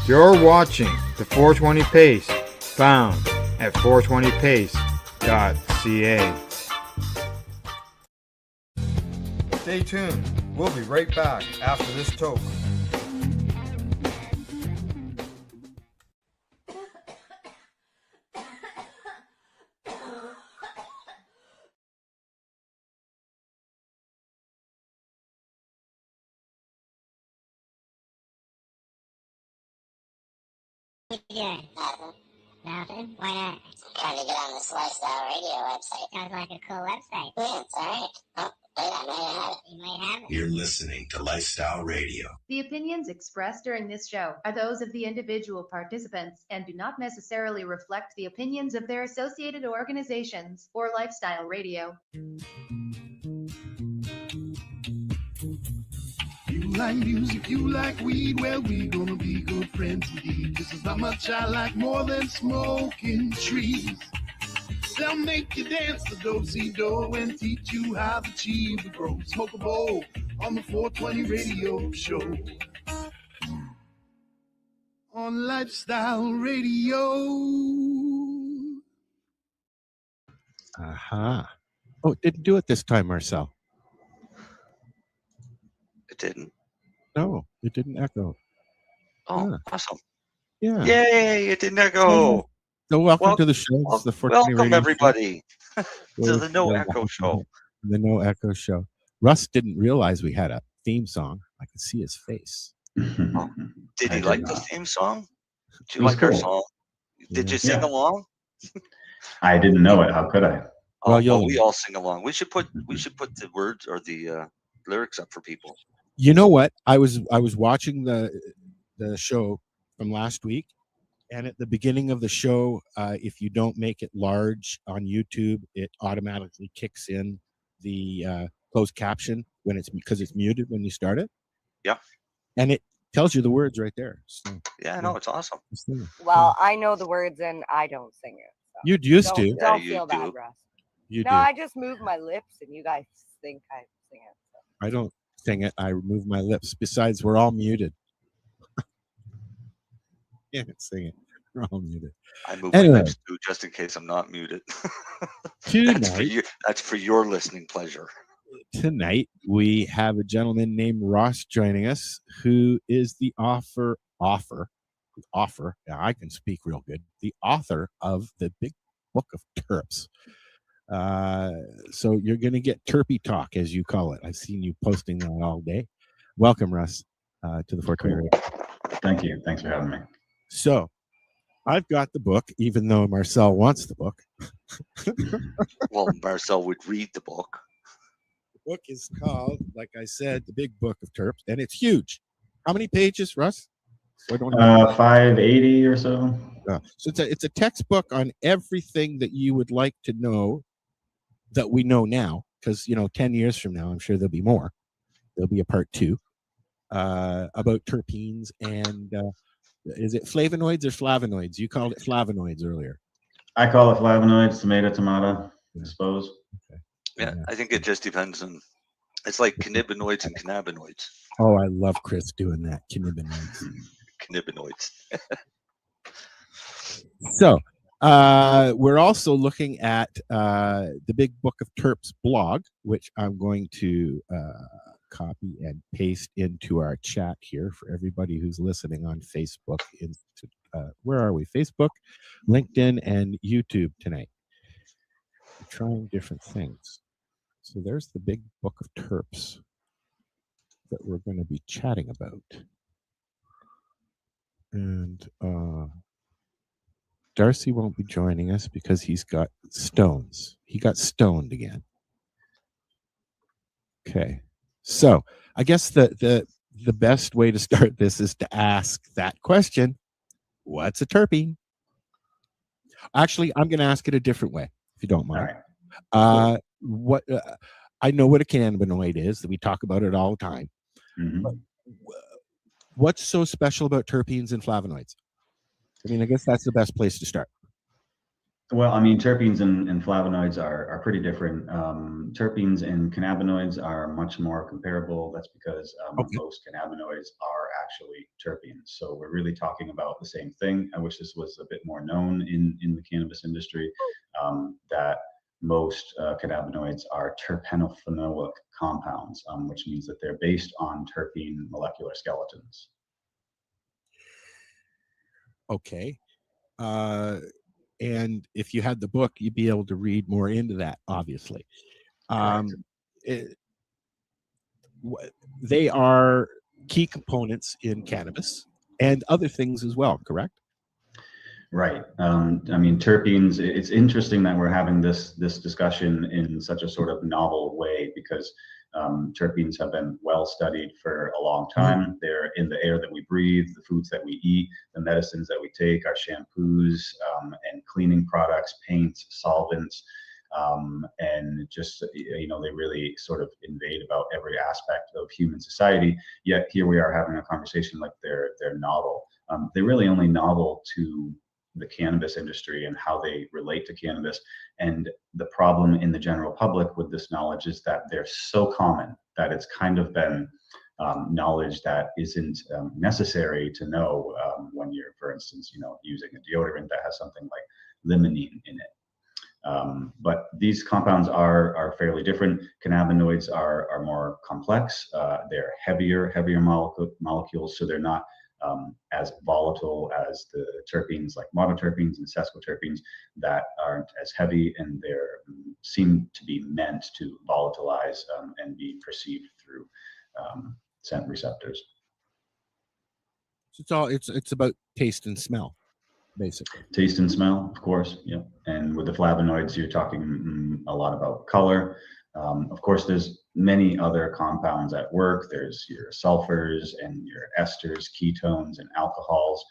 You're watching the 420 Pace, found at 420pace.ca. Stay tuned. We'll be right back after this toke. What you doing? Nothing. Nothing? Why not? Trying to get on this Lifestyle Radio website. Sounds like a cool website. Yeah, it's alright. Oh, wait, I might have it. You might have it. You're listening to Lifestyle Radio. The opinions expressed during this show are those of the individual participants and do not necessarily reflect the opinions of their associated organizations or Lifestyle Radio. You like music, you like weed, well, we gonna be good friends indeed. This is how much I like more than smoking trees. They'll make you dance the do-si-do and teach you how the cheese will grow. Smoke a bowl on the 420 radio show. On Lifestyle Radio. Aha. Oh, it didn't do it this time, Marcel. It didn't. No, it didn't echo. Oh, Yeah. awesome. Yeah. Yay, it didn't echo. So welcome to the show. It's the 420 Welcome, radio everybody, show. to the No Echo Show. The No Echo Show. Russ didn't realize we had a theme song. I could see his face. Oh, did he like the theme song? Did you It was like our cool. song? Did you sing Yeah. along? I didn't know it. How could I? Oh, Well, we all sing along. We should put the words or the lyrics up for people. You know what? I was watching the show from last week, and at the beginning of the show, if you don't make it large on YouTube, it automatically kicks in the closed caption when because it's muted when you start it. Yeah. And it tells you the words right there. So, Yeah, no, it's awesome. Well, I know the words and I don't sing it. So You used to. Don't you feel do. bad, Russ. You No, do. I just move my lips and you guys think I sing it. So. I don't sing it. I remove my lips. Besides, we're all muted. Can't sing it. We're all muted. I move Anyway. my lips too, just in case I'm not muted. That's for your listening pleasure. Tonight we have a gentleman named Ross joining us, who is the author. Yeah, I can speak real good. The author of the Big Book of Terps. So you're going to get Terpy talk, as you call it. I've seen you posting that all day. Welcome, Russ, to the 420 Radio. Thank you. Thanks for having me. So I've got the book, even though Marcel wants the book. Well, Marcel would read the book. The book is called, like I said, the Big Book of Terps, and it's huge. How many pages, Russ? So I don't know. 580 or so. So it's a textbook on everything that you would like to know that we know now, because 10 years from now, I'm sure there'll be more. There'll be a part 2 about terpenes and is it flavonoids or flavonoids? You called it flavonoids earlier. I call it flavonoids, tomato, I suppose. Okay. Yeah, I think it just depends on. It's like cannabinoids and cannabinoids. Oh, I love Chris doing that. Cannabinoids. Cannabinoids. So we're also looking at the Big Book of Terps blog, which I'm going to copy and paste into our chat here for everybody who's listening on Facebook. Where are we? Facebook, LinkedIn, and YouTube tonight. We're trying different things. So there's the Big Book of Terps that we're going to be chatting about. And Darcy won't be joining us because he's got stones. He got stoned again. Okay. So I guess the best way to start this is to ask that question. What's a terpene? Actually, I'm going to ask it a different way, if you don't mind. All right. I know what a cannabinoid is, that we talk about it all the time. Mm-hmm. But what's so special about terpenes and flavonoids? I mean, I guess that's the best place to start. Well, I mean, terpenes and flavonoids are pretty different. Terpenes and cannabinoids are much more comparable. That's because most cannabinoids are actually terpenes. So we're really talking about the same thing. I wish this was a bit more known in the cannabis industry, that most cannabinoids are terpenophenoic compounds, which means that they're based on terpene molecular skeletons. Okay. And if you had the book, you'd be able to read more into that, obviously. They are key components in cannabis and other things as well, correct? Right. I mean, terpenes, it's interesting that we're having this discussion in such a sort of novel way, because terpenes have been well studied for a long time. They're in the air that we breathe, the foods that we eat, the medicines that we take, our shampoos and cleaning products, paints, solvents, and just, you know, they really sort of invade about every aspect of human society. Yet here we are having a conversation like they're novel. They're really only novel to the cannabis industry and how they relate to cannabis. And the problem in the general public with this knowledge is that they're so common that it's kind of been knowledge that isn't necessary to know when you're, for instance, you know, using a deodorant that has something like limonene in it. But these compounds are fairly different. Cannabinoids are more complex. They're heavier molecules, so they're not as volatile as the terpenes like monoterpenes and sesquiterpenes that aren't as heavy, and they seem to be meant to volatilize and be perceived through scent receptors. So it's about taste and smell, basically. Taste and smell, of course, yeah. And with the flavonoids, you're talking a lot about color. Of course, there's many other compounds at work. There's your sulfurs and your esters, ketones, and alcohols.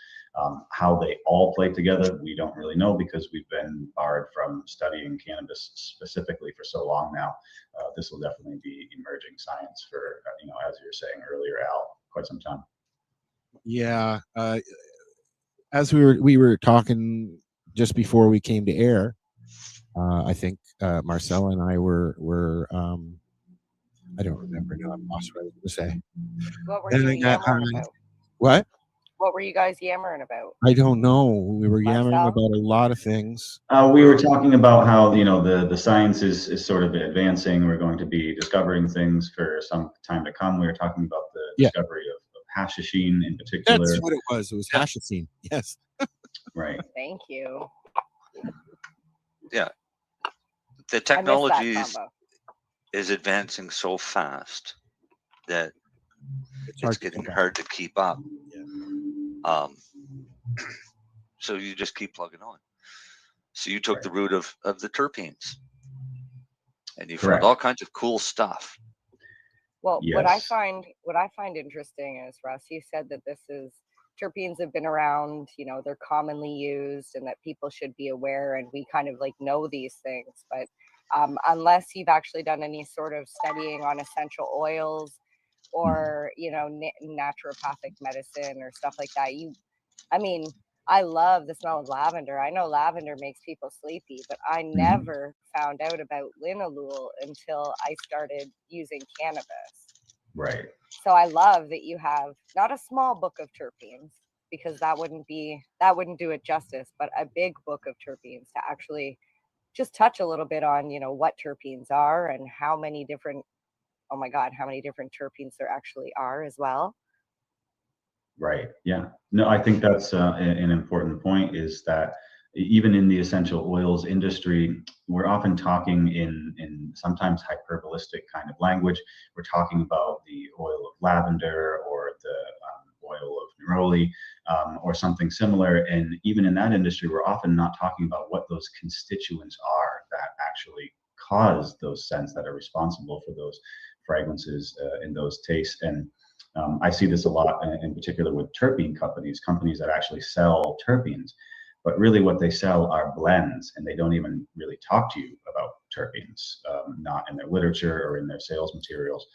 How they all play together, we don't really know, because we've been barred from studying cannabis specifically for so long now. This will definitely be emerging science for, you know, as you were saying earlier, Al, quite some time. Yeah. As we were talking just before we came to air, I think Marcella and I were I don't remember now. I lost what I was going to say. What were you yammering about? What? What were you guys yammering about? I don't know. We were yammering Marcel? about a lot of things. We were talking about how, you know, the science is sort of advancing. We're going to be discovering things for some time to come. We were talking about the discovery of hashishene in particular. That's what it was. It was hashishene. Yes. Right. Thank you. Yeah. The technology is advancing so fast that it's getting hard to keep up. Yeah. So you just keep plugging on. So you took the route of the terpenes, and you found all kinds of cool stuff. Well, what I find interesting is, Russ, you said that terpenes have been around, you know, they're commonly used, and that people should be aware, and we kind of like know these things, but unless you've actually done any sort of studying on essential oils or, you know, naturopathic medicine or stuff like that, I mean, I love the smell of lavender. I know lavender makes people sleepy, but I never found out about linalool until I started using cannabis. Right. So I love that you have not a small book of terpenes, because that wouldn't do it justice, but a big book of terpenes to actually just touch a little bit on, you know, what terpenes are and how many different terpenes there actually are as well. Right. Yeah. No, I think that's an important point, is that even in the essential oils industry, we're often talking in sometimes hyperbolistic kind of language. We're talking about the oil of lavender or the oil of neroli or something similar. And even in that industry, we're often not talking about what those constituents are that actually cause those scents, that are responsible for those fragrances and those tastes. And I see this a lot in particular with terpene companies that actually sell terpenes, but really what they sell are blends, and they don't even really talk to you about terpenes, not in their literature or in their sales materials.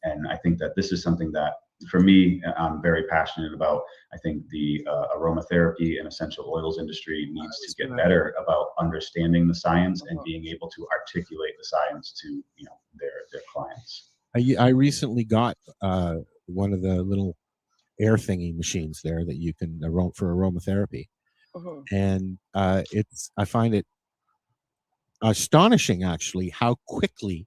And I think that this is something that, for me, I'm very passionate about. I think the aromatherapy and essential oils industry needs to get better about understanding the science and being able to articulate the science to, you know, their clients. I recently got one of the little air thingy machines there that you can for aromatherapy. And I find it astonishing actually how quickly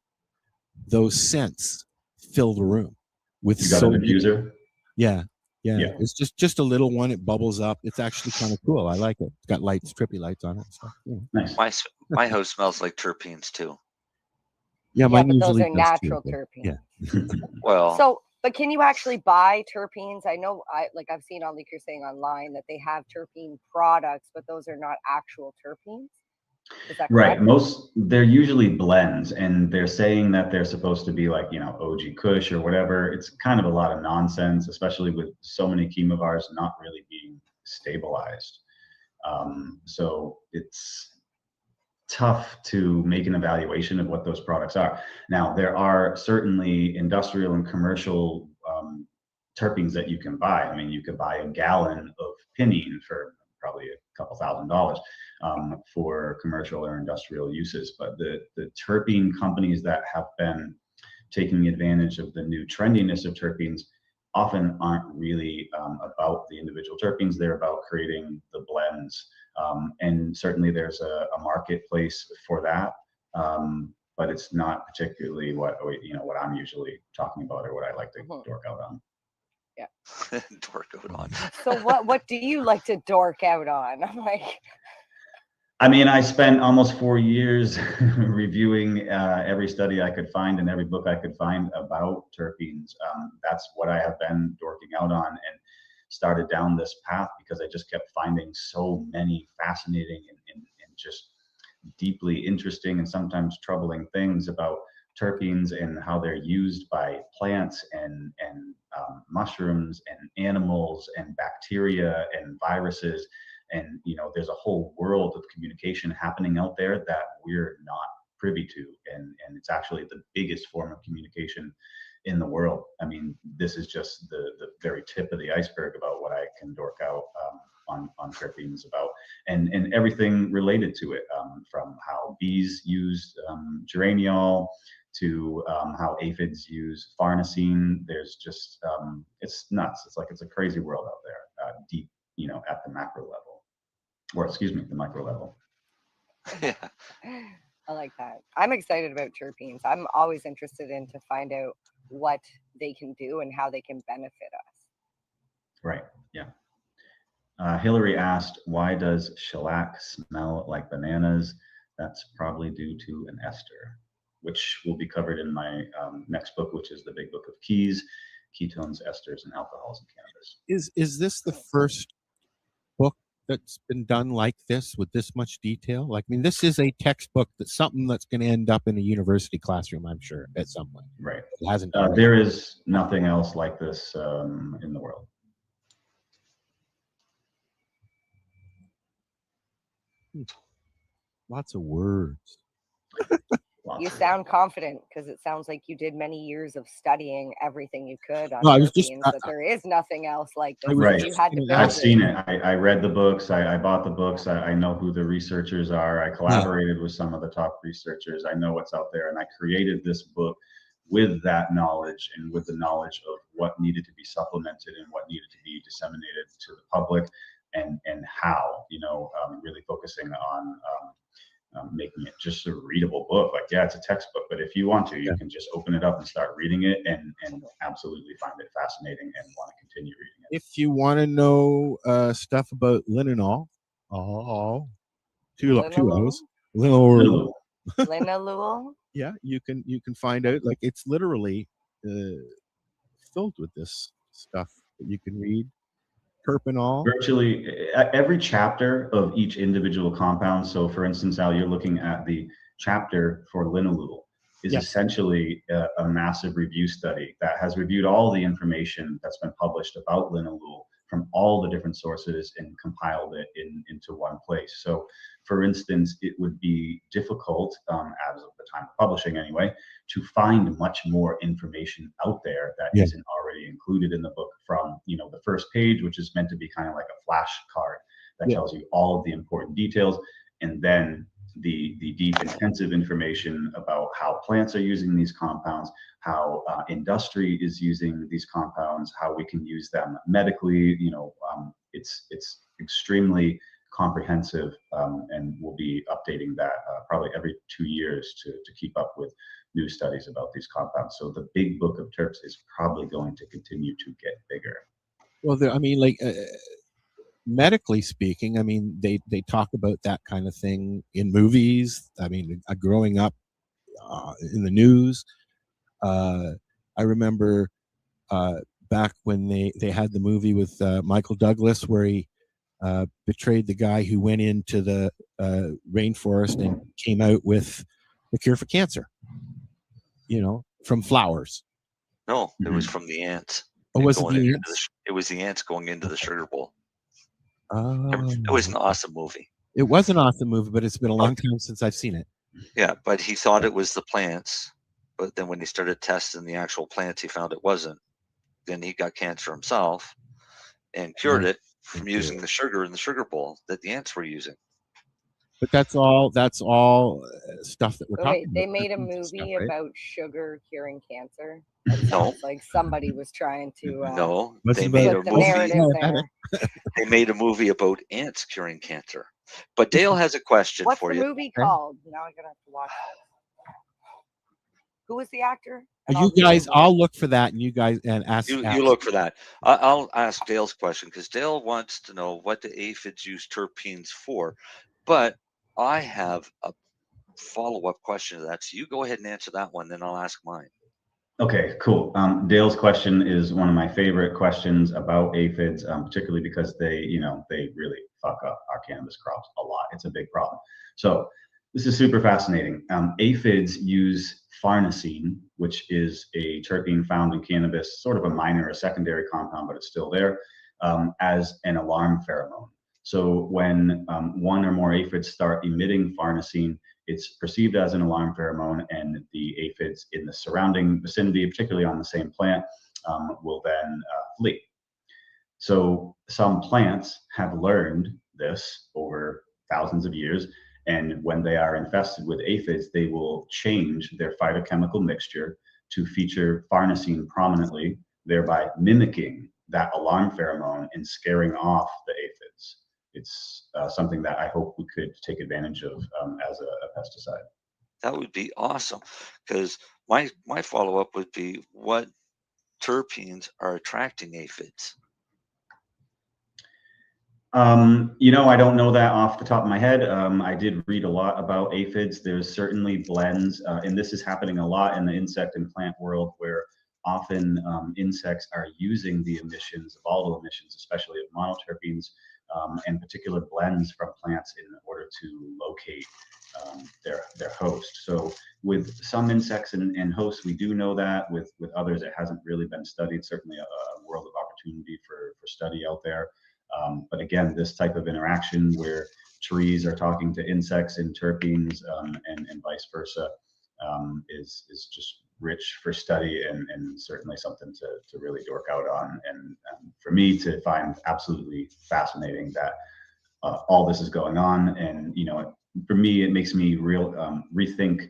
those scents fill the room with You got a diffuser? Yeah. It's just a little one. It bubbles up. It's actually kind of cool. I like it. It's got lights, trippy lights on it. So, nice. My house smells like terpenes too. Yeah, mine but those usually are does natural too, terpenes. Yeah. Well, but can you actually buy terpenes? I know, I've seen on, like you're saying, online that they have terpene products, but those are not actual terpenes. Is that correct? Right. They're usually blends, and they're saying that they're supposed to be like, OG Kush or whatever. It's kind of a lot of nonsense, especially with so many chemovars not really being stabilized. So it's tough to make an evaluation of what those products are. Now, there are certainly industrial and commercial terpenes that you can buy. I mean, you could buy a gallon of pinene for probably a couple $1,000 for commercial or industrial uses. But the terpene companies that have been taking advantage of the new trendiness of terpenes often aren't really about the individual terpenes. They're about creating the blends. And certainly there's a marketplace for that. But it's not particularly what I'm usually talking about or what I like to dork out on. Yeah. Dork out on. So what do you like to dork out on? I'm like, I mean, I spent almost 4 years reviewing every study I could find and every book I could find about terpenes. That's what I have been dorking out on, and started down this path because I just kept finding so many fascinating and just deeply interesting and sometimes troubling things about terpenes and how they're used by plants and mushrooms and animals and bacteria and viruses. And there's a whole world of communication happening out there that we're not privy to, and it's actually the biggest form of communication in the world. I mean, this is just the very tip of the iceberg about what I can dork out on terpenes about, and everything related to it, from how bees use geraniol to how aphids use farnesene. There's just it's nuts. It's like it's a crazy world out there, deep, at the macro level, or excuse me, the micro level. Yeah. I like that. I'm excited about terpenes. I'm always interested in to find out what they can do and how they can benefit us. Right. Yeah. Hillary asked, why does shellac smell like bananas? That's probably due to an ester, which will be covered in my next book, which is the Big Book of Keys, Ketones, Esters, and Alcohols in Cannabis. Is this the first book that's been done like this with this much detail? Like, I mean, this is a textbook that's something that's going to end up in a university classroom, I'm sure, at some point. Right. It hasn't. There is nothing else like this in the world. Lots of words. You sound confident because it sounds like you did many years of studying everything you could on terpenes, that there is nothing else like this. Right. You had to build I've seen it. I read the books. I bought the books. I know who the researchers are. I collaborated with some of the top researchers. I know what's out there. And I created this book with that knowledge and with the knowledge of what needed to be supplemented and what needed to be disseminated to the public, and how, really focusing on making it just a readable book. Like, yeah, it's a textbook, but if you want to, you can just open it up and start reading it and absolutely find it fascinating and want to continue reading it. If you want to know stuff about linalool, two O's, linalool. Linalool. Yeah, you can find out, like, it's literally filled with this stuff that you can read. Terpenol. Virtually every chapter of each individual compound. So, for instance, Al, you're looking at the chapter for linalool is essentially a massive review study that has reviewed all the information that's been published about linalool from all the different sources and compiled it into one place. So, for instance, it would be difficult, as of the time of publishing anyway, to find much more information out there that isn't already included in the book, from the first page, which is meant to be kind of like a flashcard that tells you all of the important details, and then the deep, intensive information about how plants are using these compounds, how industry is using these compounds, how we can use them medically. It's extremely comprehensive, and we'll be updating that probably every 2 years to keep up with new studies about these compounds. So the big book of terps is probably going to continue to get bigger. Well, medically speaking, I mean, they talk about that kind of thing in movies. I mean, growing up in the news, I remember back when they had the movie with Michael Douglas where he betrayed the guy who went into the rainforest and came out with the cure for cancer, from flowers. No, it was from the ants. Oh, was it the ants? It was the ants going into the sugar bowl. Oh. It was an awesome movie. It was an awesome movie, but it's been a long time since I've seen it. Yeah, but he thought it was the plants. But then when he started testing the actual plants, he found it wasn't. Then he got cancer himself and cured it from using the sugar in the sugar bowl that the ants were using. But that's all stuff that we're talking about. They made a movie about sugar curing cancer. No, like somebody was trying to. No, they made a movie. They made a movie about ants curing cancer. But Dale has a question for you. What's the movie called? Now I'm gonna have to watch it. Who was the actor? You guys, I'll look for that, and you guys ask. You look for that. I'll ask Dale's question because Dale wants to know what the aphids use terpenes for. But I have a follow-up question to that. So you go ahead and answer that one, then I'll ask mine. Okay, cool. Dale's question is one of my favorite questions about aphids, particularly because they really fuck up our cannabis crops a lot. It's a big problem. So this is super fascinating. Aphids use farnesene, which is a terpene found in cannabis, sort of a minor or secondary compound, but it's still there, as an alarm pheromone. So when one or more aphids start emitting farnesene, it's perceived as an alarm pheromone, and the aphids in the surrounding vicinity, particularly on the same plant, will then flee. So some plants have learned this over thousands of years, and when they are infested with aphids, they will change their phytochemical mixture to feature farnesene prominently, thereby mimicking that alarm pheromone and scaring off the aphids. It's something that I hope we could take advantage of as a pesticide. That would be awesome, because my follow-up would be, what terpenes are attracting aphids? I don't know that off the top of my head. I did read a lot about aphids. There's certainly blends, and this is happening a lot in the insect and plant world, where often insects are using the emissions, of volatile emissions, especially of monoterpenes, and particular blends from plants in order to locate their host. So with some insects and hosts, we do know that. With others, it hasn't really been studied. Certainly a world of opportunity for study out there. But again, this type of interaction where trees are talking to insects in terpenes and vice versa is just rich for study and certainly something to really dork out on. And for me to find absolutely fascinating that all this is going on. And, for me, it makes me rethink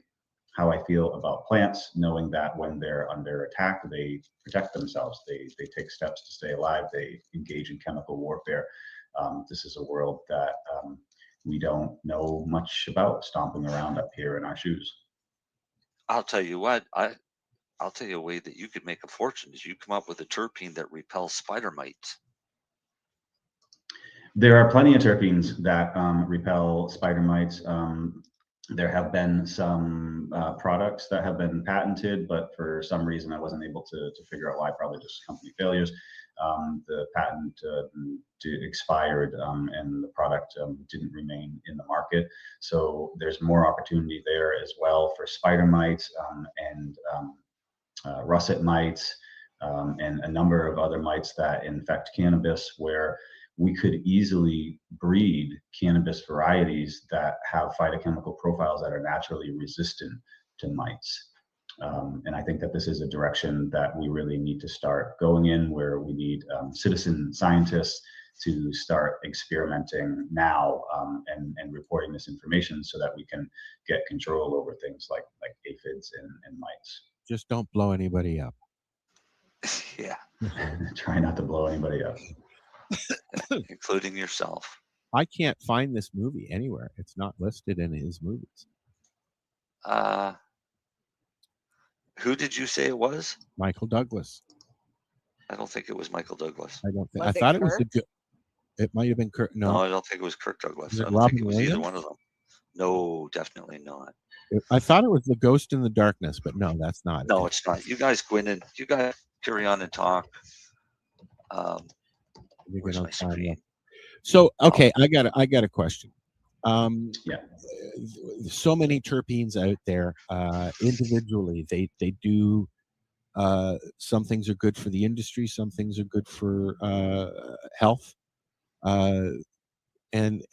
how I feel about plants, knowing that when they're under attack, they protect themselves. They take steps to stay alive. They engage in chemical warfare. This is a world that we don't know much about, stomping around up here in our shoes. I'll tell you what, I'll tell you a way that you could make a fortune is you come up with a terpene that repels spider mites. There are plenty of terpenes that repel spider mites. There have been some products that have been patented, but for some reason I wasn't able to figure out why, probably just company failures. The patent expired and the product didn't remain in the market. So there's more opportunity there as well for spider mites and russet mites and a number of other mites that infect cannabis, where we could easily breed cannabis varieties that have phytochemical profiles that are naturally resistant to mites. And I think that this is a direction that we really need to start going in, where we need citizen scientists to start experimenting now and reporting this information so that we can get control over things like aphids and mites. Just don't blow anybody up. Yeah. Try not to blow anybody up. Including yourself. I can't find this movie anywhere. It's not listed in his movies. Who did you say it was? Michael Douglas. I don't think it was Michael Douglas. I don't think. I thought it was it might have been Kirk. No, I don't think it was Kirk Douglas. I don't Robin think it was Williams? either one of them. No, definitely not. I thought it was The Ghost in the Darkness, but no, that's not. No, it's not. You guys go in and you guys carry on and talk. Where's my screen? So okay, I got a question. Yeah. So many terpenes out there. Individually, they do. Some things are good for the industry. Some things are good for health. And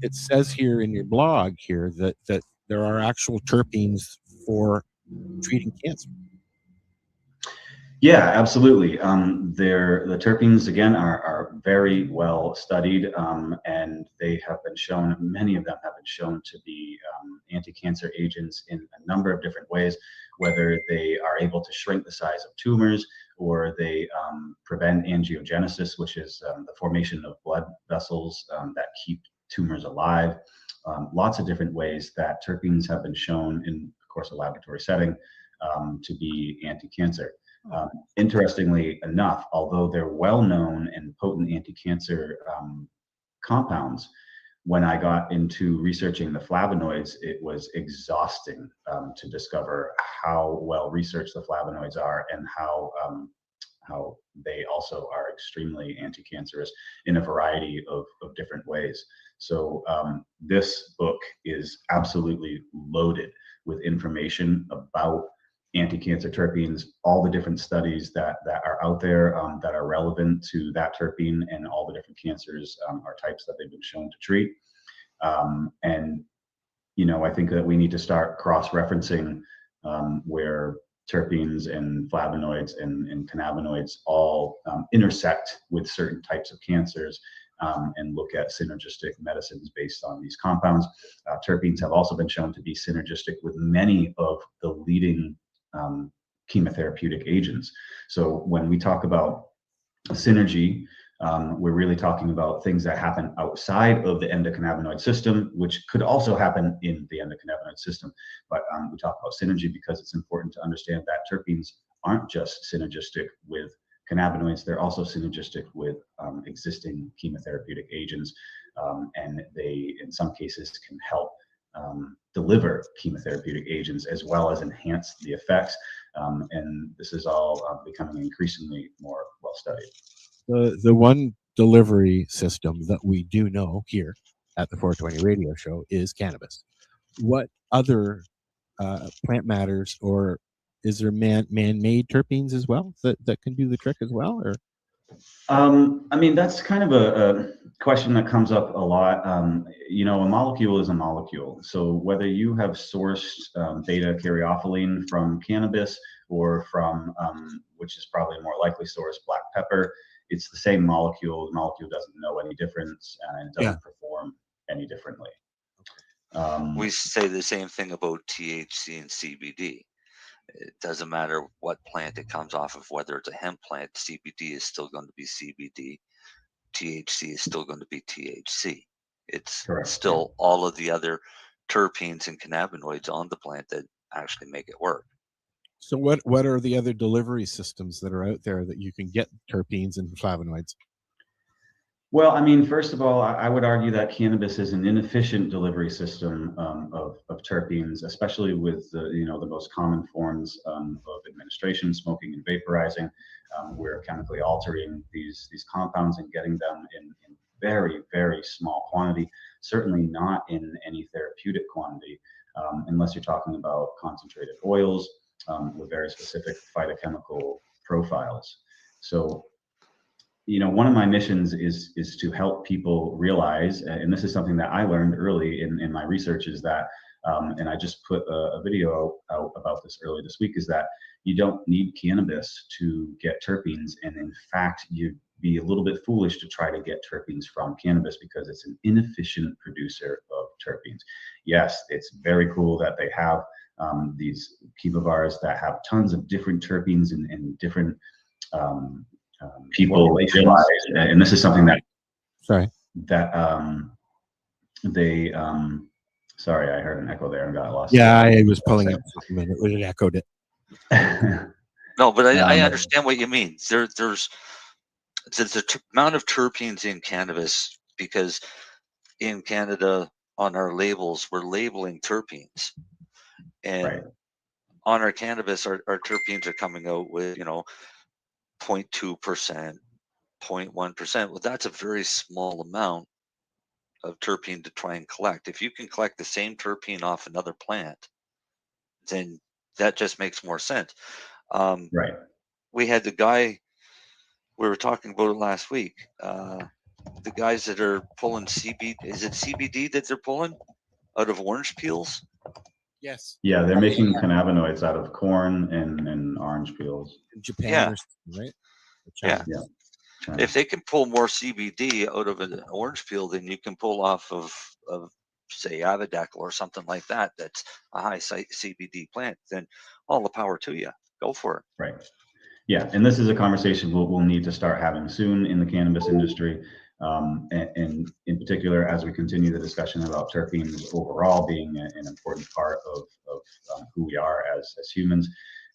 it says here in your blog here that there are actual terpenes for treating cancer. Yeah, absolutely. The terpenes, again, are very well studied, and they have been shown, many of them have been shown to be anti-cancer agents in a number of different ways, whether they are able to shrink the size of tumors or they prevent angiogenesis, which is the formation of blood vessels that keep tumors alive. Lots of different ways that terpenes have been shown in, of course, a laboratory setting to be anti-cancer. Interestingly enough, although they're well-known and potent anti-cancer compounds, when I got into researching the flavonoids, it was exhausting to discover how well researched the flavonoids are and how they also are extremely anti-cancerous in a variety of different ways. So this book is absolutely loaded with information about anti-cancer terpenes, all the different studies that are out there that are relevant to that terpene and all the different cancers or types that they've been shown to treat. And, you know, I think that we need to start cross-referencing where terpenes and flavonoids and cannabinoids all intersect with certain types of cancers and look at synergistic medicines based on these compounds. Terpenes have also been shown to be synergistic with many of the leading chemotherapeutic agents. So when we talk about synergy, we're really talking about things that happen outside of the endocannabinoid system, which could also happen in the endocannabinoid system. But we talk about synergy because it's important to understand that terpenes aren't just synergistic with cannabinoids, they're also synergistic with existing chemotherapeutic agents. And they, in some cases, can help deliver chemotherapeutic agents as well as enhance the effects. And this is all becoming increasingly more well studied. The one delivery system that we do know here at the 420 Radio Show is cannabis. What other plant matters, or is there man-made terpenes as well that can do the trick as well? Or I mean, that's kind of a question that comes up a lot. You know, a molecule is a molecule. So whether you have sourced beta caryophyllene from cannabis or from, which is probably a more likely source, black pepper, it's the same molecule. The molecule doesn't know any difference and it doesn't perform any differently. We say the same thing about THC and CBD. It doesn't matter what plant it comes off of, whether it's a hemp plant, CBD is still going to be CBD. THC is still going to be THC. It's still all of the other terpenes and cannabinoids on the plant that actually make it work. so what are the other delivery systems that are out there that you can get terpenes and flavonoids? Well, I mean, first of all, I would argue that cannabis is an inefficient delivery system of terpenes, especially with the most common forms of administration, smoking and vaporizing. We're chemically altering these compounds and getting them in very, very small quantity, certainly not in any therapeutic quantity, unless you're talking about concentrated oils with very specific phytochemical profiles. So, you know, one of my missions is to help people realize, and this is something that I learned early in my research, is that, and I just put a video out about this early this week, is that you don't need cannabis to get terpenes, and in fact, you be a little bit foolish to try to get terpenes from cannabis because it's an inefficient producer of terpenes. Yes, it's very cool that they have these cultivars that have tons of different terpenes and different people realize, and this is something that they sorry, I heard an echo there and got lost. Yeah, I was pulling it for a minute when it echoed it. No, but I understand what you mean. There's the amount of terpenes in cannabis, because in Canada on our labels we're labeling terpenes, and on our cannabis our terpenes are coming out with 0.2%, 0.1%. Well, that's a very small amount of terpene to try and collect. If you can collect the same terpene off another plant, then that just makes more sense. We had the guy, we were talking about it last week, the guys that are pulling CBD, is it CBD that they're pulling out of orange peels? Yes. Yeah, they're making cannabinoids out of corn and orange peels. In Japan, right? Yeah. If they can pull more CBD out of an orange peel than you can pull off of say Avodac or something like that, that's a high CBD plant, then all the power to you. Go for it. Right. Yeah, and this is a conversation we'll need to start having soon in the cannabis industry, and in particular as we continue the discussion about terpenes overall being an important part of who we are as humans,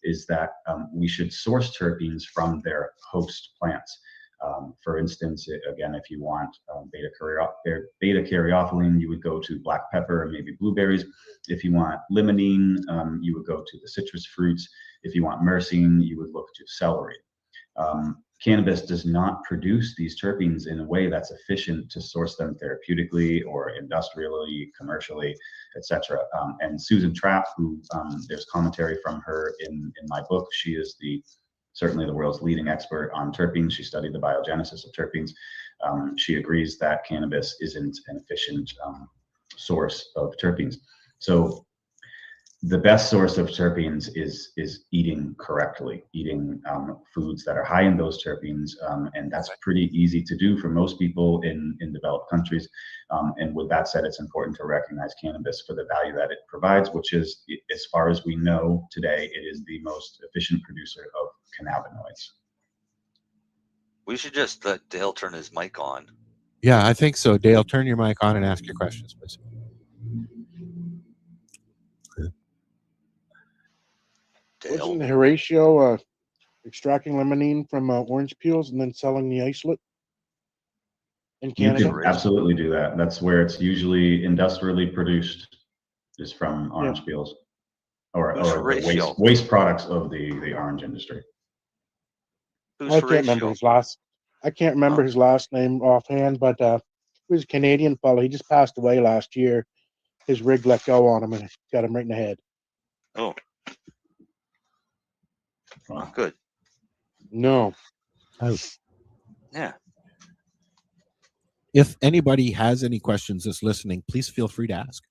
is that we should source terpenes from their host plants. For instance, again, if you want beta caryophyllene, you would go to black pepper and maybe blueberries. If you want limonene, you would go to the citrus fruits. If you want myrcene, you would look to celery. Cannabis does not produce these terpenes in a way that's efficient to source them therapeutically or industrially, commercially, etc. And Susan Trapp, who there's commentary from her in my book, she is certainly the world's leading expert on terpenes. She studied the biogenesis of terpenes. She agrees that cannabis isn't an efficient source of terpenes. So the best source of terpenes is eating correctly, eating foods that are high in those terpenes, and that's pretty easy to do for most people in developed countries. And with that said, it's important to recognize cannabis for the value that it provides, which is, as far as we know today, it is the most efficient producer of cannabinoids. We should just let Dale turn his mic on. Yeah, I think so. Dale, turn your mic on and ask your questions, please. Wasn't Horatio extracting limonene from orange peels and then selling the isolate in Canada? You can absolutely do that. That's where it's usually industrially produced, is from orange peels or the waste products of the orange industry. I can't remember his last name offhand, but he was a Canadian fellow. He just passed away last year. His rig let go on him and got him right in the head. Oh. Not good. No. Oh. Yeah. If anybody has any questions that's listening, please feel free to ask.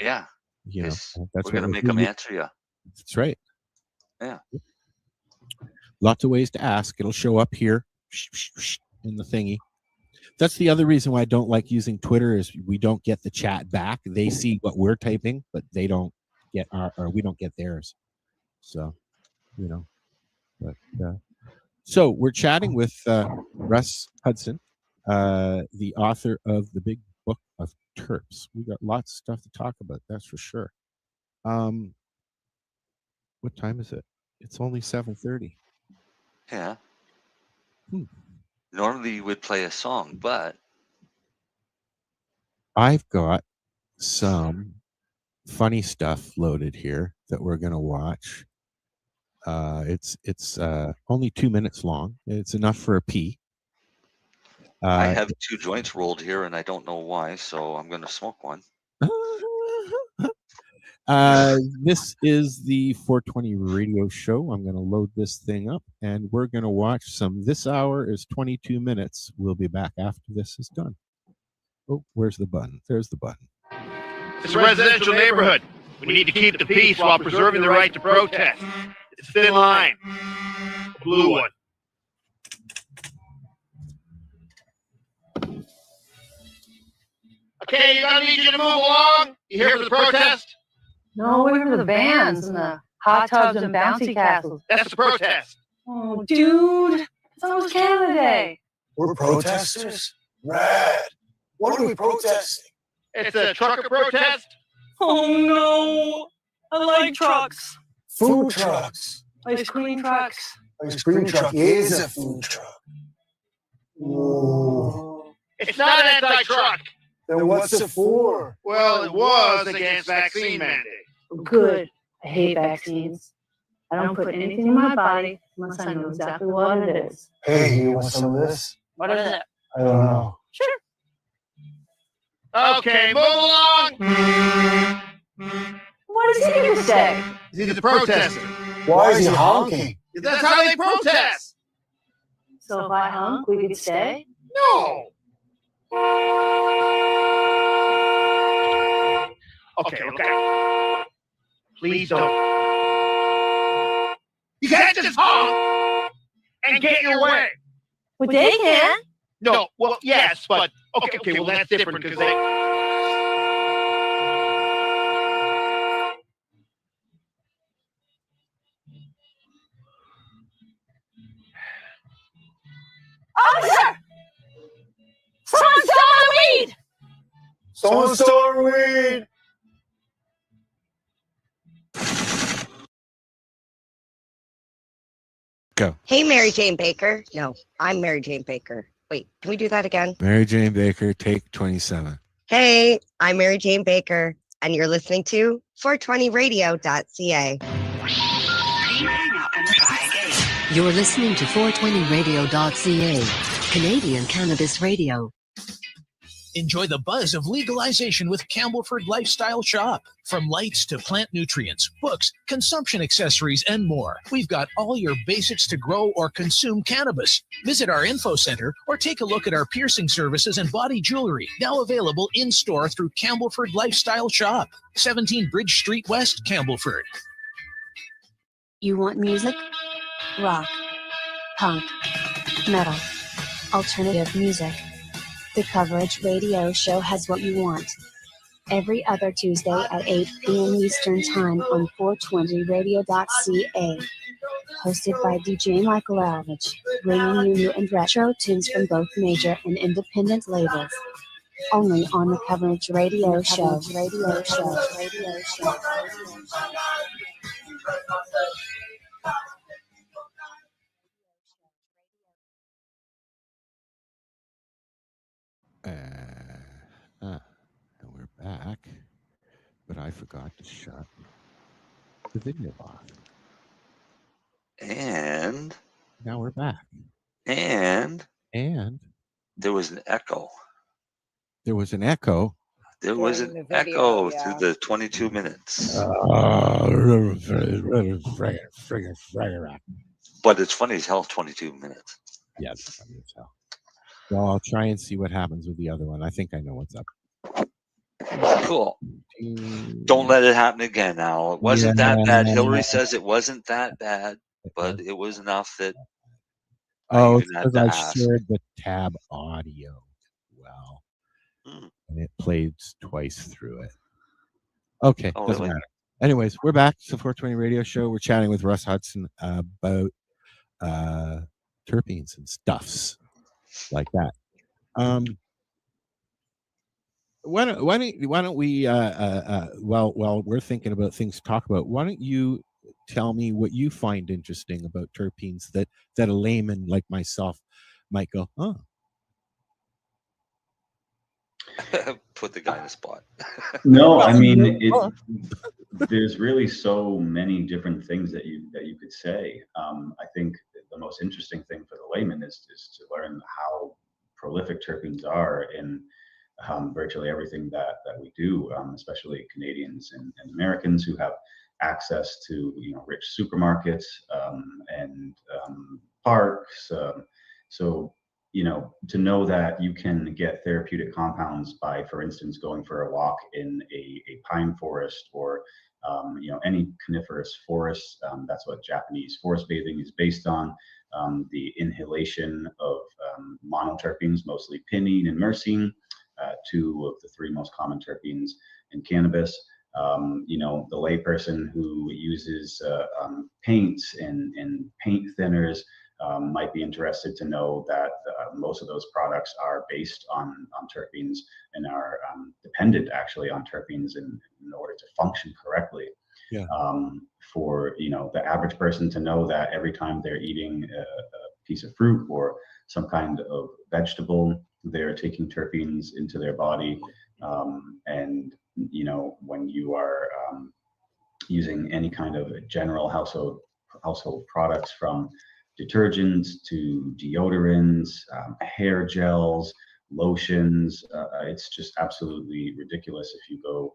Yeah. You know, we're going to make them answer you. That's right. Yeah. Lots of ways to ask. It'll show up here in the thingy. That's the other reason why I don't like using Twitter, is we don't get the chat back. They see what we're typing, but they don't get we don't get theirs. So, you know. But so we're chatting with Russ Hudson, the author of the Big Book of Terps. We got lots of stuff to talk about, that's for sure. What time is it? It's only 7:30. Yeah. Normally you would play a song, but I've got some funny stuff loaded here that we're going to watch. It's only 2 minutes long. It's enough for a pee. I have 2 joints rolled here and I don't know why, so I'm going to smoke one. This is the 420 radio show. I'm going to load this thing up and we're going to watch some. This hour is 22 minutes. We'll be back after this is done. Oh, where's the button? There's the button. It's a residential neighborhood. We need to keep the peace while preserving the right to protest. It's a thin line. A blue one. Okay, you're gonna need you to move along. You here for the protest? No, we're for the bands and the hot tubs and bouncy castles. That's the protest. Oh, dude, it's almost Canada Day. We're protesters? Rad. What are we protesting? It's a trucker protest. Oh no, I like trucks. Food trucks. Ice cream trucks. Ice cream truck is a food truck. Whoa. It's not anti-truck. Then what's it for? Well, it was against vaccine mandate. Good. I hate vaccines. I don't put anything in my body unless I know exactly what it is. Hey, you want some of this? What is it? I don't know. Sure. Okay, move along. What is he going to say? He's a protester. Why is he honking? That's how they protest. So if I hunk, we could stay? No. Okay, okay. Please don't. You can't just honk and get your way. Well, they can. No, well, yes, but okay, well, that's different because they. Officer! Someone stole my weed! Someone stole our weed! Go. Hey, Mary Jane Baker. No, I'm Mary Jane Baker. Wait, can we do that again? Mary Jane Baker, take 27. Hey, I'm Mary Jane Baker, and you're listening to 420radio.ca. You're listening to 420radio.ca, Canadian Cannabis Radio. Enjoy the buzz of legalization with Campbellford Lifestyle Shop. From lights to plant nutrients, books, consumption accessories, and more. We've got all your basics to grow or consume cannabis. Visit our info center or take a look at our piercing services and body jewelry, now available in-store through Campbellford Lifestyle Shop, 17 Bridge Street West, Campbellford. You want music? Rock, punk, metal, alternative music. The Coverage Radio Show has what you want. Every other Tuesday at 8 p.m. Eastern Time on 420radio.ca. Hosted by DJ Michael Alvich, bringing you new and retro tunes from both major and independent labels. Only on the Coverage Radio Show. Radio Show. Radio Show. And we're back, but I forgot to shut the video off. And now we're back. And there was an echo. There was an echo. There was an echo through the 22 minutes. But it's funny as hell, 22 minutes. Yeah, it's funny as hell. Well, I'll try and see what happens with the other one. I think I know what's up. Cool. Don't let it happen again now. It wasn't that bad. Hillary says it wasn't that bad, but it was enough that it's because I shared the tab audio. Well, and it played twice through it. Okay, doesn't matter. Anyways, we're back. It's the 420 Radio Show. We're chatting with Russ Hudson about terpenes and stuffs like that. Why don't we while we're thinking about things to talk about, why don't you tell me what you find interesting about terpenes that a layman like myself might go, huh? Put the guy in the spot. No, I mean, there's really so many different things that you could say. I think the most interesting thing for the layman is to learn how prolific terpenes are in virtually everything that we do, especially Canadians and Americans who have access to rich supermarkets and parks. So to know that you can get therapeutic compounds by, for instance, going for a walk in a pine forest or any coniferous forest. That's what Japanese forest bathing is based on. The inhalation of monoterpenes, mostly pinene and myrcene, two of the three most common terpenes in cannabis. The layperson who uses paints and paint thinners might be interested to know that most of those products are based on terpenes and are dependent actually on terpenes in order to function correctly. Yeah. For the average person to know that every time they're eating a piece of fruit or some kind of vegetable, they're taking terpenes into their body. And when you are using any kind of general household products, from detergents to deodorants, hair gels, lotions, it's just absolutely ridiculous. If you go,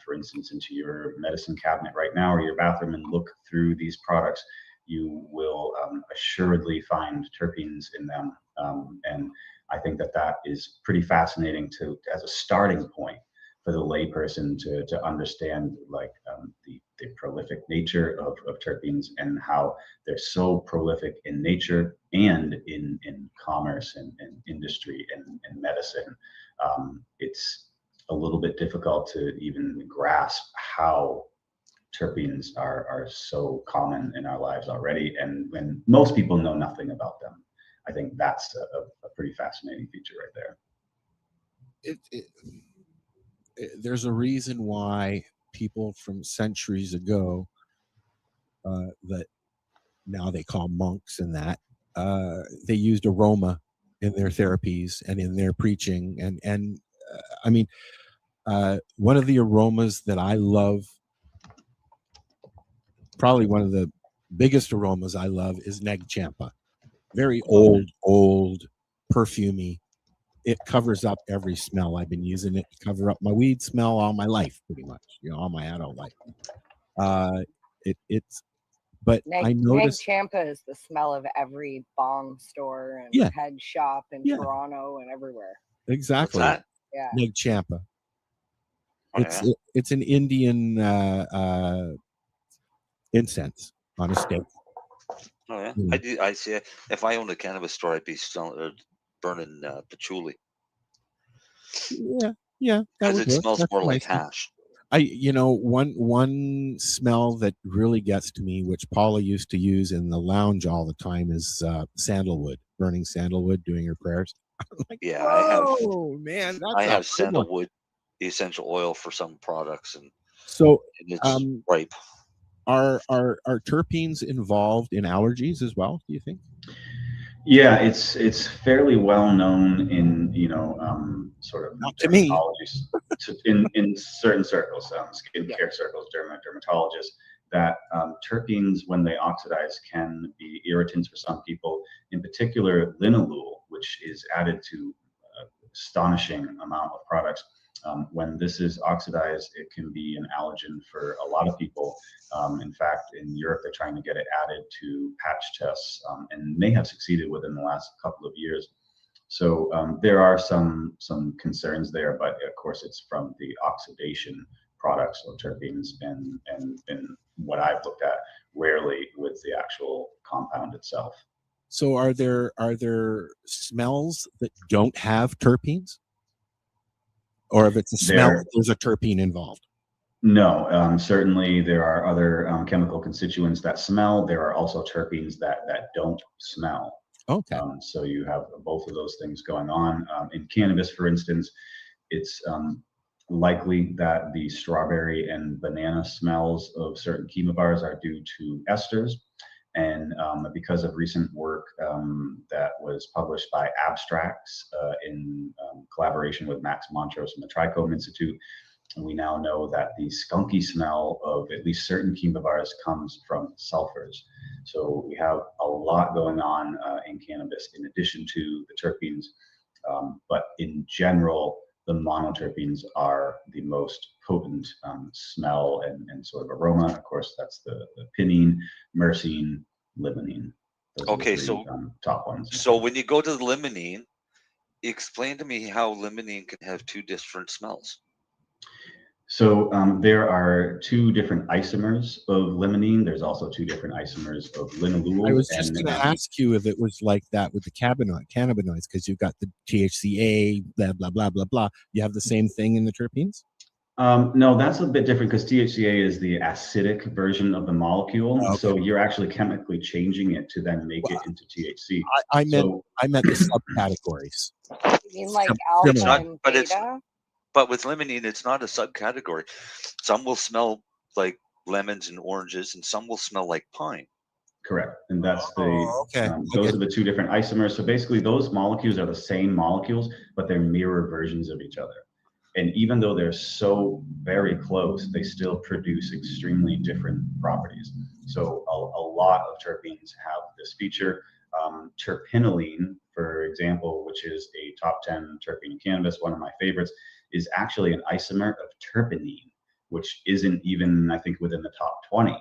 for instance, into your medicine cabinet right now or your bathroom and look through these products, you will assuredly find terpenes in them. And I think that is pretty fascinating as a starting point for the layperson to understand, like, the prolific nature of terpenes and how they're so prolific in nature and in commerce and industry and medicine. It's a little bit difficult to even grasp how terpenes are so common in our lives already, and when most people know nothing about them. I think that's a pretty fascinating feature right there. There's a reason why people from centuries ago that now they call monks and that they used aroma in their therapies and in their preaching. And I mean, one of the aromas that I love, probably one of the biggest aromas I love, is Neg Champa. Very old, perfumey. It covers up every smell. I've been using it to cover up my weed smell all my life, pretty much, all my adult life. But I noticed Neg Champa is the smell of every bong store and head shop in Toronto and everywhere. Exactly. What's that? Yeah. Neg Champa. It's an Indian incense on a stick. Oh yeah, I see. If I owned a cannabis store, I'd be burning patchouli. Yeah, because it smells more like hash. One smell that really gets to me, which Paula used to use in the lounge all the time, is sandalwood. Burning sandalwood, doing her prayers. Like, yeah, I have sandalwood essential oil for some products, and it's ripe. Are terpenes involved in allergies as well, do you think? Yeah, it's fairly well known in sort of dermatology, in certain circles, skincare circles, dermatologists, that terpenes, when they oxidize, can be irritants for some people. In particular, linalool, which is added to astonishing amount of products. When this is oxidized, it can be an allergen for a lot of people. In fact, in Europe, they're trying to get it added to patch tests, and may have succeeded within the last couple of years. So there are some concerns there, but of course, it's from the oxidation products of terpenes, and what I've looked at, rarely with the actual compound itself. So are there smells that don't have terpenes? Or if it's a smell, there's a terpene involved? No, certainly there are other chemical constituents that smell. There are also terpenes that don't smell. Okay. So you have both of those things going on. In cannabis, for instance, it's likely that the strawberry and banana smells of certain chemovar are due to esters. And because of recent work that was published by Abstracts in collaboration with Max Montrose from the Trichome Institute, we now know that the skunky smell of at least certain chemovars comes from sulfurs. So we have a lot going on in cannabis in addition to the terpenes. But in general, the monoterpenes are the most potent smell and sort of aroma. Of course, that's the pinene, myrcene, limonene. Those are the three, top ones. So when you go to the limonene, explain to me how limonene can have two different smells. So there are 2 different isomers of limonene. There's also 2 different isomers of linalool. I was just going to ask you if it was like that with the cannabinoids, because you've got the THCA, blah, blah, blah, blah, blah. You have the same thing in the terpenes? No, that's a bit different because THCA is the acidic version of the molecule. Okay. So you're actually chemically changing it to then make it into THC. I meant the subcategories. You mean like alpha and beta? But with limonene, it's not a subcategory. Some will smell like lemons and oranges, and some will smell like pine. Correct, and that's those are the 2 different isomers. So basically, those molecules are the same molecules, but they're mirror versions of each other. And even though they're so very close, they still produce extremely different properties. So a lot of terpenes have this feature. Terpinolene, for example, which is a top 10 terpene in cannabis, one of my favorites, is actually an isomer of terpenine, which isn't even, I think, within the top 20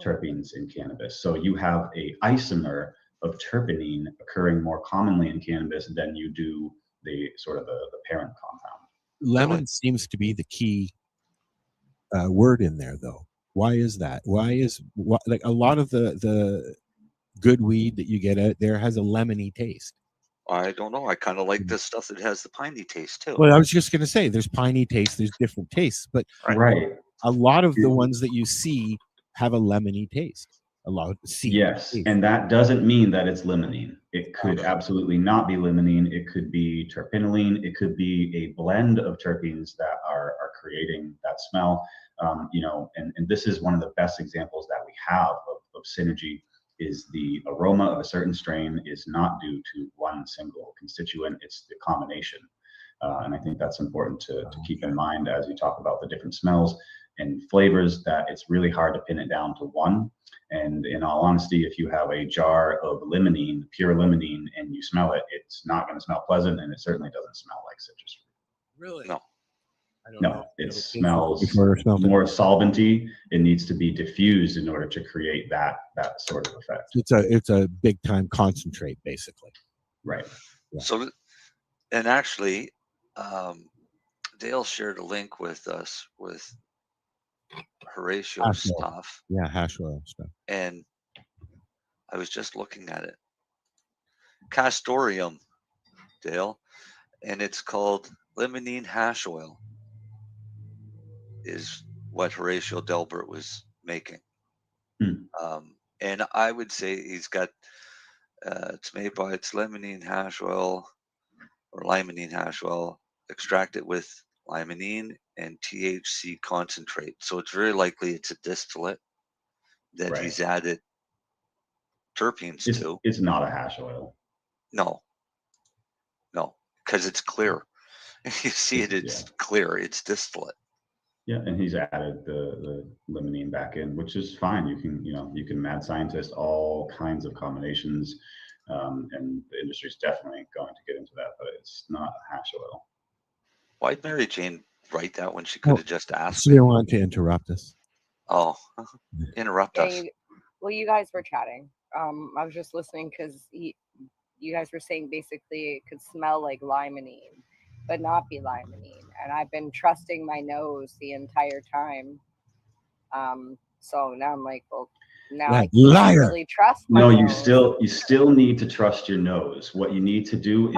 terpenes in cannabis. So you have a isomer of terpenine occurring more commonly in cannabis than you do the sort of the parent compound. Lemon seems to be the key word in there, though. Why is that? Like a lot of the good weed that you get out there has a lemony taste? I don't know. I kind of like this stuff that has the piney taste too. Well, I was just going to say, there's piney taste, there's different tastes, but a lot of the ones that you see have a lemony taste. A lot of seed. Yes, and that doesn't mean that it's limonene. It could absolutely not be limonene. It could be terpinolene. It could be a blend of terpenes that are creating that smell. And this is one of the best examples that we have of synergy. Is the aroma of a certain strain is not due to one single constituent, it's the combination. And I think that's important to keep in mind as you talk about the different smells and flavors, that it's really hard to pin it down to one. And in all honesty, if you have a jar of limonene, pure limonene, and you smell it, it's not going to smell pleasant, and it certainly doesn't smell like citrus fruit. Really? No. No, it smells more solventy. It needs to be diffused in order to create that sort of effect. It's a big time concentrate, basically. Right. Yeah. So, and actually, Dale shared a link with us with Horatio stuff. Yeah, hash oil stuff. And I was just looking at it. Castoreum, Dale, and it's called limonene hash oil. Is what Horatio Delbert was making. And I would say he's got, it's made by its limonene hash oil or limonene hash oil, extracted with limonene and THC concentrate. So it's very likely it's a distillate that he's added terpenes to. It's not a hash oil. No, because it's clear. You see it's clear. It's distillate. Yeah, and he's added the limonene back in, which is fine. You can mad scientist all kinds of combinations, and the industry's definitely going to get into that, but it's not a hash oil. Why'd Mary Jane write that when she could have just asked? She didn't want to interrupt us. Oh, interrupt us. You guys were chatting. I was just listening because you guys were saying basically it could smell like limonene, but not be limonene. And I've been trusting my nose the entire time. So now I'm like, well, now I can't really trust my nose. You still need to trust your nose. What you need to do is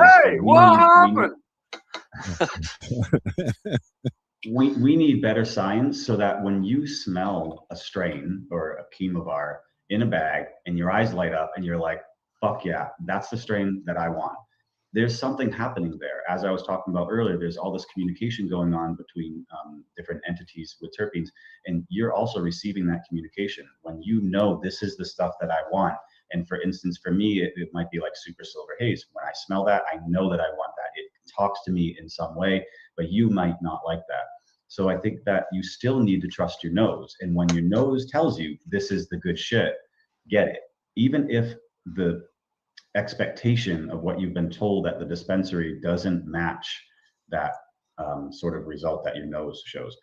we need better science so that when you smell a strain or a chemovar in a bag and your eyes light up and you're like, fuck yeah, that's the strain that I want. There's something happening there. As I was talking about earlier, there's all this communication going on between different entities with terpenes, and you're also receiving that communication. When you know this is the stuff that I want, and for instance, for me, it might be like super silver haze. When I smell that, I know that I want that. It talks to me in some way, but you might not like that. So I think that you still need to trust your nose. And when your nose tells you this is the good shit, get it. Even if the expectation of what you've been told at the dispensary doesn't match that sort of result that your nose shows.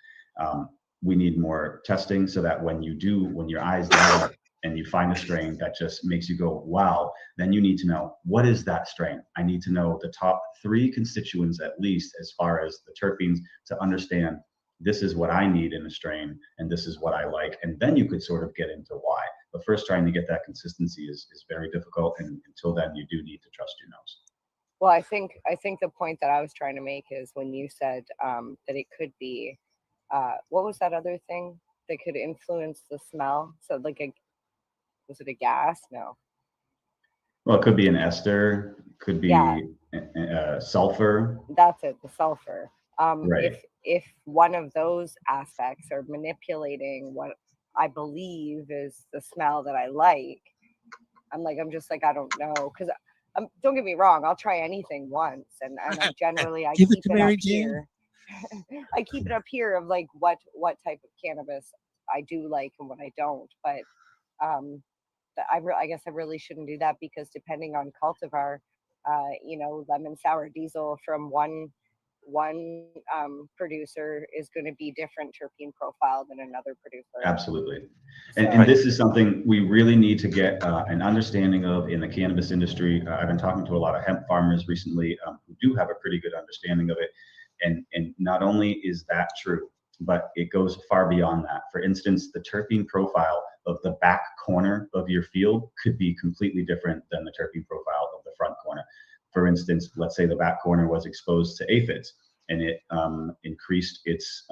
We need more testing so that when your eyes light up and you find a strain that just makes you go, wow, then you need to know, what is that strain? I need to know the top 3 constituents at least as far as the terpenes to understand this is what I need in a strain, and this is what I like. And then you could sort of get into why. But first, trying to get that consistency is very difficult. And until then, you do need to trust your nose. Well, I think the point that I was trying to make is when you said that it could be, what was that other thing that could influence the smell? So like was it a gas? No. Well, it could be an ester, could be sulfur. That's it, the sulfur. Right. If one of those aspects are manipulating what I believe is the smell that I like, I'm just like, I don't know, because don't get me wrong, I'll try anything once, and I generally I Give keep it to it Mary up Jane. here. I keep it up here of like what type of cannabis I do like and what I don't, but I guess I really shouldn't do that, because depending on cultivar, lemon sour diesel from one producer is going to be different terpene profile than another producer. Absolutely. And this is something we really need to get an understanding of in the cannabis industry. I've been talking to a lot of hemp farmers recently who do have a pretty good understanding of it. And not only is that true, but it goes far beyond that. For instance, the terpene profile of the back corner of your field could be completely different than the terpene profile of the front corner. For instance, let's say the back corner was exposed to aphids, and it increased its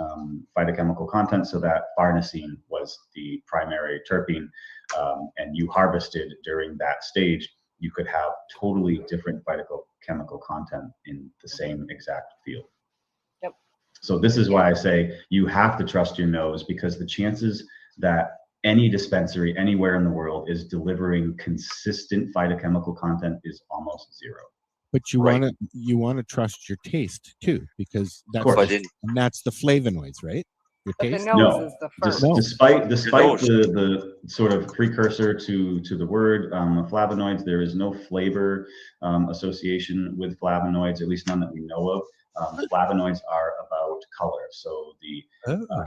phytochemical content so that farnesene was the primary terpene, and you harvested during that stage, you could have totally different phytochemical content in the same exact field. Yep. So this is why I say you have to trust your nose, because the chances that any dispensary anywhere in the world is delivering consistent phytochemical content is almost zero. But you want to trust your taste too, because that's the flavonoids, right? Your but taste. the nose is the first. Despite the sort of precursor to the word flavonoids, there is no flavor association with flavonoids, at least none that we know of. Flavonoids are about color. So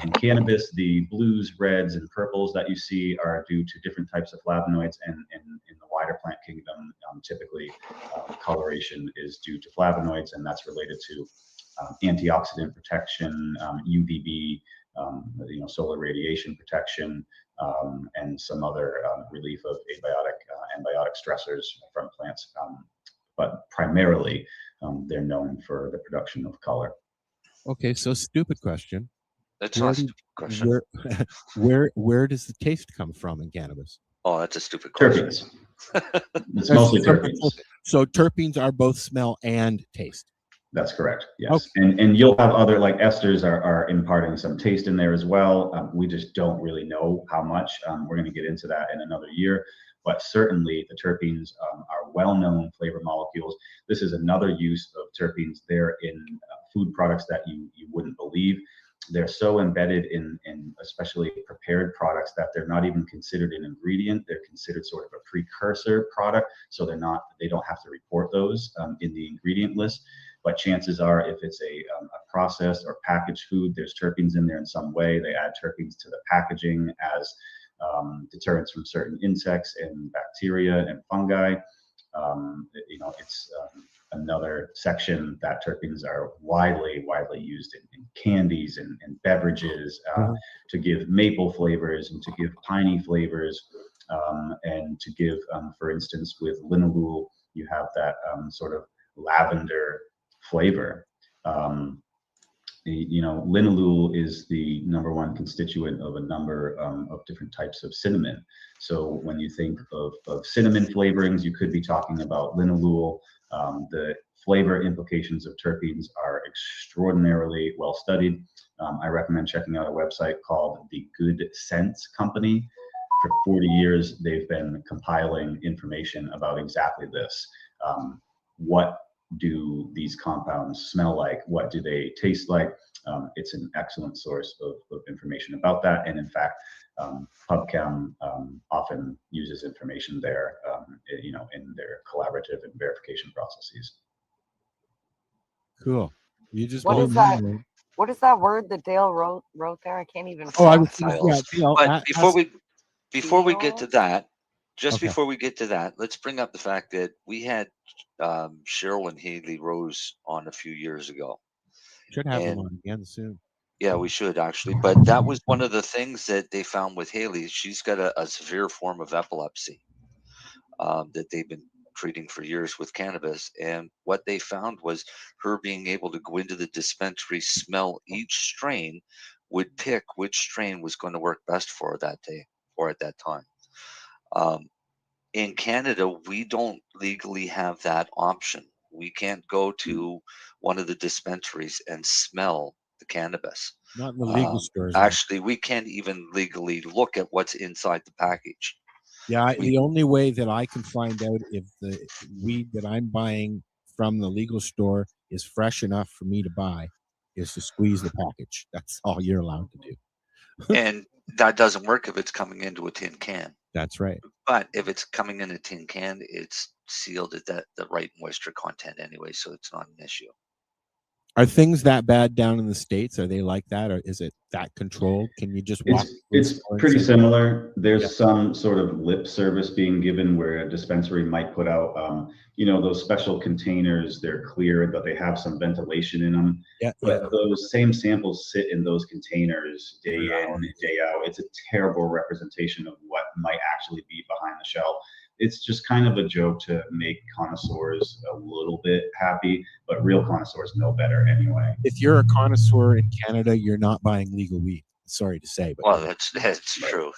in cannabis, the blues, reds, and purples that you see are due to different types of flavonoids, and in the wider plant kingdom, typically coloration is due to flavonoids, and that's related to antioxidant protection, UVB, solar radiation protection, and some other relief of abiotic stressors from plants. But primarily, they're known for the production of color. Okay, so stupid question. That's not a stupid question. Where does the taste come from in cannabis? Oh, that's a stupid question. Terpenes. It's mostly terpenes. So terpenes are both smell and taste. That's correct. Yes. Okay. And you'll have other, like esters are imparting some taste in there as well. We just don't really know how much. We're going to get into that in another year. But certainly the terpenes are well-known flavor molecules. This is another use of terpenes. They're in food products that you wouldn't believe. They're so embedded in especially prepared products that they're not even considered an ingredient. They're considered sort of a precursor product. So they don't have to report those in the ingredient list. But chances are, if it's a processed or packaged food, there's terpenes in there in some way. They add terpenes to the packaging as deterrents from certain insects and bacteria and fungi. It's another section that terpenes are widely used in candies and beverages to give maple flavors and to give piney flavors, and to give, for instance, with linalool, you have that sort of lavender flavor. Linalool is the #1 constituent of a number of different types of cinnamon. So when you think of cinnamon flavorings, you could be talking about linalool. The flavor implications of terpenes are extraordinarily well studied. I recommend checking out a website called the Good Sense Company. For 40 years, they've been compiling information about exactly this. What do these compounds smell like? What do they taste like? It's an excellent source of information about that. And in fact, PubChem often uses information there, in their collaborative and verification processes. Cool. You just what is that? What is that word that Dale wrote there? I can't even. But before we get to that, before we get to that, let's bring up the fact that we had Cheryl and Haley Rose on a few years ago. Should have them on again soon. Yeah, we should actually. But that was one of the things that they found with Haley. She's got a severe form of epilepsy that they've been treating for years with cannabis. And what they found was her being able to go into the dispensary, smell each strain, would pick which strain was going to work best for her that day or at that time. In Canada, we don't legally have that option. We can't go to one of the dispensaries and smell the cannabis. Not in the legal stores. Actually, we can't even legally look at what's inside the package. Yeah, the only way that I can find out if the weed that I'm buying from the legal store is fresh enough for me to buy is to squeeze the package. That's all you're allowed to do. And that doesn't work if it's coming into a tin can. That's right. But if it's coming in a tin can, it's sealed at the right moisture content anyway, so it's not an issue. Are things that bad down in the States? Are they like that, or is it that controlled? Can you just walk? It's pretty similar. There's some sort of lip service being given where a dispensary might put out, those special containers. They're clear, but they have some ventilation in them. But those same samples sit in those containers day in, day out. It's a terrible representation of what might actually be behind the shelf. It's just kind of a joke to make connoisseurs a little bit happy, but real connoisseurs know better anyway. If you're a connoisseur in Canada, you're not buying legal weed. Sorry to say, but well, that's true.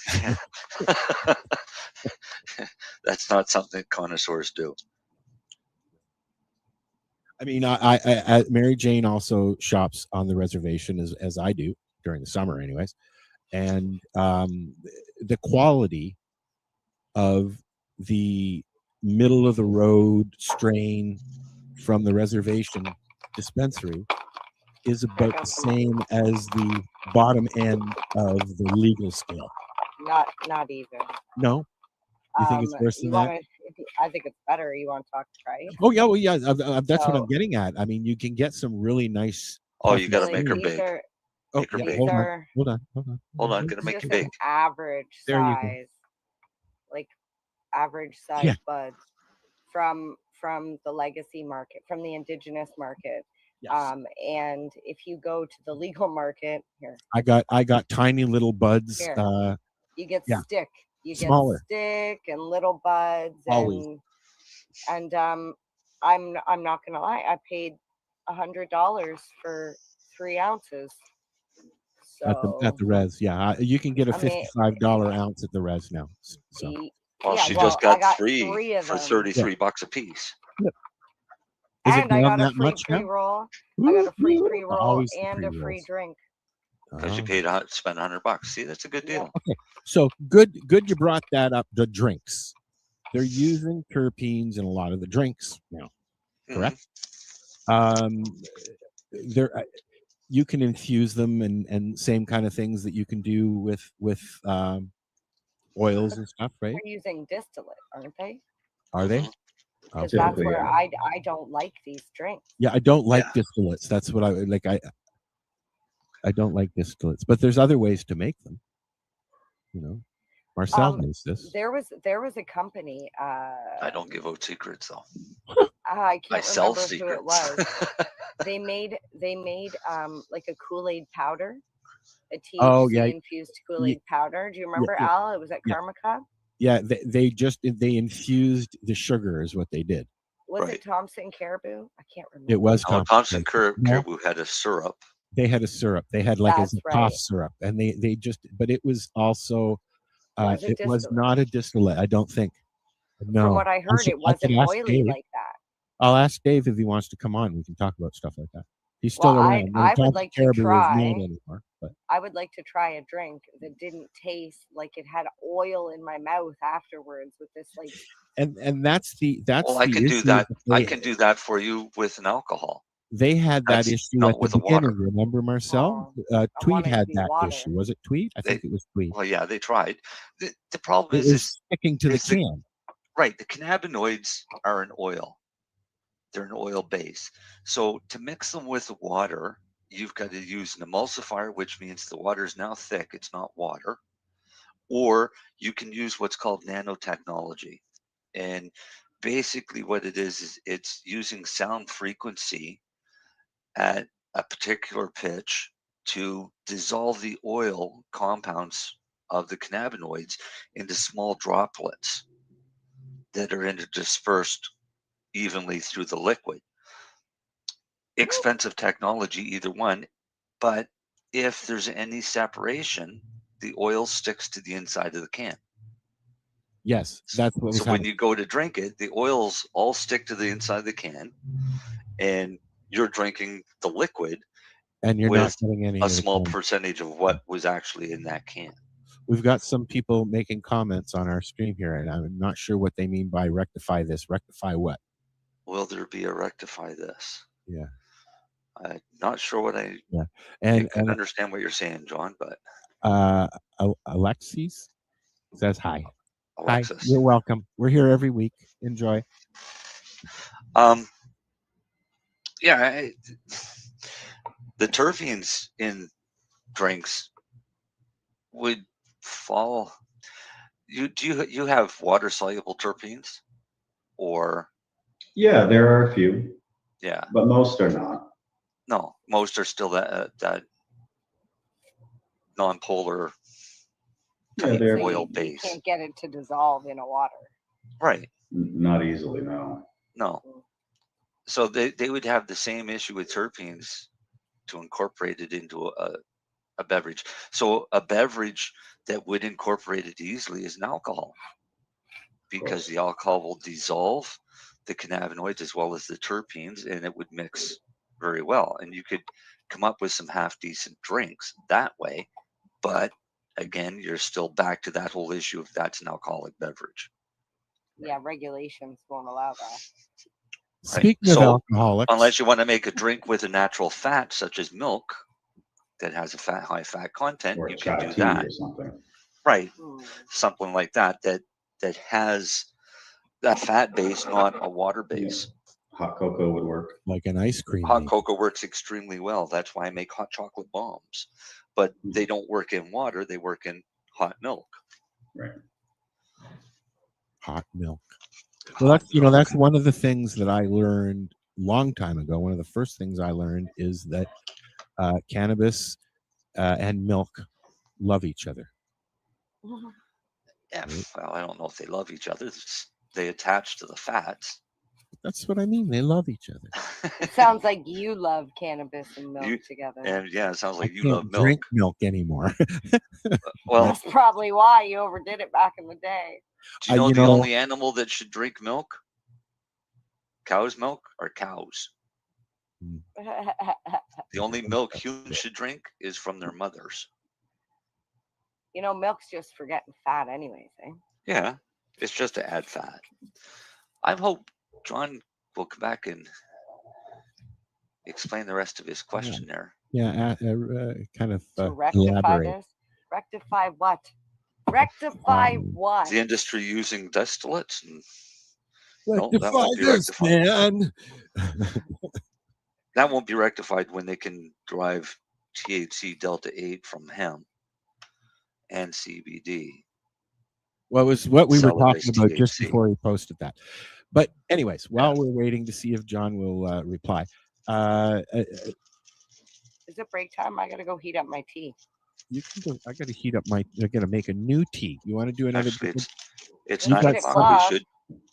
That's not something connoisseurs do. I mean, I Mary Jane also shops on the reservation as I do during the summer, anyways, and the quality of the middle of the road strain from the reservation dispensary is about the same as the bottom end of the legal scale. Not even. No, you think it's worse than that? I think it's better. You want to try it? Oh yeah, well yeah. That's what I'm getting at. I mean, you can get some really nice. Oh, you got to make her big. Oh, yeah, hold on. Gonna make it big. Average size, like average size buds from the legacy market, from the indigenous market. Yes. And if you go to the legal market, here I got tiny little buds. Here. You get stick. You smaller. Get stick and little buds. Always. And I'm not gonna lie, I paid $100 for 3 ounces. So At the res, yeah, you can get a $55 ounce at the res now. So. Well, she just got three for $33 a piece. Yep. And I got a free pre-roll. I got a free pre-roll and a free drink. Because you spent $100. See, that's a good deal. Okay, so good you brought that up. The drinks, they're using terpenes in a lot of the drinks now, correct? You can infuse them and same kind of things that you can do with oils and stuff, right? They're using distillate, aren't they? Are they? Because that's where I don't like these drinks. Yeah, I don't like distillates. That's what I like. I don't like distillates, but there's other ways to make them. Marcel knows this. There was a company. I don't give out secrets though. I can't sell remember secrets. who it was. They made like a Kool-Aid powder, a THC infused Kool-Aid powder. Do you remember, Al? It was at Karma Cup. Yeah, they infused the sugar is what they did. Was it Thompson Caribou? I can't remember. It was Thompson Caribou had a syrup. They had a syrup. They had like a cough syrup, and they just. But it was also. It was not a distillate. I don't think. No. From what I heard, it wasn't oily like that. I'll ask Dave if he wants to come on. We can talk about stuff like that. He's still around. I would like to try. Anymore, but. I would like to try a drink that didn't taste like it had oil in my mouth afterwards with this like. And that's the I can do that. I can do that for you with an alcohol. They had that issue at the beginning. Remember, Marcel? Tweed had that issue. Was it Tweed? I think it was Tweed. Well, yeah, they tried. The problem is sticking to the can. Right. The cannabinoids are an oil. They're an oil base. So to mix them with water, you've got to use an emulsifier, which means the water is now thick. It's not water. Or you can use what's called nanotechnology. And basically what it is it's using sound frequency at a particular pitch to dissolve the oil compounds of the cannabinoids into small droplets that are interspersed evenly through the liquid. Expensive technology, either one, but if there's any separation, the oil sticks to the inside of the can. Yes, that's what was So when happening. you go to drink it, the oils all stick to the inside of the can, and you're drinking the liquid, And you're not with getting any a of the small can. percentage of what was actually in that can. We've got some people making comments on our stream here, and I'm not sure what they mean by rectify this. Rectify what? Will there be a rectify this? Yeah. I'm not sure what I And can understand what you're saying, John, but Alexis says hi. Alexis. Hi, you're welcome. We're here every week. Enjoy. Yeah, the terpenes in drinks would fall. You have water soluble terpenes, or? Yeah, there are a few. Yeah, but most are not. No, most are still that non-polar type oil base. You can't get it to dissolve in a water. Right. Not easily, no. No. So they would have the same issue with terpenes to incorporate it into a beverage. So a beverage that would incorporate it easily is an alcohol, because the alcohol will dissolve the cannabinoids as well as the terpenes, and it would mix very well. And you could come up with some half decent drinks that way. But again, you're still back to that whole issue of that's an alcoholic beverage. Yeah, regulations won't allow that. Right? Speaking of alcoholics, unless you want to make a drink with a natural fat, such as milk, that has a high fat content, or you can do tea that. Or something. Right. Something like that has that fat base, not a water base. Hot cocoa would work. Like an ice cream. Hot cocoa works extremely well. That's why I make hot chocolate bombs. But they don't work in water, they work in hot milk. Right. Hot milk. Well, that's one of the things that I learned a long time ago. One of the first things I learned is that cannabis and milk love each other. Yeah, well, I don't know if they love each other. They attach to the fats. That's what I mean. They love each other. It sounds like you love cannabis and milk together. And yeah, it sounds like you can't love milk. drink milk anymore. Well, that's probably why you overdid it back in the day. Do you know the only animal that should drink milk? Cow's milk or cows? The only milk humans should drink is from their mothers. You know, milk's just for getting fat anyways, eh? Yeah, it's just to add fat. I hope John will come back and explain the rest of his question there. Yeah, kind of To rectify elaborate. this? Rectify what? Rectify what? The industry using distillates. And Rectify this, man. That won't be rectified when they can derive THC Delta 8 from hemp and CBD. Well, it was what we were Sell it talking as about just THC. before he posted that. But anyways, while we're waiting to see if John will reply, Is it break time? I gotta go heat up my tea. you can go. I got to heat up my. I got to make a new tea. You want to do another? Actually, it's you 9 got o'clock. We should.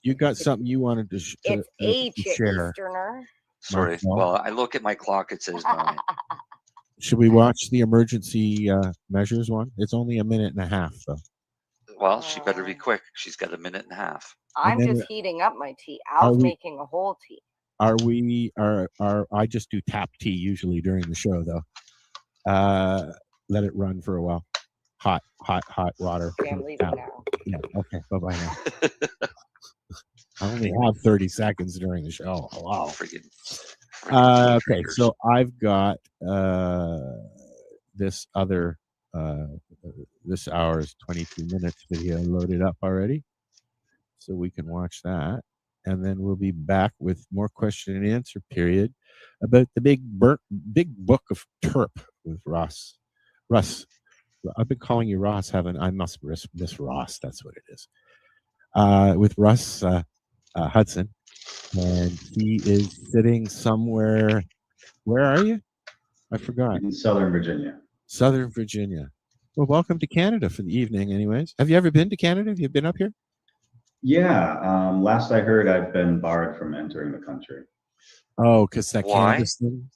You got something you wanted to, It's H to share? Easterner. Sorry. Marcel? Well, I look at my clock. It says 9. Should we watch the emergency measures one? It's only a minute and a half, though. Well, she better be quick. She's got a minute and a half. I'm then just heating up my tea. Al's making a whole tea. Are we? Are I just do tap tea usually during the show, though. Let it run for a while. Hot water. Okay, I'm leaving now. Yeah. Okay. Bye bye now. I only have 30 seconds during the show. Wow. Okay, so I've got this other this hour's 22 minutes video loaded up already, so we can watch that, and then we'll be back with more question and answer period about the big book of terp with Ross. I've been calling you Ross, I must miss Ross. That's what it is. With Russ Hudson, and he is sitting somewhere. Where are you? I forgot. In Southern Virginia. Southern Virginia. Well, welcome to Canada for the evening, anyways. Have you ever been to Canada? Have you been up here? Yeah. Last I heard, I've been barred from entering the country. Oh, because that Why? cannabis thing?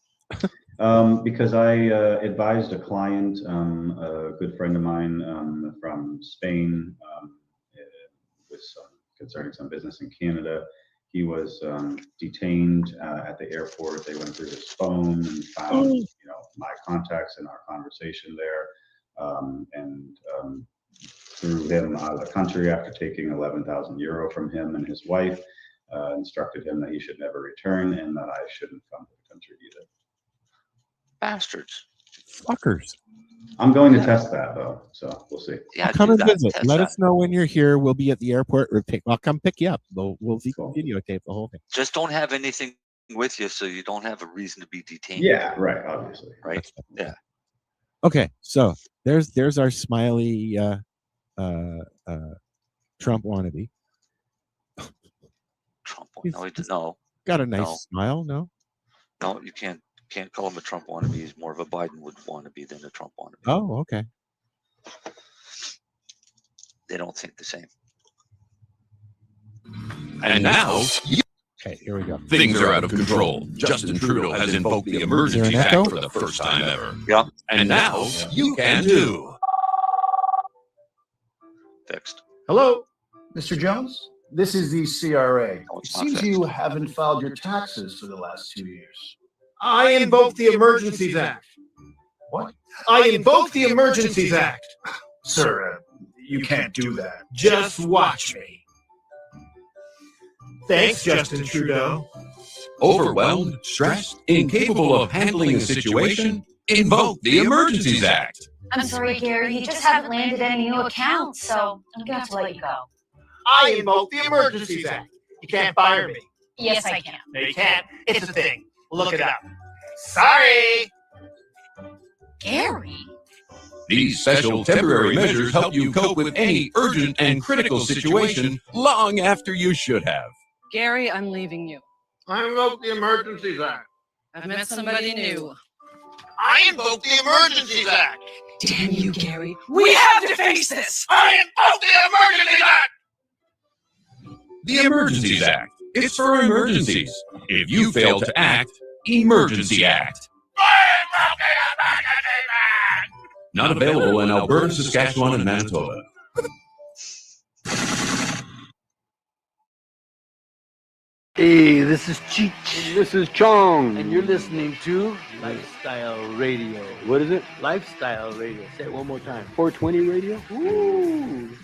Because I advised a client, a good friend of mine from Spain, with concerning some business in Canada. He was detained at the airport. They went through his phone and found, my contacts in our conversation there, and threw him out of the country after taking 11,000 euro from him and his wife. Instructed him that he should never return and that I shouldn't come to the country either. Bastards. Fuckers. I'm going to test that though, so we'll see. Yeah, Come and visit. Test Let that. us know when you're here. We'll be at the airport. I'll come pick you up. We'll videotape the whole thing. Just don't have anything with you, so you don't have a reason to be detained. Yeah, right. Obviously. Right. Yeah. Okay, so there's our smiley Trump wannabe. Trump. No. Got a nice smile. No. No, you can't call him a Trump wannabe. He's more of a Biden wannabe than a Trump wannabe. Oh, okay. They don't think the same. And now, okay, here we go. Things are out of control. Justin Trudeau has invoked the Emergency Act for the first time ever. Yeah. And now, you can too. Fixed. Hello, Mr. Jones? This is the CRA. No, It it's not seems fixed. you haven't filed your taxes for the last 2 years. I invoke the Emergencies Act. What? I invoke the Emergencies Act. Sir, you can't do that. Just watch me. Thanks, Justin Trudeau. Overwhelmed, stressed, incapable of handling a situation? Invoke the Emergencies Act. I'm sorry, Gary. You just haven't landed any new accounts, so I'm going to have to let you go. I invoke the Emergencies Act. You can't fire me. Yes, I can. No, you can't. It's a thing. Look it up. Sorry. Gary? These special temporary measures help you cope with any urgent and critical situation long after you should have. Gary, I'm leaving you. I invoke the Emergencies Act. I've met somebody new. I invoke the Emergencies Act. Damn you, Gary. We have to face this. I invoke the Emergencies Act. The Emergencies Act. It's for emergencies. If you fail to act, Emergency Act. Not available in Alberta, Saskatchewan, and Manitoba. Hey, this is Cheech. This is Chong. And you're listening to Lifestyle Radio. What is it? Lifestyle Radio. Say it one more time. 420 Radio? Ooh.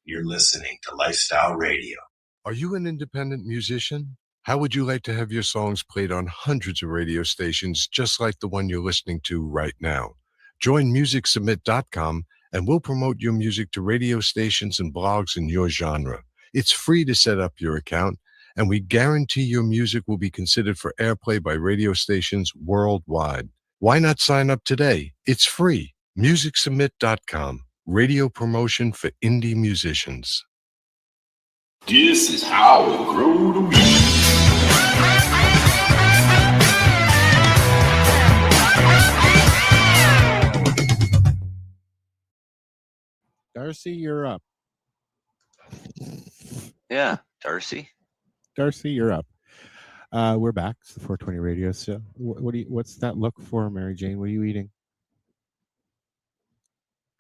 You're listening to Lifestyle Radio. Are you an independent musician? How would you like to have your songs played on hundreds of radio stations just like the one you're listening to right now? Join MusicSubmit.com and we'll promote your music to radio stations and blogs in your genre. It's free to set up your account, and we guarantee your music will be considered for airplay by radio stations worldwide. Why not sign up today? It's free. MusicSubmit.com. Radio promotion for indie musicians. This is how we grow the weed. Darcy, you're up. Yeah, Darcy. Darcy, you're up. We're back. It's the 420 radio show. What's that look for, Mary Jane? What are you eating?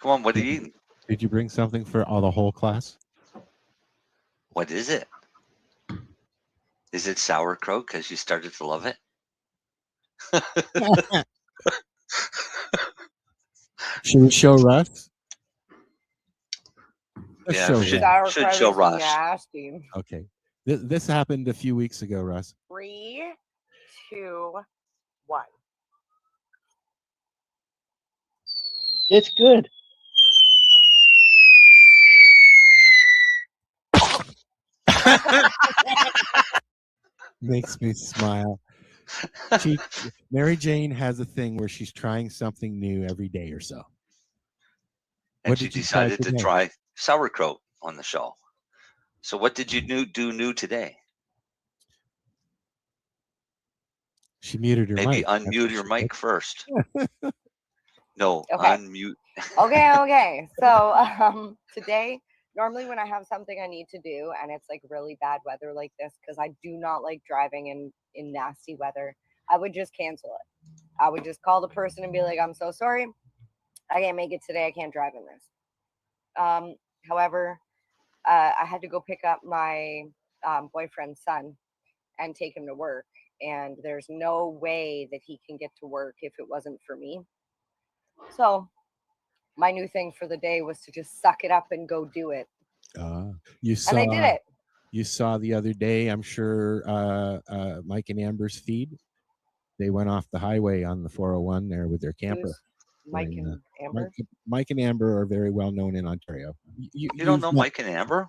Come on, what are you eating? Did you bring something for the whole class? What is it? Is it sauerkraut because you started to love it? Should we show Russ? Yeah, should show Russ. Nasty. Okay. This happened a few weeks ago, Russ. 3, 2, 1. It's good. Makes me smile. Mary Jane has a thing where she's trying something new every day or so. And she decided to try sauerkraut on the show. So what did you do new today? She muted her mic. Maybe unmute your mic first. No, Okay. unmute. Okay. So today, normally when I have something I need to do and it's like really bad weather like this, because I do not like driving in nasty weather, I would just cancel it. I would just call the person and be like, I'm so sorry, I can't make it today. I can't drive in this. However, I had to go pick up my boyfriend's son and take him to work. And there's no way that he can get to work if it wasn't for me. So my new thing for the day was to just suck it up and go do it. You saw, and I did it. You saw the other day, I'm sure, Mike and Amber's feed. They went off the highway on the 401 there with their camper. Who's Mike and Amber? Mike and Amber are very well known in Ontario. You don't know Mike and Amber?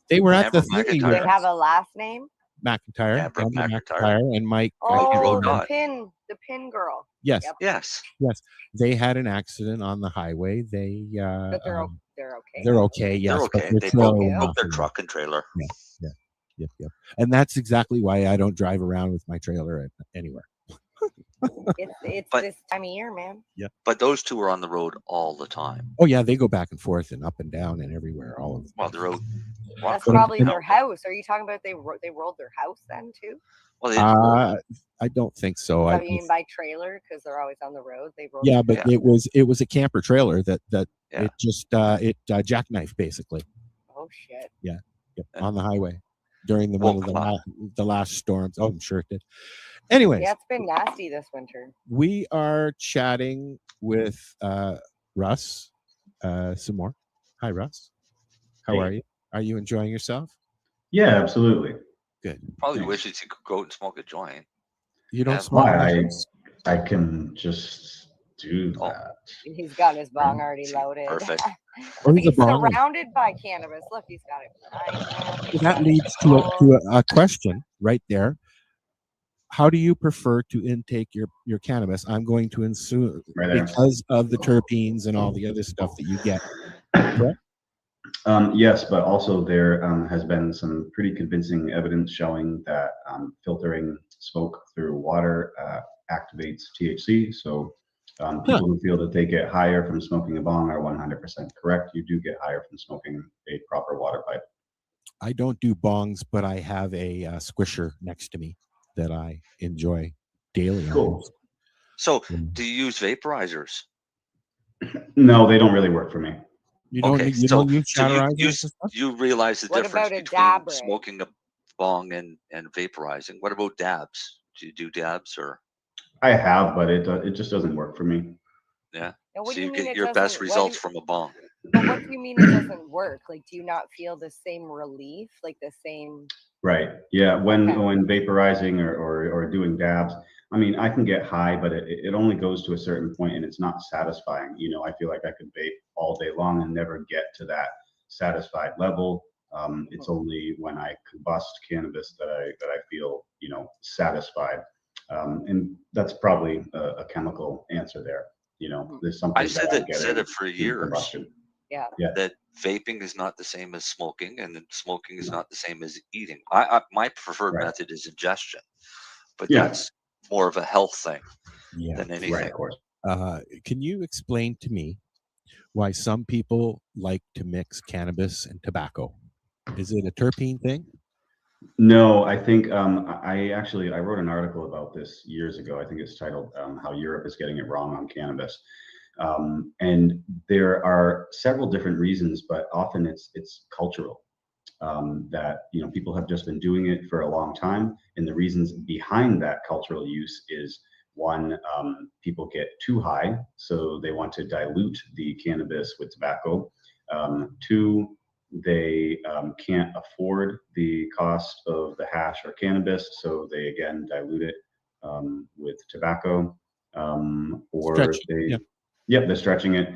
They were at Amber the thing. Do they have a last name? McIntyre, Amber McIntyre, and Mike. Oh, the pin girl. Yes. Yep. Yes. They had an accident on the highway. They But they're okay. They're okay. Yes. They're okay. But They broke their truck and trailer. Yep. And that's exactly why I don't drive around with my trailer anywhere. It's this time of year, man. Yeah. But those two are on the road all the time. Oh yeah, they go back and forth and up and down and everywhere. All of them. Well, the road. That's probably their house. Are you talking about they rolled their house then too? Well, I don't think so. I mean by trailer because they're always on the road. They rolled. Yeah, but it was a camper trailer that it just jackknifed basically. Oh shit. Yeah. Yep. On the highway during one of the last storms. Oh, I'm sure it did. Anyways. Yeah, it's been nasty this winter. We are chatting with Russ some more. Hi, Russ. How are you? Are you enjoying yourself? Yeah, absolutely. Good. Probably wishes you could go and smoke a joint. You don't smoke? I can just do that. He's got his bong already loaded. Perfect. He's surrounded by cannabis. Look, he's got it. Well, that leads to a question right there. How do you prefer to intake your cannabis? I'm going to assume because of the terpenes and all the other stuff that you get. Correct? Yes, but also there has been some pretty convincing evidence showing that filtering smoke through water activates THC. So people who feel that they get higher from smoking a bong are 100% correct. You do get higher from smoking a proper water pipe. I don't do bongs, but I have a squisher next to me that I enjoy daily. Cool. So do you use vaporizers? No, they don't really work for me. You don't use chatterizers? You realize the difference between smoking a bong and vaporizing. What about dabs? Do you do dabs or? I have, but it just doesn't work for me. Yeah. So you get your best results from a bong. But what do you mean it doesn't work? Like, do you not feel the same relief? Like the same? Right. Yeah. When vaporizing or doing dabs, I mean, I can get high, but it only goes to a certain point and it's not satisfying. You know, I feel like I could vape all day long and never get to that satisfied level. It's only when I combust cannabis that I feel, you know, satisfied. And that's probably a chemical answer there. You know, there's something. I said it for years. Combustion. Yeah. That vaping is not the same as smoking, and smoking is not the same as eating. My preferred method is ingestion, but that's more of a health thing than anything. Right, of course. Can you explain to me why some people like to mix cannabis and tobacco? Is it a terpene thing? No, I think I wrote an article about this years ago. I think it's titled "How Europe is Getting It Wrong on Cannabis," and there are several different reasons, but often it's cultural. That people have just been doing it for a long time, and the reasons behind that cultural use is one, people get too high, so they want to dilute the cannabis with tobacco. Two, they can't afford the cost of the hash or cannabis, so they again dilute it with tobacco, or they're stretching it,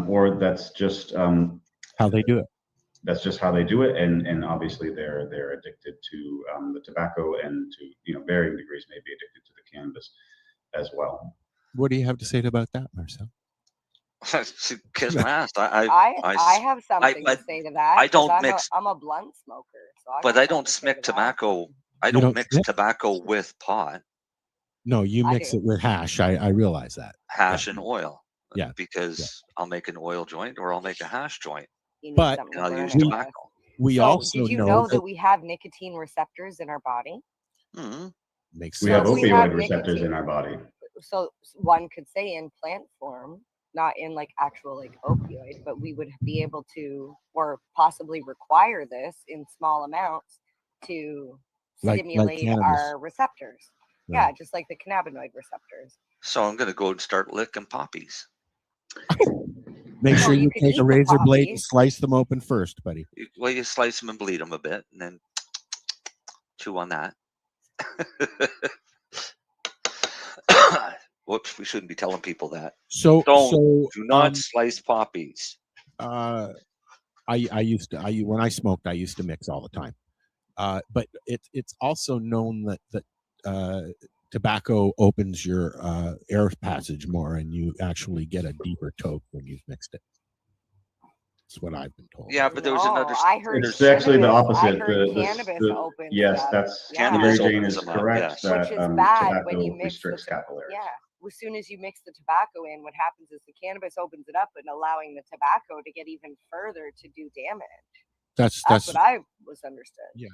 or that's just how they do it. That's just how they do it, and obviously they're addicted to the tobacco, and to varying degrees, may be addicted to the cannabis as well. What do you have to say about that, Marcel? Kiss my ass. I have something to say to that. I don't 'cause mix. I'm a blunt smoker, so But I don't mix tobacco. I You don't don't mix sniff? tobacco with pot, No, you I mix do. it with hash. I realize that. hash, and oil. Yeah. Because I'll make an oil joint or I'll make a hash joint. You need But something And to I'll burn use it with. tobacco. We So, also did you know know that that we have nicotine receptors in our body? makes We sense. have So if we opioid have receptors nicotine- in our body. So one could say in plant form, not in like actual like opioid, but we would be able to, or possibly require this in small amounts to Like stimulate cannabis. our receptors. Right. Yeah, just like the cannabinoid receptors. So I'm going to go and start licking poppies. Make No, sure you you could take eat a the razor blade and poppies. slice them open first, buddy. Well, you slice them and bleed them a bit, and then chew on that. Whoops, we shouldn't be telling people that. So Do not slice poppies. I used to when I smoked, I used to mix all the time. But it's also known that tobacco opens your air passage more, and you actually get a deeper toke when you've mixed it. That's what I've been told. Yeah, but there was another. I heard It's actually the opposite. I heard cannabis opens yes, up. that's Yeah. Mary Cannabis Jane opens is them up, correct yes. that Which is bad when tobacco you mix restricts capillaries. Yeah. As soon as you mix the tobacco in, what happens is the cannabis opens it up and allowing the tobacco to get even further to do damage. That's what I was understood. Yeah.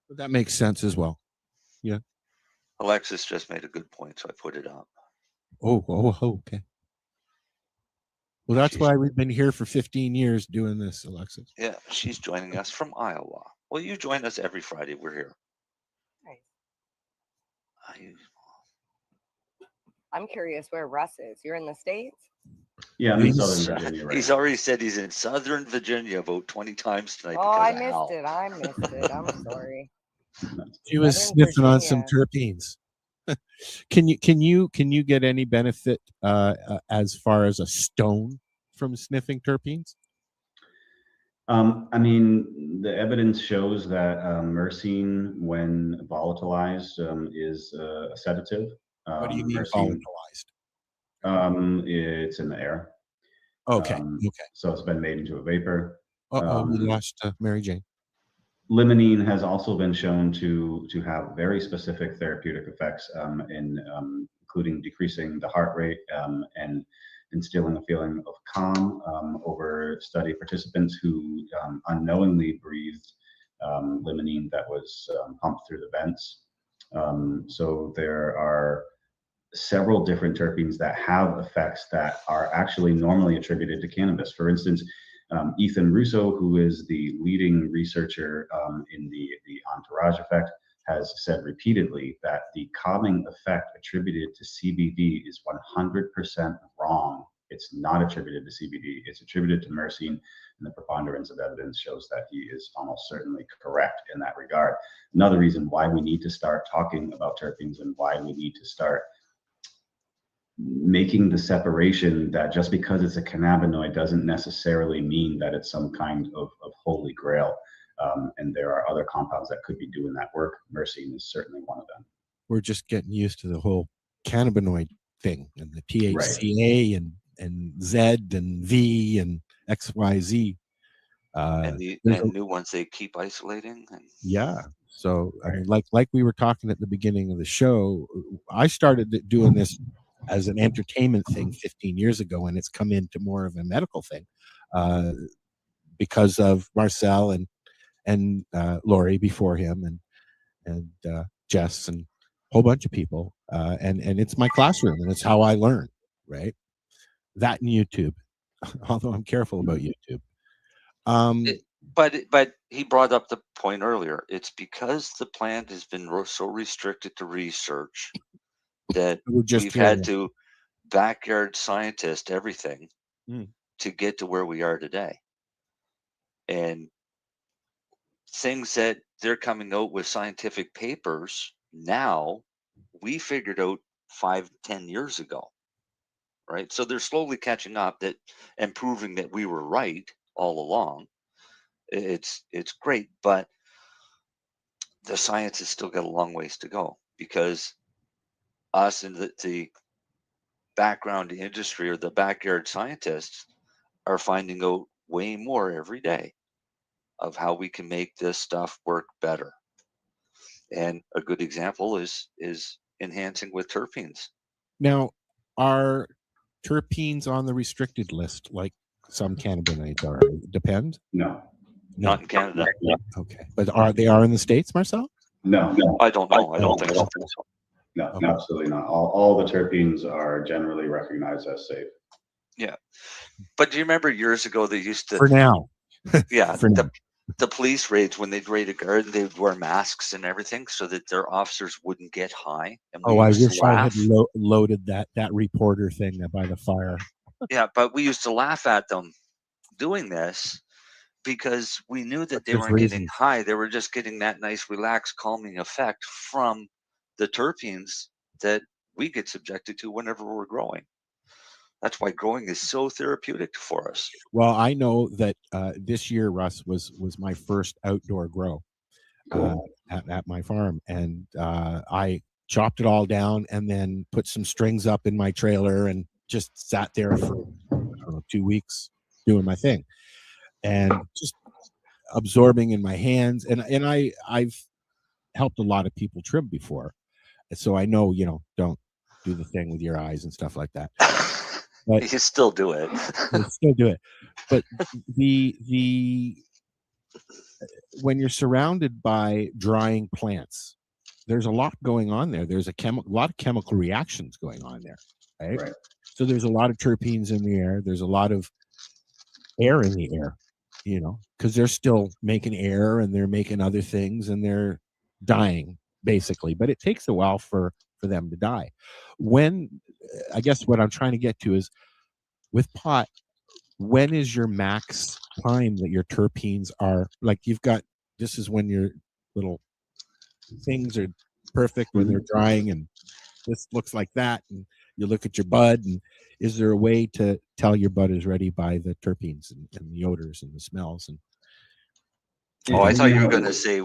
But that makes sense as well. Yeah. Alexis just made a good point, so I put it up. Oh, okay. Well, that's why we've been here for 15 years doing this, Alexis. Yeah, she's joining us from Iowa. Well, you join us every Friday. We're here. I'm curious where Russ is. You're in the States? Yeah, I'm in Southern Virginia right He's already said he's in Southern Virginia about 20 times tonight. Oh, because I of missed Hal. it. I missed it. I'm sorry. She was Southern sniffing on some terpenes. Can you get any benefit as far as a stone from sniffing terpenes? I mean, the evidence shows that myrcene, when volatilized, is a sedative. What do you mean volatilized? It's in the air. Okay. So it's been made into a vapor. We lost Mary Jane. Limonene has also been shown to have very specific therapeutic effects, including decreasing the heart rate and instilling a feeling of calm over study participants who unknowingly breathed limonene that was pumped through the vents. So there are several different terpenes that have effects that are actually normally attributed to cannabis. For instance, Ethan Russo, who is the leading researcher in the entourage effect, has said repeatedly that the calming effect attributed to CBD is 100% wrong. It's not attributed to CBD. It's attributed to myrcene, and the preponderance of evidence shows that he is almost certainly correct in that regard. Another reason why we need to start talking about terpenes and why we need to start making the separation that just because it's a cannabinoid doesn't necessarily mean that it's some kind of holy grail. And there are other compounds that could be doing that work. Myrcene is certainly one of them. We're just getting used to the whole cannabinoid thing and the THCA and Z and V and XYZ. And new ones they keep isolating. Yeah. So I mean, like we were talking at the beginning of the show, I started doing this as an entertainment thing 15 years ago, and it's come into more of a medical thing because of Marcel and Lori before him and Jess and a whole bunch of people. And it's my classroom, and it's how I learn, right? That and YouTube, although I'm careful about YouTube. But he brought up the point earlier. It's because the plant has been so restricted to research that we've had to backyard scientist everything to get to where we are today. And things that they're coming out with scientific papers now, we figured out 5-10 years ago, right? So they're slowly catching up and proving that we were right all along. It's great, but the science has still got a long ways to go because us and the background industry or the backyard scientists are finding out way more every day of how we can make this stuff work better. And a good example is enhancing with terpenes. Now, are terpenes on the restricted list like some cannabinoids are? Depend? No. Not in Canada. Okay. But are they in the States, Marcel? No. I don't know. I don't think so. No, absolutely not. All the terpenes are generally recognized as safe. Yeah. But do you remember years ago they used to... For now. Yeah. For now. The police raids, when they'd raid a guard, they would wear masks and everything so that their officers wouldn't get high. And I wish I had loaded that reporter thing by the fire. Yeah, but we used to laugh at them doing this because we knew that they weren't getting high. They were just getting that nice, relaxed, calming effect from the terpenes that we get subjected to whenever we're growing. That's why growing is so therapeutic for us. Well, I know that this year, Russ, was my first outdoor grow at my farm, and I chopped it all down and then put some strings up in my trailer and just sat there for 2 weeks doing my thing and just absorbing in my hands. And I've helped a lot of people trim before, so I know, don't do the thing with your eyes and stuff like that. But you still do it. Still do it. But the when you're surrounded by drying plants, there's a lot going on there. There's a lot of chemical reactions going on there, right? So there's a lot of terpenes in the air. There's a lot of air in the air, because they're still making air and they're making other things and they're dying basically. But it takes a while for them to die. I guess what I'm trying to get to is, with pot, when is your max time that your terpenes are like, this is when your little things are perfect, when they're drying, and this looks like that, and you look at your bud, and is there a way to tell your bud is ready by the terpenes and the odors and the smells? And I thought you were going to say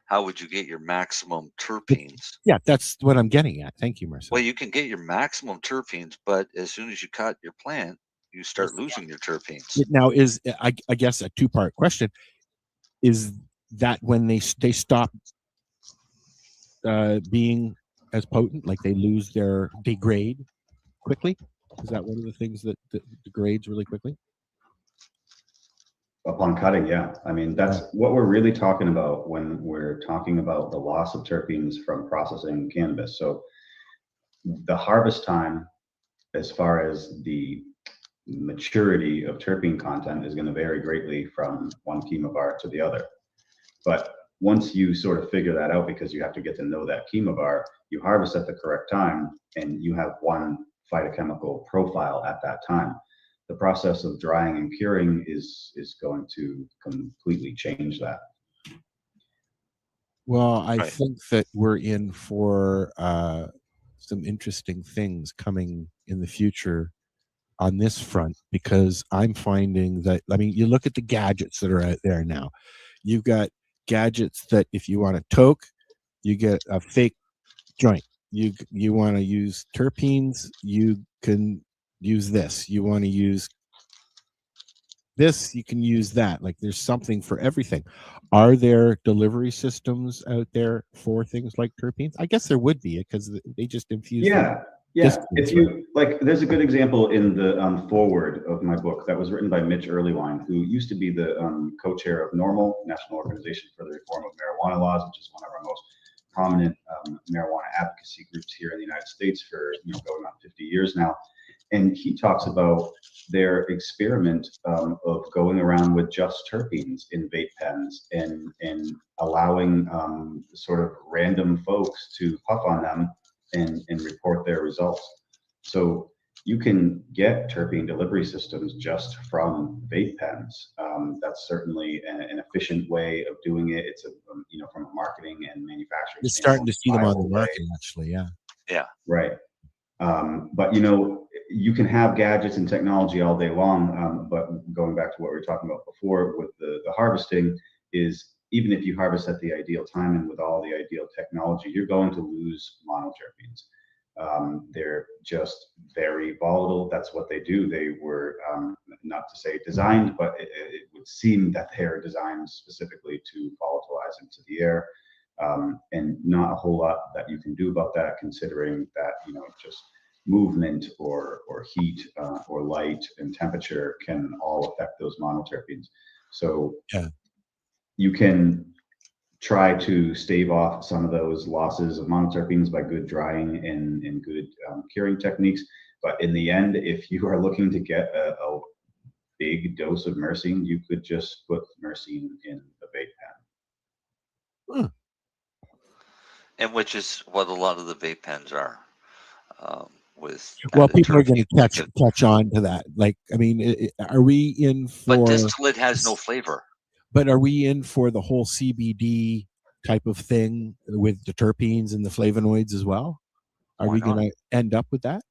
how would you get your maximum terpenes? Yeah, that's what I'm getting at. Thank you, Marcel. Well, you can get your maximum terpenes, but as soon as you cut your plant, you start losing your terpenes. Now, I guess a two-part question is that when they stop being as potent, like they degrade quickly? Is that one of the things that degrades really quickly? Upon cutting, yeah. I mean, that's what we're really talking about when we're talking about the loss of terpenes from processing cannabis. So the harvest time, as far as the maturity of terpene content, is going to vary greatly from one chemovar to the other. But once you sort of figure that out, because you have to get to know that chemovar, you harvest at the correct time and you have one phytochemical profile at that time. The process of drying and curing is going to completely change that. Well, I think that we're in for some interesting things coming in the future on this front, because I'm finding that, you look at the gadgets that are out there now. You've got gadgets that if you want a toke, you get a fake joint. You want to use terpenes, you can use this. You want to use this, you can use that. Like, there's something for everything. Are there delivery systems out there for things like terpenes? I guess there would be, because they just infuse. Yeah. If you like, there's a good example in the foreword of my book that was written by Mitch Earlywine, who used to be the co-chair of NORML, National Organization for the Reform of Marijuana Laws, which is one of our most prominent marijuana advocacy groups here in the United States for going on 50 years now. And he talks about their experiment of going around with just terpenes in vape pens and allowing sort of random folks to puff on them and report their results. So you can get terpene delivery systems just from vape pens. That's certainly an efficient way of doing it. It's from a marketing and manufacturing. You're starting to see them on the market, actually. Yeah. Yeah. Right. But you can have gadgets and technology all day long. But going back to what we were talking about before with the harvesting, is even if you harvest at the ideal time and with all the ideal technology, you're going to lose monoterpenes. They're just very volatile. That's what they do. They were, not to say designed, but it would seem that they're designed specifically to volatilize into the air. And not a whole lot that you can do about that, considering that, just movement or heat or light and temperature can all affect those monoterpenes. So you can try to stave off some of those losses of monoterpenes by good drying and good curing techniques. But in the end, if you are looking to get a big dose of myrcene, you could just put myrcene in the vape pen. And which is what a lot of the vape pens are. Well, people are going to catch on to that. Like, I mean, are we in for? But distillate has no flavor. But are we in for the whole CBD type of thing with the terpenes and the flavonoids as well? Are we going to end up with that?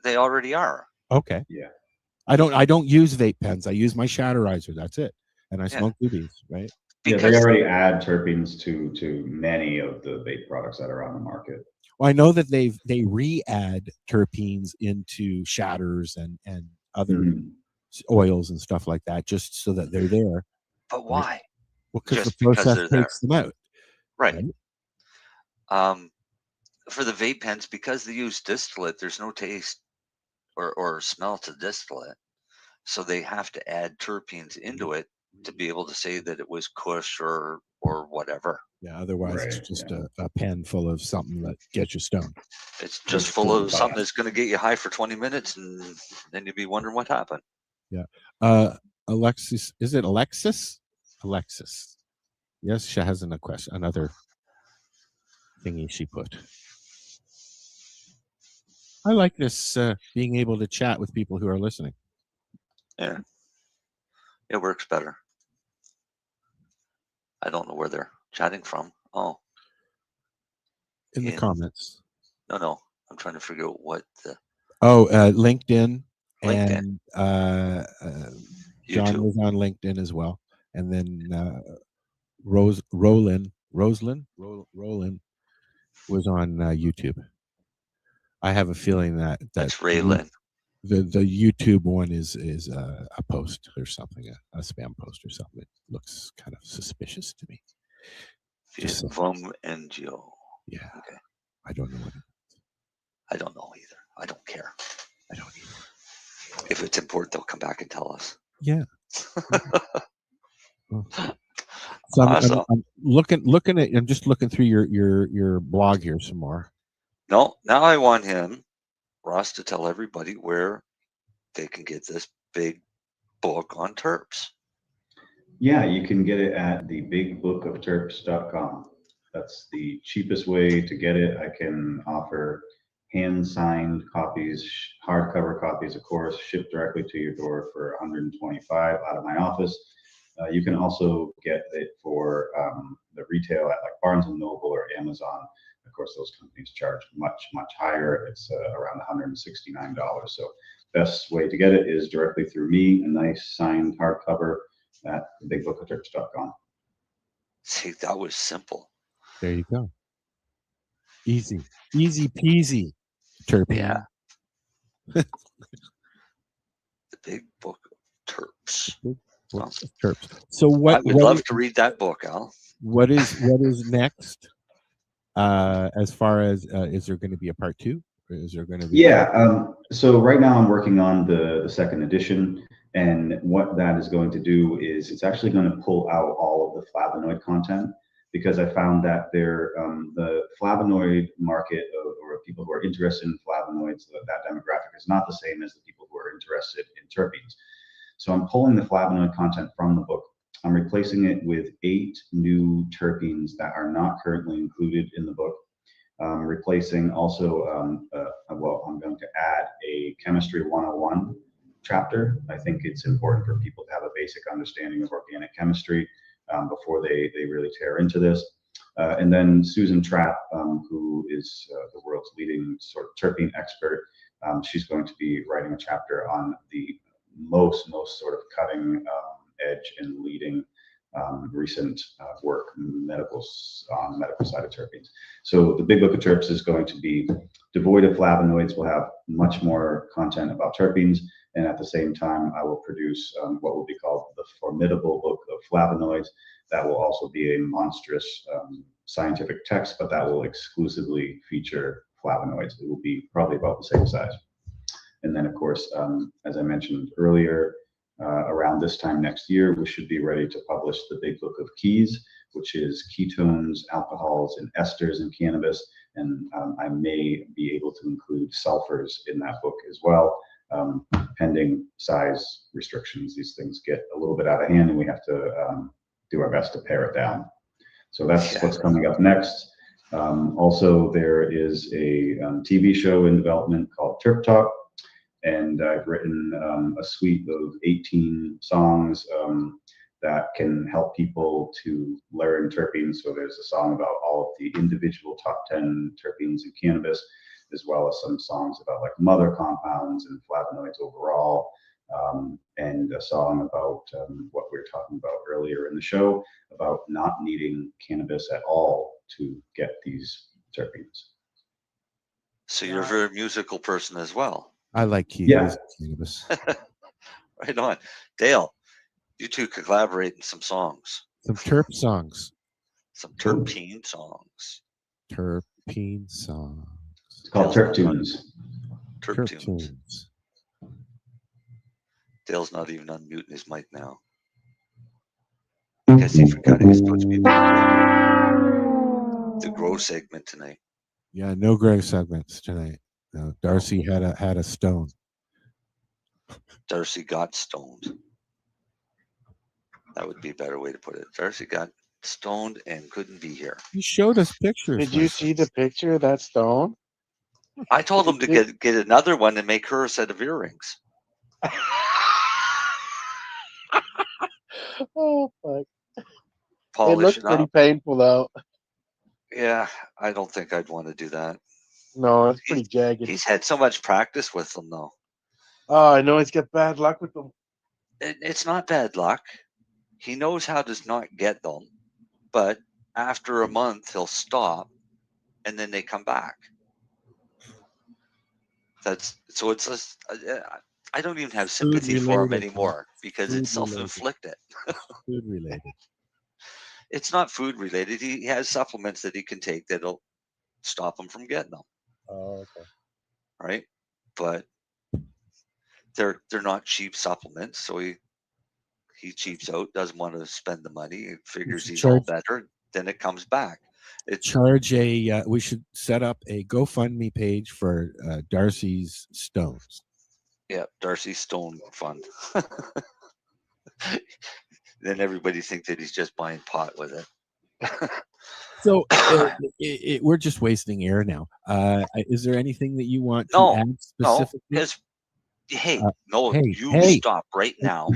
They already are. Okay. Yeah. I don't use vape pens. I use my Shatterizer. That's it. And I smoke doobies, right? Because they already add terpenes to many of the vape products that are on the market. Well, I know that they re-add terpenes into shatters and other oils and stuff like that, just so that they're there. But why? Right? Well, because the process takes them out. Right. For the vape pens, because they use distillate, there's no taste or smell to distillate. So they have to add terpenes into it to be able to say that it was Kush or whatever. Yeah, otherwise it's just a pen full of something that gets you stoned. It's just full of something that's going to get you high for 20 minutes, and then you'll be wondering what happened. Yeah. Alexis, is it Alexis? Alexis. Yes, she has another thingy she put. I like this, being able to chat with people who are listening. Yeah. It works better. I don't know where they're chatting from. Oh. In the comments. No. I'm trying to figure out what the... LinkedIn. LinkedIn. And John was on LinkedIn as well. And then Roland was on YouTube. I have a feeling that's Raylan. The YouTube one is a post or something, a spam post or something. It looks kind of suspicious to me. Vom NGO. Yeah. Okay. I don't know what it is. I don't know either. I don't care. I don't either. If it's important, they'll come back and tell us. Yeah. So awesome. I'm looking at. I'm just looking through your blog here some more. No, now I want Ross, to tell everybody where they can get this big book on terps. Yeah, you can get it at thebigbookofterps.com. That's the cheapest way to get it. I can offer hand-signed copies, hardcover copies, of course, shipped directly to your door for $125 out of my office. You can also get it for the retail at like Barnes & Noble or Amazon. Of course, those companies charge much, much higher. It's around $169. So best way to get it is directly through me, a nice signed hardcover at thebigbookofterps.com. See, that was simple. There you go. Easy peasy. Terpene. Yeah. The Big Book of Terps. Terps. So what? I would love to read that book, Al. What is next? As far as is there going to be a part 2? Or is there going to be? Yeah. So right now I'm working on the second edition, and what that is going to do is it's actually going to pull out all of the flavonoid content, because I found that the flavonoid market or people who are interested in flavonoids, that demographic is not the same as the people who are interested in terpenes. So I'm pulling the flavonoid content from the book. I'm replacing it with 8 new terpenes that are not currently included in the book. Replacing also, I'm going to add a Chemistry 101 chapter. I think it's important for people to have a basic understanding of organic chemistry before they really tear into this. And then Susan Trapp, who is the world's leading sort of terpene expert, she's going to be writing a chapter on the most sort of cutting edge and leading recent work on medical side of terpenes. So the Big Book of Terps is going to be devoid of flavonoids. We'll have much more content about terpenes, and at the same time, I will produce what will be called the Formidable Book of Flavonoids. That will also be a monstrous scientific text, but that will exclusively feature flavonoids. It will be probably about the same size. And then, of course, as I mentioned earlier, around this time next year, we should be ready to publish the Big Book of Keys, which is ketones, alcohols, and esters in cannabis. And I may be able to include sulfurs in that book as well, pending size restrictions. These things get a little bit out of hand, and we have to do our best to pare it down. So that's what's coming up next. Also, there is a TV show in development called Terp Talk, and I've written a suite of 18 songs that can help people to learn terpenes. So there's a song about all of the individual top 10 terpenes in cannabis, as well as some songs about like mother compounds and flavonoids overall, and a song about what we were talking about earlier in the show, about not needing cannabis at all to get these terpenes. So you're a very musical person as well. I like keys. Yeah. Cannabis. Right on. Dale, you two could collaborate in some songs. Some terp songs. Some terpene songs. Terpene songs. It's called Terptunes. Terptunes. Dale's not even unmuting his mic now. I guess he forgot he was supposed to be the grow segment tonight. Yeah, no grow segments tonight. No, Darcy had a stone. Darcy got stoned. That would be a better way to put it. Darcy got stoned and couldn't be here. He showed us pictures. Did you see the picture of that stone? I told him to get another one and make her a set of earrings. Oh, fuck. Polish it looks pretty painful, though. Yeah, I don't think I'd want to do that. No, it's pretty jagged. He's had so much practice with them, though. Oh, I know he's got bad luck with them. It's not bad luck. He knows how to not get them, but after a month, he'll stop, and then they come back. It's just, I don't even have sympathy for him anymore because it's self-inflicted. Food related. It's not food related. He has supplements that he can take that'll stop him from getting them. Oh, okay. Right, but they're not cheap supplements, so he cheaps out. Doesn't want to spend the money. He figures he's all better. Then it comes back. We should set up a GoFundMe page for Darcy's stones. Yeah, Darcy's Stone Fund. Then everybody thinks that he's just buying pot with it. So we're just wasting air now. Is there anything that you want to add specifically? No, because stop right now.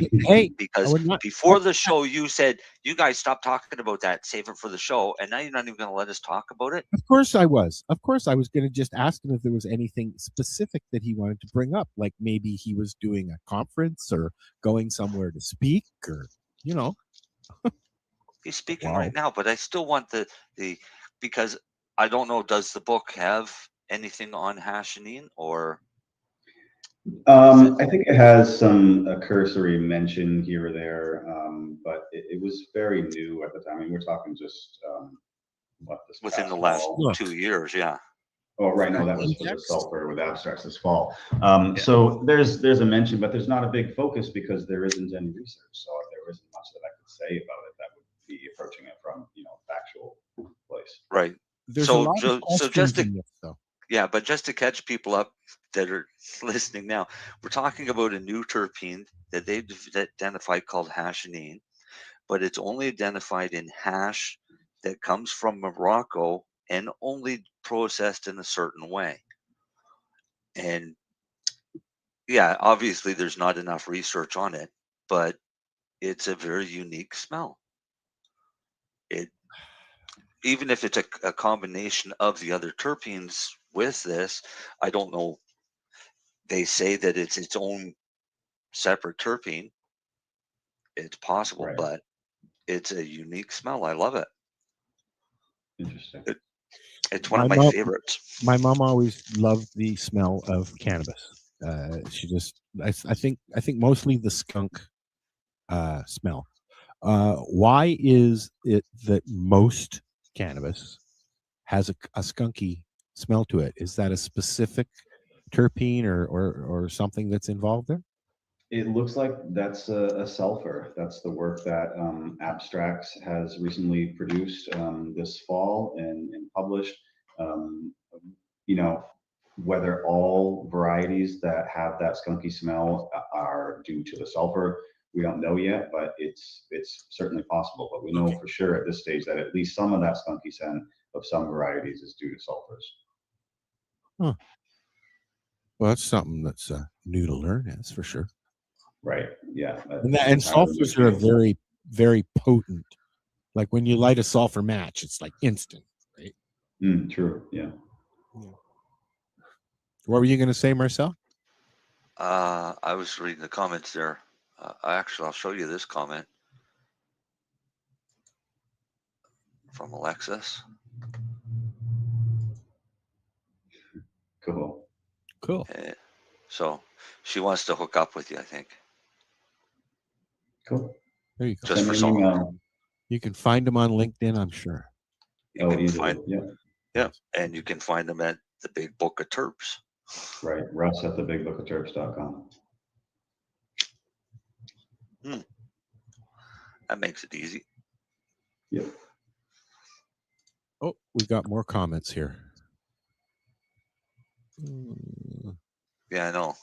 Because before the show, you said you guys stop talking about that, save it for the show, and now you're not even going to let us talk about it. Of course I was. Of course I was going to just ask him if there was anything specific that he wanted to bring up, like maybe he was doing a conference or going somewhere to speak, or He's speaking right now, but I still want the because I don't know. Does the book have anything on hashinein or? I think it has some cursory mention here or there, but it was very new at the time. I mean, we're talking just within the last 2 years, yeah. Oh, right. No, that was for the sulfur with abstracts this fall. So there's a mention, but there's not a big focus because there isn't any research. So if there isn't much that I could say about it, that would be approaching it from factual place. Right. So just to yeah, but just to catch people up that are listening now, we're talking about a new terpene that they've identified called hashinein, but it's only identified in hash that comes from Morocco and only processed in a certain way. And yeah, obviously there's not enough research on it, but it's a very unique smell. Even if it's a combination of the other terpenes with this, I don't know. They say that it's its own separate terpene. It's possible, but it's a unique smell. I love it. Interesting. It's one of my favorites. My mom always loved the smell of cannabis. She just, I think mostly the skunk smell. Why is it that most cannabis has a skunky smell to it? Is that a specific terpene or something that's involved there? It looks like that's a sulfur. That's the work that Abstracts has recently produced this fall and published. You know, whether all varieties that have that skunky smell are due to the sulfur, we don't know yet, but it's certainly possible. But we know for sure at this stage that at least some of that skunky scent of some varieties is due to sulfurs. Huh. Well, that's something that's new to learn, that's for sure. Right. Yeah. And sulfurs are very, very potent. Like when you light a sulfur match, it's like instant, right? True. Yeah. What were you going to say, Marcel? I was reading the comments there. I'll show you this comment from Alexis. Cool. So she wants to hook up with you, I think. Cool. There you go. Just for song. You can find them on LinkedIn, I'm sure. You can easily. find, yeah, and you can find them at the Big Book of Terps. Right. Russ at thebigbookofterps.com. That makes it easy. Yep. Oh, we've got more comments here. Yeah, I know.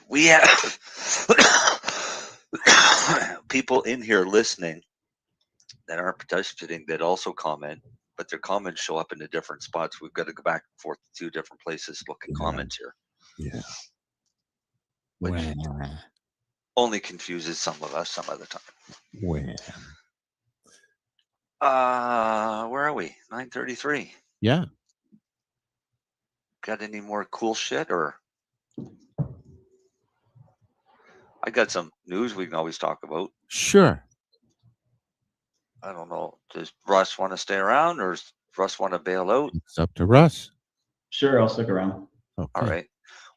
We have people in here listening that aren't participating that also comment, but their comments show up in the different spots. We've got to go back and forth to 2 different places to look at comments here. Yeah. Which only confuses some of us some of the time. Where are we? 9:33. Yeah. Got any more cool shit or? I got some news we can always talk about. Sure. I don't know. Does Russ want to stay around or does Russ want to bail out? It's up to Russ. Sure, I'll stick around. Okay. All right.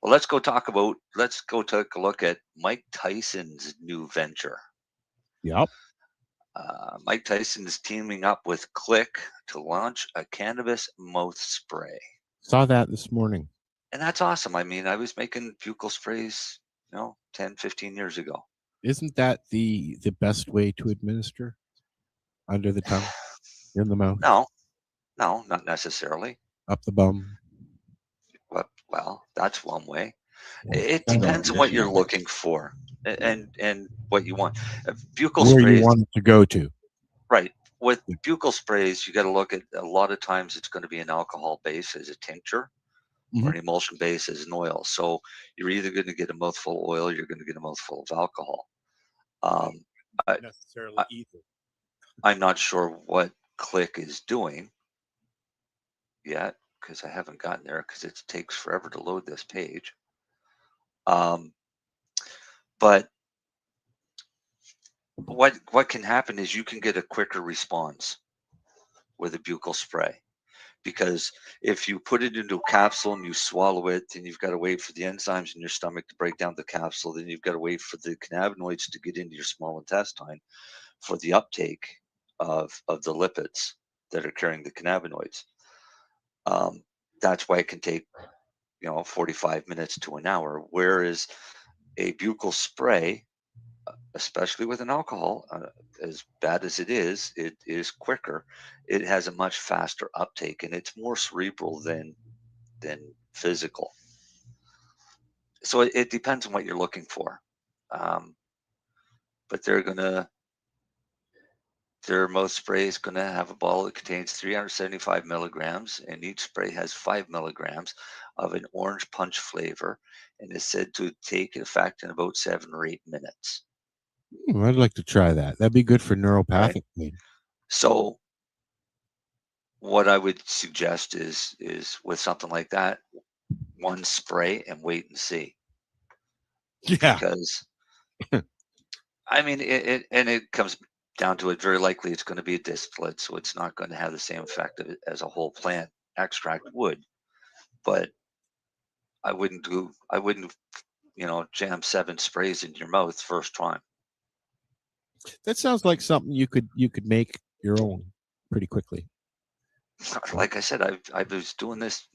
Well, let's go take a look at Mike Tyson's new venture. Yep. Mike Tyson is teaming up with Click to launch a cannabis mouth spray. Saw that this morning. And that's awesome. I mean, I was making buccal sprays, 10, 15 years ago. Isn't that the best way to administer? Under the tongue? In the mouth? No, not necessarily. Up the bum? Well, that's one way. It depends on what you're looking for and what you want. Buccal sprays. Where you want it to go to. Right. With buccal sprays, you got to look at, a lot of times it's going to be an alcohol base as a tincture or an emulsion base as an oil. So you're either going to get a mouthful of oil or you're going to get a mouthful of alcohol. Not necessarily either. I'm not sure what Click is doing yet because I haven't gotten there because it takes forever to load this page. But what can happen is you can get a quicker response with a buccal spray, because if you put it into a capsule and you swallow it, then you've got to wait for the enzymes in your stomach to break down the capsule. Then you've got to wait for the cannabinoids to get into your small intestine for the uptake of the lipids that are carrying the cannabinoids. That's why it can take 45 minutes to an hour, whereas a buccal spray, especially with an alcohol, as bad as it is quicker. It has a much faster uptake and it's more cerebral than physical. So it depends on what you're looking for. But their mouth spray is going to have a bottle that contains 375 milligrams, and each spray has 5 milligrams of an orange punch flavor and is said to take effect in about 7 or 8 minutes. I'd like to try that. That'd be good for neuropathic pain. So what I would suggest is with something like that, one spray and wait and see. Yeah. Because I mean, it comes down to it. Very likely, it's going to be a distillate, so it's not going to have the same effect as a whole plant extract would. But I wouldn't, jam 7 sprays into your mouth first time. That sounds like something you could make your own pretty quickly. Like I said, I was doing this,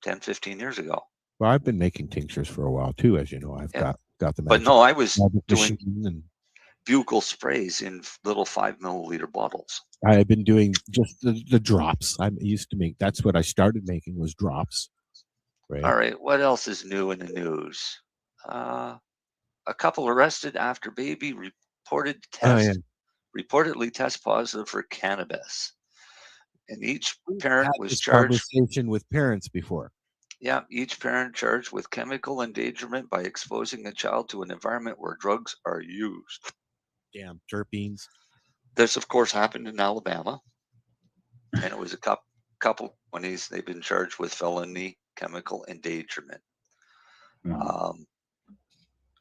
10, 15 years ago. Well, I've been making tinctures for a while too, as you know. I've got the. But no, I was doing and bugle sprays in little 5 milliliter bottles. I've been doing just the drops. I used to make. That's what I started making was drops. Right. All right. What else is new in the news? A couple arrested after baby reportedly test positive for cannabis, and each parent was charged. Conversation with parents before. Yeah, each parent charged with chemical endangerment by exposing a child to an environment where drugs are used. Damn terpenes. This, of course, happened in Alabama, and it was a couple 20s. They've been charged with felony chemical endangerment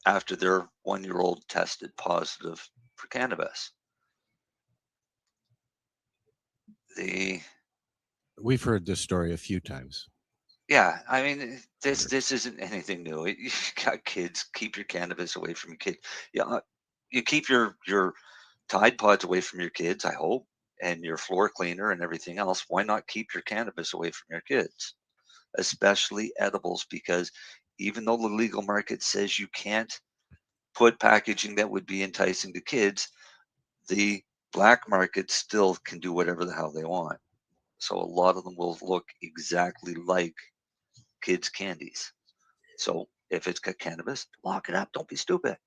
after their 1-year-old tested positive for cannabis. We've heard this story a few times. Yeah, I mean, this isn't anything new. You got kids, keep your cannabis away from your kids. Yeah, you keep your Tide Pods away from your kids, I hope, and your floor cleaner and everything else. Why not keep your cannabis away from your kids, especially edibles? Because even though the legal market says you can't put packaging that would be enticing to kids, the black market still can do whatever the hell they want. So a lot of them will look exactly like kids' candies. So if it's got cannabis, lock it up. Don't be stupid.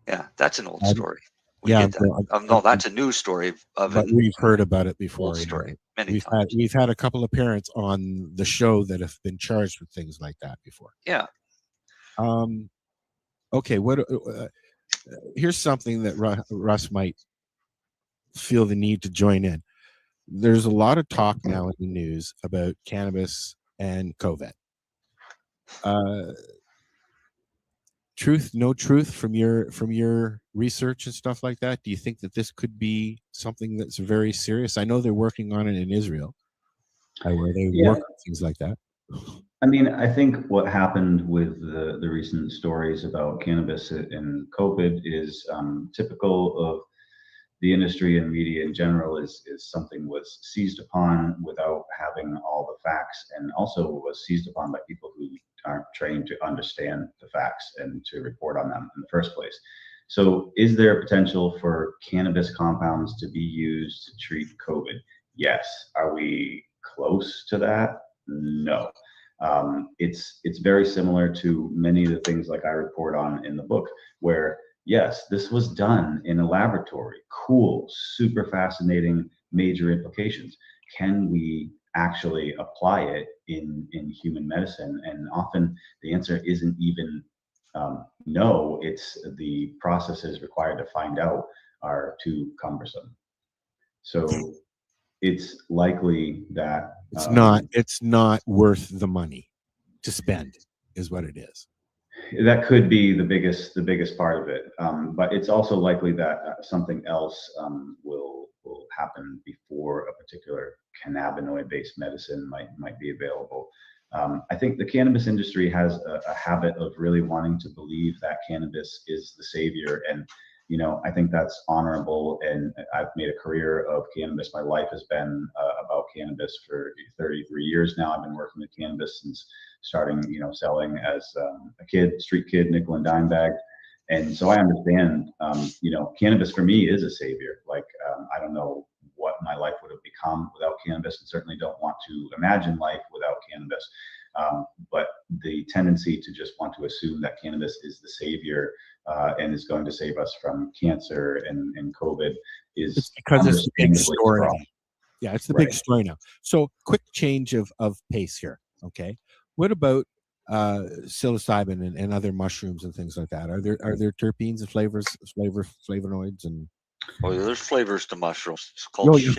Yeah, that's an old story. No, that's a new story but we've heard about it before. Old story. Many We've times. we've had a couple of parents on the show that have been charged with things like that before. Yeah. Okay. Here's something that Russ might feel the need to join in. There's a lot of talk now in the news about cannabis and COVID. Truth, no truth from your research and stuff like that. Do you think that this could be something that's very serious? I know they're working on it in Israel, where they work on things like that. I mean, I think what happened with the recent stories about cannabis and COVID is typical of the industry and media in general. Is something was seized upon without having all the facts, and also was seized upon by people who aren't trained to understand the facts and to report on them in the first place. So is there potential for cannabis compounds to be used to treat COVID? Yes. Are we close to that? No. It's very similar to many of the things like I report on in the book, where yes, this was done in a laboratory. Cool, super fascinating, major implications. Can we actually apply it in human medicine? And often the answer isn't even no, it's the processes required to find out are too cumbersome. So it's likely that it's not worth the money to spend, is what it is. That could be the biggest part of it, but it's also likely that something else will happen before a particular cannabinoid-based medicine might be available. I think the cannabis industry has a habit of really wanting to believe that cannabis is the savior, and I think that's honorable. And I've made a career of cannabis. My life has been about cannabis for 33 years now. I've been working with cannabis since starting, selling as a kid, street kid, nickel and dime bag. And so I understand, cannabis for me is a savior. Like, I don't know what my life would have become without cannabis, and certainly don't want to imagine life without cannabis. But the tendency to just want to assume that cannabis is the savior and is going to save us from cancer and COVID is because it's the big story now. Yeah, it's the Right. big story now. So quick change of pace here. Okay. What about psilocybin and other mushrooms and things like that? Are there terpenes and flavonoids and there's flavors to mushrooms. It's called shit.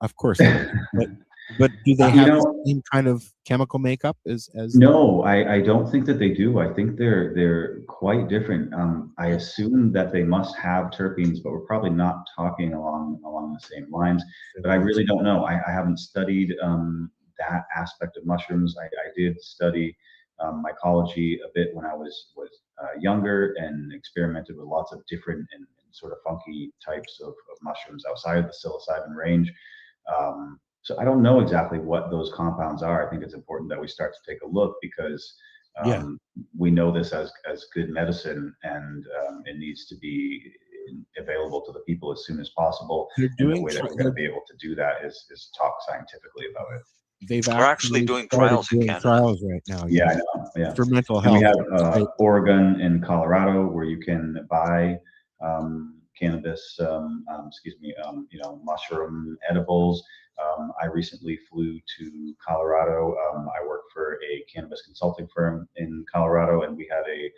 Of course there. But But do they have the same kind of chemical makeup as? No, I don't think that they do. I think they're quite different. I assume that they must have terpenes, but we're probably not talking along the same lines. But I really don't know. I haven't studied that aspect of mushrooms. I did study mycology a bit when I was younger and experimented with lots of different and sort of funky types of mushrooms outside of the psilocybin range. So I don't know exactly what those compounds are. I think it's important that we start to take a look because we know this as good medicine, and it needs to be available to the people as soon as possible. And the way that we're going to be able to do that is talk scientifically about it. We're actually doing trials in Canada. Trials right now. Yeah, I know. Yeah, for mental and health. we have Oregon and Colorado where you can buy cannabis, mushroom edibles. I recently flew to Colorado. I work for a cannabis consulting firm in Colorado, and we had a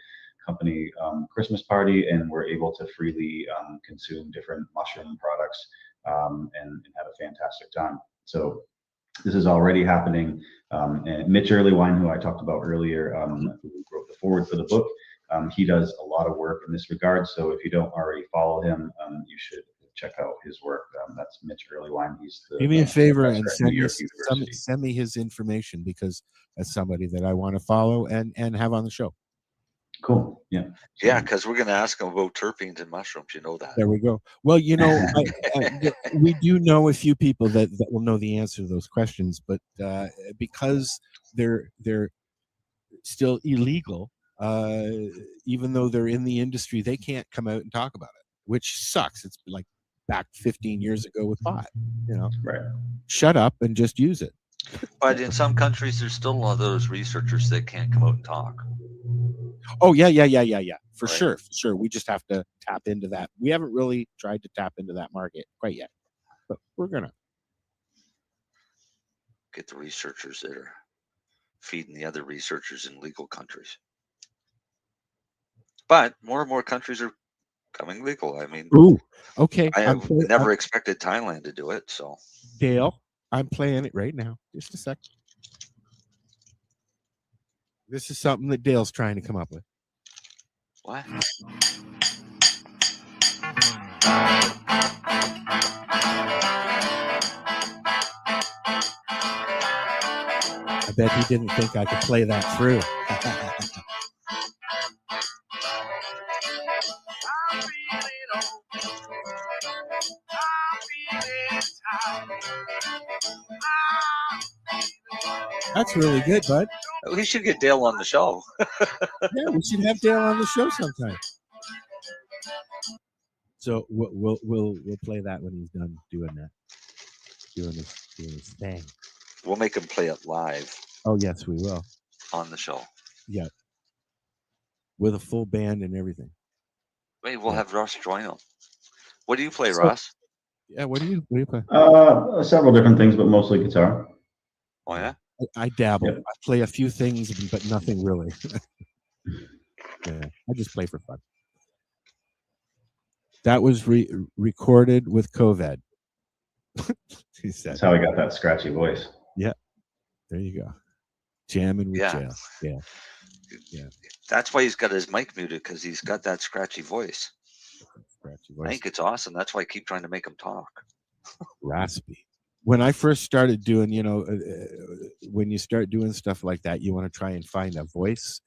company Christmas party, and we're able to freely consume different mushroom products and have a fantastic time. So this is already happening. And Mitch Earlywine, who I talked about earlier, who wrote the forward for the book, he does a lot of work in this regard. So if you don't already follow him, you should check out his work. That's Mitch Earlywine. He's the Do me a favor and send me his information, because that's somebody that I want to follow and have on the show. Cool. Yeah. Yeah, because we're going to ask him about terpenes and mushrooms. You know that. There we go. Well, we do know a few people that will know the answer to those questions, but because they're still illegal, even though they're in the industry, they can't come out and talk about it, which sucks. It's like back 15 years ago with pot. Right. Shut up and just use it. But in some countries, there's still a lot of those researchers that can't come out and talk. Oh yeah. For sure. We just have to tap into that. We haven't really tried to tap into that market quite yet, but we're gonna get the researchers that are feeding the other researchers in legal countries. But more and more countries are coming legal. I mean, okay. I have never expected Thailand to do it. So, Dale, I'm playing it right now. Just a sec. This is something that Dale's trying to come up with. What? I bet he didn't think I could play that through. That's really good, bud. We should get Dale on the show. Yeah, we should have Dale on the show sometime. So we'll play that when he's done doing his thing. We'll make him play it live. Oh yes, we will. On the show. Yeah. With a full band and everything. Wait, we'll have Russ join him. What do you play, Russ? Yeah, what do you play? Several different things, but mostly guitar. Oh yeah. I dabble. Yep. I play a few things, but nothing really. Yeah, I just play for fun. That was recorded with COVID. He said. That's how he got that scratchy voice. Yeah, there you go. Jamming with Jail. Yeah. That's why he's got his mic muted, because he's got that scratchy voice. I think it's awesome. That's why I keep trying to make him talk. Raspy. When I first started doing, when you start doing stuff like that, you want to try and find a voice.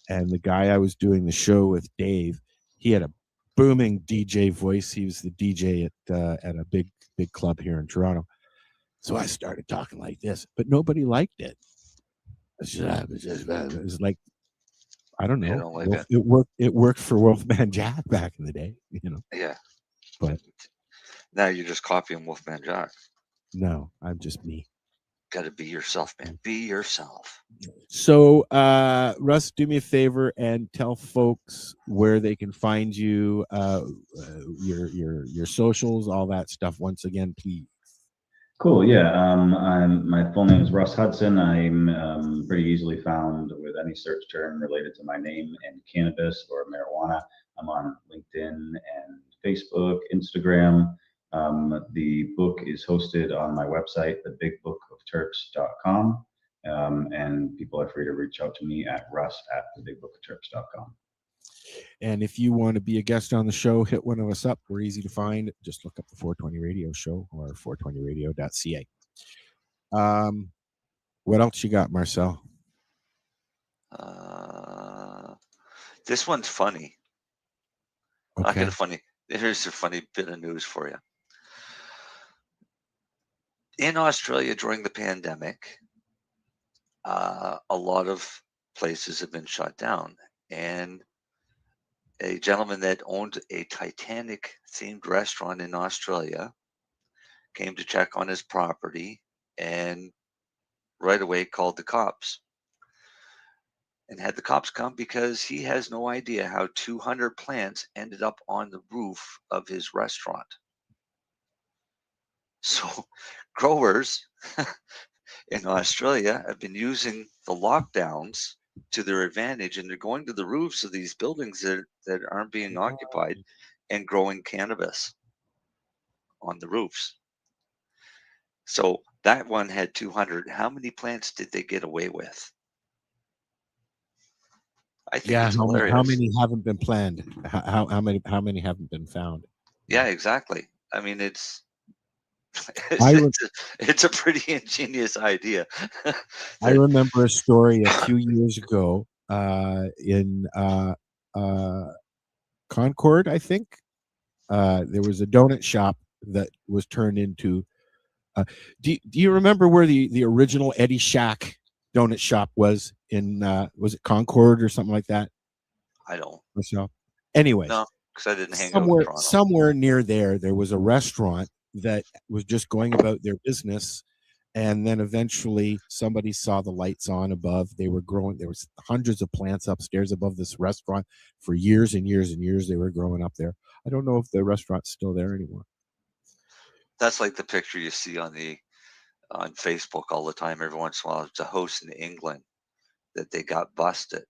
And the guy I was doing the show with, Dave, he had a booming DJ voice. He was the DJ at a big club here in Toronto. So I started talking like this, but nobody liked it. It was like, I don't know. Don't like it worked for Wolfman Jack back in the day, Yeah. But now you're just copying Wolfman Jack. No, I'm just me. Got to be yourself, man. Be yourself. So, Russ, do me a favor and tell folks where they can find you, your socials, all that stuff. Once again, please. Cool. Yeah. My full name is Russ Hudson. I'm pretty easily found with any search term related to my name and cannabis or marijuana. I'm on LinkedIn and Facebook, Instagram. The book is hosted on my website, The Big Book of thebigbookofterps.com. And people are free to reach out to me at russ@thebigbookofterps.com. And if you want to be a guest on the show, hit one of us up. We're easy to find. Just look up the 420 Radio Show or 420radio.ca. What else you got, Marcel? This one's funny. Okay. Here's a funny bit of news for you. In Australia during the pandemic, a lot of places have been shut down, and a gentleman that owned a Titanic themed restaurant in Australia came to check on his property and right away called the cops and had the cops come because he has no idea how 200 plants ended up on the roof of his restaurant. So growers in Australia have been using the lockdowns to their advantage, and they're going to the roofs of these buildings that aren't being occupied and growing cannabis on the roofs. So that one had 200. How many plants did they get away with? I think it's hilarious. How many haven't been planned? How many haven't been found? Yeah, exactly. I mean, it's a pretty ingenious idea. I remember a story a few years ago in Concord, I think. There was a donut shop that was turned into. Do you remember where the original Eddie Shack donut shop was in? Was it Concord or something like that? I don't. Myself. Anyways, no, because I didn't hang out in Toronto. Somewhere near there was a restaurant that was just going about their business, and then eventually somebody saw the lights on above. They were growing. There was hundreds of plants upstairs above this restaurant for years and years and years. They were growing up there. I don't know if the restaurant's still there anymore. That's like the picture you see on Facebook all the time. Every once in a while, it's a house in England that they got busted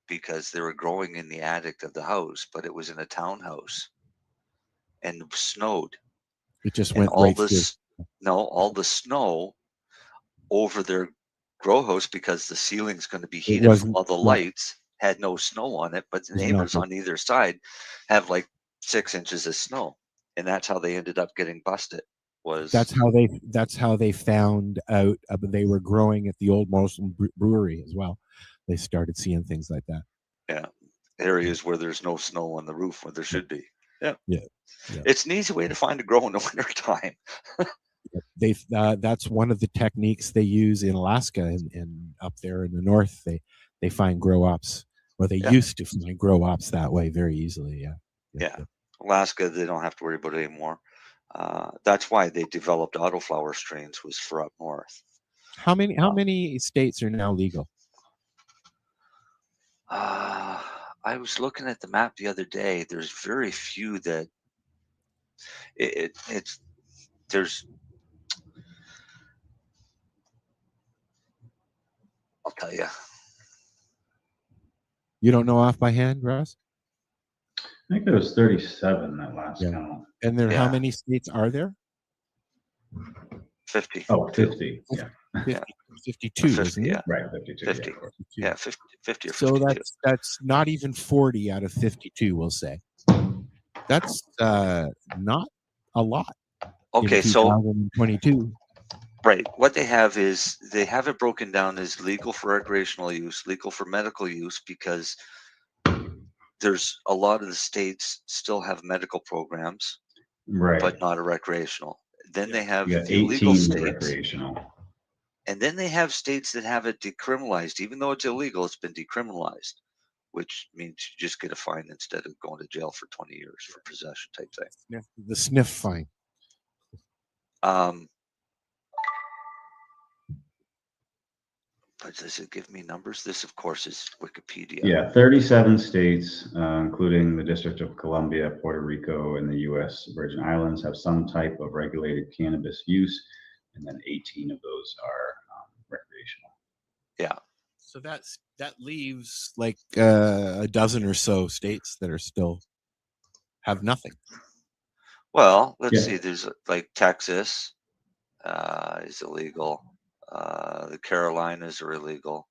because they were growing in the attic of the house, but it was in a townhouse and snowed. It just and went all right this. No, all the snow over their grow house because the ceiling's going to be heated from all the lights had no snow on it, but the neighbors on either side have like 6 inches of snow, and that's how they ended up getting busted. That's how they found out they were growing at the old Molson Brewery as well. They started seeing things like that. Yeah, areas where there's no snow on the roof where there should be. Yeah. Yeah. It's an easy way to find a grow in the wintertime. That's one of the techniques they use in Alaska and up there in the north. They find grow ops, or they used to find grow ops that way very easily. Yeah. Alaska, they don't have to worry about it anymore. That's why they developed autoflower strains, was for up north. How many states are now legal? I was looking at the map the other day. There's very few that there's. I'll tell you. You don't know off by hand, Russ? I think there was 37 that last count. And how many states are there? 50. Oh, 50. 52, isn't it? Yeah. Right, 52. 50. Yeah, 50 or 52. So that's not even 40 out of 52, we'll say. That's not a lot. Okay, so 2022. Right. What they have is they have it broken down as legal for recreational use, legal for medical use, because there's a lot of the states still have medical programs, right, but not a recreational. Then they have the 18 illegal states, recreational. And then they have states that have it decriminalized. Even though it's illegal, it's been decriminalized, which means you just get a fine instead of going to jail for 20 years for possession type thing. The sniff fine. But does it give me numbers? This, of course, is Wikipedia. Yeah, 37 states, including the District of Columbia, Puerto Rico, and the U.S. Virgin Islands, have some type of regulated cannabis use, and then 18 of those are recreational. Yeah. So that leaves like a dozen or so states that are still have nothing. Well, let's see. There's like Texas is illegal. The Carolinas are illegal.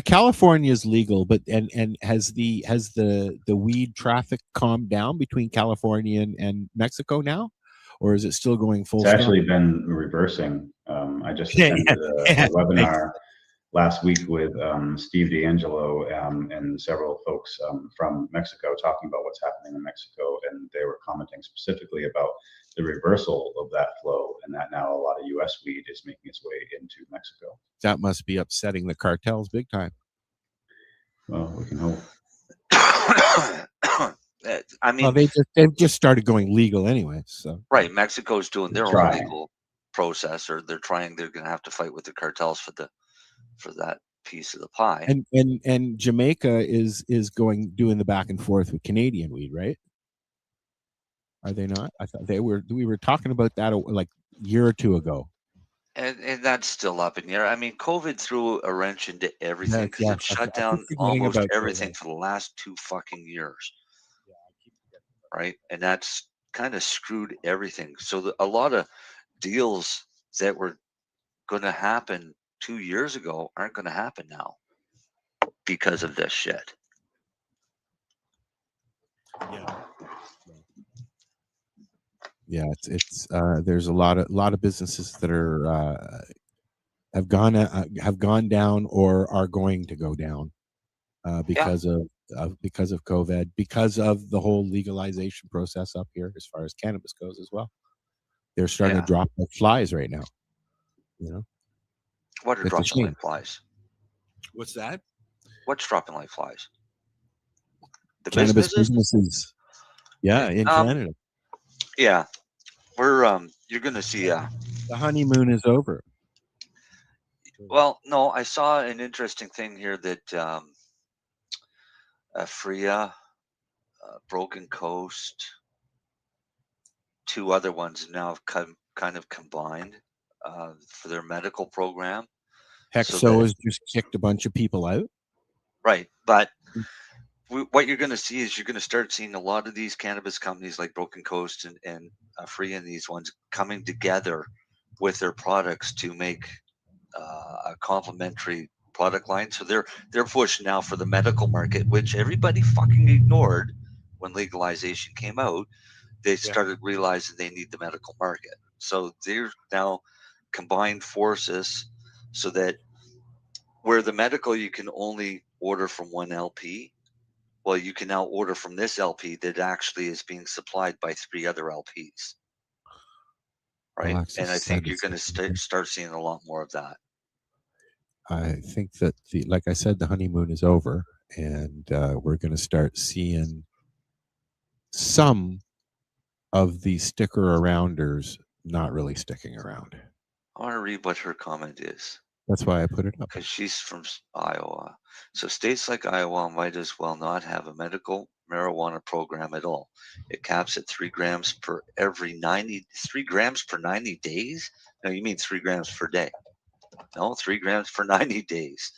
California is legal, but and has the weed traffic calmed down between California and Mexico now, or is it still going full? It's actually been reversing. I just attended a webinar last week with Steve D'Angelo and several folks from Mexico talking about what's happening in Mexico, and they were commenting specifically about the reversal of that flow, and that now a lot of U.S. weed is making its way into Mexico. That must be upsetting the cartels big time. Well, we can hope. I mean, well, they've just started going legal anyway. So right, Mexico's doing their own legal process, or they're going to have to fight with the cartels for that piece of the pie. And Jamaica is doing the back and forth with Canadian weed, right? Are they not? I thought we were talking about that like a year or two ago. And that's still up in the air. I mean, COVID threw a wrench into everything because it shut down almost everything for the last 2 fucking years. Right? And that's kind of screwed everything. So a lot of deals that were going to happen 2 years ago aren't going to happen now because of this shit. Yeah, it's there's a lot of businesses that are have gone down or are going to go down because of COVID, because of the whole legalization process up here as far as cannabis goes as well. They're starting to drop like flies right now. You know, what are dropping like flies? What's that? What's dropping like flies? The cannabis businesses. Yeah, in Canada. Yeah, we're you're going to see the honeymoon is over. Well, no, I saw an interesting thing here that Freya, Broken Coast, 2 other ones now have kind of combined for their medical program. Hexo has just kicked a bunch of people out. Right, but what you're going to see is you're going to start seeing a lot of these cannabis companies like Broken Coast and Freya and these ones coming together with their products to make a complementary product line. So they're pushing now for the medical market, which everybody fucking ignored when legalization came out. They started realizing they need the medical market. So they're now combined forces so that where the medical you can only order from one LP, well, you can now order from this LP that actually is being supplied by 3 other LPs. Right. Alexis, and I think you're going to start seeing a lot more of that. I think that like I said, the honeymoon is over, and we're going to start seeing some of the sticker arounders not really sticking around. I want to read what her comment is. That's why I put it up. Because she's from Iowa. So states like Iowa might as well not have a medical marijuana program at all. It caps at 3 grams per 3 grams per 90 days? No, you mean 3 grams per day. No, 3 grams for 90 days.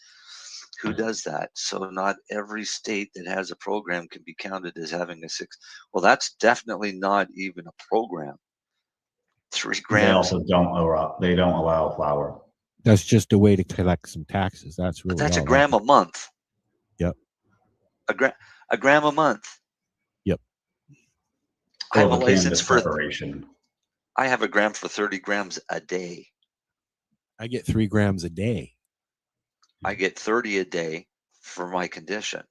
Who does that? So not every state that has a program can be counted as having a 6. Well, that's definitely not even a program. 3 grams. They also don't allow flower. That's just a way to collect some taxes. That's really. But that's a gram a month. Yep. A gram a month. Yep. I have a license for I have a gram for 30 grams a day. I get 3 grams a day. I get 30 a day for my condition.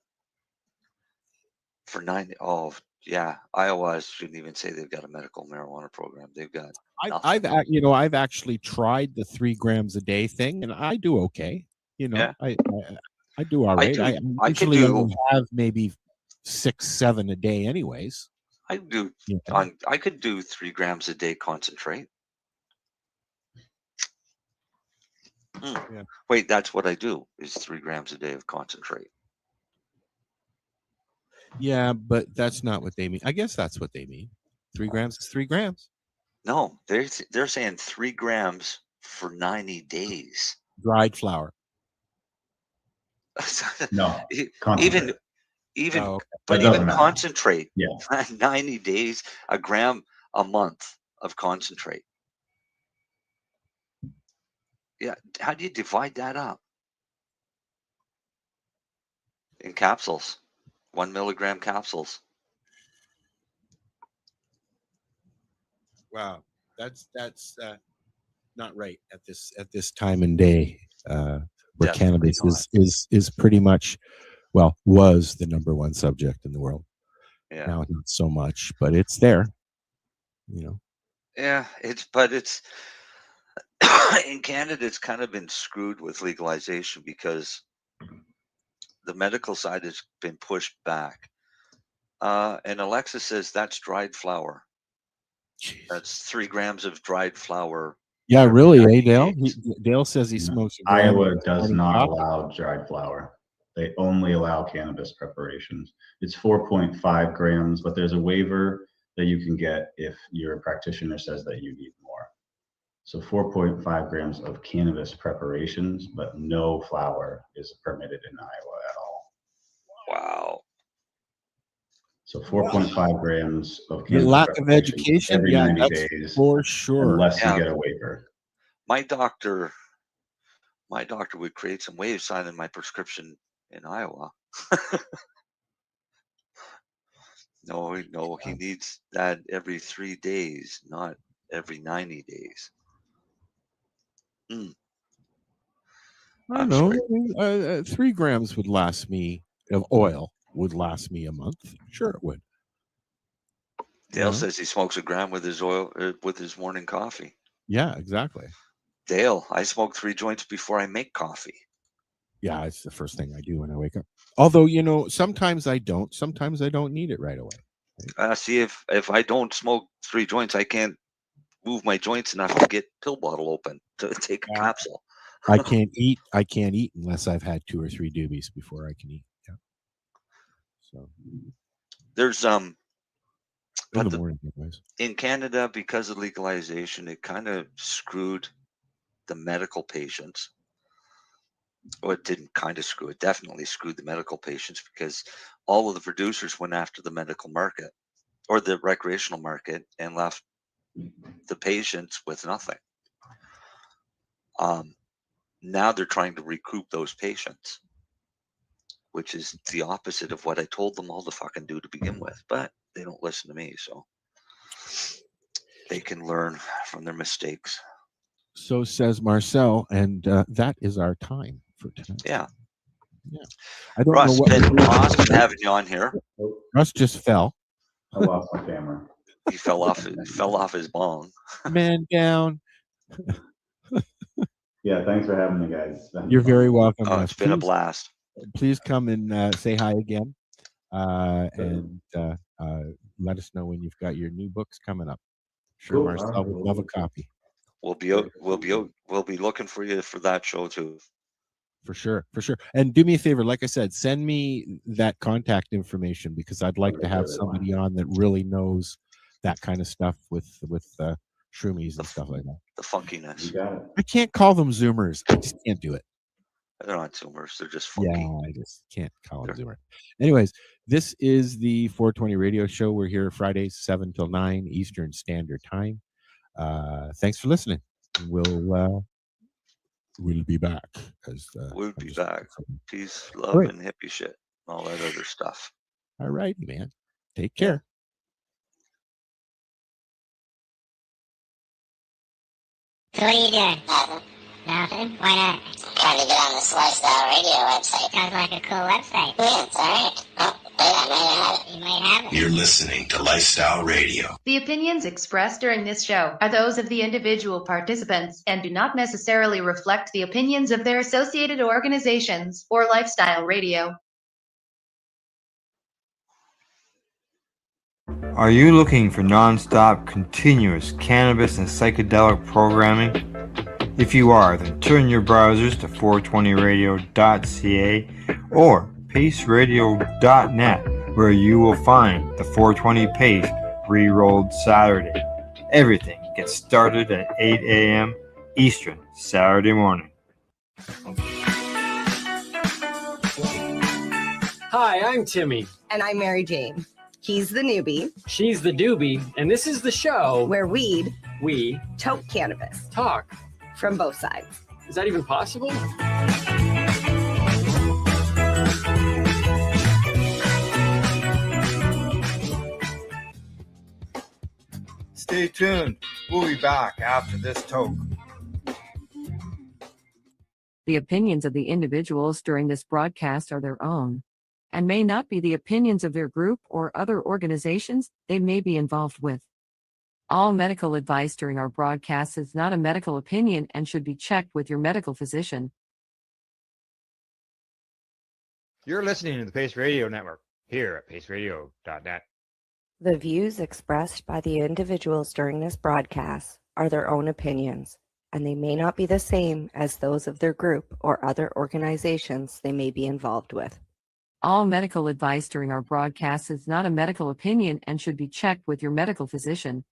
For 90. Oh, yeah. Iowa shouldn't even say they've got a medical marijuana program. They've got. I've actually tried the 3 grams a day thing, and I do okay. You know, I do all right. I usually only have maybe 6, 7 a day, anyways. I do. I could do 3 grams a day concentrate. Yeah. Wait, that's what I do is 3 grams a day of concentrate. Yeah, but that's not what they mean. I guess that's what they mean. 3 grams is 3 grams. No, they're saying 3 grams for 90 days. Dried flower. No, even oh, okay. But even concentrate. 90 days, a gram a month of concentrate. Yeah, how do you divide that up? In capsules, 1 milligram capsules. Wow, that's not right at this time and day, where Definitely cannabis is pretty much, well, was the number one subject in the world. Yeah. Now not so much, but it's there. Yeah, it's in Canada, it's kind of been screwed with legalization because the medical side has been pushed back. And Alexa says that's dried flower. Jeez. That's 3 grams of dried flower. Yeah, every really, 90 Dale? days. Dale says he smokes a gram Iowa of does morning not coffee. allow dried flower. They only allow cannabis preparations. It's 4.5 grams, but there's a waiver that you can get if your practitioner says that you need more. So 4.5 grams of cannabis preparations, but no flower is permitted in Iowa at all. Wow. So 4.5 grams of The cannabis lack of preparations education, every yeah, 90 that's days, for sure. unless you Yeah. get a waiver. My doctor would create some waves signing my prescription in Iowa. No, he needs that every 3 days, not every 90 days. I don't know. 3 grams would last me of oil would last me a month. Sure, it would. Dale says he smokes a gram with his oil with his morning coffee. Yeah, exactly. Dale, I smoke 3 joints before I make coffee. Yeah, it's the first thing I do when I wake up. Although, sometimes I don't. Sometimes I don't need it right away. See, if I don't smoke 3 joints, I can't move my joints enough to get pill bottle open to take a capsule. I can't eat unless I've had 2 or 3 doobies before I can eat. Yeah. So there's in the morning, anyways. In Canada, because of legalization, it kind of screwed the medical patients. Well, it didn't kind of screw it, definitely screwed the medical patients because all of the producers went after the medical market or the recreational market and left the patients with nothing. Now they're trying to recoup those patients, which is the opposite of what I told them all to fucking do to begin with, but they don't listen to me, so they can learn from their mistakes. So says Marcel, and that is our time for tonight. Yeah. I don't Russ, know what been awesome having you on here. Russ just fell. I lost my camera. He fell off his bong. Man down. Yeah, thanks for having me, guys. You're very welcome. Oh, Russ. it's been a blast. Please come and say hi again, and let us know when you've got your new books coming up. Sure, Cool. Marcel would love a copy. We'll be looking for you for that show too. For sure. And do me a favor, like I said, send me that contact information because I'd like to have somebody on that really knows that kind of stuff with shroomies and stuff like that. The funkiness. I can't call them Zoomers. I just can't do it. They're not Zoomers. They're just funky. Yeah, I just can't call them Zoomer. Anyways, this is the 420 radio show. We're here Fridays 7 till 9 Eastern Standard Time. Thanks for listening. We'll be back. We'll be back. Peace, love, and hippie shit. All that other stuff. All righty, man. Take care. So what are you doing? Nothing? Why not? Trying to get on this Lifestyle Radio website. Sounds like a cool website. Yeah, it's alright. Oh, wait, I might have it. You might have it. You're listening to Lifestyle Radio. The opinions expressed during this show are those of the individual participants and do not necessarily reflect the opinions of their associated organizations or Lifestyle Radio. Are you looking for non-stop, continuous cannabis and psychedelic programming? If you are, then turn your browsers to 420radio.ca or paceradio.net, where you will find the 420 Pace Re-Rolled Saturday. Everything gets started at 8 a.m. Eastern Saturday morning. Hi, I'm Timmy. And I'm Mary Jane. He's the newbie. She's the doobie. And this is the show where we toke cannabis. Talk. From both sides. Is that even possible? Stay tuned. We'll be back after this toke. The opinions of the individuals during this broadcast are their own and may not be the opinions of their group or other organizations they may be involved with. All medical advice during our broadcast is not a medical opinion and should be checked with your medical physician. You're listening to the Pace Radio Network here at paceradio.net. The views expressed by the individuals during this broadcast are their own opinions, and they may not be the same as those of their group or other organizations they may be involved with. All medical advice during our broadcast is not a medical opinion and should be checked with your medical physician.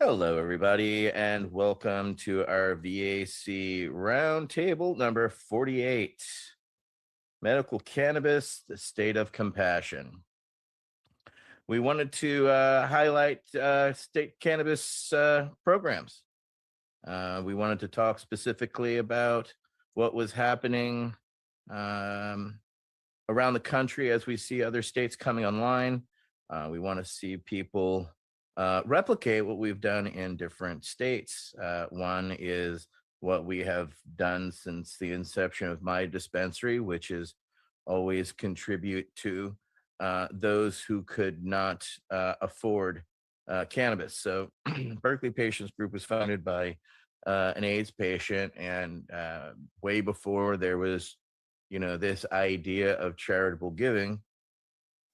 Hello, everybody, and welcome to our VAC Roundtable number 48, Medical Cannabis, the State of Compassion. We wanted to highlight state cannabis programs. We wanted to talk specifically about what was happening around the country as we see other states coming online. We want to see people replicate what we've done in different states. One is what we have done since the inception of my dispensary, which is always contribute to those who could not afford cannabis. So Berkeley Patients Group was founded by an AIDS patient, and way before there was, this idea of charitable giving,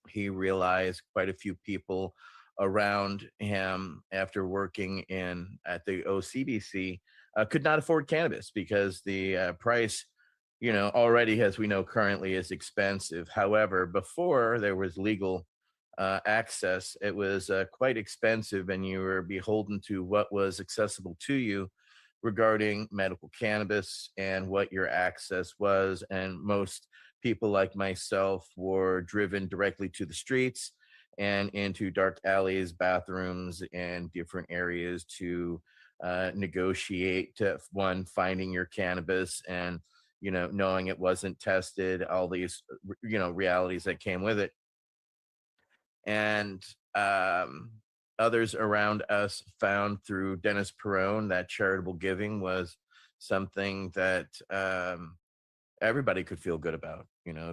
he realized quite a few people around him after working at the OCBC could not afford cannabis because the price, already, as we know currently, is expensive. However, before there was legal access, it was quite expensive, and you were beholden to what was accessible to you regarding medical cannabis and what your access was. And most people like myself were driven directly to the streets and into dark alleys, bathrooms, and different areas to negotiate finding your cannabis and, knowing it wasn't tested, all these, realities that came with it. And others around us found through Dennis Perone that charitable giving was something that everybody could feel good about.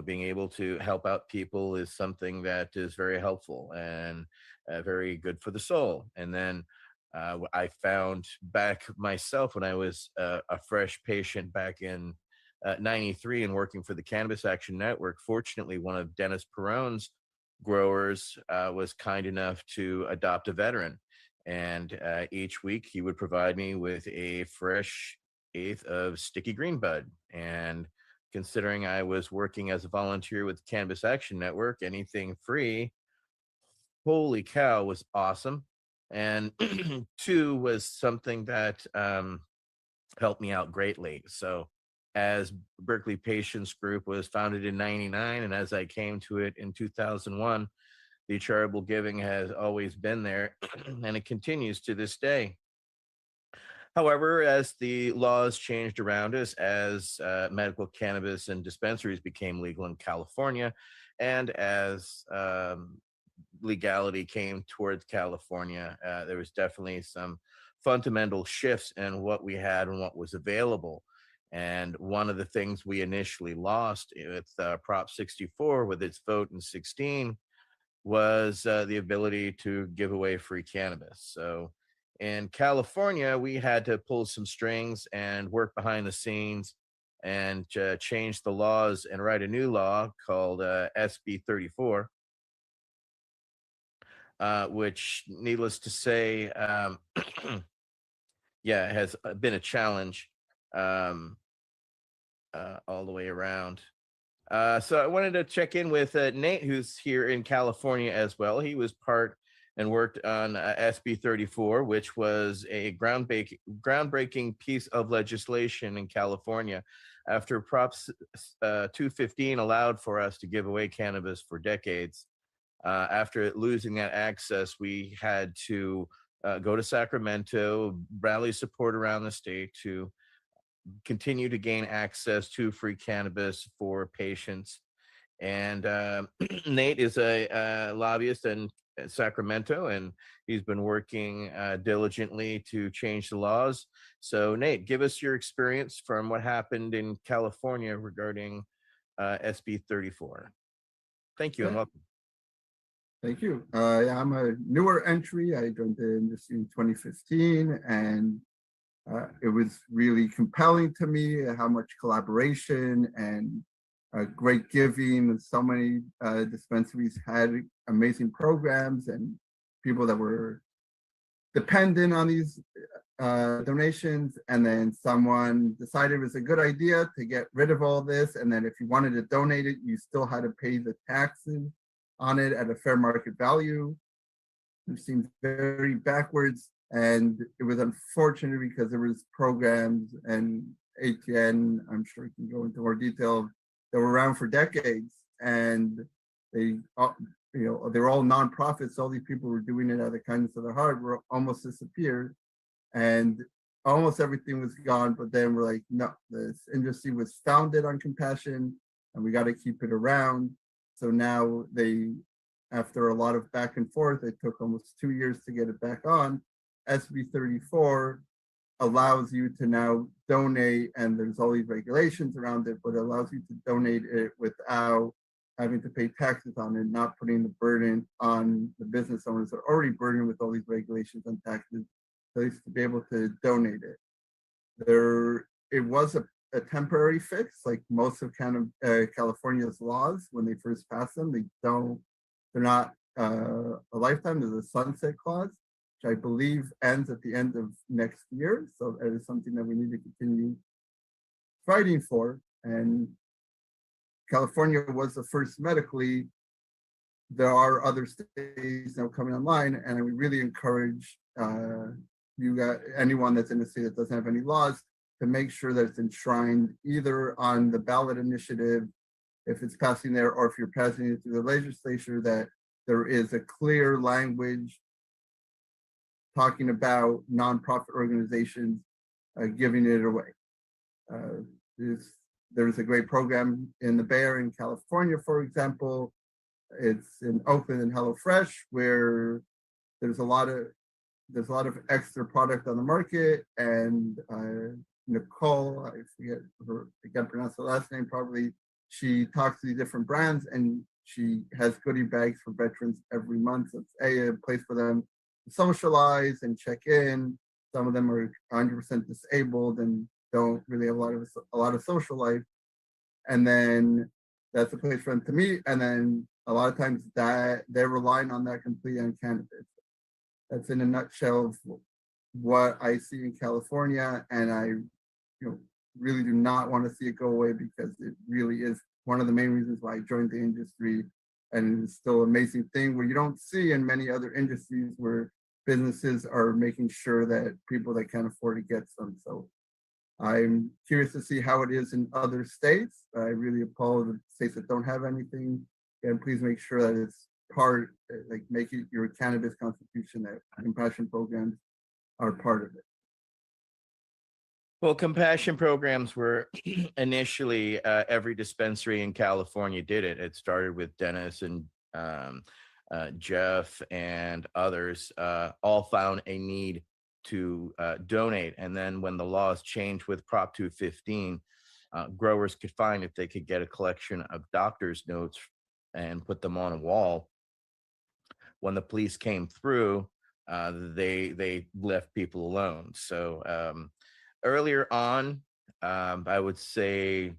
Being able to help out people is something that is very helpful and very good for the soul. And then I found back myself when I was a fresh patient back in 93 and working for the Cannabis Action Network. Fortunately, one of Dennis Perone's growers was kind enough to adopt a veteran. And each week he would provide me with a fresh eighth of sticky green bud. And considering I was working as a volunteer with Cannabis Action Network, anything free, holy cow, was awesome. And two, was something that helped me out greatly. So as Berkeley Patients Group was founded in 99, and as I came to it in 2001, the charitable giving has always been there, and it continues to this day. However, as the laws changed around us, as medical cannabis and dispensaries became legal in California, and as legality came towards California, there was definitely some fundamental shifts in what we had and what was available. And one of the things we initially lost with Prop 64 with its vote in 16 was the ability to give away free cannabis. So in California, we had to pull some strings and work behind the scenes and change the laws and write a new law called SB 34, which, needless to say, yeah, has been a challenge all the way around. So I wanted to check in with Nate, who's here in California as well. He was part and worked on SB 34, which was a groundbreaking piece of legislation in California after Prop 215 allowed for us to give away cannabis for decades. After losing that access, we had to go to Sacramento, rally support around the state to continue to gain access to free cannabis for patients. And Nate is a lobbyist in Sacramento, and he's been working diligently to change the laws. So Nate, give us your experience from what happened in California regarding SB 34. Thank you and welcome. Thank you. Yeah, I'm a newer entry. I joined the industry in 2015, and it was really compelling to me how much collaboration and great giving. So many dispensaries had amazing programs and people that were dependent on these donations. And then someone decided it was a good idea to get rid of all this. And then if you wanted to donate it, you still had to pay the taxes on it at a fair market value. It seemed very backwards. And it was unfortunate because there was programs and ATN, I'm sure you can go into more detail, that were around for decades, and they, they were all nonprofits. All these people were doing it out of the kindness of their heart, were almost disappeared, and almost everything was gone. But then we're like, no, this industry was founded on compassion, and we got to keep it around. So now they, after a lot of back and forth, it took almost 2 years to get it back on. SB 34 allows you to now donate, and there's all these regulations around it, but it allows you to donate it without having to pay taxes on it, not putting the burden on the business owners that are already burdened with all these regulations and taxes, at least to be able to donate it. It was a temporary fix, like most of California's laws. When they first passed them, they're not a lifetime. There's a sunset clause, which I believe ends at the end of next year. So that is something that we need to continue fighting for. And California was the first medically. There are other states now coming online, and we really encourage anyone that's in the state that doesn't have any laws to make sure that it's enshrined either on the ballot initiative, if it's passing there, or if you're passing it through the legislature, that there is a clear language talking about nonprofit organizations giving it away. There's a great program in the Bay Area in California, for example. It's in Oakland and HelloFresh, where there's a lot of extra product on the market, and Nicole, I can't pronounce the last name properly, she talks to the different brands, and she has goodie bags for veterans every month. So it's a place for them to socialize and check in. Some of them are 100% disabled and don't really have a lot of social life, and then that's a place for them to meet. And then a lot of times that they're relying on that completely on cannabis. That's in a nutshell of what I see in California, and I really do not want to see it go away, because it really is one of the main reasons why I joined the industry. And it's still an amazing thing where you don't see in many other industries, where businesses are making sure that people that can't afford it get some. So I'm curious to see how it is in other states. I really applaud the states that don't have anything, and please make sure that it's part, like make it your cannabis constitution, that compassion programs are part of it. Well, compassion programs were initially every dispensary in California did it. It started with Dennis and Jeff and others, all found a need to donate. And then when the laws changed with Prop 215, growers could find if they could get a collection of doctor's notes and put them on a wall. When the police came through, they left people alone. So earlier on, I would say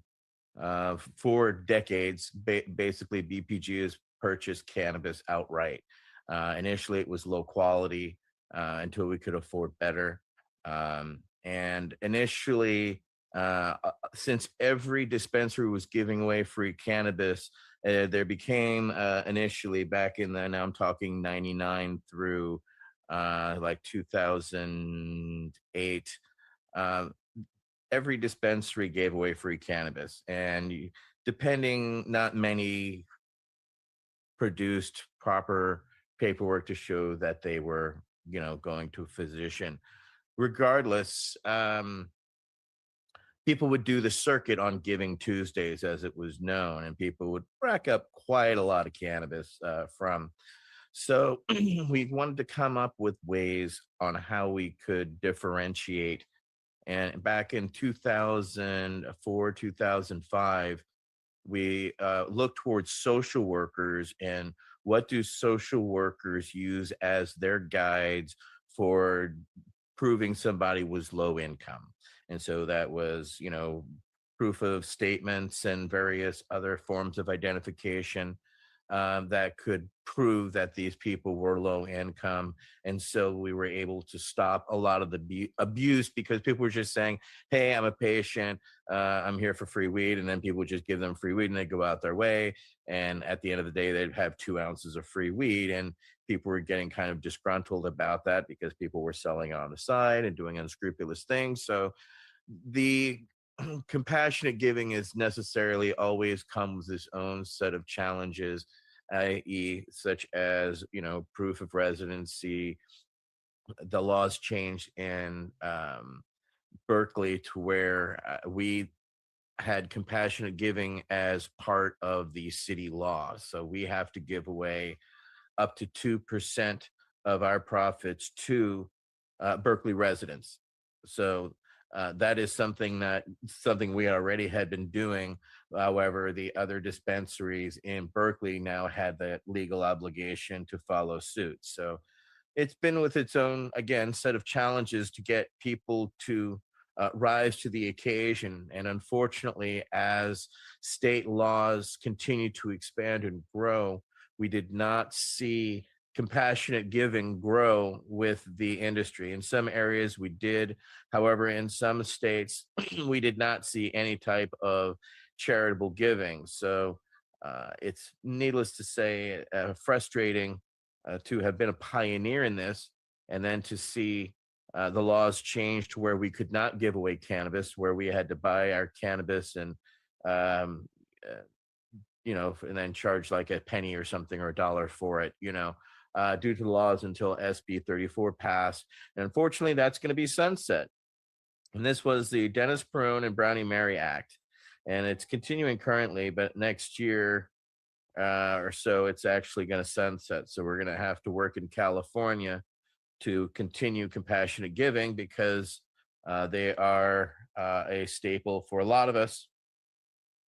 for decades, basically BPG has purchased cannabis outright. Initially, it was low quality until we could afford better. And initially, since every dispensary was giving away free cannabis, there became initially back in the, now I'm talking 99 through like 2008, every dispensary gave away free cannabis, and depending, not many produced proper paperwork to show that they were, going to a physician. Regardless, people would do the circuit on Giving Tuesdays, as it was known, and people would rack up quite a lot of cannabis from. So we wanted to come up with ways on how we could differentiate. And back in 2004, 2005, we looked towards social workers and what do social workers use as their guides for proving somebody was low income. And so that was, proof of statements and various other forms of identification that could prove that these people were low income. And so we were able to stop a lot of the abuse, because people were just saying, hey, I'm a patient, I'm here for free weed. And then people would just give them free weed and they'd go out their way. And at the end of the day, they'd have 2 ounces of free weed. And people were getting kind of disgruntled about that because people were selling on the side and doing unscrupulous things. So the compassionate giving is necessarily always comes with its own set of challenges, i.e., such as, proof of residency. The laws changed in Berkeley to where we had compassionate giving as part of the city law. So we have to give away up to 2% of our profits to Berkeley residents. So that is something we already had been doing. However, the other dispensaries in Berkeley now had the legal obligation to follow suit. So it's been with its own, again, set of challenges to get people to rise to the occasion. And unfortunately, as state laws continue to expand and grow, we did not see compassionate giving grow with the industry. In some areas we did. However, in some states, we did not see any type of charitable giving. So it's needless to say, frustrating to have been a pioneer in this, and then to see the laws change to where we could not give away cannabis, where we had to buy our cannabis and and then charge like a penny or something or $1 for it, due to the laws until SB 34 passed. And unfortunately, that's going to be sunset. And this was the Dennis Perone and Brownie Mary Act. And it's continuing currently, but next year or so, it's actually going to sunset. So we're going to have to work in California to continue compassionate giving, because they are a staple for a lot of us.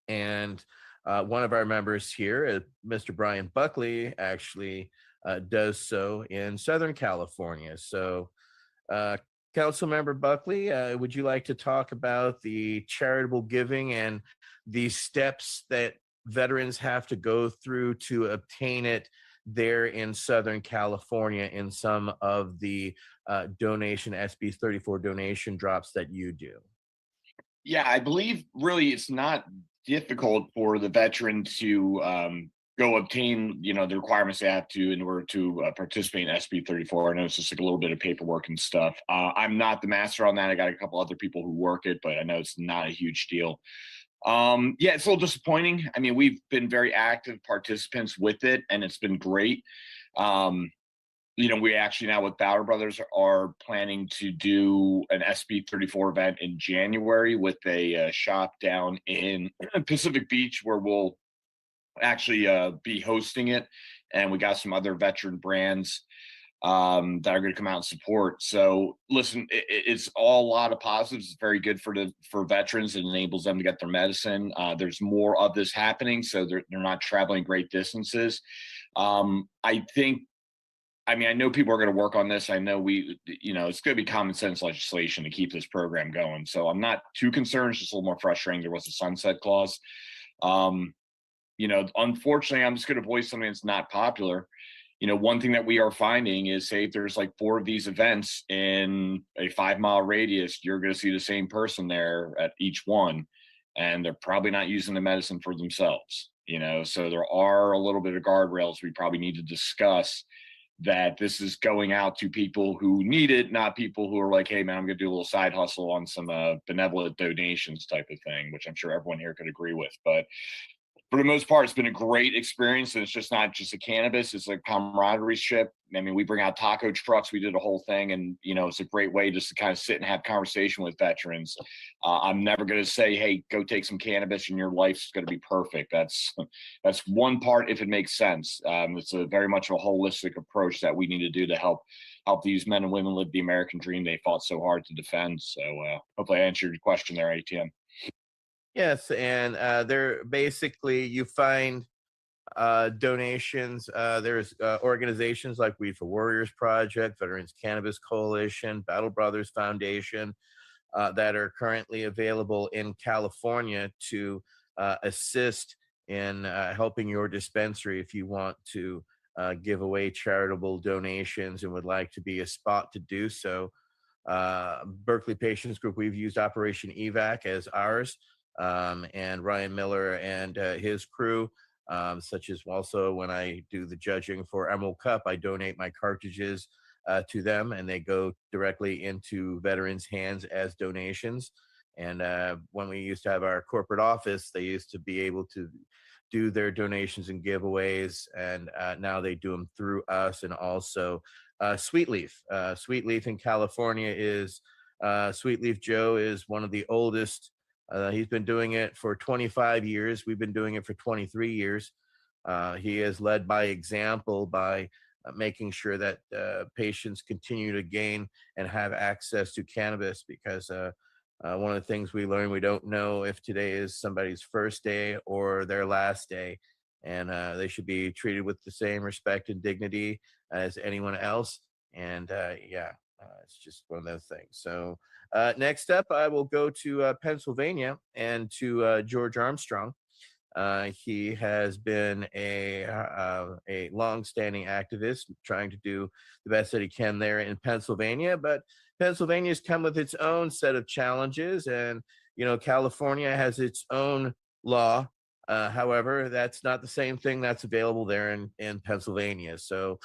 And one of our members here, Mr. Brian Buckley, actually does so in Southern California. So, Councilmember Buckley, would you like to talk about the charitable giving and the steps that veterans have to go through to obtain it there in Southern California in some of the donation, SB 34 donation drops that you do? Yeah, I believe really it's not difficult for the veteran to go obtain, the requirements they have to in order to participate in SB 34. I know it's just like a little bit of paperwork and stuff. I'm not the master on that. I got a couple other people who work it, but I know it's not a huge deal. Yeah, it's a little disappointing. I mean, we've been very active participants with it, and it's been great. We actually now with Bauer Brothers are planning to do an SB 34 event in January with a shop down in Pacific Beach, where we'll actually be hosting it. And we got some other veteran brands that are going to come out and support. So listen, it's all a lot of positives. It's very good for veterans. It enables them to get their medicine. There's more of this happening, so they're not traveling great distances. I think I mean, I know people are going to work on this. I know it's going to be common sense legislation to keep this program going. So I'm not too concerned. It's just a little more frustrating. There was a sunset clause. Unfortunately, I'm just going to voice something that's not popular. One thing that we are finding is, say, if there's like 4 of these events in a 5-mile radius, you're going to see the same person there at each one, and they're probably not using the medicine for themselves. So there are a little bit of guardrails we probably need to discuss, that this is going out to people who need it, not people who are like, hey man, I'm gonna do a little side hustle on some benevolent donations type of thing, which I'm sure everyone here could agree with. But for the most part, it's been a great experience. And it's just not just a cannabis, it's like camaraderie ship. I mean, we bring out taco trucks, we did a whole thing, and it's a great way just to kind of sit and have conversation with veterans. I'm never going to say, hey, go take some cannabis and your life's going to be perfect. That's one part if it makes sense. It's a very much a holistic approach that we need to do to help these men and women live the American dream they fought so hard to defend. So hopefully I answered your question there, ATM. Yes, and they're basically, you find donations. There's organizations like Weed for Warriors Project, Veterans Cannabis Coalition, Battle Brothers Foundation that are currently available in California to assist in helping your dispensary if you want to give away charitable donations and would like to be a spot to do so. Berkeley Patients Group, we've used Operation EVAC as ours. And Ryan Miller and his crew, such as also when I do the judging for Emerald Cup, I donate my cartridges to them, and they go directly into veterans' hands as donations. And when we used to have our corporate office, they used to be able to do their donations and giveaways, and now they do them through us. And also Sweet Leaf. Sweet Leaf in California is, Sweet Leaf Joe is one of the oldest. He's been doing it for 25 years. We've been doing it for 23 years. He has led by example by making sure that patients continue to gain and have access to cannabis, because one of the things we learned, we don't know if today is somebody's first day or their last day, and they should be treated with the same respect and dignity as anyone else. And it's just one of those things. So next up, I will go to Pennsylvania and to George Armstrong. He has been a long-standing activist trying to do the best that he can there in Pennsylvania, but Pennsylvania's come with its own set of challenges, and California has its own law. However, that's not the same thing that's available there in Pennsylvania. So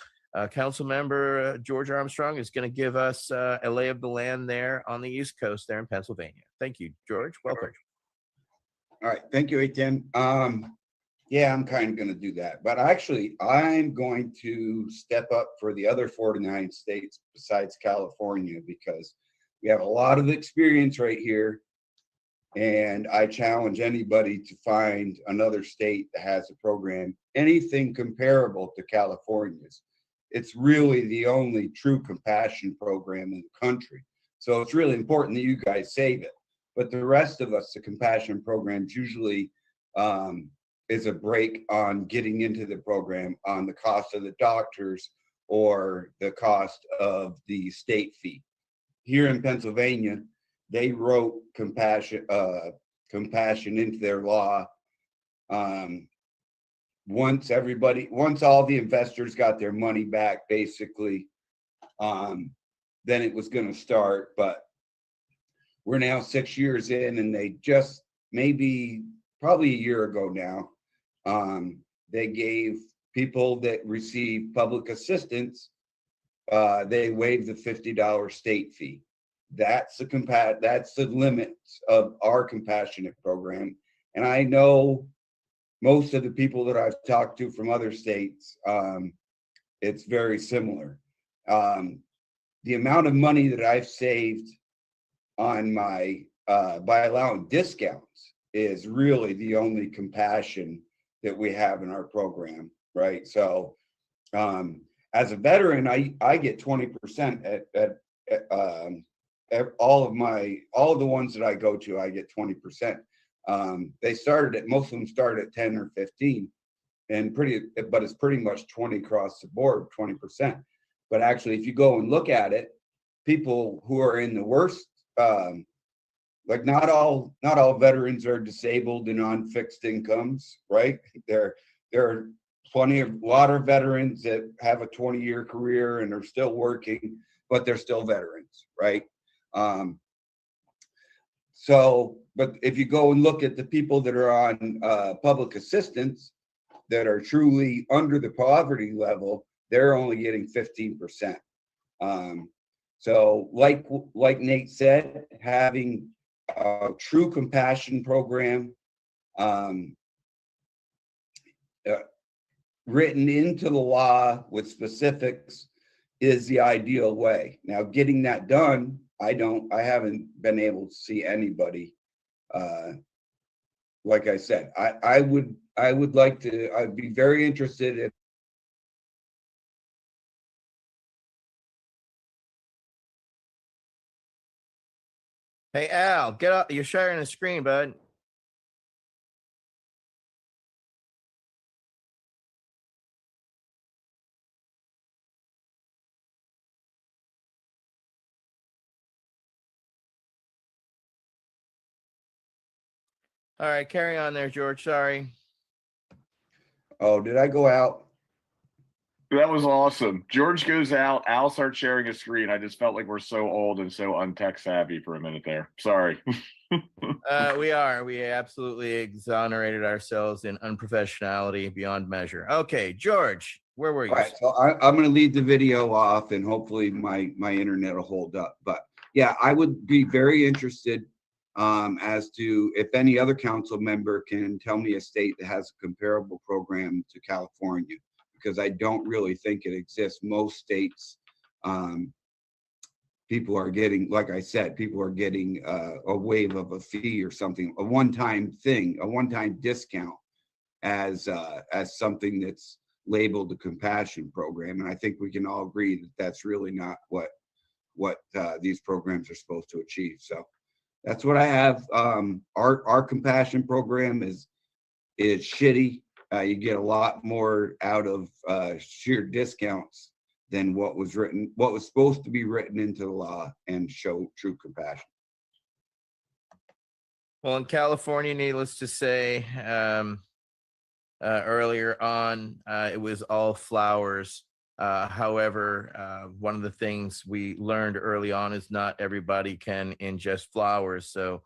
Council Member George Armstrong is going to give us a lay of the land there on the East Coast there in Pennsylvania. Thank you, George. Welcome. All right. Thank you, Etienne. Yeah, I'm kind of going to do that. But actually, I'm going to step up for the other 49 states besides California, because we have a lot of experience right here. And I challenge anybody to find another state that has a program, anything comparable to California's. It's really the only true compassion program in the country. So it's really important that you guys save it. But the rest of us, the compassion programs usually is a break on getting into the program on the cost of the doctors or the cost of the state fee. Here in Pennsylvania, they wrote compassion into their law. Once all the investors got their money back, basically, then it was going to start. But we're now 6 years in, and they just probably a year ago now, they gave people that receive public assistance, they waived the $50 state fee. That's the limits of our compassionate program. And I know most of the people that I've talked to from other states, it's very similar. The amount of money that I've saved on my by allowing discounts is really the only compassion that we have in our program, right? So as a veteran, I get 20% at all of the ones that I go to, I get 20%. Most of them started at 10 or 15, but it's pretty much 20 across the board, 20%. But actually, if you go and look at it, people who are in the worst, like not all veterans are disabled and on fixed incomes, right? There are a lot of veterans that have a 20-year career and are still working, but they're still veterans, right? But if you go and look at the people that are on public assistance that are truly under the poverty level, they're only getting 15%. So like Nate said, having a true compassion program written into the law with specifics is the ideal way. Now, getting that done, I haven't been able to see anybody. Like I said, I would like to. I'd be very interested in. Hey, Al, get up. You're sharing the screen, bud. All right, carry on there, George. Sorry. Oh, did I go out? That was awesome. George goes out. Al starts sharing a screen. I just felt like we're so old and so untech savvy for a minute there. Sorry. We absolutely exonerated ourselves in unprofessionality beyond measure. Okay, George, where were you? All right, so I'm going to leave the video off, and hopefully my internet will hold up. But yeah, I would be very interested as to if any other council member can tell me a state that has a comparable program to California, because I don't really think it exists. Most states, people are getting, like I said, people are getting a waive of a fee or something, a one-time thing, a one-time discount as something that's labeled a compassion program. And I think we can all agree that that's really not what these programs are supposed to achieve. So that's what I have. Our compassion program is shitty. You get a lot more out of sheer discounts than what was supposed to be written into the law and show true compassion. Well, in California, needless to say, earlier on, it was all flowers. However, one of the things we learned early on is not everybody can ingest flowers. So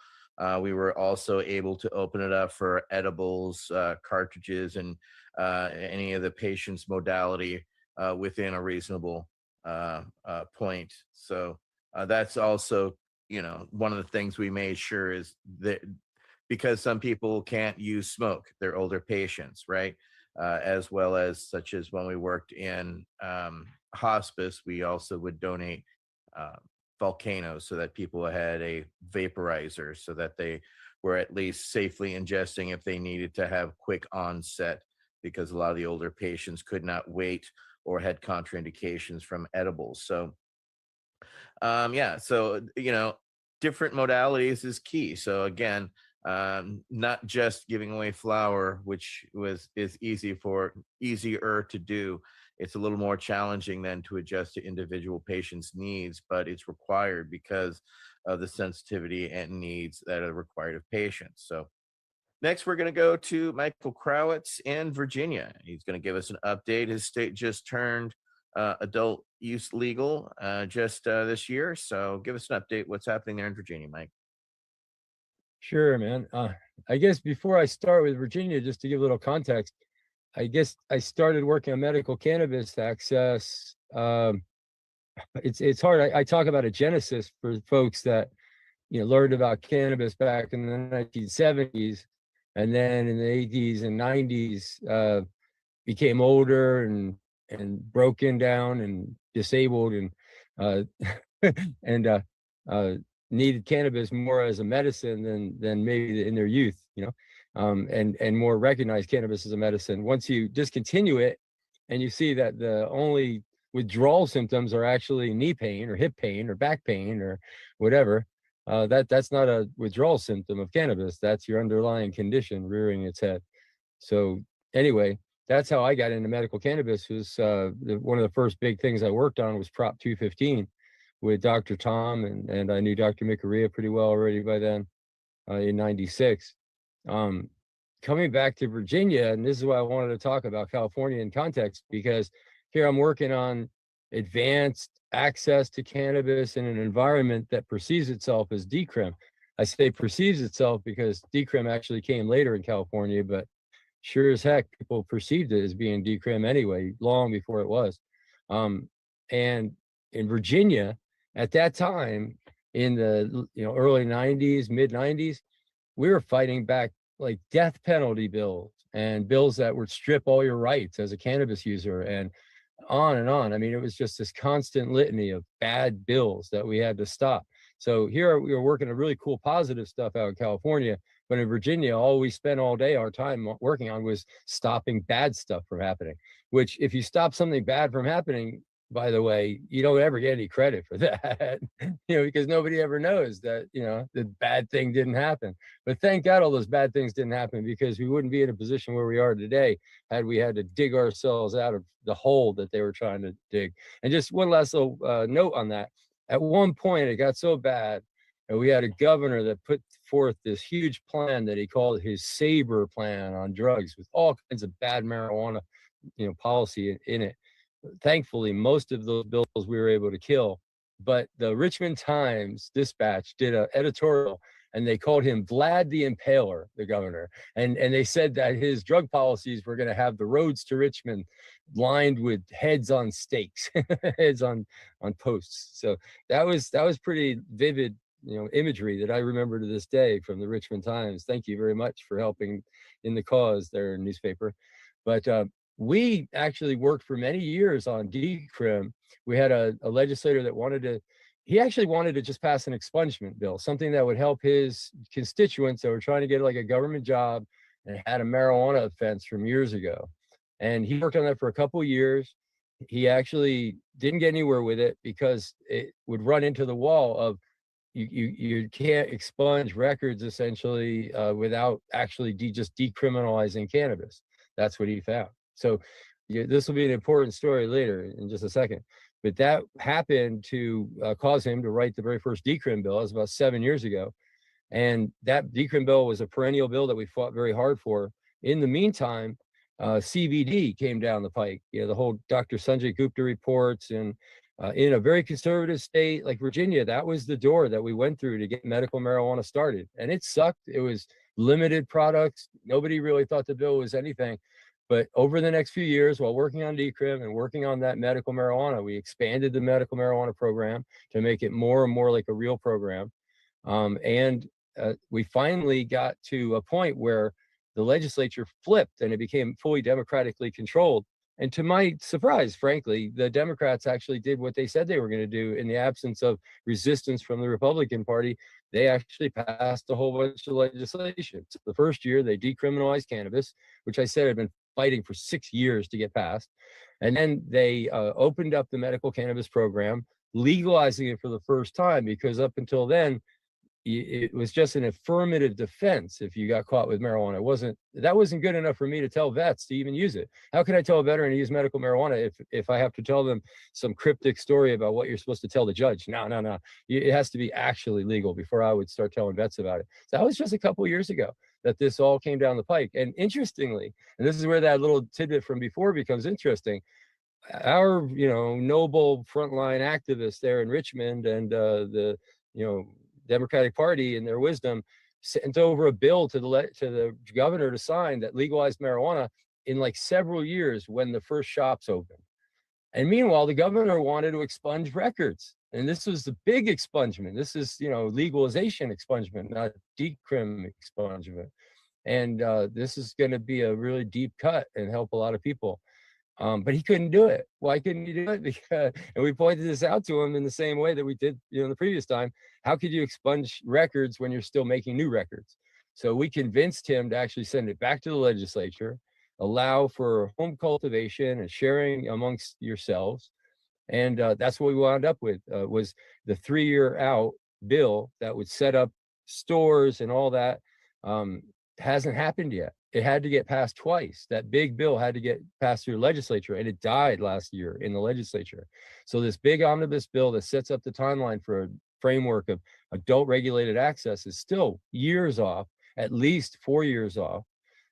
we were also able to open it up for edibles, cartridges, and any of the patient's modality within a reasonable point. So that's also, one of the things we made sure is that, because some people can't use smoke, they're older patients, right? As well as such as when we worked in hospice, we also would donate volcanoes so that people had a vaporizer so that they were at least safely ingesting if they needed to have quick onset, because a lot of the older patients could not wait or had contraindications from edibles. So so different modalities is key. So again, not just giving away flour, which is easier to do. It's a little more challenging than to adjust to individual patients' needs, but it's required because of the sensitivity and needs that are required of patients. So next, we're going to go to Michael Krawitz in Virginia. He's going to give us an update. His state just turned adult use legal just this year. So give us an update. What's happening there in Virginia, Mike? Sure, man. I guess before I start with Virginia, just to give a little context, I guess I started working on medical cannabis access. It's hard. I talk about a genesis for folks that learned about cannabis back in the 1970s, and then in the 80s and 90s became older and broken down and disabled and and needed cannabis more as a medicine than maybe in their youth, and more recognized cannabis as a medicine. Once you discontinue it and you see that the only withdrawal symptoms are actually knee pain or hip pain or back pain or whatever, that's not a withdrawal symptom of cannabis. That's your underlying condition rearing its head. So anyway, that's how I got into medical cannabis. Was one of the first big things I worked on was Prop 215 with Dr. Tom, and I knew Dr. Mikaria pretty well already by then in '96. Coming back to Virginia, and this is why I wanted to talk about California in context, because here I'm working on advanced access to cannabis in an environment that perceives itself as decrim. I say perceives itself because decrim actually came later in California, but sure as heck, people perceived it as being decrim anyway, long before it was. And in Virginia, at that time, in the early '90s, mid '90s, we were fighting back like death penalty bills and bills that would strip all your rights as a cannabis user and on and on. I mean, it was just this constant litany of bad bills that we had to stop. So here we were working on really cool, positive stuff out in California, but in Virginia, all we spent all day, our time working on was stopping bad stuff from happening, which if you stop something bad from happening, by the way, you don't ever get any credit for that, because nobody ever knows that, the bad thing didn't happen. But thank God all those bad things didn't happen, because we wouldn't be in a position where we are today had we had to dig ourselves out of the hole that they were trying to dig. And just one last little note on that. At one point, it got so bad, and we had a governor that put forth this huge plan that he called his SABRE plan on drugs, with all kinds of bad marijuana, policy in it. Thankfully, most of those bills we were able to kill, but the Richmond Times Dispatch did an editorial, and they called him Vlad the Impaler, the governor. And they said that his drug policies were going to have the roads to Richmond lined with heads on stakes, heads on posts. So that was pretty vivid, imagery that I remember to this day from the Richmond Times. Thank you very much for helping in the cause there, newspaper. But we actually worked for many years on decrim. We had a legislator that he actually wanted to just pass an expungement bill, something that would help his constituents that were trying to get like a government job and had a marijuana offense from years ago. And he worked on that for a couple of years. He actually didn't get anywhere with it because it would run into the wall of you can't expunge records essentially without actually just decriminalizing cannabis. That's what he found. So this will be an important story later in just a second. But that happened to cause him to write the very first decrim bill. It was about 7 years ago. And that decrim bill was a perennial bill that we fought very hard for. In the meantime, CBD came down the pike. The whole Dr. Sanjay Gupta reports, and in a very conservative state like Virginia, that was the door that we went through to get medical marijuana started. And it sucked. It was limited products. Nobody really thought the bill was anything. But over the next few years, while working on decrim and working on that medical marijuana, we expanded the medical marijuana program to make it more and more like a real program. We finally got to a point where the legislature flipped and it became fully democratically controlled. And to my surprise, frankly, the Democrats actually did what they said they were going to do in the absence of resistance from the Republican Party. They actually passed a whole bunch of legislation. So the first year, they decriminalized cannabis, which I said had been fighting for 6 years to get passed. And then they opened up the medical cannabis program, legalizing it for the first time, because up until then, it was just an affirmative defense if you got caught with marijuana. That wasn't good enough for me to tell vets to even use it. How can I tell a veteran to use medical marijuana if I have to tell them some cryptic story about what you're supposed to tell the judge? No. It has to be actually legal before I would start telling vets about it. So that was just a couple of years ago that this all came down the pike. And interestingly, and this is where that little tidbit from before becomes interesting, our noble frontline activists there in Richmond and the Democratic Party, in their wisdom, sent over a bill to the governor to sign that legalized marijuana in like several years when the first shops opened. And meanwhile, the governor wanted to expunge records. And this was the big expungement. This is, legalization expungement, not decrim expungement. And this is going to be a really deep cut and help a lot of people. But he couldn't do it. Why couldn't he do it? Because, and we pointed this out to him in the same way that we did, the previous time. How could you expunge records when you're still making new records? So we convinced him to actually send it back to the legislature, allow for home cultivation and sharing amongst yourselves. And that's what we wound up with, was the 3-year out bill that would set up stores and all that. Hasn't happened yet. it had to get passed twice. That big bill had to get passed through the legislature, and it died last year in the legislature. So this big omnibus bill that sets up the timeline for a framework of adult regulated access is still years off, at least 4 years off,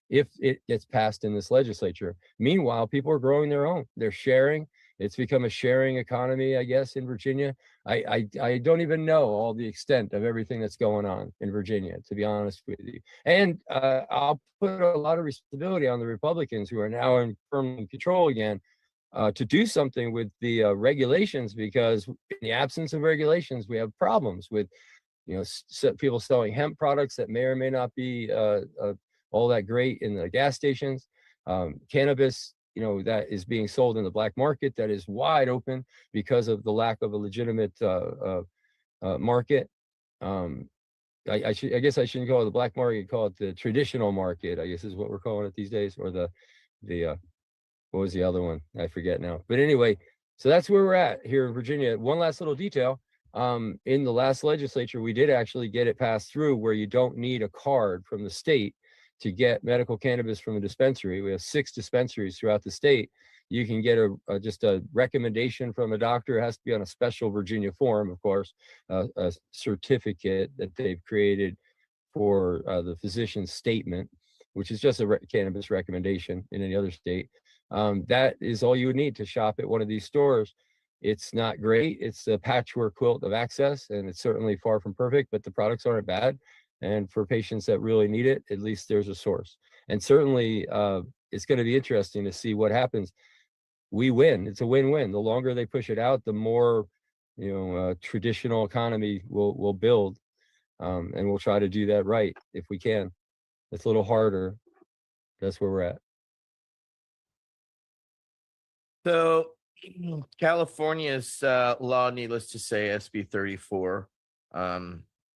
if it gets passed in this legislature. Meanwhile, people are growing their own. They're sharing. It's become a sharing economy, I guess, in Virginia. I don't even know all the extent of everything that's going on in Virginia, to be honest with you. And I'll put a lot of responsibility on the Republicans, who are now in firm control again, to do something with the regulations, because in the absence of regulations, we have problems with, people selling hemp products that may or may not be all that great in the gas stations. Cannabis, that is being sold in the black market, that is wide open because of the lack of a legitimate market. I guess I shouldn't call it the black market, call it the traditional market, I guess is what we're calling it these days, or the what was the other one? I forget now. But anyway, so that's where we're at here in Virginia. One last little detail. In the last legislature, we did actually get it passed through where you don't need a card from the state to get medical cannabis from a dispensary. We have 6 dispensaries throughout the state. You can get just a recommendation from a doctor. It has to be on a special Virginia form, of course, a certificate that they've created for the physician's statement, which is just a cannabis recommendation in any other state. That is all you would need to shop at one of these stores. It's not great. It's a patchwork quilt of access, and it's certainly far from perfect, but the products aren't bad. And for patients that really need it, at least there's a source. And certainly it's going to be interesting to see what happens. We win. It's a win-win. The longer they push it out, the more, traditional economy will build. And we'll try to do that right if we can. It's a little harder. That's where we're at. So California's law, needless to say, SB 34,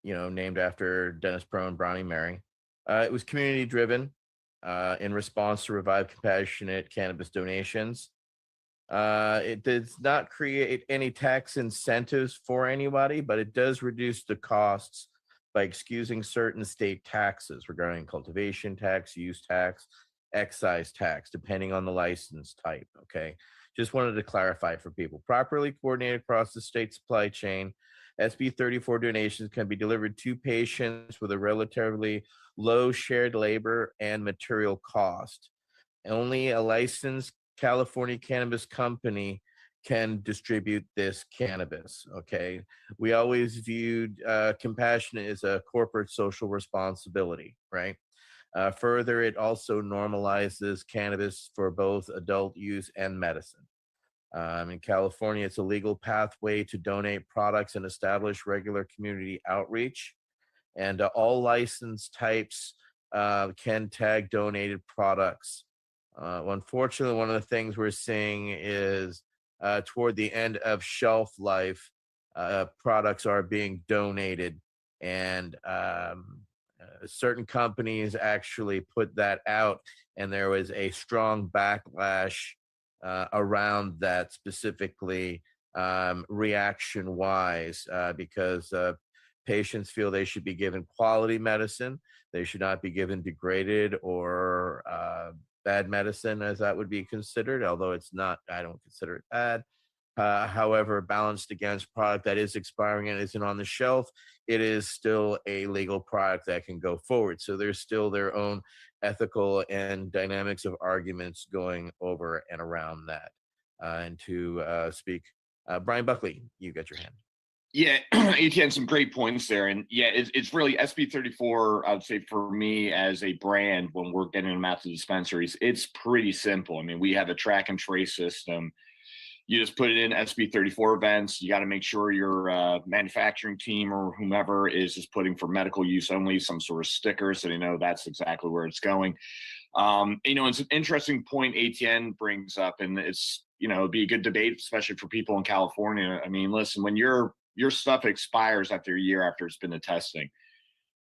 named after Dennis Pro and Brownie Mary. It was community driven in response to revive compassionate cannabis donations. It does not create any tax incentives for anybody, but it does reduce the costs by excusing certain state taxes regarding cultivation tax, use tax, excise tax, depending on the license type. Okay. Just wanted to clarify for people. Properly coordinated across the state supply chain, SB 34 donations can be delivered to patients with a relatively low shared labor and material cost. Only a licensed California cannabis company can distribute this cannabis, okay? We always viewed compassion as a corporate social responsibility, right? Further, it also normalizes cannabis for both adult use and medicine. In California, it's a legal pathway to donate products and establish regular community outreach. And all license types can tag donated products. Unfortunately, one of the things we're seeing is toward the end of shelf life, products are being donated, and certain companies actually put that out, and there was a strong backlash around that, specifically reaction wise, because patients feel they should be given quality medicine. They should not be given degraded or bad medicine, as that would be considered, although it's not, I don't consider it bad. However, balanced against product that is expiring and isn't on the shelf, it is still a legal product that can go forward. So there's still their own ethical and dynamics of arguments going over and around that. And to speak, Brian Buckley, you got your hand. Yeah, Etienne, some great points there. And yeah, it's really SB 34, I would say, for me as a brand, when we're getting them out to dispensaries, it's pretty simple. I mean, we have a track and trace system. You just put it in SB 34 events. You got to make sure your manufacturing team or whomever is just putting for medical use only some sort of sticker, so they know that's exactly where it's going. It's an interesting point Etienne brings up, and it's, it'd be a good debate, especially for people in California. I mean, listen, when your stuff expires after a year after it's been to testing,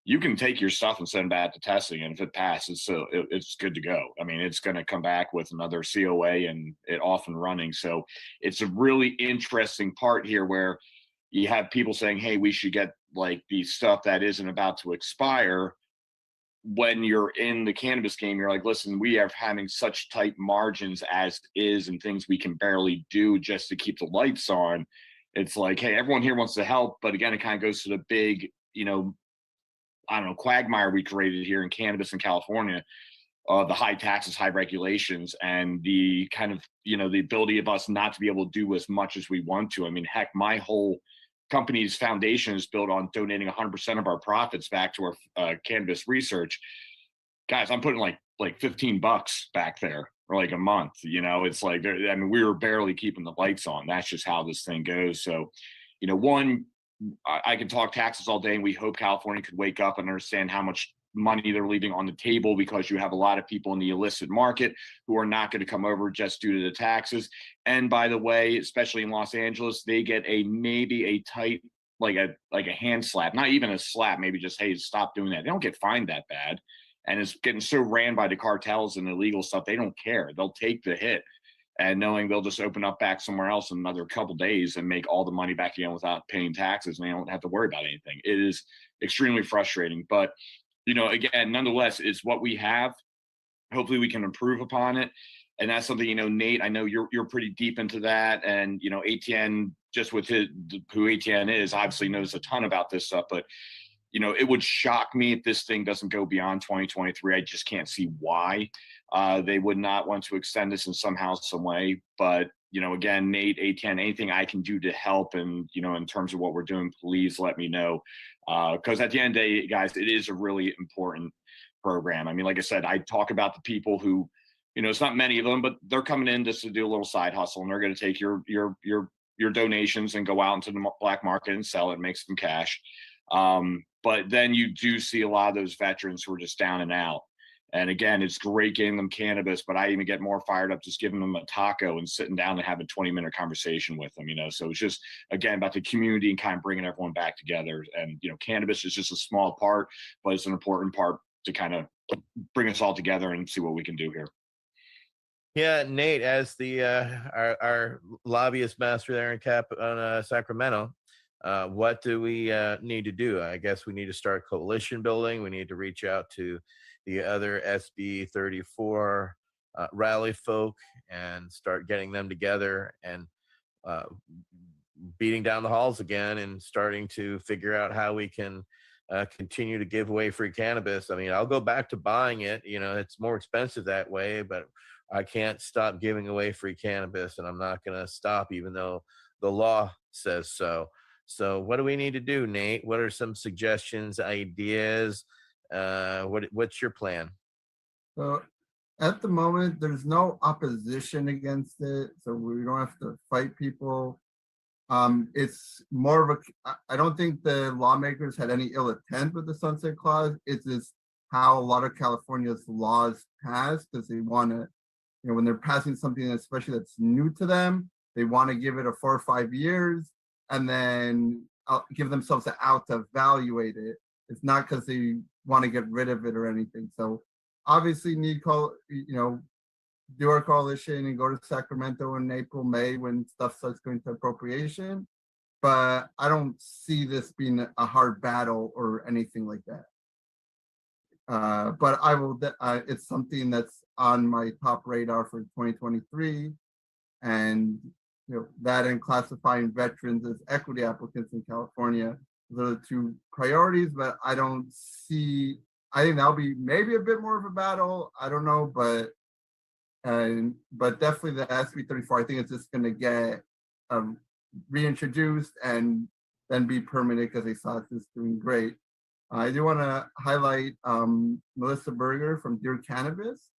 you can take your stuff and send it back to testing, and if it passes, so it's good to go. I mean, it's going to come back with another COA and it off and running. So it's a really interesting part here where you have people saying, hey, we should get like the stuff that isn't about to expire when you're in the cannabis game, you're like, listen, we are having such tight margins as is and things we can barely do just to keep the lights on. It's like, hey, everyone here wants to help. But again, it kind of goes to the big, I don't know, quagmire we created here in cannabis in California. The high taxes, high regulations, and the kind of, the ability of us not to be able to do as much as we want to. I mean, heck, my whole company's foundation is built on donating 100% of our profits back to our cannabis research. Guys, I'm putting like $15 back there for like a month. It's like, I mean, we were barely keeping the lights on. That's just how this thing goes. So, one, I can talk taxes all day, and we hope California could wake up and understand how much money they're leaving on the table, because you have a lot of people in the illicit market who are not going to come over just due to the taxes. And by the way, especially in Los Angeles, they get maybe a tight, like a hand slap, not even a slap, maybe just, hey, stop doing that. They don't get fined that bad. And it's getting so ran by the cartels and illegal stuff, they don't care. They'll take the hit, and knowing they'll just open up back somewhere else in another couple days and make all the money back again without paying taxes, and they don't have to worry about anything. It is extremely frustrating. But again, nonetheless, it's what we have. Hopefully we can improve upon it. And that's something, Nate, I know you're pretty deep into that. And, ATN, just with who ATN is, obviously knows a ton about this stuff. But, it would shock me if this thing doesn't go beyond 2023. I just can't see why they would not want to extend this in somehow, some way. But, again, Nate, ATN, anything I can do to help and, in terms of what we're doing, please let me know. Because at the end of the day, guys, it is a really important program. I mean, like I said, I talk about the people who, it's not many of them, but they're coming in just to do a little side hustle, and they're going to take your donations and go out into the black market and sell it and make some cash. But then you do see a lot of those veterans who are just down and out. And again, it's great getting them cannabis, but I even get more fired up just giving them a taco and sitting down and having a 20-minute conversation with them, So it's just, again, about the community and kind of bringing everyone back together. And, cannabis is just a small part, but it's an important part to kind of bring us all together and see what we can do here. Yeah, Nate, as the our lobbyist master there in Sacramento, what do we need to do? I guess we need to start coalition building. We need to reach out to the other SB 34 rally folk and start getting them together and beating down the halls again and starting to figure out how we can continue to give away free cannabis. I mean, I'll go back to buying it. It's more expensive that way, but I can't stop giving away free cannabis, and I'm not going to stop even though the law says so. So what do we need to do, Nate? What are some suggestions, ideas? What's your plan? So at the moment, there's no opposition against it, so we don't have to fight people. It's more of I don't think the lawmakers had any ill intent with the sunset clause. It's just how a lot of California's laws pass, because they want to, when they're passing something, especially that's new to them, they want to give it a 4 or 5 years and then give themselves an out to evaluate it. It's not because they want to get rid of it or anything. So obviously do our coalition and go to Sacramento in April, May, when stuff starts going to appropriation. But I don't see this being a hard battle or anything like that. But I will. It's something that's on my top radar for 2023, and that and classifying veterans as equity applicants in California. Those are the two priorities. But I don't see. I think that'll be maybe a bit more of a battle. I don't know, but definitely the SB 34. I think it's just going to get reintroduced and then be permanent because they saw it's just doing great. I do want to highlight Melissa Berger from Dear Cannabis.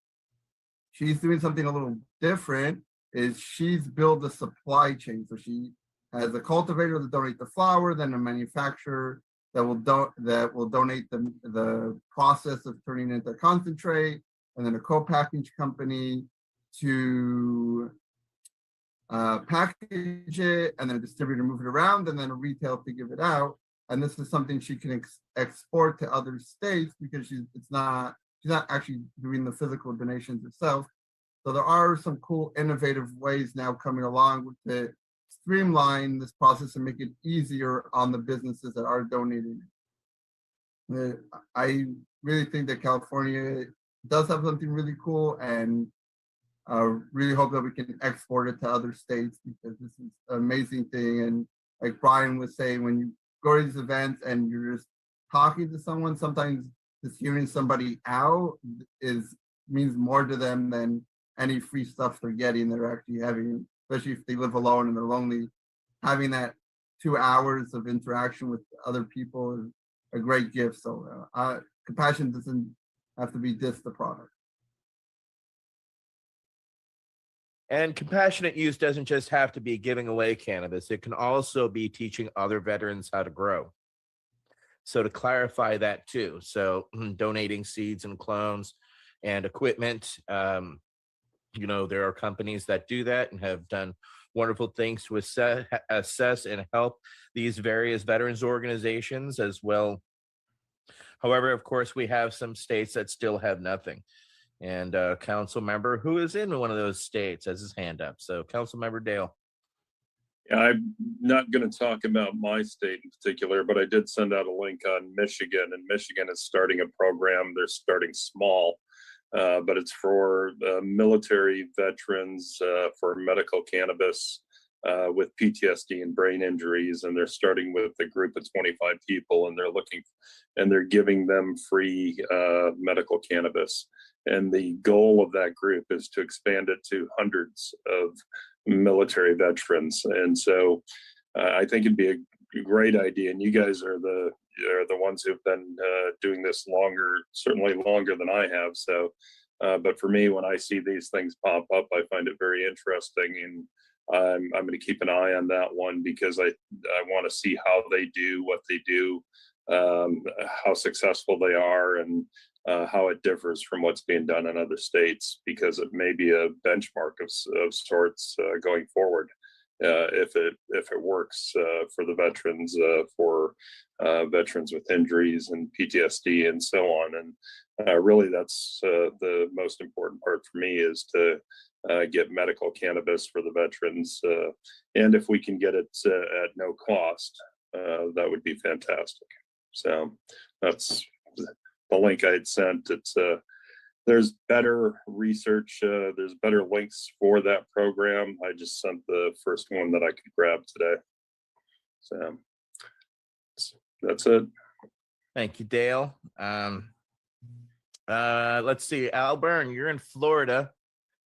She's doing something a little different. Is she's built a supply chain. So she has a cultivator that donate the flower, then a manufacturer that will donate the process of turning it into concentrate, and then a co-package company to package it, and then a distributor move it around, and then a retail to give it out. And this is something she can export to other states because she's not actually doing the physical donations herself. So there are some cool, innovative ways now coming along to streamline this process and make it easier on the businesses that are donating. I really think that California does have something really cool, and really hope that we can export it to other states, because this is an amazing thing. And like Brian was saying, when you go to these events and you're just talking to someone, sometimes just hearing somebody out means more to them than any free stuff they're getting. They're actually having, especially if they live alone and they're lonely, having that 2 hours of interaction with other people is a great gift. So compassion doesn't have to be just the product. And compassionate use doesn't just have to be giving away cannabis. It can also be teaching other veterans how to grow. So to clarify that too, so donating seeds and clones and equipment, there are companies that do that and have done wonderful things to assess and help these various veterans organizations as well. However, of course, we have some states that still have nothing. And a council member who is in one of those states has his hand up. So Council Member Dale. Yeah, I'm not going to talk about my state in particular, but I did send out a link on Michigan, and Michigan is starting a program. They're starting small, but it's for military veterans for medical cannabis with PTSD and brain injuries. And they're starting with a group of 25 people, and they're giving them free medical cannabis. And the goal of that group is to expand it to hundreds of military veterans. And so I think it'd be a great idea. And you guys are the ones who've been doing this longer, certainly longer than I have. So, but for me, when I see these things pop up, I find it very interesting. And I'm going to keep an eye on that one, because I want to see how they do what they do, how successful they are, and how it differs from what's being done in other states, because it may be a benchmark of sorts going forward if it works for the veterans, for veterans with injuries and PTSD and so on. And really, that's the most important part for me, is to get medical cannabis for the veterans, and if we can get it at no cost, that would be fantastic. So that's the link I had sent. It's there's better research, there's better links for that program. I just sent the first one that I could grab today. So that's it. Thank you, Dale. Let's see, Al Byrne, you're in Florida.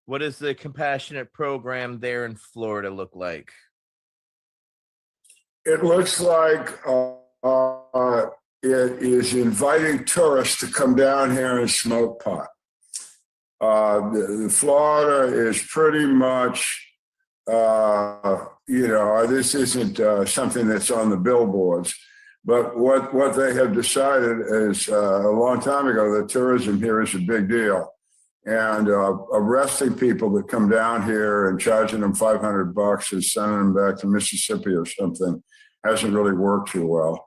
What does the compassionate program there in Florida look like? It looks like it is inviting tourists to come down here and smoke pot. Florida is pretty much, this isn't something that's on the billboards, but what they have decided is a long time ago that tourism here is a big deal. And arresting people that come down here and charging them $500 and sending them back to Mississippi or something hasn't really worked too well.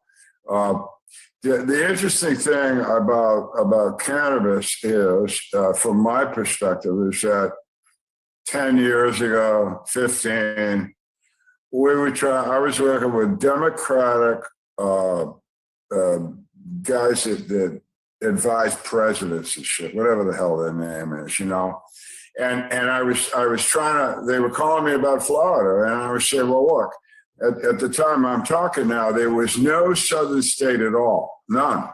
The interesting thing about cannabis is, from my perspective, is that 10 years ago, 15, I was working with Democratic guys that advise presidents and shit, whatever the hell their name is, and I was trying to, they were calling me about Florida, and I was saying, well, look, at the time I'm talking now, there was no southern state at all, none,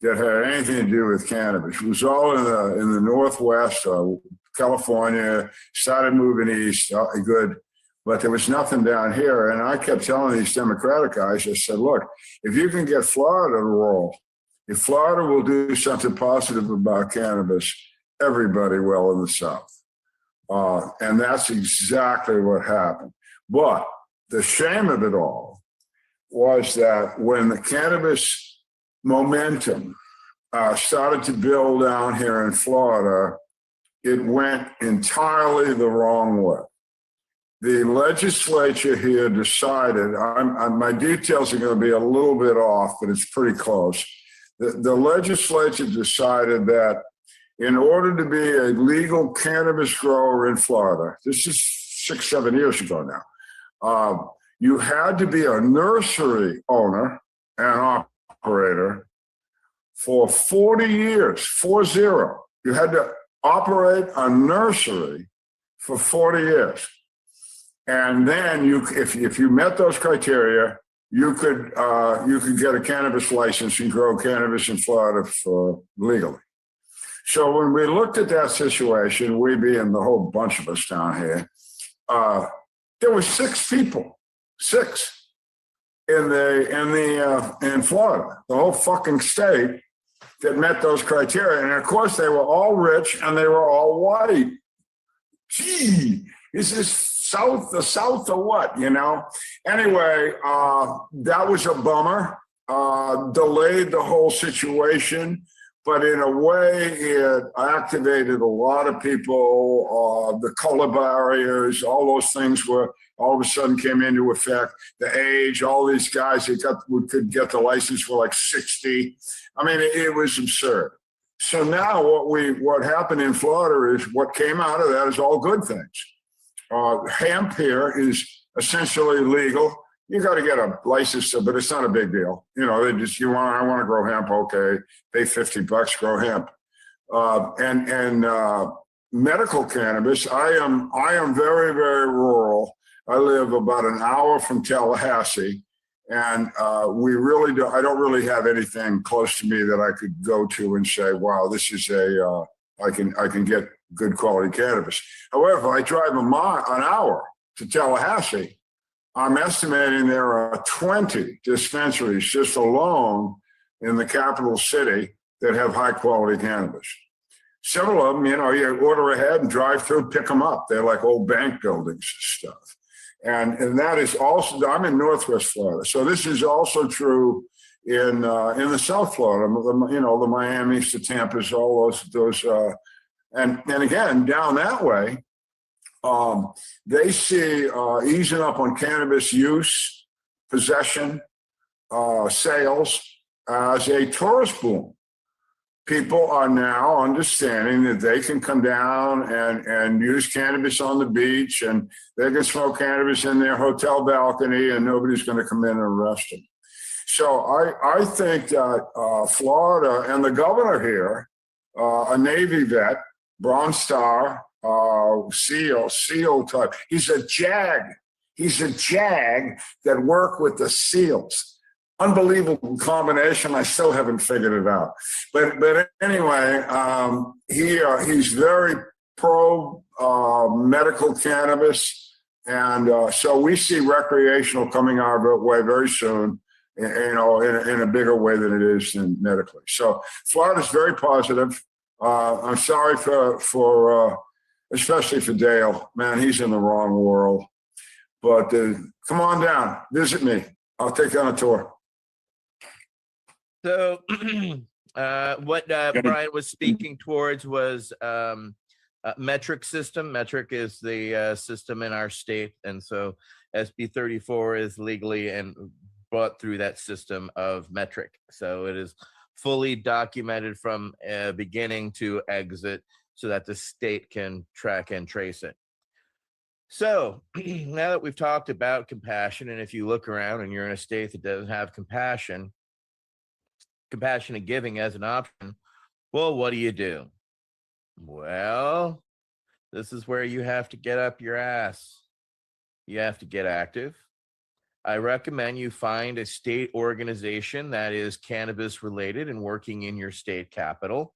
that had anything to do with cannabis. It was all in the Northwest, California, started moving east, good, but there was nothing down here. And I kept telling these Democratic guys, I said, look, if you can get Florida to roll, if Florida will do something positive about cannabis, everybody will in the South. And that's exactly what happened. But the shame of it all was that when the cannabis momentum started to build down here in Florida, it went entirely the wrong way. The legislature here decided, my details are going to be a little bit off, but it's pretty close. The legislature decided that in order to be a legal cannabis grower in Florida, this is 6-7 years ago now, you had to be a nursery owner and operator for 40 years, 40. You had to operate a nursery for 40 years. And then if you met those criteria, you could get a cannabis license and grow cannabis in Florida legally. So when we looked at that situation, we being the whole bunch of us down here, there were 6 people, 6 in Florida, the whole fucking state, that met those criteria. And of course, they were all rich and they were all white. Gee, is this the South or what, you know? Anyway, that was a bummer, delayed the whole situation, but in a way, it activated a lot of people. The color barriers, all those things were all of a sudden came into effect. The age, all these guys that could get the license for like 60. I mean, it was absurd. So now what happened in Florida is what came out of that is all good things. Hemp here is essentially legal. You got to get a license, but it's not a big deal. You know, I want to grow hemp. Okay, pay $50, grow hemp. And medical cannabis. I am very, very rural. I live about an hour from Tallahassee, and I don't really have anything close to me that I could go to and say, wow, this is I can get good quality cannabis. However, I drive an hour to Tallahassee. I'm estimating there are 20 dispensaries just alone in the capital city that have high quality cannabis. Several of them, you order ahead and drive through, pick them up. They're like old bank buildings and stuff. And that is also, I'm in Northwest Florida. So this is also true in the South Florida, the Miamis, the Tampas, all those and again, down that way, they see easing up on cannabis use, possession, sales as a tourist boom. People are now understanding that they can come down and use cannabis on the beach, and they can smoke cannabis in their hotel balcony, and nobody's going to come in and arrest them. So I think that Florida and the governor here, a Navy vet, Bronze Star, SEAL type. He's a JAG. He's a JAG that work with the SEALs. Unbelievable combination. I still haven't figured it out. But anyway, he's very pro medical cannabis, and so we see recreational coming our way very soon. In a bigger way than it is in medically. So Florida's very positive. I'm sorry for especially for Dale. Man, he's in the wrong world. But come on down, visit me. I'll take you on a tour. So what Brian was speaking towards was metric system. Metric is the system in our state. And so SB 34 is legally and brought through that system of metric. So it is fully documented from beginning to exit so that the state can track and trace it. So now that we've talked about compassion, and if you look around and you're in a state that doesn't have compassionate giving as an option, well, what do? Well, this is where you have to get up your ass. You have to get active. I recommend you find a state organization that is cannabis related and working in your state capital.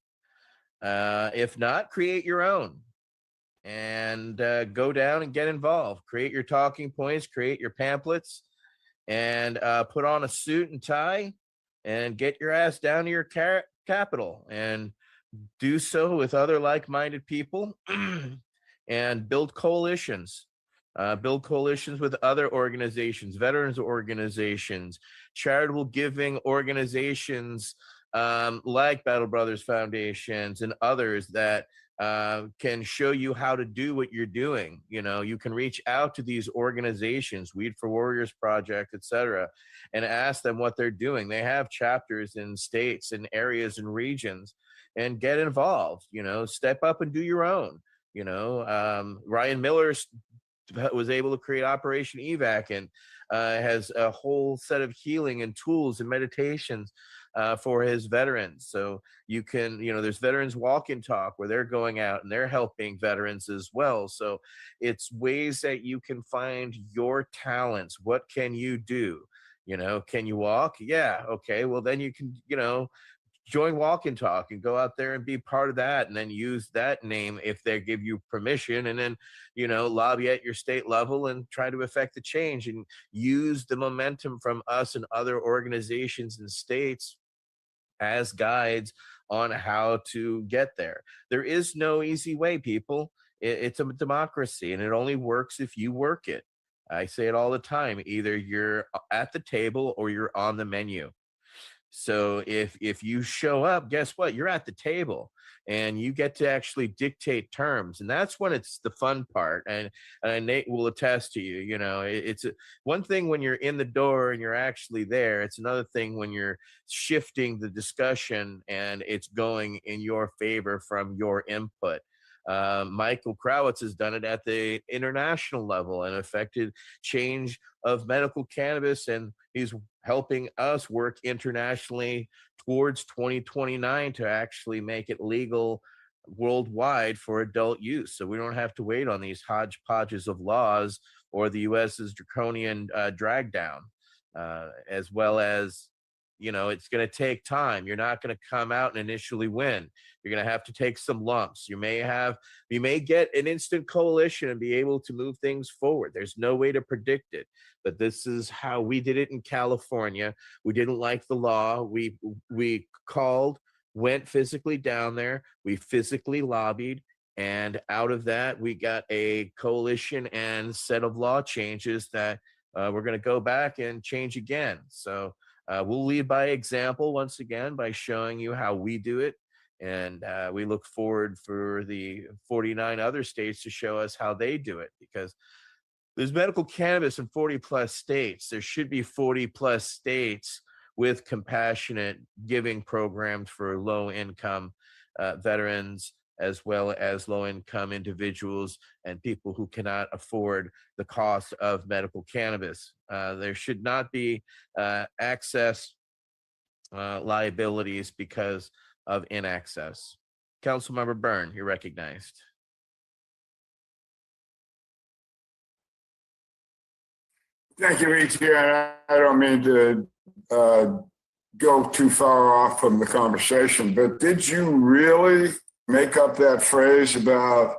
If not, create your own and go down and get involved. Create your talking points, create your pamphlets, and put on a suit and tie and get your ass down to your capital and do so with other like-minded people and build coalitions. Build coalitions with other organizations, veterans organizations, charitable giving organizations like Battle Brothers Foundations and others that can show you how to do what you're doing. You can reach out to these organizations, Weed for Warriors Project, etc., and ask them what they're doing. They have chapters in states and areas and regions, and get involved. Step up and do your own. Ryan Miller was able to create Operation Evac, and has a whole set of healing and tools and meditations for his veterans. So you can, there's Veterans Walk and Talk where they're going out and they're helping veterans as well. So it's ways that you can find your talents. What can you do? Can you walk? Yeah. Okay. Well, then you can, join Walk and Talk and go out there and be part of that, and then use that name if they give you permission, and then lobby at your state level and try to affect the change and use the momentum from us and other organizations and states as guides on how to get there. There is no easy way, people. It's a democracy, and it only works if you work it. I say it all the time. Either you're at the table or you're on the menu. So if you show up, guess what? You're at the table and you get to actually dictate terms. And that's when it's the fun part. And Nate will attest to you, it's one thing when you're in the door and you're actually there. It's another thing when you're shifting the discussion and it's going in your favor from your input. Michael Krawitz has done it at the international level and affected change of medical cannabis, and he's helping us work internationally towards 2029 to actually make it legal worldwide for adult use. So we don't have to wait on these hodgepodges of laws or the US's draconian drag down, as well as it's going to take time. You're not going to come out and initially win. You're going to have to take some lumps. You may get an instant coalition and be able to move things forward. There's no way to predict it, but this is how we did it in California. We didn't like the law. We called, went physically down there. We physically lobbied. And out of that, we got a coalition and set of law changes that we're going to go back and change again. So we'll lead by example once again by showing you how we do it. And we look forward for the 49 other states to show us how they do it, because there's medical cannabis in 40 plus states. There should be 40 plus states with compassionate giving programs for low income veterans, as well as low income individuals and people who cannot afford the cost of medical cannabis. There should not be access liabilities because of inaccess. Councilmember Byrne, you're recognized. Thank you, ETN. I don't mean to go too far off from the conversation, but did you really make up that phrase about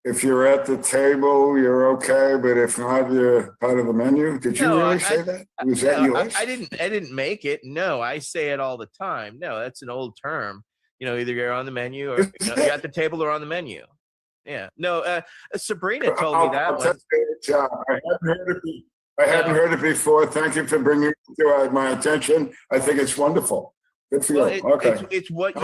if you're at the table, you're okay, but if not, you're part of the menu? Did you really say that? Was that yours? I didn't make it. No, I say it all the time. No, that's an old term. Either you're on the menu or you're at the table or on the menu. Yeah. No, Sabrina told me that one. I hadn't heard it before. Thank you for bringing it to my attention. I think it's wonderful. Good for you. Okay. It's what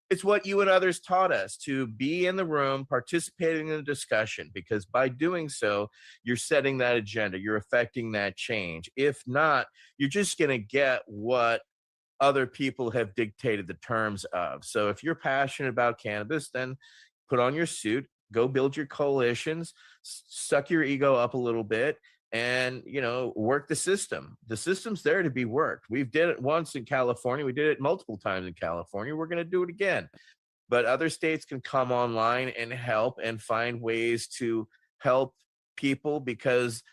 it's what you and others taught us, to be in the room, participating in the discussion, because by doing so, you're setting that agenda, you're affecting that change. If not, you're just going to get what other people have dictated the terms of. So if you're passionate about cannabis, then put on your suit, go build your coalitions, suck your ego up a little bit, and work the system. The system's there to be worked. We've did it once in California. We did it multiple times in California. We're going to do it again. But other states can come online and help and find ways to help people, because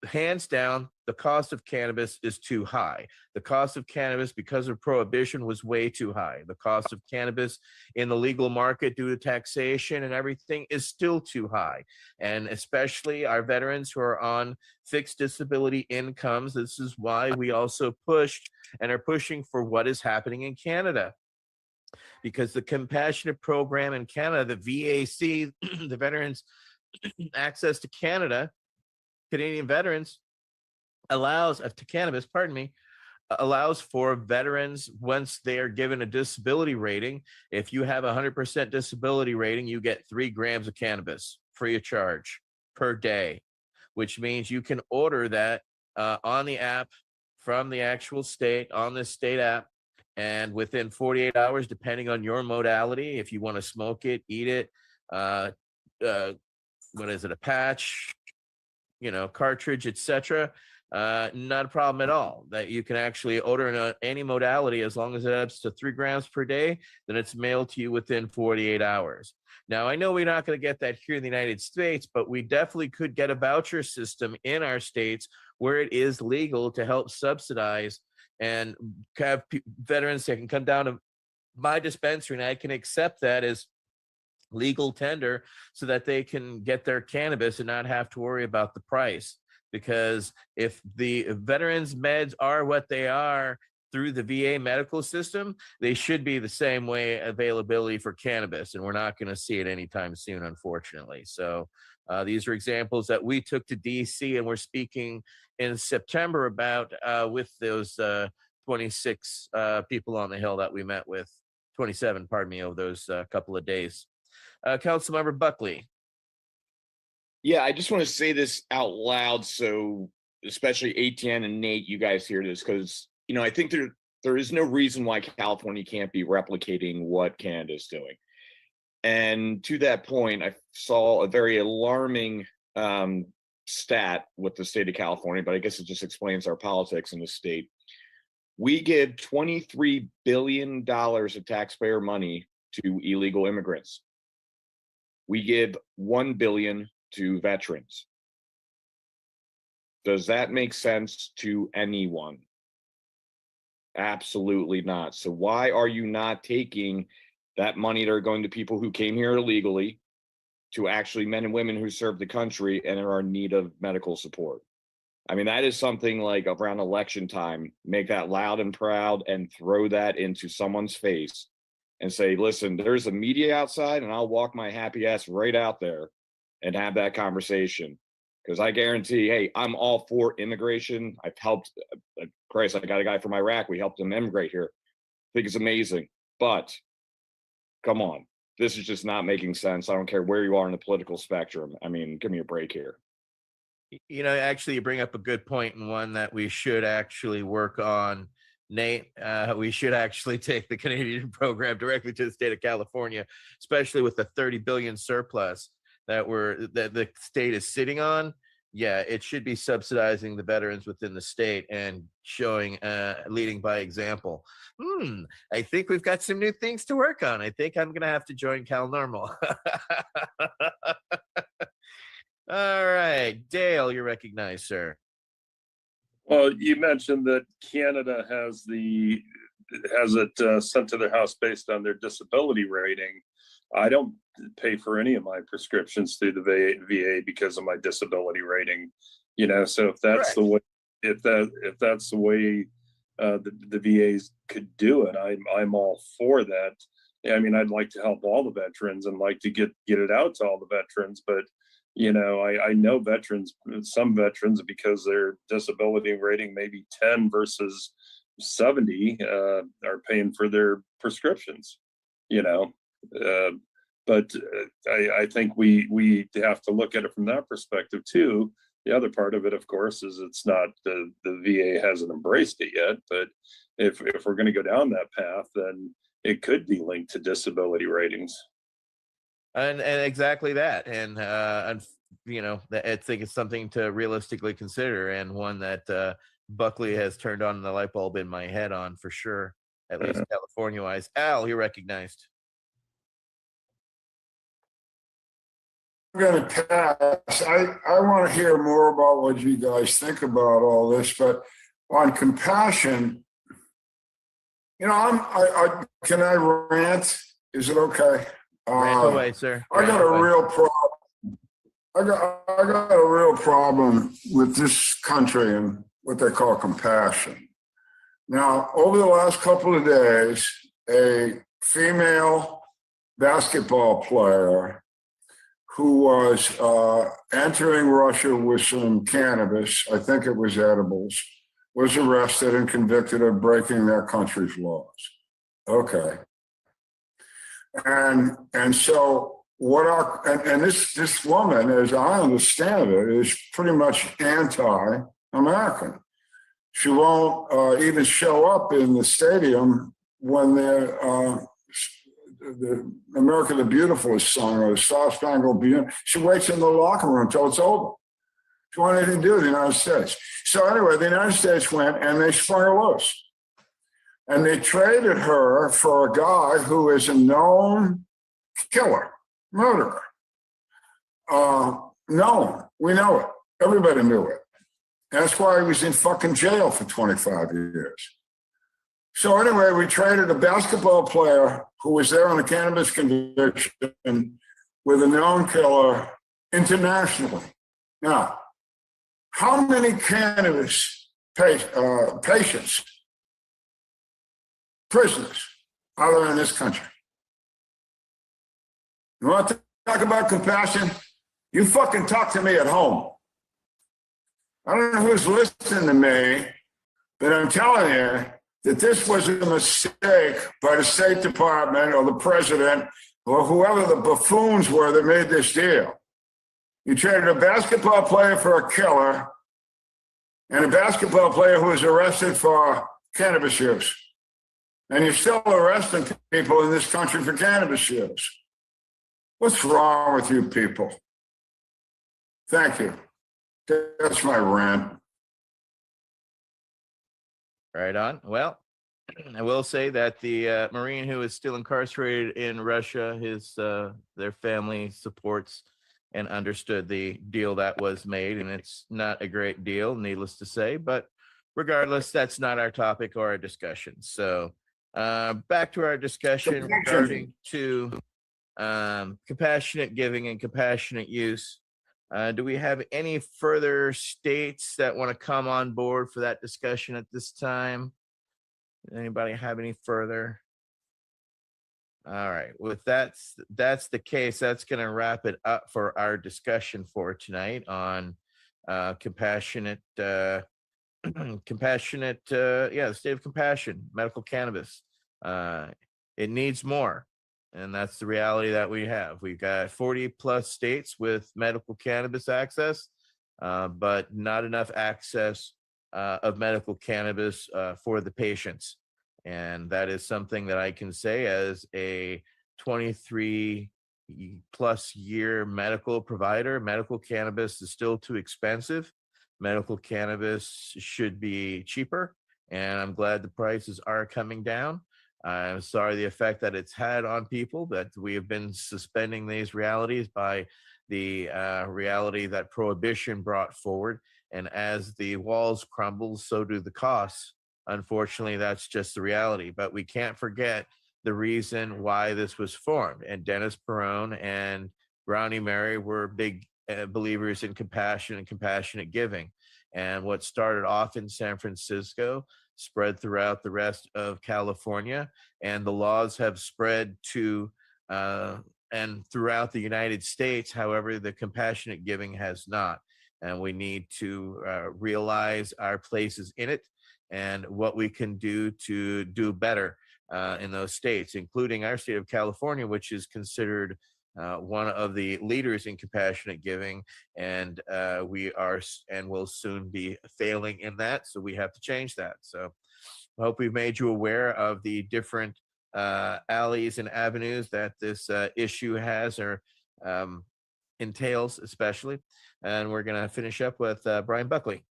hands down, the cost of cannabis is too high. The cost of cannabis, because of prohibition, was way too high. The cost of cannabis in the legal market due to taxation and everything is still too high. And especially our veterans who are on fixed disability incomes. This is why we also pushed and are pushing for what is happening in Canada. Because the compassionate program in Canada, the VAC, the Veterans Access to Canada, Canadian veterans, allows to cannabis, allows for veterans, once they are given a disability rating, if you have 100% disability rating, you get 3 grams of cannabis free of charge per day, which means you can order that on the app from the actual state, on the state app, and within 48 hours, depending on your modality, if you want to smoke it, eat it, what is it, a patch, cartridge, etc. Not a problem at all. That you can actually order in any modality as long as it adds to 3 grams per day, then it's mailed to you within 48 hours. Now, I know we're not going to get that here in the United States, but we definitely could get a voucher system in our states where it is legal to help subsidize and have veterans that can come down to my dispensary and I can accept that as legal tender so that they can get their cannabis and not have to worry about the price. Because if the veterans meds are what they are through the VA medical system, they should be the same way availability for cannabis, and we're not going to see it anytime soon, unfortunately. So these are examples that we took to DC, and we're speaking in September about with those 26 people on the Hill that we met with, 27, pardon me, over those couple of days. Councilmember Buckley. Yeah, I just want to say this out loud, so especially ATN and Nate, you guys hear this, because I think there is no reason why California can't be replicating what Canada's doing. And to that point, I saw a very alarming stat with the state of California, but I guess it just explains our politics in the state. We give $23 billion of taxpayer money to illegal immigrants. We give $1 billion to veterans. Does that make sense to anyone? Absolutely not. So why are you not taking that money that are going to people who came here illegally to actually men and women who serve the country and are in need of medical support? I mean, that is something like around election time, make that loud and proud and throw that into someone's face and say, listen, there's a media outside and I'll walk my happy ass right out there and have that conversation. Because I guarantee, hey, I'm all for immigration. I've helped, Christ, I got a guy from Iraq. We helped him immigrate here. I think it's amazing. But come on, this is just not making sense. I don't care where you are in the political spectrum. I mean, give me a break here. Actually, you bring up a good point, and one that we should actually work on, Nate. We should actually take the Canadian program directly to the state of California, especially with the $30 billion surplus that the state is sitting on. Yeah, it should be subsidizing the veterans within the state and showing, leading by example. I think we've got some new things to work on. I think I'm going to have to join Cal Normal. All right, Dale, you're recognized, sir. Well, you mentioned that Canada has it sent to their house based on their disability rating. I don't pay for any of my prescriptions through the VA because of my disability rating. So if that's the way, if that's the way the VAs could do it, I'm all for that. I mean, I'd like to help all the veterans and like to get it out to all the veterans, but I know some veterans, because their disability rating may be 10 versus 70, are paying for their prescriptions, but I think we have to look at it from that perspective too. The other part of it, of course, is it's not the VA hasn't embraced it yet, but if we're going to go down that path, then it could be linked to disability ratings. And exactly that. And I think it's something to realistically consider, and one that Buckley has turned on the light bulb in my head on for sure, at least California-wise. Al, you're recognized. I'm going to pass. I want to hear more about what you guys think about all this, but on compassion, can I rant? Is it okay? Rant away, sir. I got a real problem. I got a real problem with this country and what they call compassion. Now, over the last couple of days, a female basketball player who was entering Russia with some cannabis, I think it was edibles, was arrested and convicted of breaking their country's laws. Okay. And so this woman, as I understand it, is pretty much anti-American. She won't even show up in the stadium when the America the Beautiful is sung or the Star Spangled Banner. She waits in the locker room until it's over. It's what they do, the United States. So anyway, the United States went and they sprung her loose. And they traded her for a guy who is a known killer, murderer. Known. We know it. Everybody knew it. That's why he was in fucking jail for 25 years. So anyway, we traded a basketball player who was there on a cannabis conviction with a known killer internationally. Now, how many cannabis patients, prisoners, are there in this country? You want to talk about compassion? You fucking talk to me at home. I don't know who's listening to me, but I'm telling you that this was a mistake by the State Department or the president or whoever the buffoons were that made this deal. You traded a basketball player for a killer and a basketball player who was arrested for cannabis use. And you're still arresting people in this country for cannabis use. What's wrong with you people? Thank you. That's my rant. Right on. Well, I will say that the Marine who is still incarcerated in Russia, their family supports and understood the deal that was made, and it's not a great deal, needless to say. But regardless, that's not our topic or our discussion. So back to our discussion regarding to compassionate giving and compassionate use. Do we have any further states that want to come on board for that discussion at this time? Anybody have any further? All right. Well, if that's the case, that's going to wrap it up for our discussion for tonight on compassionate, the state of compassion, medical cannabis. It needs more. And that's the reality that we have. We've got 40 plus states with medical cannabis access, but not enough access of medical cannabis for the patients. And that is something that I can say as a 23 plus year medical provider. Medical cannabis is still too expensive. Medical cannabis should be cheaper. And I'm glad the prices are coming down. I'm sorry the effect that it's had on people, that we have been suspending these realities by the reality that prohibition brought forward. And as the walls crumble, so do the costs. Unfortunately, that's just the reality. But we can't forget the reason why this was formed. And Dennis Perone and Brownie Mary were big believers in compassion and compassionate giving. And what started off in San Francisco spread throughout the rest of California, and the laws have spread to and throughout the United States. However, the compassionate giving has not, and we need to realize our places in it and what we can do to do better in those states, including our state of California, which is considered one of the leaders in compassionate giving, and we are and will soon be failing in that. So we have to change that. So I hope we've made you aware of the different alleys and avenues that this issue has or entails, especially. And we're going to finish up with Brian Buckley.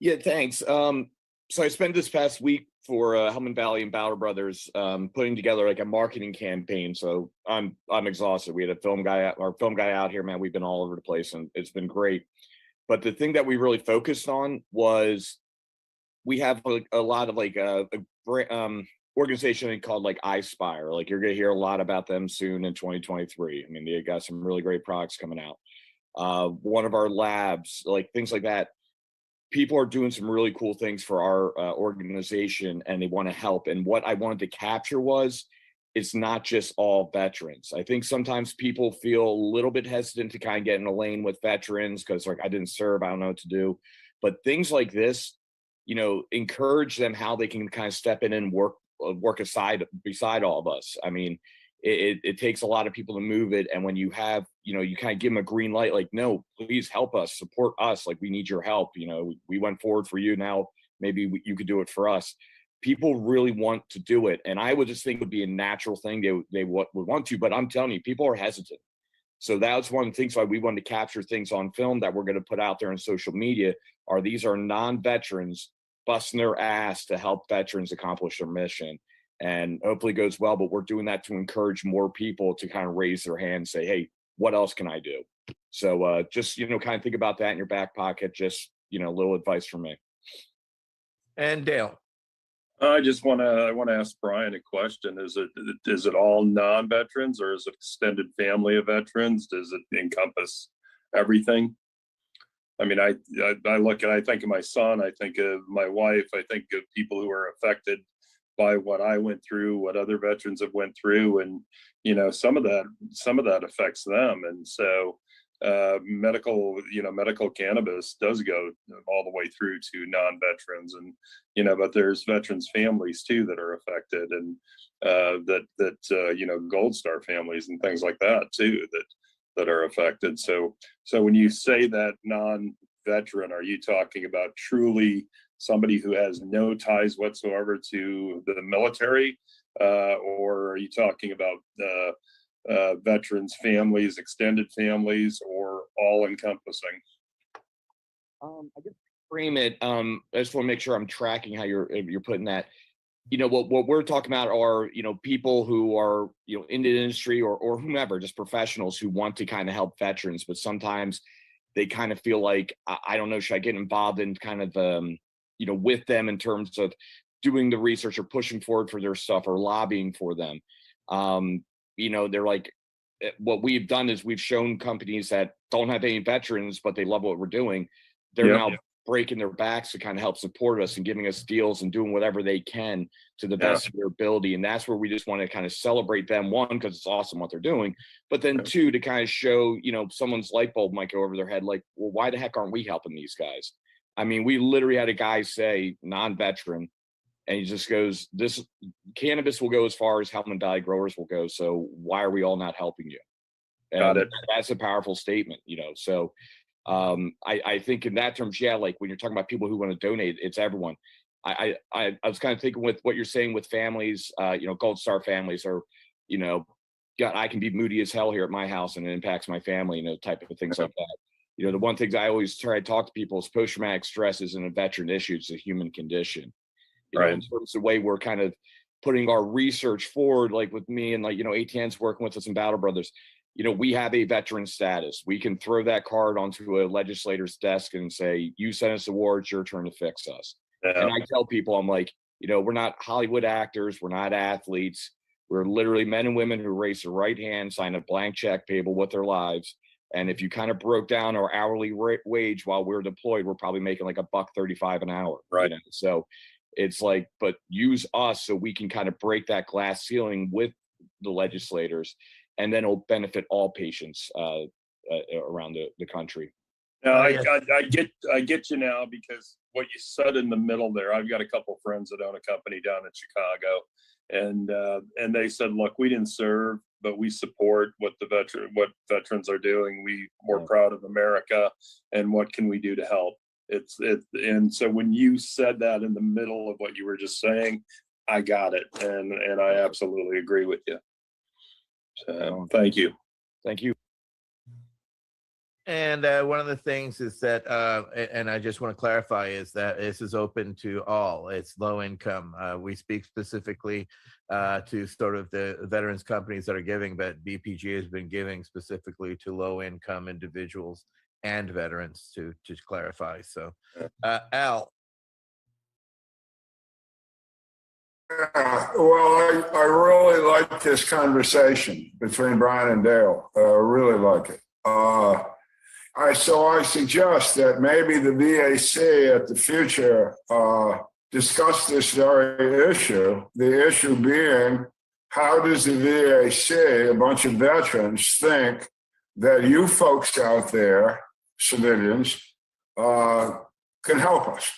Yeah, thanks. So I spent this past week for Hellman Valley and Bauer Brothers putting together like a marketing campaign. So I'm exhausted. We had our film guy out here, man. We've been all over the place and it's been great. But the thing that we really focused on was we have like a lot of like a organization called like iSpire. Like you're going to hear a lot about them soon in 2023. I mean, they got some really great products coming out. One of our labs, like things like that. People are doing some really cool things for our organization and they want to help. And what I wanted to capture was, it's not just all veterans. I think sometimes people feel a little bit hesitant to kind of get in a lane with veterans because like, I didn't serve, I don't know what to do. But things like this, you know, encourage them how they can kind of step in and work beside all of us. I mean, it takes a lot of people to move it. And when you have, you know, you kind of give them a green light, like, no, please help us, support us. Like, we need your help. You know, we went forward for you. Now, maybe you could do it for us. People really want to do it. And I would just think it would be a natural thing they would want to, but I'm telling you, people are hesitant. So that's one of the things why we wanted to capture things on film that we're going to put out there on social media. These are non-veterans busting their ass to help veterans accomplish their mission, and hopefully it goes well. But we're doing that to encourage more people to kind of raise their hand and say, hey, what else can I do? So just, kind of think about that in your back pocket. Just, a little advice from me. And Dale. I want to ask Brian a question. Is it all non-veterans, or is it extended family of veterans? Does it encompass everything? I mean, I think of my son, I think of my wife, I think of people who are affected by what I went through, what other veterans have went through, and some of that affects them. And so medical cannabis does go all the way through to non-veterans, and but there's veterans families too that are affected, and Gold Star families and things like that too that are affected. So when you say that non-veteran, are you talking about truly somebody who has no ties whatsoever to the military, or are you talking about veterans families, extended families, or all encompassing? I just frame it. I just want to make sure I'm tracking how you're putting that. What we're talking about are people who are in the industry or whomever, just professionals who want to kind of help veterans, but sometimes they kind of feel like, I don't know, should I get involved in kind of with them in terms of doing the research or pushing forward for their stuff or lobbying for them. They're like, what we've done is we've shown companies that don't have any veterans, but they love what we're doing. They're now breaking their backs to kind of help support us and giving us deals and doing whatever they can to the best of their ability. And that's where we just want to kind of celebrate them, one, because it's awesome what they're doing, but then two, to kind of show, someone's light bulb might go over their head, like, well, why the heck aren't we helping these guys? I mean, we literally had a guy say, non-veteran, and he just goes, this cannabis will go as far as helping die growers will go. So why are we all not helping you? And got it. That's a powerful statement, So I think in that terms, like when you're talking about people who want to donate, it's everyone. I was kind of thinking with what you're saying with families, Gold Star families, or, God, I can be moody as hell here at my house and it impacts my family, type of things like that. The one thing I always try to talk to people is post-traumatic stress isn't a veteran issue, it's a human condition. In terms of the way we're kind of putting our research forward, like with me and ATN's working with us in Battle Brothers, we have a veteran status. We can throw that card onto a legislator's desk and say, you sent us awards, your turn to fix us. And I tell people, I'm like, we're not Hollywood actors, we're not athletes. We're literally men and women who raise their right hand, sign a blank check payable with their lives. And if you kind of broke down our hourly wage while we're deployed, we're probably making like $1.35 an hour. Right. So it's like, but use us so we can kind of break that glass ceiling with the legislators, and then it'll benefit all patients around the country. Now, I get you now, because what you said in the middle there, I've got a couple friends that own a company down in Chicago, and they said, look, we didn't serve, but we support what veterans are doing. We're proud of America, and what can we do to help? And so when you said that in the middle of what you were just saying, I got it, and I absolutely agree with you. So thank you. Thank you. And one of the things is that, and I just want to clarify, is that this is open to all. It's low income. We speak specifically to sort of the veterans companies that are giving, but BPG has been giving specifically to low income individuals and veterans, to clarify. So, Al. Yeah, well, I really like this conversation between Brian and Dale. I really like it. So I suggest that maybe the VAC at the future discuss this very issue. The issue being, how does the VAC, a bunch of veterans, think that you folks out there, civilians, can help us?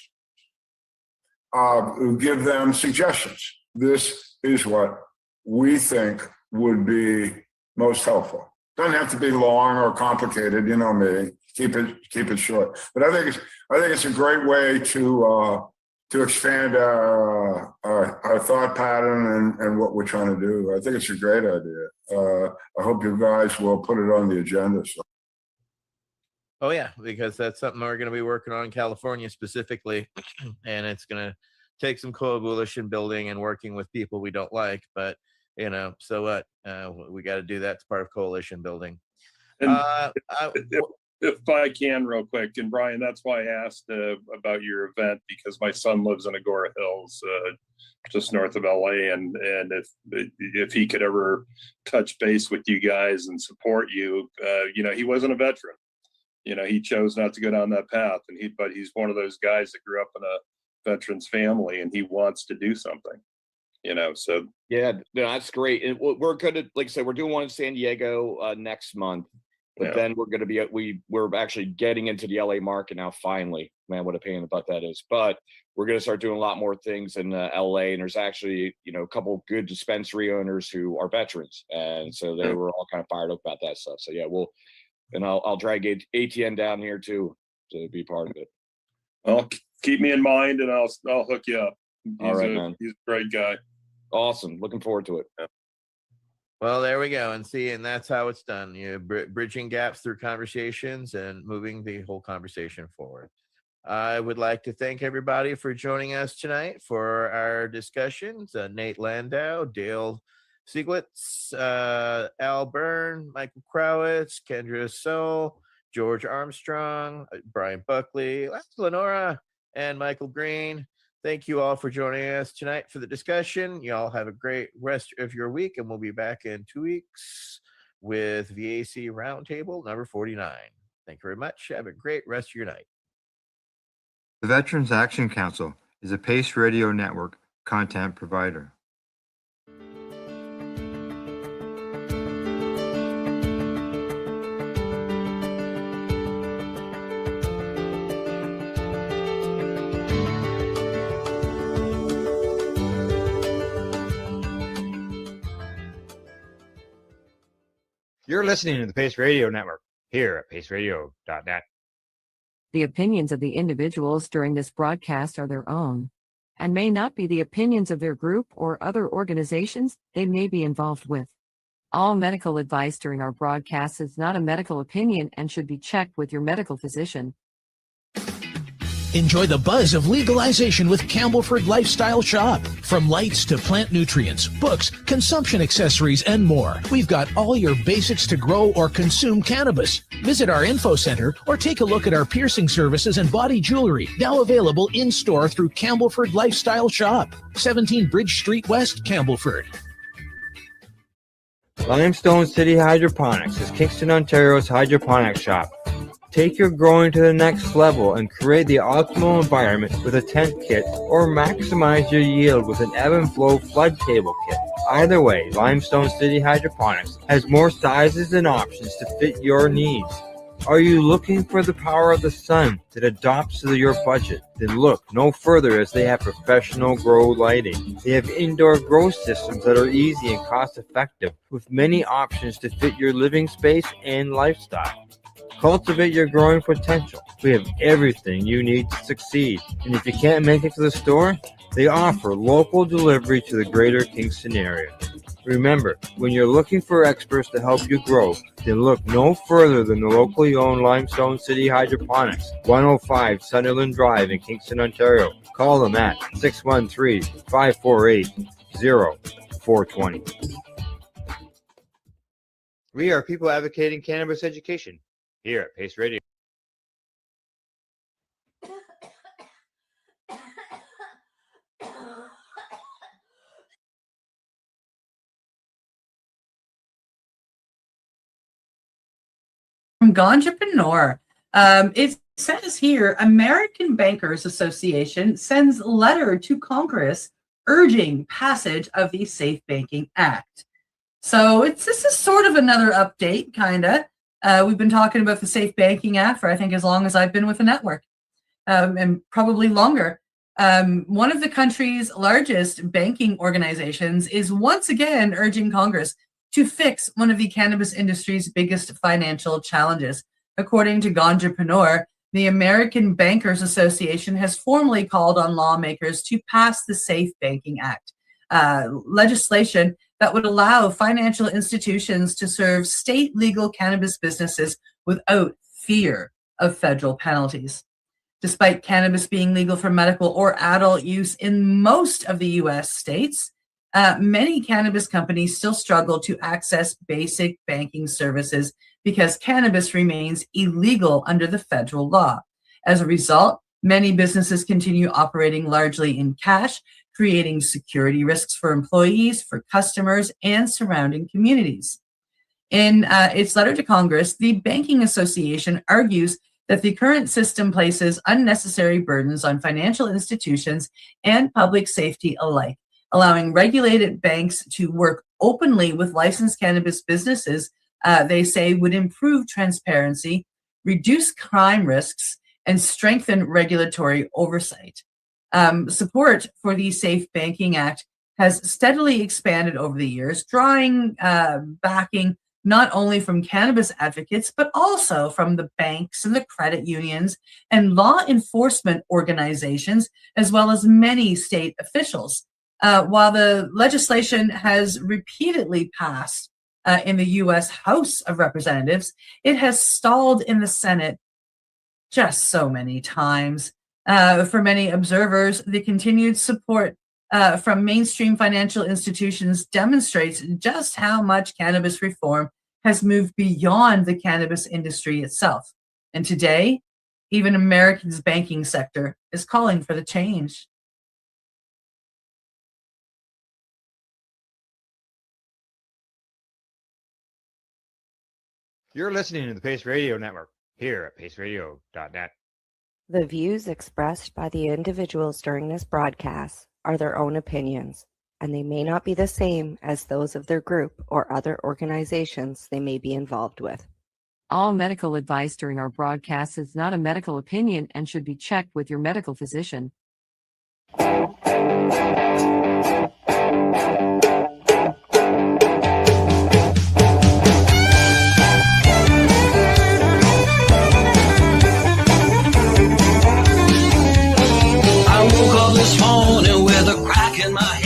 Give them suggestions. This is what we think would be most helpful. Doesn't have to be long or complicated, you know me. Keep it short. But I think it's a great way to expand our thought pattern and what we're trying to do. I think it's a great idea. I hope you guys will put it on the agenda. So. Oh yeah, because that's something we're going to be working on in California specifically, and it's going to take some coalition building and working with people we don't like. But so what? We got to do that. It's part of coalition building. And if I can, real quick, and Brian, that's why I asked about your event, because my son lives in Agora Hills, just north of LA, and if he could ever touch base with you guys and support you, he wasn't a veteran. He chose not to go down that path, but he's one of those guys that grew up in a veterans family, and he wants to do something. So yeah, no, that's great. And we're gonna, like I said, we're doing one in San Diego next month. But then we're going to be, we're actually getting into the LA market now, finally. Man, what a pain in the butt that is. But we're going to start doing a lot more things in LA. And there's actually, a couple good dispensary owners who are veterans. And so they were all kind of fired up about that stuff. So yeah, I'll drag ATN down here too to be part of it. Well, keep me in mind and I'll hook you up. All right, man. He's a great guy. Awesome. Looking forward to it. Well, there we go. And that's how it's done. Bridging gaps through conversations and moving the whole conversation forward. I would like to thank everybody for joining us tonight for our discussions. Nate Landau, Dale Sieglitz, Al Byrne, Michael Crowitz, Kendra Soul, George Armstrong, Brian Buckley, Lenora, and Michael Green. Thank you all for joining us tonight for the discussion. You all have a great rest of your week, and we'll be back in 2 weeks with VAC Roundtable number 49. Thank you very much. Have a great rest of your night. The Veterans Action Council is a Pace Radio Network content provider. You're listening to the Pace Radio Network here at paceradio.net. The opinions of the individuals during this broadcast are their own and may not be the opinions of their group or other organizations they may be involved with. All medical advice during our broadcast is not a medical opinion and should be checked with your medical physician. Enjoy the buzz of legalization with Campbellford Lifestyle Shop. From lights to plant nutrients, books, consumption accessories, and more, we've got all your basics to grow or consume cannabis. Visit our info center or take a look at our piercing services and body jewelry, now available in-store through Campbellford Lifestyle Shop, 17 Bridge Street West, Campbellford. Limestone City Hydroponics is Kingston, Ontario's hydroponics shop. Take your growing to the next level and create the optimal environment with a tent kit, or maximize your yield with an ebb and flow flood table kit. Either way, Limestone City Hydroponics has more sizes and options to fit your needs. Are you looking for the power of the sun that adapts to your budget? Then look no further, as they have professional grow lighting. They have indoor grow systems that are easy and cost effective, with many options to fit your living space and lifestyle. Cultivate your growing potential. We have everything you need to succeed. And if you can't make it to the store, they offer local delivery to the greater Kingston area. Remember, when you're looking for experts to help you grow, then look no further than the locally owned Limestone City Hydroponics, 105 Sunderland Drive in Kingston, Ontario. Call them at 613-548-0420. We are people advocating cannabis education here at Pace Radio. From Ganjapreneur. It says here, American Bankers Association sends letter to Congress urging passage of the Safe Banking Act. So this is sort of another update, kind of. We've been talking about the Safe Banking Act for, I think, as long as I've been with the network, and probably longer. One of the country's largest banking organizations is once again urging Congress to fix one of the cannabis industry's biggest financial challenges. According to Ganjapreneur, The American Bankers Association has formally called on lawmakers to pass the Safe Banking Act, legislation that would allow financial institutions to serve state legal cannabis businesses without fear of federal penalties. Despite cannabis being legal for medical or adult use in most of the U.S. states, many cannabis companies still struggle to access basic banking services because cannabis remains illegal under the federal law. As a result, many businesses continue operating largely in cash, creating security risks for employees, for customers, and surrounding communities. In its letter to Congress, the Banking Association argues that the current system places unnecessary burdens on financial institutions and public safety alike, allowing regulated banks to work openly with licensed cannabis businesses. They say would improve transparency, reduce crime risks, and strengthen regulatory oversight. Support for the Safe Banking Act has steadily expanded over the years, drawing backing not only from cannabis advocates, but also from the banks and the credit unions and law enforcement organizations, as well as many state officials. While the legislation has repeatedly passed in the U.S. House of Representatives, it has stalled in the Senate just so many times. For many observers, the continued support from mainstream financial institutions demonstrates just how much cannabis reform has moved beyond the cannabis industry itself. And today, even America's banking sector is calling for the change. You're listening to the Pace Radio Network here at paceradio.net. The views expressed by the individuals during this broadcast are their own opinions, and they may not be the same as those of their group or other organizations they may be involved with. All medical advice during our broadcast is not a medical opinion and should be checked with your medical physician. I woke up this morning with a crack in my head.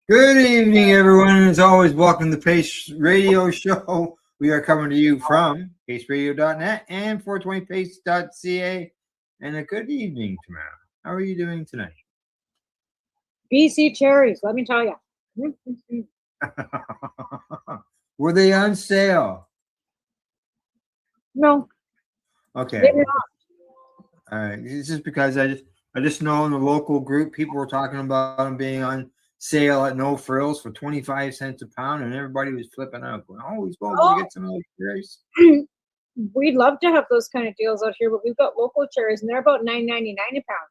Good evening, everyone. As always, welcome to the Pace Radio Show. We are coming to you from paceradio.net and 420pace.ca. And a good evening, Tamara. How are you doing tonight? BC cherries, let me tell you. Were they on sale? No. Okay. They were not. All right. It's just because I just know in the local group people were talking about them being on sale at No Frills for 25 cents a pound, and everybody was flipping out. Going, oh, we're supposed to get some of those cherries. We'd love to have those kind of deals out here, but we've got local cherries, and they're about $9.99 a pound.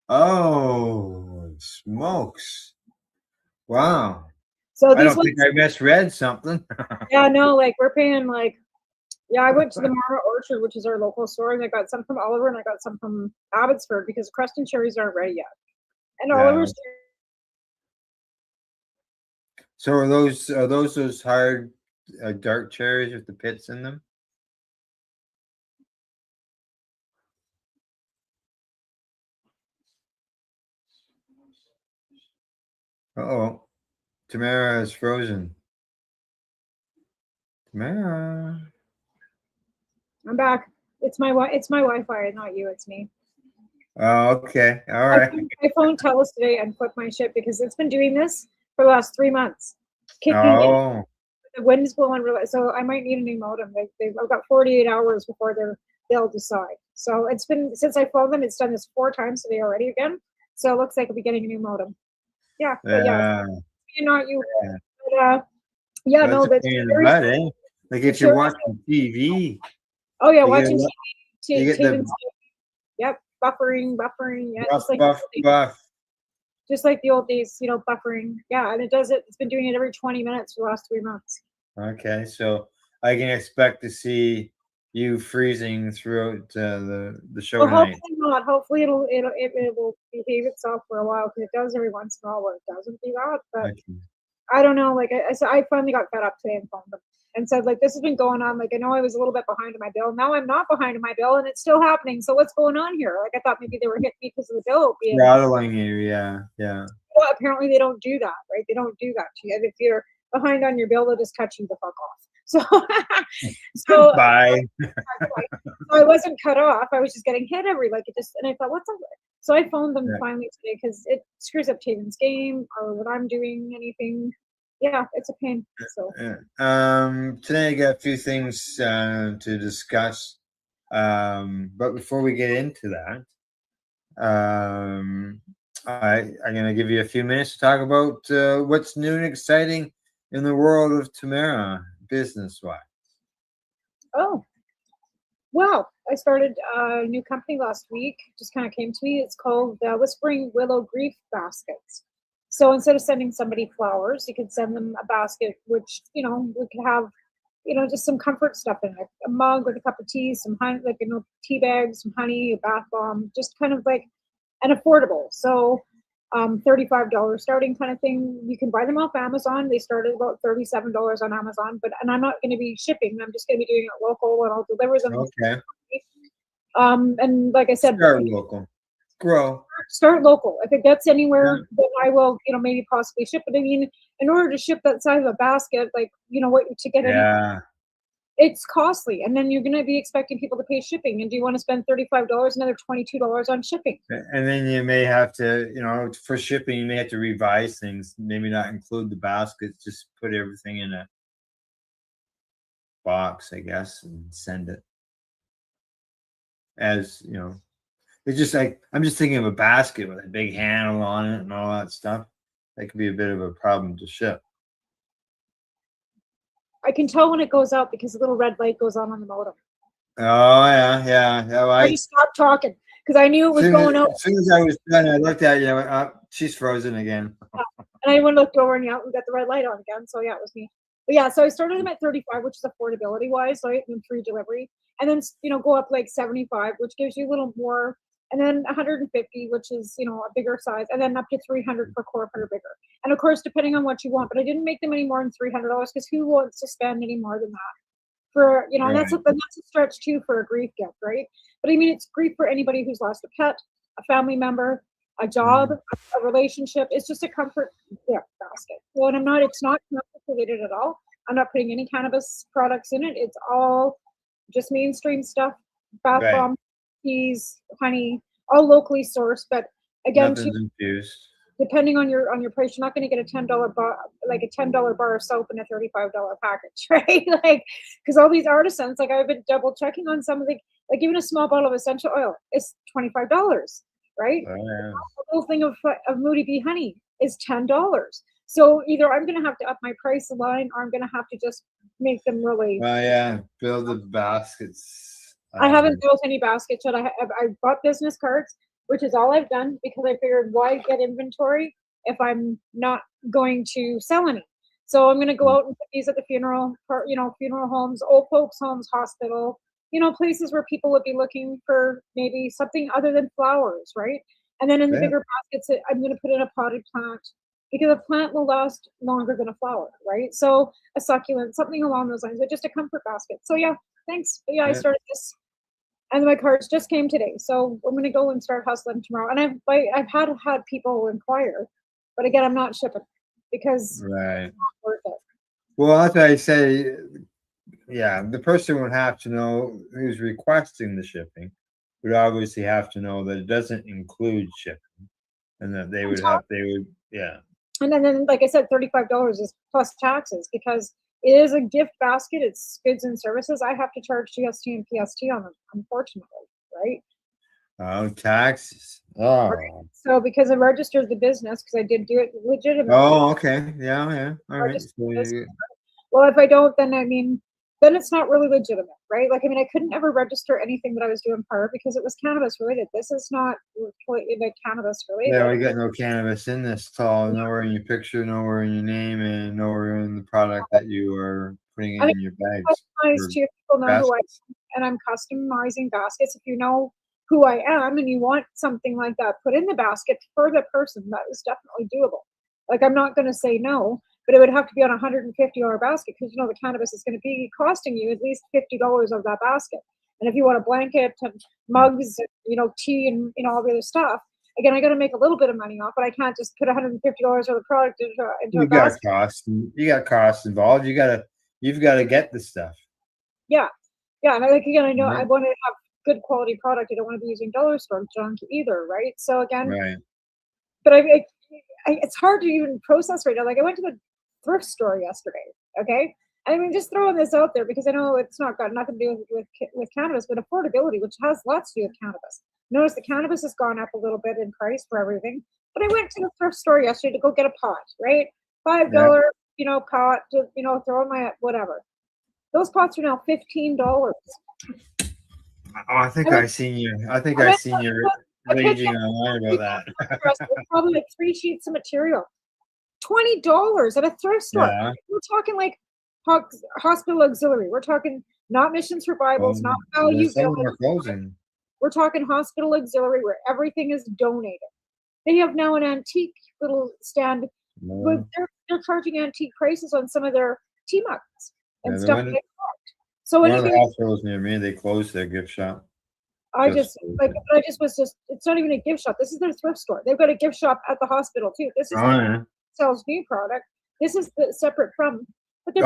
Oh, smokes! Wow. So I these don't think I misread something. Yeah, no, like we're paying like. Yeah, I went to the Mara Orchard, which is our local store, and I got some from Oliver, and I got some from Abbotsford because Creston cherries aren't ready yet. And Oliver's. So are those hard dark cherries with the pits in them? Uh-oh. Tamara is frozen. Tamara. I'm back. It's my Wi-Fi, not you. It's me. Oh, okay. All right. My phone tells today unflip my shit because it's been doing this for the last 3 months. Kicking in. The wind is blowing really, so I might need a new modem. I've got 48 hours before they'll decide. So it's been since I phoned them. It's done this 4 times today already again. So it looks like I'll be getting a new modem. Yeah, but yeah, not you. But, yeah, that's no, a that's pain in the butt, eh? Like if you're watching TV. Oh yeah, you watching you get TV. the Yep, buffering. Yeah, buff. Just like the old days, buffering. Yeah, and it does it. It's been doing it every 20 minutes for the last 3 months. Okay, so I can expect to see you freezing throughout the show tonight. Hopefully not. Hopefully it will behave itself for a while because it does every once in a while where it doesn't do that. But I don't know. Like I finally got fed up today and phoned them and said, like, this has been going on. Like, I know I was a little bit behind in my bill. Now I'm not behind in my bill, and it's still happening. So what's going on here? Like, I thought maybe they were hitting me because of the bill being throttling you. Yeah. Well, apparently they don't do that, right? They don't do that to you. And if you're behind on your bill, they'll just cut you the fuck off. So Bye. so I wasn't cut off. I was just getting hit every and I thought, what's up? So I phoned them finally today because it screws up Taven's game or when I'm doing anything. Yeah, it's a pain. So today I got a few things to discuss. But before we get into that, I'm gonna give you a few minutes to talk about what's new and exciting in the world of Tamara, business-wise. Oh, well, I started a new company last week. Just kind of came to me. It's called Whispering Willow Grief Baskets. So instead of sending somebody flowers, you could send them a basket, which, we could have, just some comfort stuff in it. A mug with a cup of tea, some honey, tea bags, some honey, a bath bomb, just kind of like an affordable. So $35 starting kind of thing. You can buy them off Amazon. They start at about $37 on Amazon, and I'm not going to be shipping. I'm just going to be doing it local, and I'll deliver them. Okay. And like I said, start local, grow. Start local. If it gets anywhere, then I will, maybe possibly ship it. I mean, in order to ship that size of a basket, what to get anything, it's costly, and then you're going to be expecting people to pay shipping. And do you want to spend $35, another $22 on shipping? And then you may have to, for shipping, you may have to revise things. Maybe not include the baskets. Just put everything in a box, I guess, and send it. As it's just like I'm just thinking of a basket with a big handle on it and all that stuff. That could be a bit of a problem to ship. I can tell when it goes out because a little red light goes on the modem. Oh yeah. Well, I just stopped talking because I knew it was going out. As soon as I was done, I looked at you. I went, she's frozen again. And I went looked over and we got the red light on again. So yeah, it was me. But yeah, so I started them at 35, which is affordability wise. So I had free delivery, and then go up like 75, which gives you a little more, and then 150, which is a bigger size, and then up to 300 for corporate or bigger. And of course, depending on what you want. But I didn't make them any more than $300 because who wants to spend any more than that? For right. that's a stretch too for a grief gift, right? But I mean, it's grief for anybody who's lost a pet, a family member, a job, a relationship. It's just a comfort basket. Well, and it's not cannabis related at all. I'm not putting any cannabis products in it. It's all just mainstream stuff, bath bomb, teas, honey, all locally sourced. But again, infused. Depending on your price, you're not going to get a $10 bar, like a $10 bar of soap in a $35 package, right? Because all these artisans, I've been double checking on some of the, even a small bottle of essential oil is $25, right? Oh, yeah. A little thing of Moody Bee honey is $10. So either I'm going to have to up my price line, or I'm going to have to just make them really. Oh yeah, build the baskets. I haven't built any baskets yet. I bought business cards, which is all I've done because I figured why get inventory if I'm not going to sell any. So I'm going to go out and put these at the funeral homes, old folks homes, hospital, places where people would be looking for maybe something other than flowers, right? And then in the bigger baskets, I'm going to put in a potted plant because a plant will last longer than a flower, right? So a succulent, something along those lines, but just a comfort basket. So yeah, thanks. But yeah, I started this. And my cards just came today, so I'm gonna go and start hustling tomorrow. And I've had people inquire, but again, I'm not shipping because it's not worth it. Well, as I say, the person would have to know who's requesting the shipping. Would obviously have to know that it doesn't include shipping, and that they would. And then, like I said, $35 is plus taxes because it is a gift basket. It's goods and services. I have to charge GST and PST on them, unfortunately, right? Oh, taxes. Oh. Right. So because I registered the business, because I did do it legitimately. Oh, okay. Yeah. All right. Well, if I don't, then it's not really legitimate, right? I couldn't ever register anything that I was doing prior because it was cannabis related. This is not completely cannabis related. Yeah, we got no cannabis in this at all. Nowhere in your picture, nowhere in your name, and nowhere in the product that you are putting in your bags. People know who I am, and I'm customizing baskets. If you know who I am and you want something like that put in the basket for the person, that is definitely doable. I'm not going to say no. but it would have to be on a $150 basket because the cannabis is going to be costing you at least $50 of that basket. And if you want a blanket and mugs, tea and all the other stuff, again, I got to make a little bit of money off, but I can't just put $150 of the product into a basket. You got costs involved. You've got to get the stuff. Yeah. And again, I know Right. I want to have good quality product. I don't want to be using dollar store junk either, right? So again, Right. but it's hard to even process right now. Like I went to the thrift store yesterday. Okay. I mean, just throwing this out there because I know it's not got nothing to do with cannabis, but affordability, which has lots to do with cannabis. Notice the cannabis has gone up a little bit in price for everything. But I went to the thrift store yesterday to go get a pot, right? $5, pot to, throw in my whatever. Those pots are now $15. Oh, I think I seen you raging online about that. Probably like 3 sheets of material. $20 at a thrift store. Yeah. We're talking like hospital auxiliary. We're talking not Missions for Bibles, not value. Some of them are closing. We're talking hospital auxiliary where everything is donated. They have now an antique little stand, but they're charging antique prices on some of their tea mugs and stuff like that. So one of the hospitals near me, they closed their gift shop. it's not even a gift shop. This is their thrift store. They've got a gift shop at the hospital too. This is sells new product. This is separate from. But they're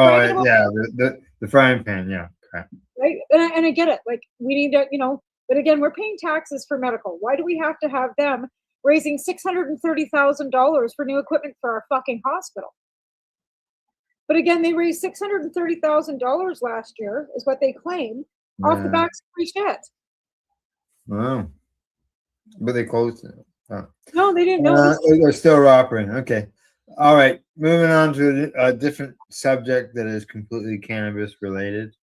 the frying pan, yeah. Okay. Right, and I get it. Like we need to, but again, we're paying taxes for medical. Why do we have to have them raising $630,000 for new equipment for our fucking hospital? But again, they raised $630,000 last year, is what they claim, off the backs of free shit. Wow. But they closed it. No, they didn't know. They're still operating. Okay. All right. Moving on to a different subject that is completely cannabis related.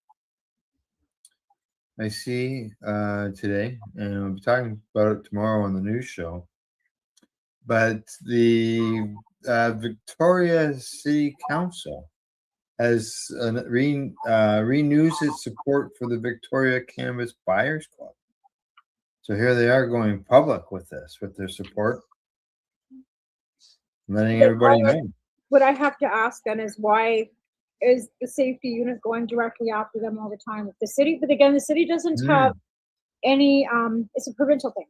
I see today, and we'll be talking about it tomorrow on the news show. But the Victoria City Council has renews its support for the Victoria Cannabis Buyers Club. So here they are going public with this, with their support, letting everybody know. What I have to ask then is why is the safety unit going directly after them all the time with the city? But again, the city doesn't have any, it's a provincial thing.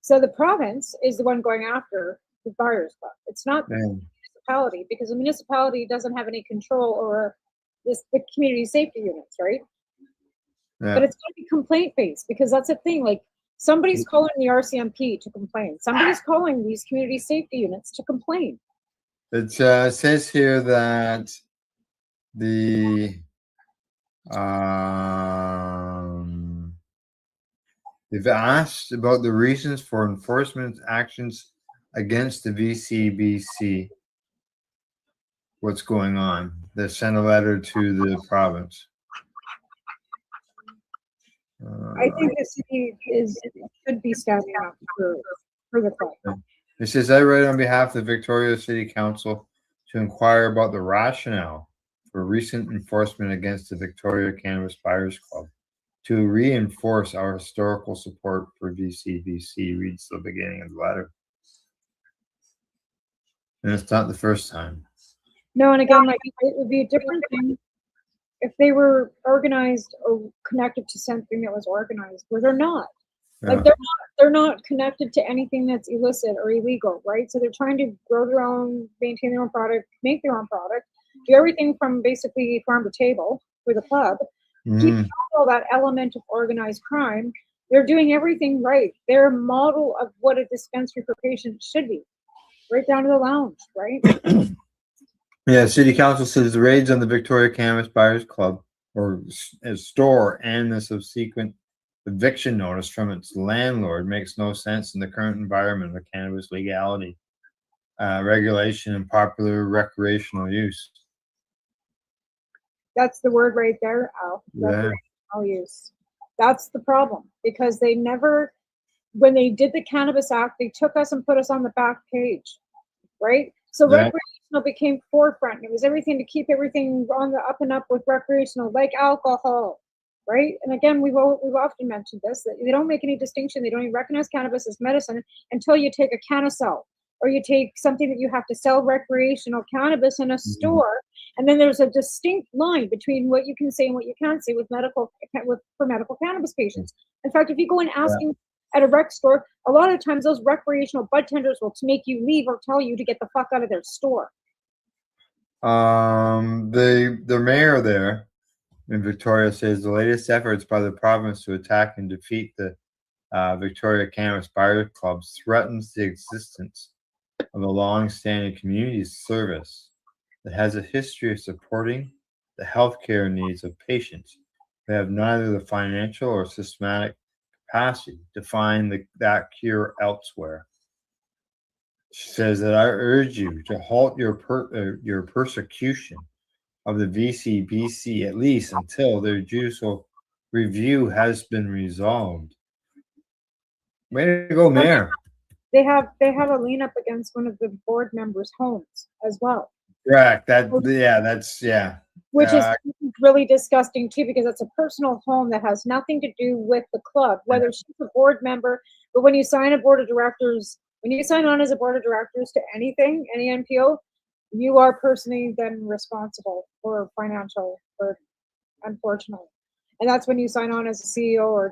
So the province is the one going after the Buyers Club. It's not the municipality, because the municipality doesn't have any control over the community safety units, right? Yeah. But it's going to be complaint based, because that's the thing. Like somebody's calling the RCMP to complain. Somebody's calling these community safety units to complain. It says here that they've asked about the reasons for enforcement actions against the VCBC. What's going on? They sent a letter to the province. I think the city should be standing up for the club. It says, I write on behalf of the Victoria City Council to inquire about the rationale for recent enforcement against the Victoria Cannabis Buyers Club to reinforce our historical support for VCBC, reads the beginning of the letter. And it's not the first time. No, and again, like it would be a different thing if they were organized or connected to something that was organized, where they're not. Yeah. Like they're not connected to anything that's illicit or illegal, right? So they're trying to grow their own, maintain their own product, make their own product, do everything from basically farm to table for the club, keep all that element of organized crime. They're doing everything right. They're a model of what a dispensary for patients should be, right down to the lounge, right? Yeah, City Council says the raids on the Victoria Cannabis Buyers Club or store and the subsequent eviction notice from its landlord makes no sense in the current environment of cannabis legality, regulation, and popular recreational use. That's the word right there, Al. Recreational use. That's the problem, because they never, when they did the Cannabis Act, they took us and put us on the back page, right? So recreational became forefront. It was everything to keep everything on the up and up with recreational, like alcohol, right? And again, we've often mentioned this, that they don't make any distinction. They don't even recognize cannabis as medicine until you take a Canicel or you take something that you have to sell recreational cannabis in a store, and then there's a distinct line between what you can say and what you can't say for medical cannabis patients. In fact, if you go and asking at a rec store, a lot of times those recreational bud tenders will make you leave or tell you to get the fuck out of their store. The mayor there in Victoria says the latest efforts by the province to attack and defeat the Victoria Cannabis Buyers Clubs threatens the existence of a long-standing community service that has a history of supporting the healthcare needs of patients who have neither the financial or systematic capacity to find that cure elsewhere. She says that I urge you to halt your persecution of the VCBC at least until their judicial review has been resolved. Way to go, Mayor. They have a lien up against one of the board members' homes as well. Correct. Which is really disgusting too, because it's a personal home that has nothing to do with the club, whether she's a board member. But when you sign a board of directors, when you sign on as a board of directors to anything, any NPO, you are personally then responsible for financial burden, unfortunately. And that's when you sign on as a CEO or a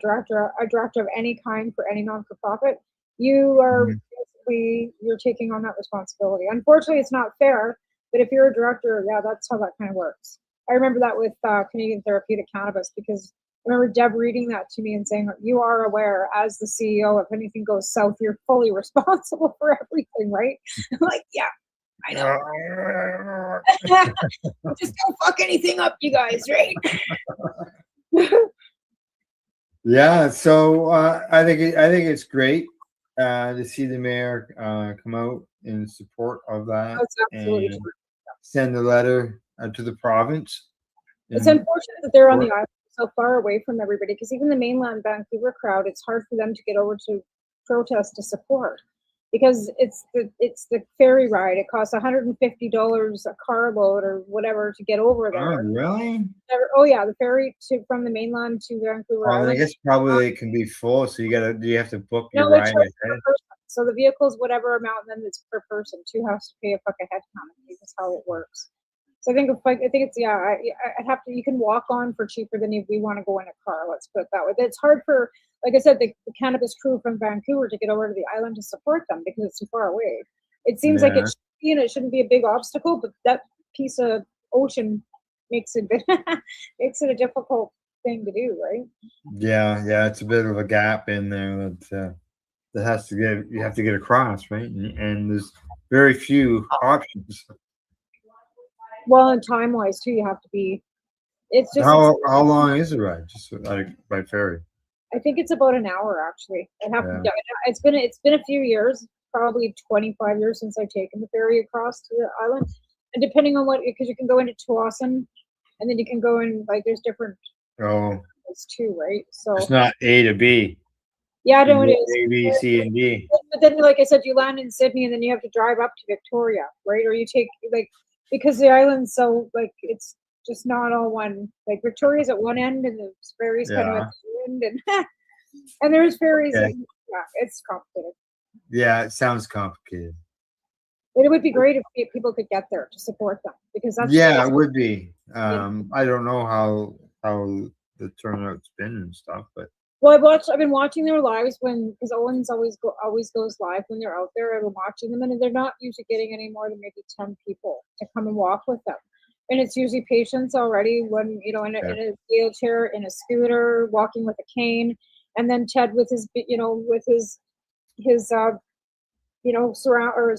director of any kind for any non-for-profit. You are basically, you're taking on that responsibility. Unfortunately, it's not fair, but if you're a director, yeah, that's how that kind of works. I remember that with Canadian Therapeutic Cannabis, because I remember Deb reading that to me and saying, you are aware as the CEO, if anything goes south, you're fully responsible for everything, right? I'm like, yeah, I know. Just don't fuck anything up, you guys, right? Yeah, so I think it's great to see the mayor come out in support of that. That's absolutely and true. send a letter to the province. It's unfortunate that they're on the island so far away from everybody, because even the mainland Vancouver crowd, it's hard for them to get over to protest to support, because it's the ferry ride. It costs $150 a carload or whatever to get over there. Oh, really? Oh yeah, the ferry from the mainland to Vancouver I Island. guess probably it can be full, so you have to book No, your they ride charge ahead. per person. So the vehicle's whatever amount, and then it's per person. Two has to pay a fuck ahead time. That's how it works. So I think it's I'd have to. You can walk on for cheaper than if we want to go in a car. Let's put it that way. But it's hard for, like I said, the cannabis crew from Vancouver to get over to the island to support them because it's too far away. It seems like it should be, and it shouldn't be a big obstacle, but that piece of ocean makes it makes it a difficult thing to do, right? Yeah, it's a bit of a gap in there that has to you have to get across, right? And there's very few options. Well, and time wise too, you have to be. It's just how long is the ride? Just by ferry? I think it's about an hour actually. It's been a few years, probably 25 years since I've taken the ferry across to the island, and depending on because you can go into Tsawwassen, and then you can go in there's different. It's too, right? So it's not A to B. Yeah, I know it is. A, B, C, and D. But then, like I said, you land in Sydney, and then you have to drive up to Victoria, right? Or you take because the island's so it's just not all one. Like Victoria's at one end, and the ferry's kind of at the end, and there's ferries. Okay. And, it's complicated. Yeah, it sounds complicated. But it would be great if people could get there to support them, because that's it would be. I don't know how the turnout's been and stuff, but. Well, I've been watching their lives because Owens always goes live when they're out there. I've been watching them, and they're not usually getting any more than maybe 10 people to come and walk with them. And it's usually patients already in a wheelchair, in a scooter, walking with a cane, and then Ted with his surround or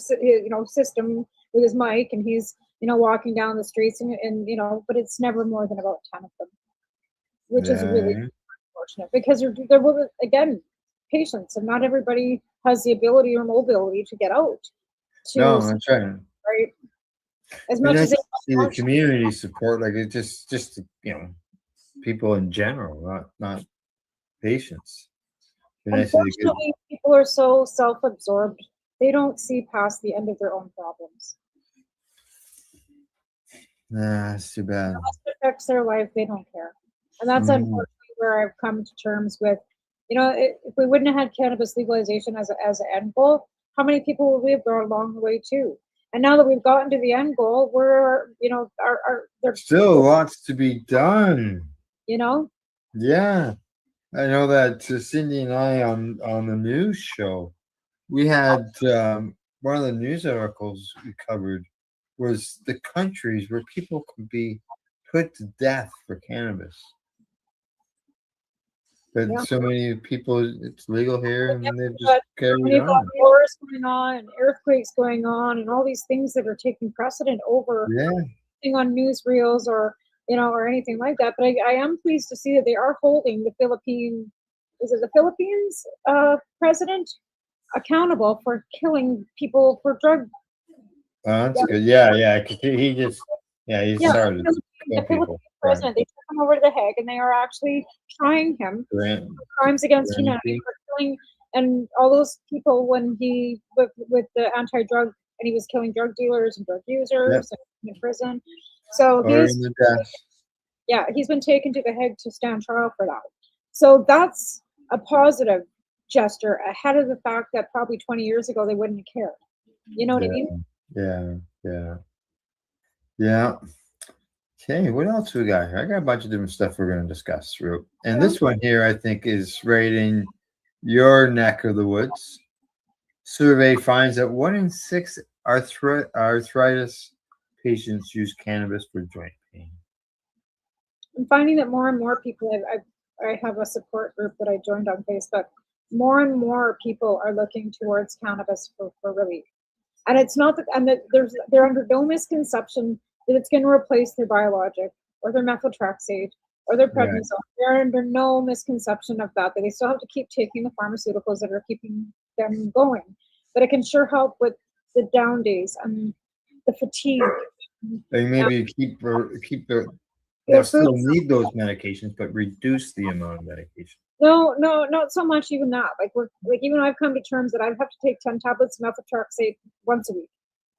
system with his mic, and he's walking down the streets and but it's never more than about 10 of them, which is really unfortunate, because there will again patients, and not everybody has the ability or mobility to get out. No, that's right. Right. As much as the community support, like it's just people in general, not patients. Unfortunately, people are so self-absorbed; they don't see past the end of their own problems. Nah, it's too bad. Unless it affects their life, they don't care, and that's unfortunately where I've come to terms with. If we wouldn't have had cannabis legalization as an end goal, how many people would we have brought along the way too? And now that we've gotten to the end goal, we're, there's still lots to be done. Yeah. I know that Cindy and I on the news show, we had one of the news articles we covered was the countries where people could be put to death for cannabis. But so many people, it's legal here, and they've just carried You've got on. wars going on, and earthquakes going on, and all these things that are taking precedent over anything on newsreels or or anything like that. But I am pleased to see that they are holding the Philippines president accountable for killing people for drug. That's good. Yeah. He just he started. The Philippines president, they took him over to the Hague, and they are actually trying him for crimes against humanity, for killing and all those people when he with the anti-drug, and he was killing drug dealers and drug users in prison. So he's been taken to the Hague to stand trial for that. So that's a positive gesture ahead of the fact that probably 20 years ago they wouldn't have cared. You know what I mean? Yeah. Okay, what else we got here? I got a bunch of different stuff we're going to discuss through. And this one here, I think, is right in your neck of the woods. Survey finds that 1 in 6 arthritis patients use cannabis for joint pain. I'm finding that more and more people, I have a support group that I joined on Facebook. More and more people are looking towards cannabis for relief. And it's not that, and that they're under no misconception that it's going to replace their biologic or their methotrexate or their prednisone. They're under no misconception of that. They still have to keep taking the pharmaceuticals that are keeping them going. But it can sure help with the down days and the fatigue. They maybe they'll still need those medications, but reduce the amount of medication. No, not so much even that. Even I've come to terms that I have to take 10 tablets of methotrexate once a week.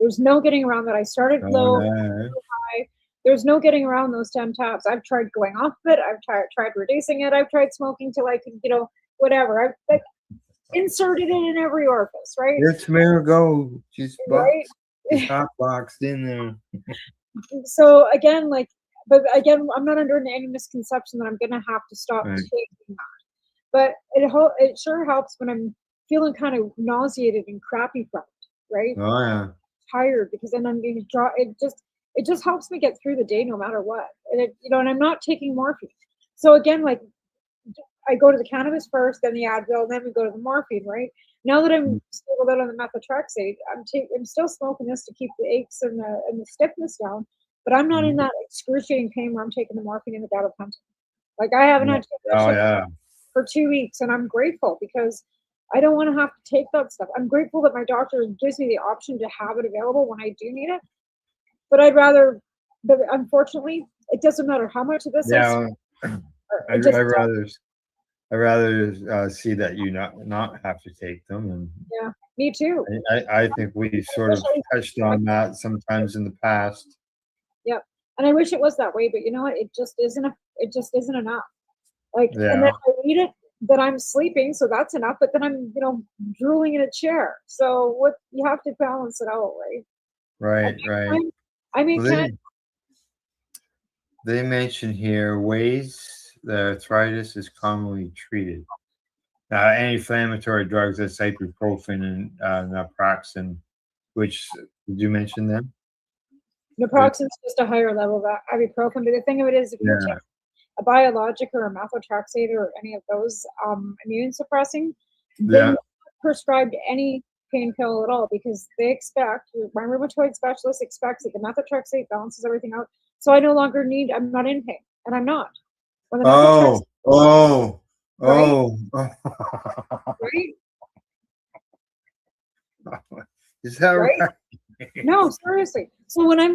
There's no getting around that. I started low, high. There's no getting around those 10 tabs. I've tried going off of it. I've tried reducing it. I've tried smoking till I can, whatever. I've inserted it in every orifice, right? It's Marigold. She's hot boxed in there. So again, I'm not under any misconception that I'm going to have to stop taking that. But it sure helps when I'm feeling kind of nauseated and crappy from it, right? Oh yeah. Tired, because then I'm going to draw. It just helps me get through the day no matter what. And and I'm not taking morphine. So again, I go to the cannabis first, then the Advil, then we go to the morphine, right? Now that I'm stable out on the methotrexate, I'm still smoking this to keep the aches and the stiffness down, but I'm not in that excruciating pain where I'm taking the morphine and the gabapentin. I haven't had to take that for 2 weeks, and I'm grateful because I don't want to have to take that stuff. I'm grateful that my doctor gives me the option to have it available when I do need it, but but unfortunately, it doesn't matter how much of this I'd rather see that you not have to take them. And me too. I think we sort of touched on that sometimes in the past. Yep, and I wish it was that way, but you know what? It just isn't enough. And then I read it that I'm sleeping, so that's enough. But then I'm, drooling in a chair. So you have to balance it out, right? Right. They mention here ways that arthritis is commonly treated. Anti-inflammatory drugs like ibuprofen and naproxen, which did you mention them? Naproxen is just a higher level of ibuprofen. But the thing of it is, if you're taking a biologic or a methotrexate or any of those immune suppressing, they're not prescribed any pain pill at all, because they expect, my rheumatoid specialist expects that the methotrexate balances everything out. So I'm not in pain, and I'm not. When the right? Is that right? No, seriously. So when I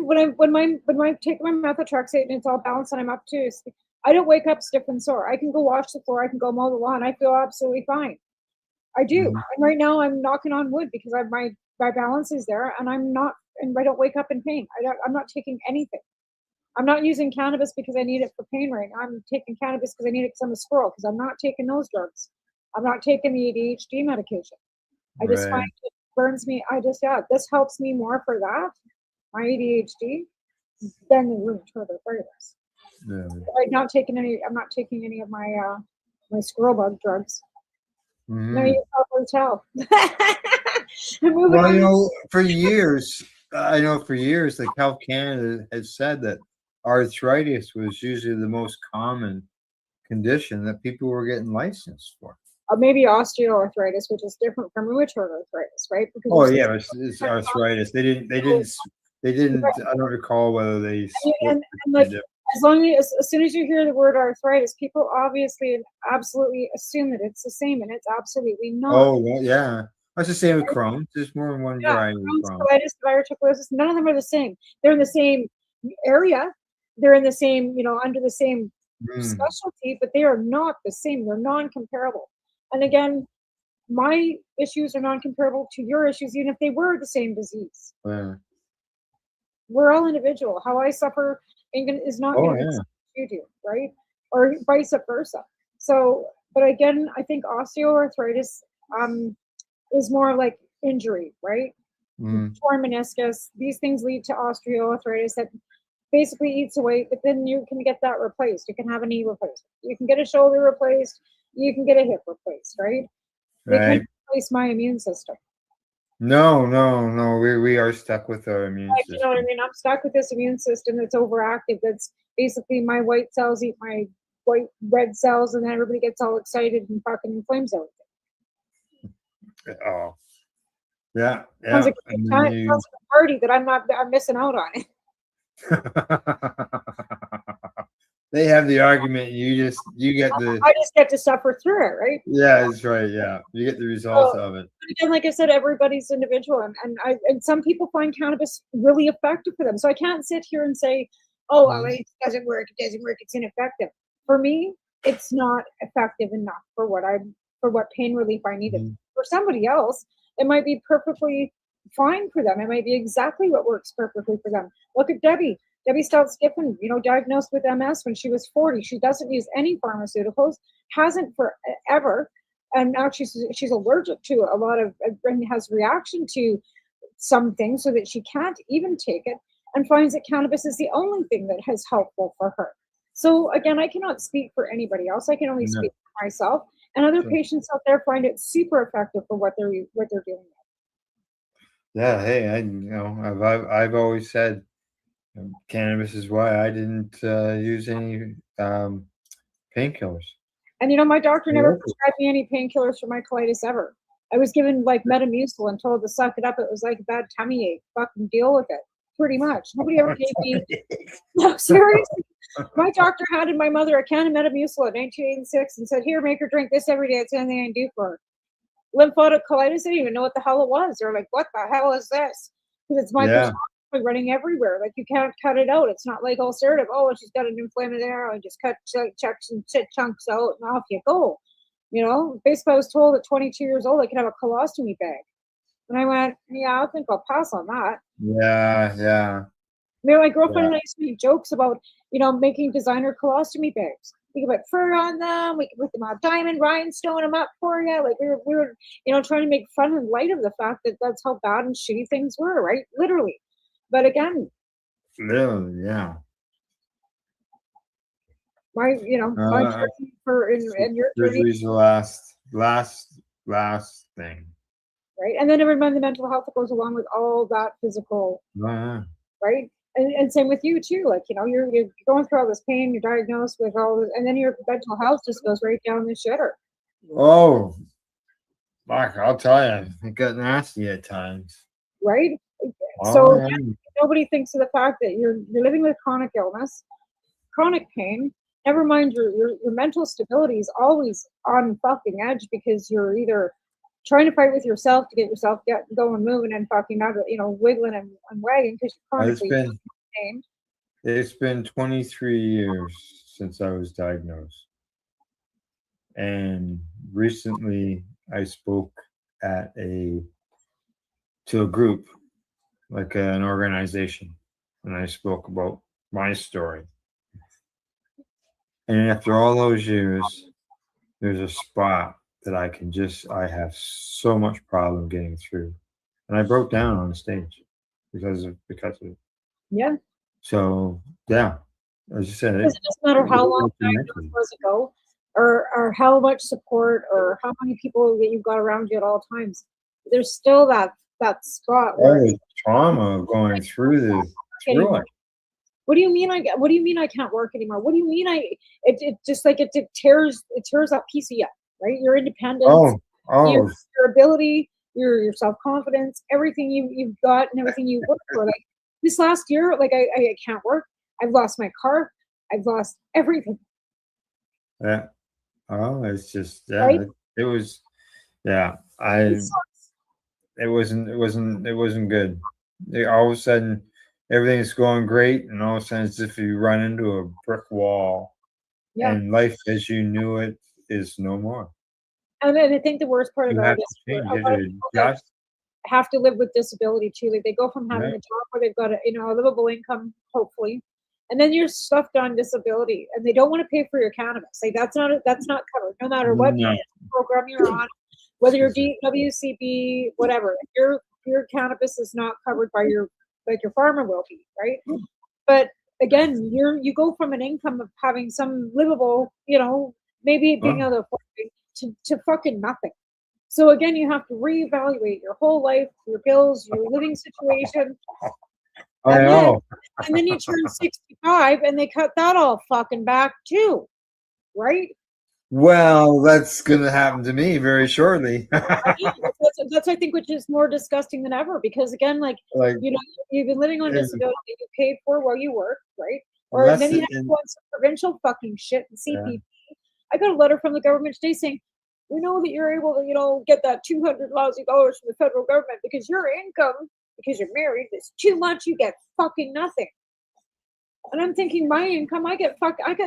take my methotrexate and it's all balanced and I'm up to, I don't wake up stiff and sore. I can go wash the floor, I can go mow the lawn, I feel absolutely fine. I do. And right now I'm knocking on wood because my balance is there, and I don't wake up in pain. I'm not taking anything. I'm not using cannabis because I need it for pain right now. I'm taking cannabis because I need it because I'm a squirrel, because I'm not taking those drugs. I'm not taking the ADHD medication. I just find burns me. This helps me more for that, my ADHD, than the rheumatoid arthritis. Yeah. I'm not taking any of my my squirrel bug drugs. No, Mhm. you can tell. I'm moving Well, on. you know, for years, like Health Canada has said that arthritis was usually the most common condition that people were getting licensed for. Maybe osteoarthritis, which is different from rheumatoid arthritis, right? Because Oh there's yeah, it's arthritis. They didn't. I don't recall whether they split. and like as soon as you hear the word arthritis, people obviously and absolutely assume that it's the same, and it's absolutely not. Oh well, yeah, that's the same with Crohn's. There's more than one variety of Crohn's. Colitis, diverticulosis, none of them are the same. They're in the same area. They're in the same, under the same specialty, but they are not the same. They're non-comparable. And again, my issues are non-comparable to your issues, even if they were the same disease. Yeah. We're all individual. How I suffer is not going to be something you do, right? Or vice versa. So, but again, I think osteoarthritis is more like injury, right? Torn meniscus. These things lead to osteoarthritis that basically eats away, but then you can get that replaced. You can have a knee replaced. You can get a shoulder replaced. You can get a hip replaced, right? They can't replace my immune system. No. We are stuck with our immune system. You know what I mean? I'm stuck with this immune system that's overactive. That's basically my white cells eat my red cells, and then everybody gets all excited and fucking inflames everything. Oh, yeah. Sounds like a party that I'm missing out on it. They have the argument. You get the. I just get to suffer through it, right? Yeah, that's right. Yeah, you get the results of it. Again, like I said, everybody's individual, and some people find cannabis really effective for them. So I can't sit here and say, "Oh, well, it doesn't work. It doesn't work. It's ineffective." For me, it's not effective enough for what pain relief I needed. For somebody else, it might be perfectly fine for them. It might be exactly what works perfectly for them. Look at Debbie. Debbie Stout-Skiffen, diagnosed with MS when she was 40. She doesn't use any pharmaceuticals, hasn't forever. And now she's allergic to a lot of, and has reaction to some things so that she can't even take it, and finds that cannabis is the only thing that is helpful for her. So again, I cannot speak for anybody else. I can only speak for myself. And other patients out there find it super effective for what they're doing. Yeah, hey, I've always said cannabis is why I didn't use any painkillers. And my doctor never prescribed me any painkillers for my colitis ever. I was given like Metamucil and told to suck it up. It was like a bad tummy ache. Fucking deal with it. Pretty much. Nobody ever gave me. No, seriously. My doctor handed my mother a can of Metamucil in 1986 and said, "Here, make her drink this every day. It's the only thing I can do for her." Lymphatic colitis, I didn't even know what the hell it was. They're like, "What the hell is this?" Because it's running everywhere. Like you can't cut it out. It's not like ulcerative. Oh, she's got an inflammation there. I just cut checks and chunks out, and off you go. Basically, I was told at 22 years old I could have a colostomy bag, and I went, "Yeah, I think I'll pass on that." Yeah. My girlfriend and I used to make jokes about, making designer colostomy bags. We could put fur on them. We could put them on diamond, rhinestone them up for you. Like we were, trying to make fun and light of the fact that that's how bad and shitty things were, right? Literally. But again, yeah. My journey and your journey is the last thing. Right. And then never mind the mental health that goes along with all that physical, right? And same with you too. Like, you're going through all this pain, you're diagnosed with all this, and then your mental health just goes right down the shitter. Oh, Mark, I'll tell you, it got nasty at times. Right? So nobody thinks of the fact that you're living with chronic illness, chronic pain. Never mind your mental stability is always on fucking edge because you're either trying to fight with yourself to get yourself going, moving, and fucking out, wiggling and wagging because you're chronically in pain. It's been 23 years since I was diagnosed. And recently I spoke to a group, like an organization, and I spoke about my story. And after all those years, there's a spot that I have so much problem getting through. and I broke down on stage because of it. Yeah. So yeah, as you said, Because it doesn't matter how long diagnosed was ago, or how much support, or how many people that you've got around you at all times. There's still that spot where all the trauma of going through it. What do you mean what do you mean I can't work anymore? What do you mean it just like it tears that piece of you, right? Your independence, your ability, your self-confidence, everything you've got and everything you work for. Like this last year, like I can't work. I've lost my car. I've lost everything. Yeah. Oh, it's just Right? it was it wasn't good. All of a sudden everything's going great, and all of a sudden it's as if you run into a brick wall. Yeah. And life as you knew it is no more. And I think the worst part You about have it to is change. a You lot have of to people that adjust. have to live with disability too. Like they go from having Right. a job where they've got a livable income, hopefully, and then you're stuffed on disability, and they don't want to pay for your cannabis. Like that's not covered, no matter what No. program you're on, whether you're WCB, whatever. Your cannabis is not covered by your farmer will be, right? But again, you go from an income of having some livable, maybe being able to afford it, to fucking nothing. So again, you have to reevaluate your whole life, your bills, your living situation. I know. And then you turn 65 and they cut that all fucking back too, right? Well, that's gonna happen to me very shortly. That's I think which is more disgusting than ever, because again, you've been living on disability, you paid for while you work, right? Or then you have to go on some provincial fucking shit and CPP. I got a letter from the government today saying, we know that you're able to, get that $200 lousy dollars from the federal government because your income, because you're married, is too much. You get fucking nothing. And I'm thinking, my income, I get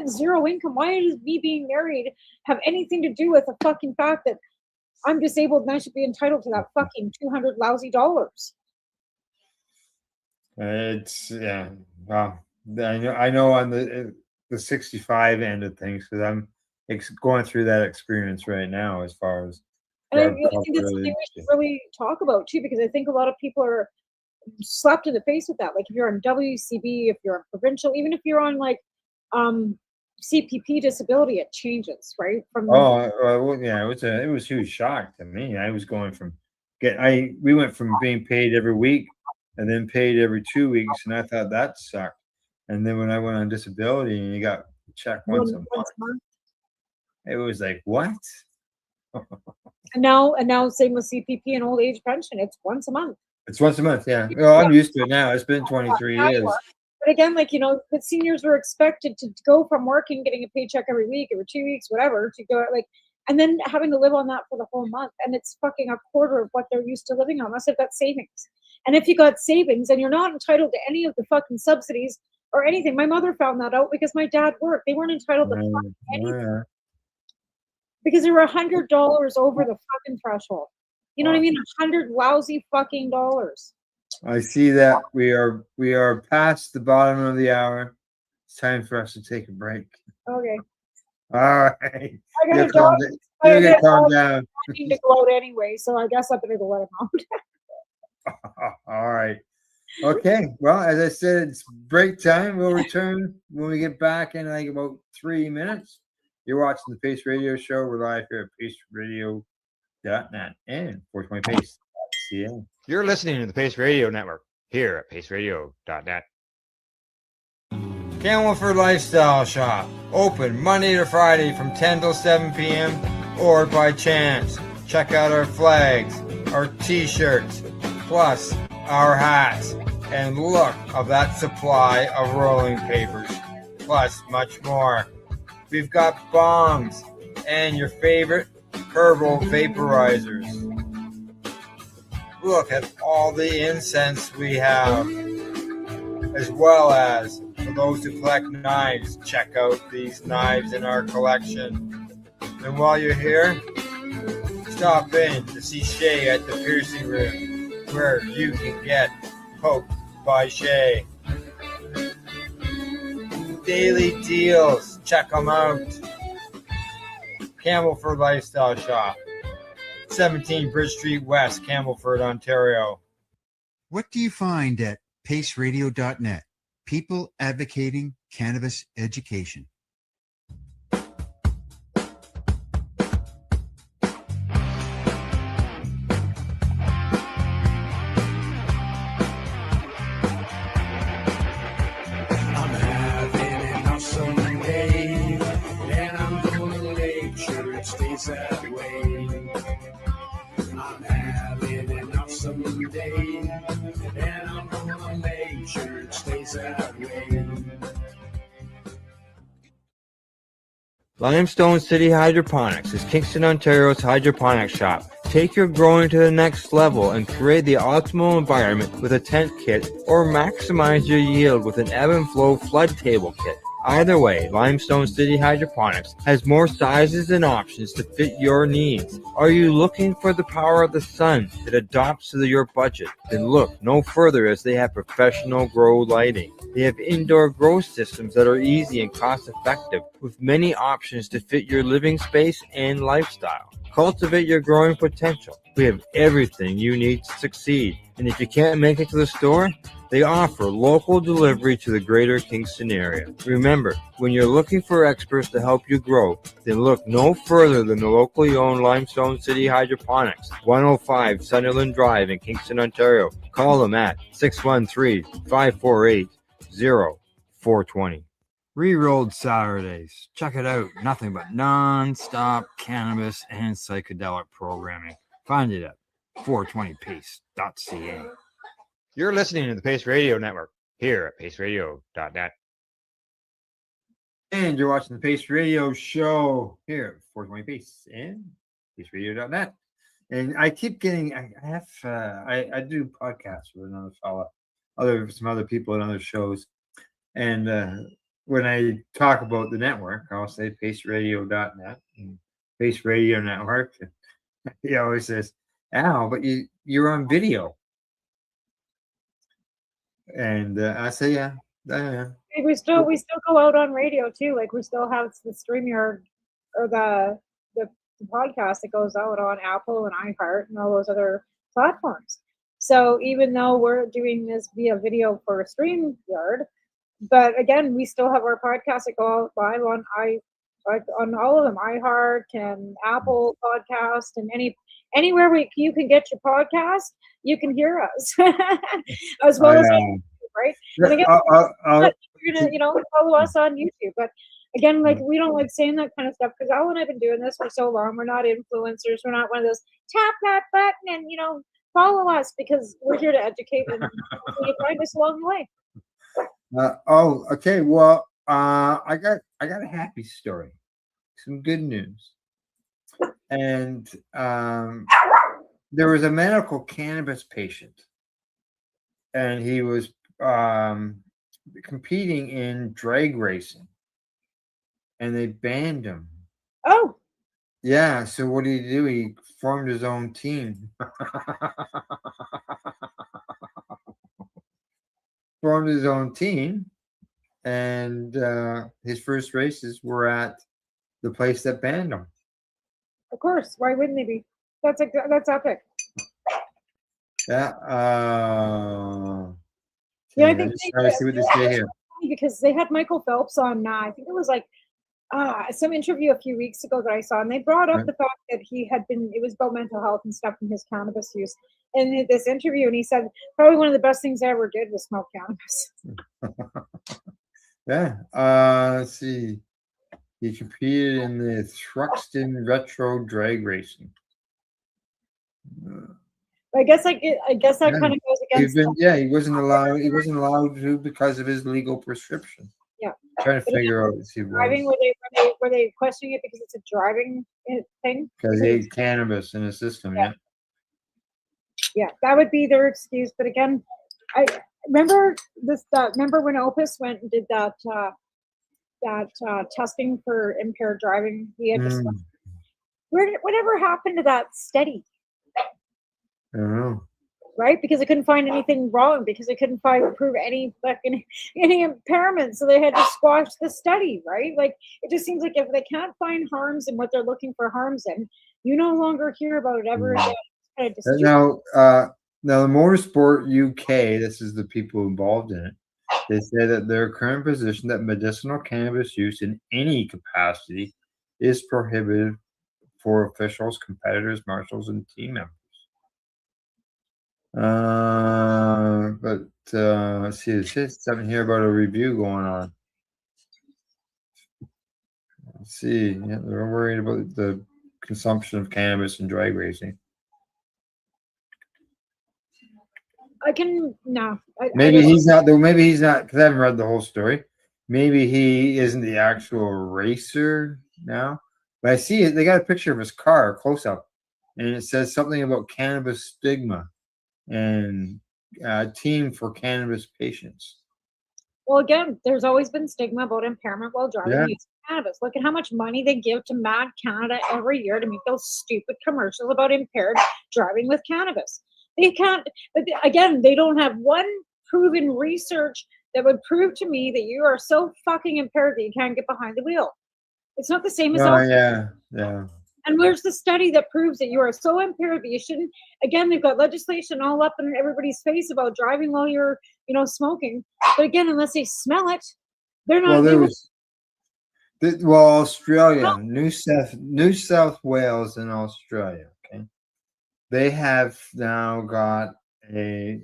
zero income. Why does me being married have anything to do with the fucking fact that I'm disabled and I should be entitled to that fucking $200 lousy dollars? It's Well, I know on the 65 end of things, because I'm going through that experience right now as far as. And I think that's something we should really talk about too, because I think a lot of people are slapped in the face with that. Like if you're on WCB, if you're on provincial, even if you're on CPP disability, it changes, right? It was a huge shock to me. I was going from we went from being paid every week and then paid every 2 weeks, and I thought that sucked. And then when I went on disability and you got checked once a month, it was like, what? And now same with CPP and old age pension. It's once a month. It's once a month, yeah. Well, I'm used to it now. It's been 23 years. But again, the seniors were expected to go from working, getting a paycheck every week, every 2 weeks, whatever, to go and then having to live on that for the whole month. And it's fucking a quarter of what they're used to living on, unless they've got savings. And if you got savings and you're not entitled to any of the fucking subsidies or anything, my mother found that out because my dad worked. They weren't entitled to fucking anything. Because they were $100 over the fucking threshold. You know what I mean? 100 lousy fucking dollars. I see that we are past the bottom of the hour. It's time for us to take a break. Okay. All right. I gotta You calm down. I need to go out anyway, so I guess I better go let him out. All right. Okay. Well, as I said, it's break time. We'll return when we get back in about 3 minutes. You're watching the Pace Radio Show. We're live here at paceradio.net and 420pace.ca. You're listening to the Pace Radio Network here at paceradio.net. Camelford Lifestyle Shop. Open Monday to Friday from 10 till 7 p.m. or by chance. Check out our flags, our t-shirts, plus our hats, and look of that supply of rolling papers, plus much more. We've got bongs and your favorite herbal vaporizers. Look at all the incense we have, as well as for those who collect knives, check out these knives in our collection. And while you're here, stop in to see Shay at the piercing room, where you can get poked by Shay. Daily deals, check them out. Camelford Lifestyle Shop, 17 Bridge Street West, Camelford, Ontario. What do you find at paceradio.net? People advocating cannabis education. I'm having an awesome day, and I'm gonna make sure it stays that way. I'm having an awesome day, and I'm gonna make sure it stays that way. Limestone City Hydroponics is Kingston, Ontario's hydroponics shop. Take your growing to the next level and create the optimal environment with a tent kit, or maximize your yield with an ebb and flow flood table kit. Either way, Limestone City Hydroponics has more sizes and options to fit your needs. Are you looking for the power of the sun that adapts to your budget? Then look no further, as they have professional grow lighting. They have indoor grow systems that are easy and cost effective, with many options to fit your living space and lifestyle. Cultivate your growing potential. We have everything you need to succeed. And if you can't make it to the store, they offer local delivery to the greater Kingston area. Remember, when you're looking for experts to help you grow, then look no further than the locally owned Limestone City Hydroponics, 105 Sunderland Drive in Kingston, Ontario. Call them at 613-548-0420. Rerolled Saturdays. Check it out. Nothing but non-stop cannabis and psychedelic programming. Find it at 420pace.ca. You're listening to the Pace Radio Network here at paceradio.net. And you're watching the Pace Radio Show here at 420 Pace and paceradio.net. And I keep getting, I do podcasts with another fella, some other people and other shows. And when I talk about the network, I'll say paceradio.net and Pace Radio Network. He always says, Al, but you're on video. And I say, yeah. We still go out on radio too. Like we still have the StreamYard or the podcast that goes out on Apple and iHeart and all those other platforms. So even though we're doing this via video for StreamYard, but again, we still have our podcasts that go out live on all of them, iHeart and Apple Podcast, and anywhere you can get your podcast, you can hear us as well as YouTube, right? And again, you're gonna follow us on YouTube. But again, like we don't like saying that kind of stuff because Al and I've been doing this for so long. We're not influencers. We're not one of those tap that button and follow us, because we're here to educate and you find us along the way. Okay. Well, I got a happy story, some good news, and there was a medical cannabis patient, and he was competing in drag racing, and they banned him. Oh. Yeah. So what did he do? He formed his own team. Formed his own team, and his first races were at the place that banned him. Of course, why wouldn't they be? That's epic. Yeah. Yeah, I think try to see what they say here. Because they had Michael Phelps on. I think it was like some interview a few weeks ago that I saw, and they brought up the fact that it was about mental health and stuff and his cannabis use in this interview, and he said probably one of the best things I ever did was smoke cannabis. Yeah. Let's see. He competed in the Thruxton Retro Drag Racing. I guess that kind of goes against. He wasn't allowed to because of his legal prescription. Yeah. Trying to figure out if he driving. was. Were they questioning it because it's a driving thing? Because they had cannabis in the system. Yeah. Yeah, that would be their excuse. But again, I remember this. Remember when Opus went and did that testing for impaired driving? He had whatever happened to that study? I don't know. Right, because they couldn't find anything wrong, because they couldn't prove any impairment, so they had to squash the study. Right, like it just seems like if they can't find harms in what they're looking for harms in, you no longer hear about it ever again. Now, Now, the Motorsport UK, this is the people involved in it. They say that their current position that medicinal cannabis use in any capacity is prohibited for officials, competitors, marshals, and team members. Let's see, there's something here about a review going on. Let's see, yeah, they're worried about the consumption of cannabis in drag racing. Maybe he's not, because I haven't read the whole story. Maybe he isn't the actual racer now. But I see it, they got a picture of his car, close up, and it says something about cannabis stigma and team for cannabis patients. Well, again, there's always been stigma about impairment while driving Yeah. using cannabis. Look at how much money they give to Mad Canada every year to make those stupid commercials about impaired driving with cannabis. They can't, but again, they don't have one proven research that would prove to me that you are so fucking impaired that you can't get behind the wheel. It's not the same as Yeah. And where's the study that proves that you are so impaired that you shouldn't? Again, they've got legislation all up in everybody's face about driving while you're, smoking. But again, unless they smell it, they're not. Australia, New South Wales, and Australia. Okay, they have now got a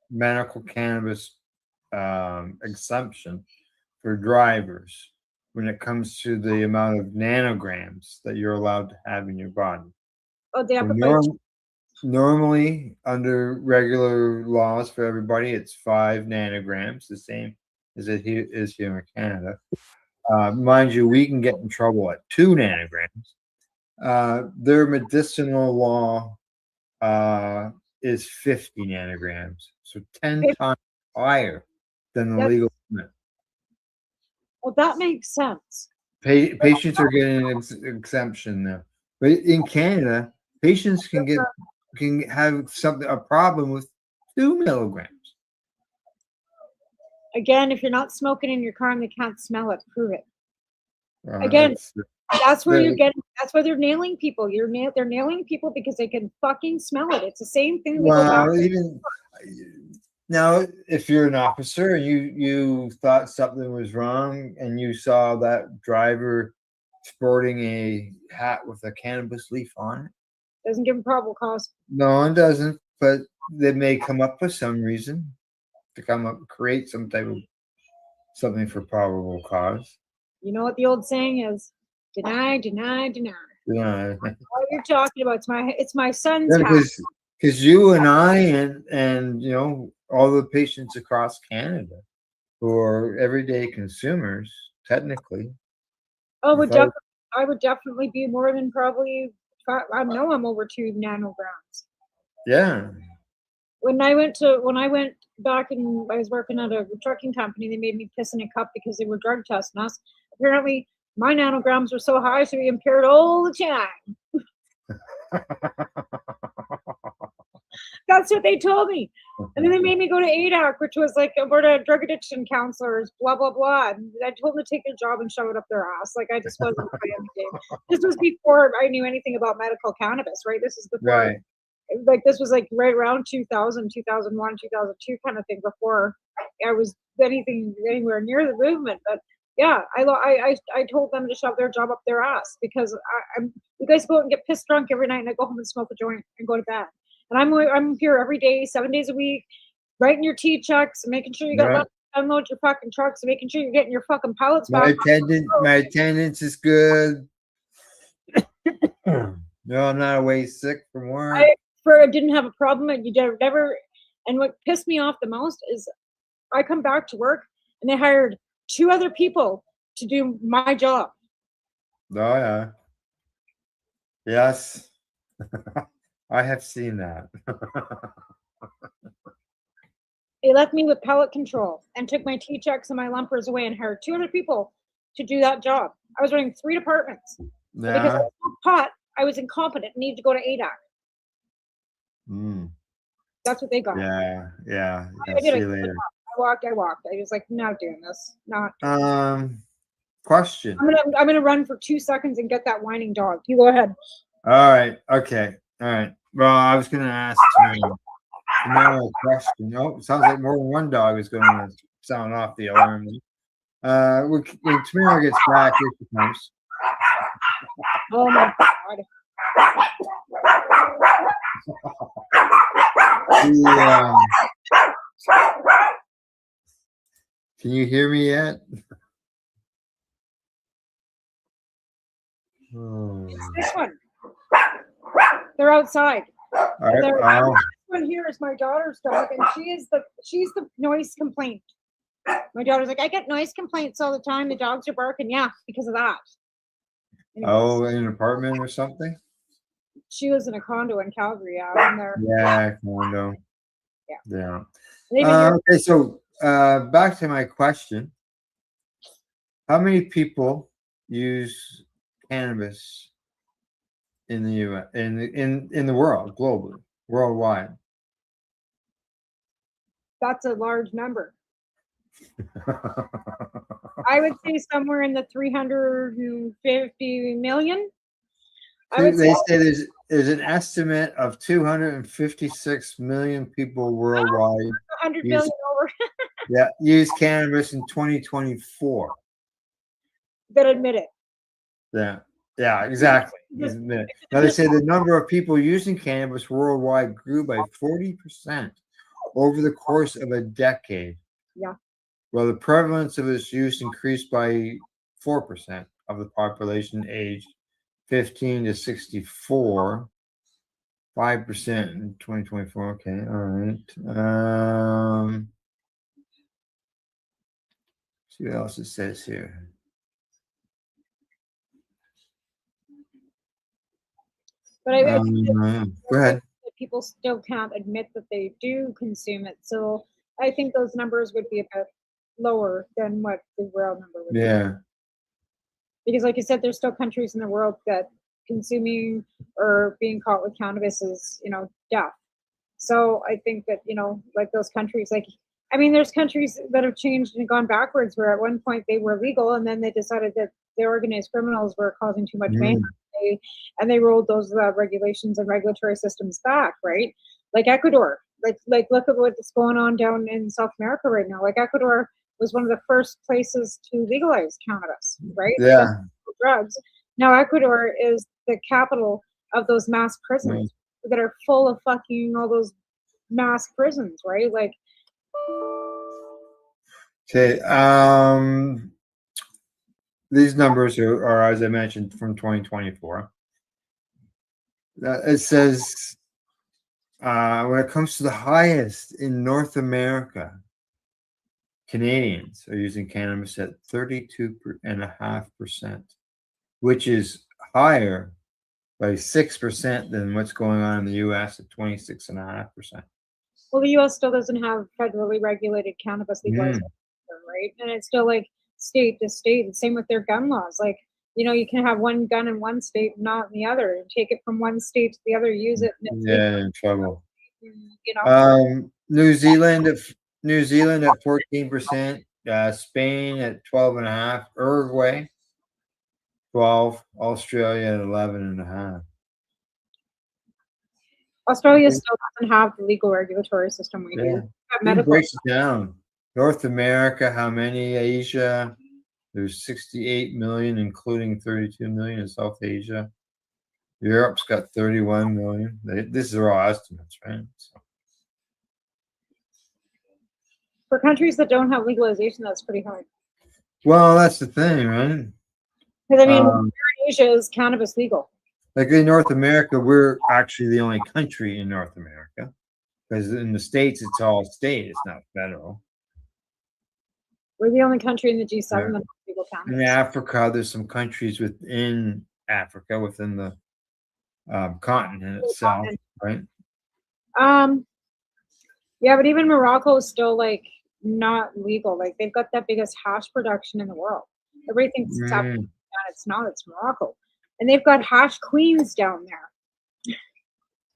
medical cannabis exemption for drivers when it comes to the amount of nanograms that you're allowed to have in your body. Oh, they have Normally, under regular laws for everybody, it's 5 nanograms, the same as it is here in Canada. Mind you, we can get in trouble at 2 nanograms. Their medicinal law is 50 nanograms, so 10 times higher than the legal limit. Well, that makes sense. Patients are getting an exemption now, but in Canada, patients can have a problem with 2 milligrams. Again, if you're not smoking in your car and they can't smell it, prove it. Again, that's where you're getting. That's why they're nailing people. They're nailing people because they can fucking smell it. It's the same thing. Now, if you're an officer and you thought something was wrong and you saw that driver sporting a hat with a cannabis leaf on it, doesn't give them probable cause. No, it doesn't. But they may come up with some reason to create some type of something for probable cause. You know what the old saying is? Deny, deny, deny. Yeah. What you're talking about? It's my son's house. Because you and I and all the patients across Canada who are everyday consumers, technically. I would definitely be more than probably. I know I'm over 2 nanograms. Yeah. When I went back and I was working at a trucking company, they made me piss in a cup because they were drug testing us. Apparently, my nanograms were so high, I should be impaired all the time. That's what they told me. And then they made me go to ADAC, which was like Alberta Drug Addiction Counselors, blah, blah, blah. And I told them to take their job and shove it up their ass. Like, I just wasn't playing the game. This was before I knew anything about medical cannabis, right? This is before, right. Like, this was like right around 2000, 2001, 2002 kind of thing, before I was anywhere near the movement. But yeah, I told them to shove their job up their ass because you guys go out and get pissed drunk every night and I go home and smoke a joint and go to bed. And I'm here every day, 7 days a week, writing your T-checks and making sure you got left to unload your fucking trucks and making sure you're getting your fucking pallets back. My attendance is good. No, I'm not away sick from work. I didn't have a problem, and you never. And what pissed me off the most is, I come back to work and they hired 2 other people to do my job. Oh yeah. Yes. I have seen that. They left me with pellet control and took my T-checks and my lumpers away and hired 2 other people to do that job. I was running 3 departments. Yeah. Because I was caught, I was incompetent and needed to go to ADAC. That's what they got. Yeah. I did. See you later. I walked. I was like, not doing this. Not. Question. I'm gonna run for 2 seconds and get that whining dog. You go ahead. All right. Okay. All right. Well, I was gonna ask No question. No, it sounds like more than one dog is going to sound off the alarm. When Tamara gets back, here she comes. Oh my God. Can you hear me yet? This one. They're outside. This one here is my daughter's dog, and she's the noise complaint. My daughter's like, I get noise complaints all the time. The dogs are barking. Yeah, because of that. Anyways, Oh, in an apartment or something? she lives in a condo in Calgary. Yeah, in there. Yeah, condo. Yeah. Yeah. Okay, so back to my question. How many people use cannabis in the US, in the world, globally, worldwide? That's a large number. I would say somewhere in the 350 million. They say there's an estimate of 256 million people worldwide 100 million over. use cannabis in 2024. That admit it. Yeah, exactly. Now they say the number of people using cannabis worldwide grew by 40% over the course of a decade. Yeah. Well, the prevalence of its use increased by 4% of the population aged 15 to 64. 5% in 2024. Okay, all right. See what else it says here. But I think go ahead. that people still can't admit that they do consume it. So I think those numbers would be a bit lower than what the real number would be. Because like you said, there's still countries in the world that consuming or being caught with cannabis is, death. So I think that, like those countries, there's countries that have changed and gone backwards where at one point they were legal and then they decided that the organized criminals were causing too much mayhem. And they rolled those regulations and regulatory systems back, right? Like Ecuador, like look at what's going on down in South America right now. Like Ecuador was one of the first places to legalize cannabis, right? Yeah. Drugs. Now Ecuador is the capital of those mass prisons that are full of fucking all those mass prisons, right? Like. Okay. These numbers are, as I mentioned, from 2024. It says when it comes to the highest in North America, Canadians are using cannabis at 32.5%, which is higher by 6% than what's going on in the U.S. at 26.5%. Well, the U.S. still doesn't have federally regulated cannabis legalization, right? And it's still like state to state. And same with their gun laws. Like, you can have one gun in one state, not in the other. And take it from one state to the other, use it. In trouble. New Zealand at 14%, Spain at 12.5%, Uruguay 12%, Australia at 11.5%. Australia still doesn't have the legal regulatory system we do. It breaks it down. North America, how many? Asia, there's 68 million, including 32 million in South Asia. Europe's got 31 million. These are all estimates, right? So. For countries that don't have legalization, that's pretty hard. Well, that's the thing, right? Because where in Asia is cannabis legal? Like in North America, we're actually the only country in North America. Because in the States, it's all state, it's not federal. We're the only country in the G7 that has legal cannabis. In Africa, there's some countries within Africa, within the continent itself, right? Yeah, but even Morocco is still like not legal. Like they've got that biggest hash production in the world. Everything thinks it's not. It's Morocco, and they've got hash queens down there.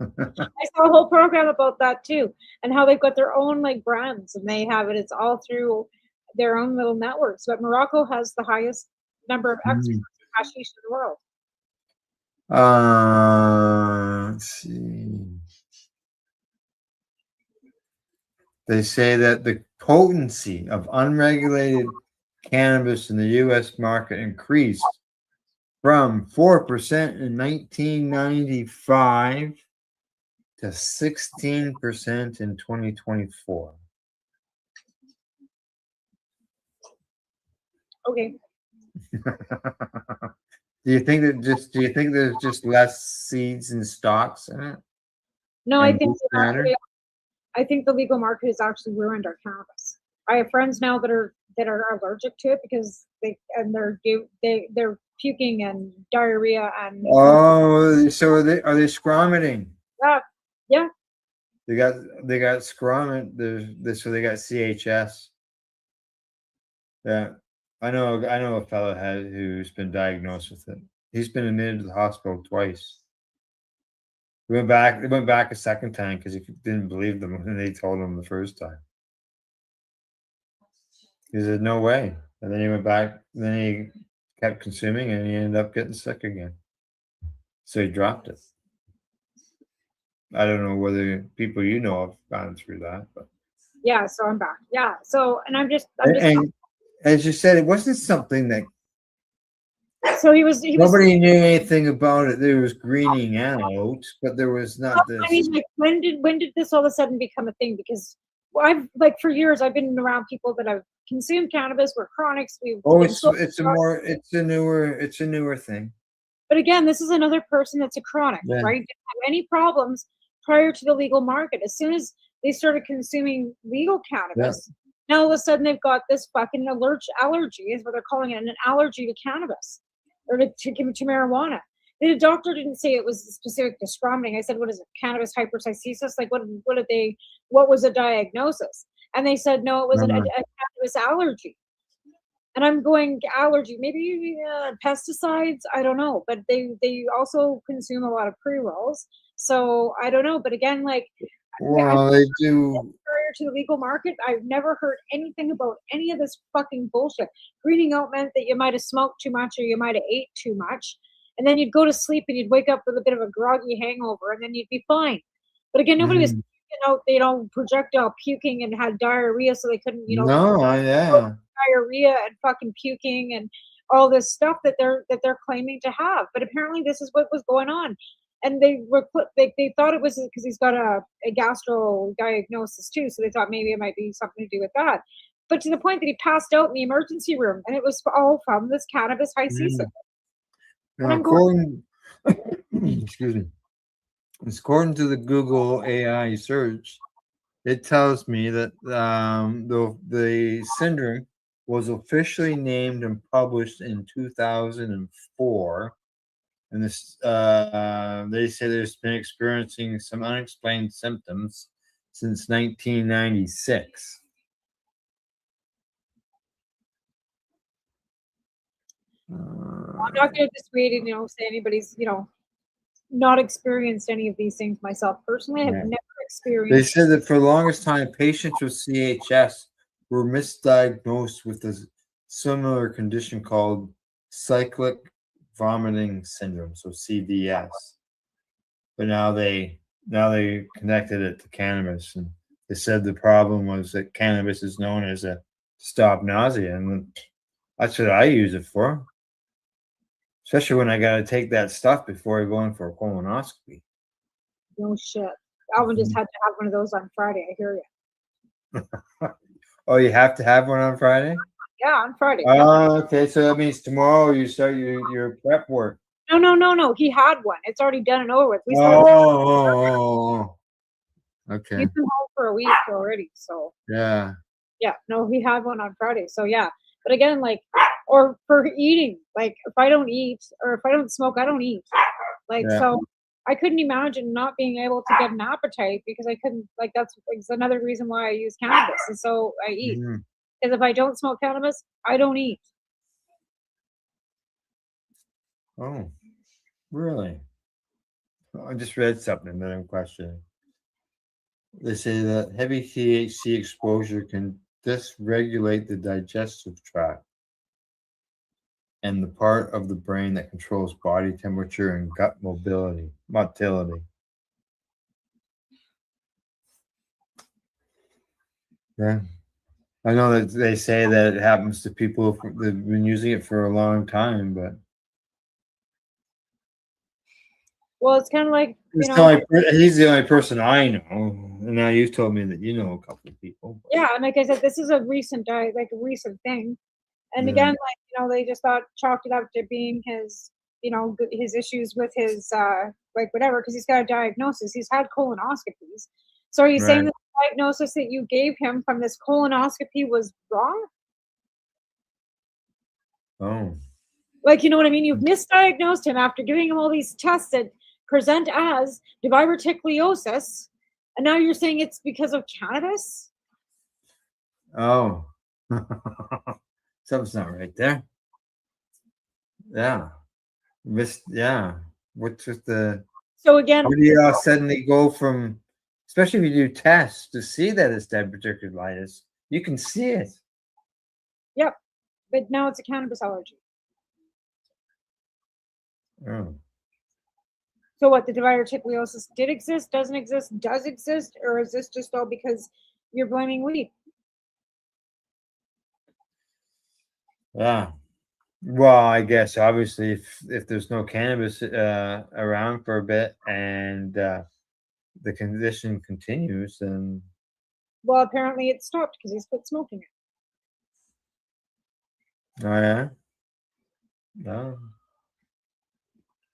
I saw a whole program about that too, and how they've got their own like brands, and they have it. It's all through their own little networks. But Morocco has the highest number of exports of hashish in the world. Let's see. They say that the potency of unregulated cannabis in the U.S. market increased from 4% in 1995 to 16% in 2024. Okay. Do you think there's just less seeds and stocks in it? No, I think the legal market has actually ruined our cannabis. I have friends now that are allergic to it because they're puking and diarrhea and. Oh, so are they scromiting? Yeah. They got scromin. So they got CHS. Yeah, I know a fellow who's been diagnosed with it. He's been admitted to the hospital twice. They went back a second time because he didn't believe them when they told him the first time. He said, "No way," and then he went back. And then he kept consuming, and he ended up getting sick again. So he dropped it. I don't know whether people you know have gone through that, but yeah. So I'm back. Yeah. So and I'm just. And as you said, it wasn't something that. So he was. Nobody knew anything about it. There was greening out, but there was not this. I mean, like, when did this all of a sudden become a thing? Because I've for years I've been around people that have consumed cannabis. We're chronics. It's a newer thing. But again, this is another person that's a chronic, right? Didn't have any problems prior to the legal market. As soon as they started consuming legal cannabis, now all of a sudden they've got this fucking allergy, is what they're calling it, an allergy to cannabis or to marijuana. The doctor didn't say it was specific to scromiting. I said, what is it? Cannabis hyperschisis? Like what was the diagnosis? And they said, no, it was a cannabis allergy. And I'm going, allergy, maybe pesticides, I don't know. But they also consume a lot of pre-rolls. So I don't know. But again, like, well, they do. Prior to the legal market, I've never heard anything about any of this fucking bullshit. Greening out meant that you might have smoked too much or you might have ate too much. And then you'd go to sleep and you'd wake up with a bit of a groggy hangover and then you'd be fine. But again, nobody was, projectile puking and had diarrhea, so they couldn't, diarrhea and fucking puking and all this stuff that they're claiming to have. But apparently this is what was going on. And they thought it was because he's got a gastro diagnosis too. So they thought maybe it might be something to do with that. But to the point that he passed out in the emergency room, and it was all from this cannabis hystesis. Now, excuse me. According to the Google AI search, it tells me that the syndrome was officially named and published in 2004. And this, they say there's been experiencing some unexplained symptoms since 1996. I'm not going to dissuade say anybody's not experienced any of these things myself personally. I have never experienced. They said that for the longest time, patients with CHS were misdiagnosed with a similar condition called cyclic vomiting syndrome, so CVS. But now they connected it to cannabis, and they said the problem was that cannabis is known as a stop nausea, and that's what I use it for. Especially when I got to take that stuff before I go in for a colonoscopy. No shit. Alvin just had to have one of those on Friday. I hear you. Oh, you have to have one on Friday? Yeah, on Friday. Oh, okay. So that means tomorrow you start your prep work. No. He had one. It's already done and over with. We Okay. He's been home for a week already. So yeah. Yeah. No, he had one on Friday. So yeah. But again, or for eating, if I don't eat or if I don't smoke, I don't eat. So I couldn't imagine not being able to get an appetite because I couldn't, that's another reason why I use cannabis. And so I eat. Because if I don't smoke cannabis, I don't eat. Oh, really? I just read something that I'm questioning. They say that heavy THC exposure can dysregulate the digestive tract and the part of the brain that controls body temperature and gut motility. Yeah. I know that they say that it happens to people that've been using it for a long time, but Well, it's kind of like, he's the only person I know. And now you've told me that you know a couple of people. yeah, and like I said, this is a recent thing. And Yeah. again, they just chalked it up to being his, his issues with his, whatever, because he's got a diagnosis. He's had colonoscopies. So are you saying that the diagnosis that you gave him from this colonoscopy was wrong? Oh. You know what I mean? You've misdiagnosed him after giving him all these tests that present as diverticulosis, and now you're saying it's because of cannabis? Oh. Something's not right there. Yeah. Yeah. What's with the... So again... How do you suddenly go from... Especially if you do tests to see that it's diverticulitis, you can see it. Yep. But now it's a cannabis allergy. Oh. So what, the diverticulosis did exist, doesn't exist, does exist, or is this just all because you're blaming weed? Yeah. Well, I guess obviously if there's no cannabis around for a bit and the condition continues, then... Well, apparently it stopped because he's quit smoking it. Oh, yeah? No.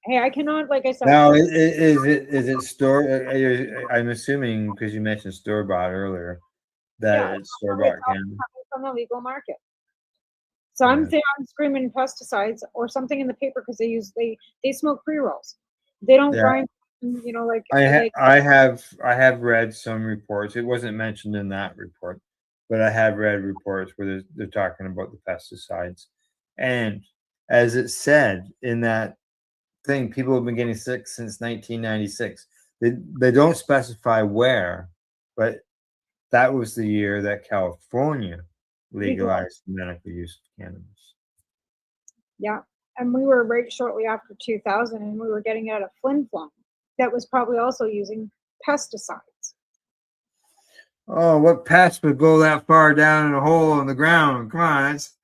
Hey, I cannot, like I said... Now, is it store... I'm assuming, because you mentioned store-bought earlier, that it's store-bought cannabis. From the legal market. So I'm screaming pesticides or something in the paper because they smoke pre-rolls. They don't grind, I have read some reports. It wasn't mentioned in that report, but I have read reports where they're talking about the pesticides. And as it said in that thing, people have been getting sick since 1996. They don't specify where, but that was the year that California legalized the medical use of cannabis. Yeah, and we were right shortly after 2000, and we were getting out of Flin Flon that was probably also using pesticides. Oh, what pest would go that far down in a hole in the ground? Come on, that's...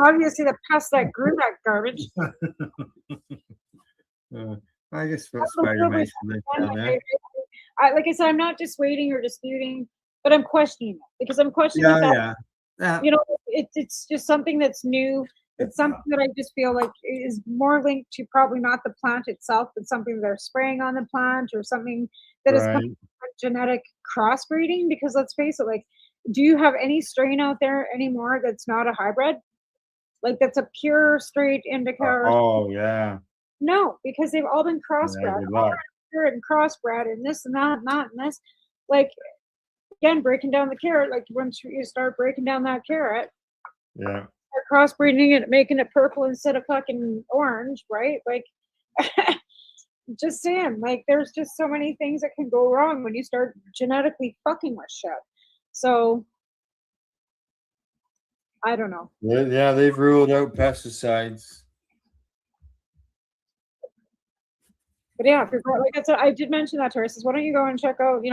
Obviously the pests that grew that garbage. I guess spider mice live down there. Like I said, I'm not dissuading or disputing, but I'm questioning it because I'm questioning Yeah. It's just something that's new. It's something that I just feel like is more linked to probably not the plant itself, but something they're spraying on the plant or something that is genetic crossbreeding. Because let's face it, do you have any strain out there anymore that's not a hybrid? That's a pure straight indica? Oh, yeah. No, because they've all been crossbred. And crossbred and this and that and that and this. Again, breaking down the carrot, once you start breaking down that carrot, yeah, start crossbreeding it, making it purple instead of fucking orange, right? Just saying, there's just so many things that can go wrong when you start genetically fucking with shit. So, I don't know. Yeah, they've ruled out pesticides. But yeah, if you're like I said, I did mention that to her. I says, why don't you go and check out,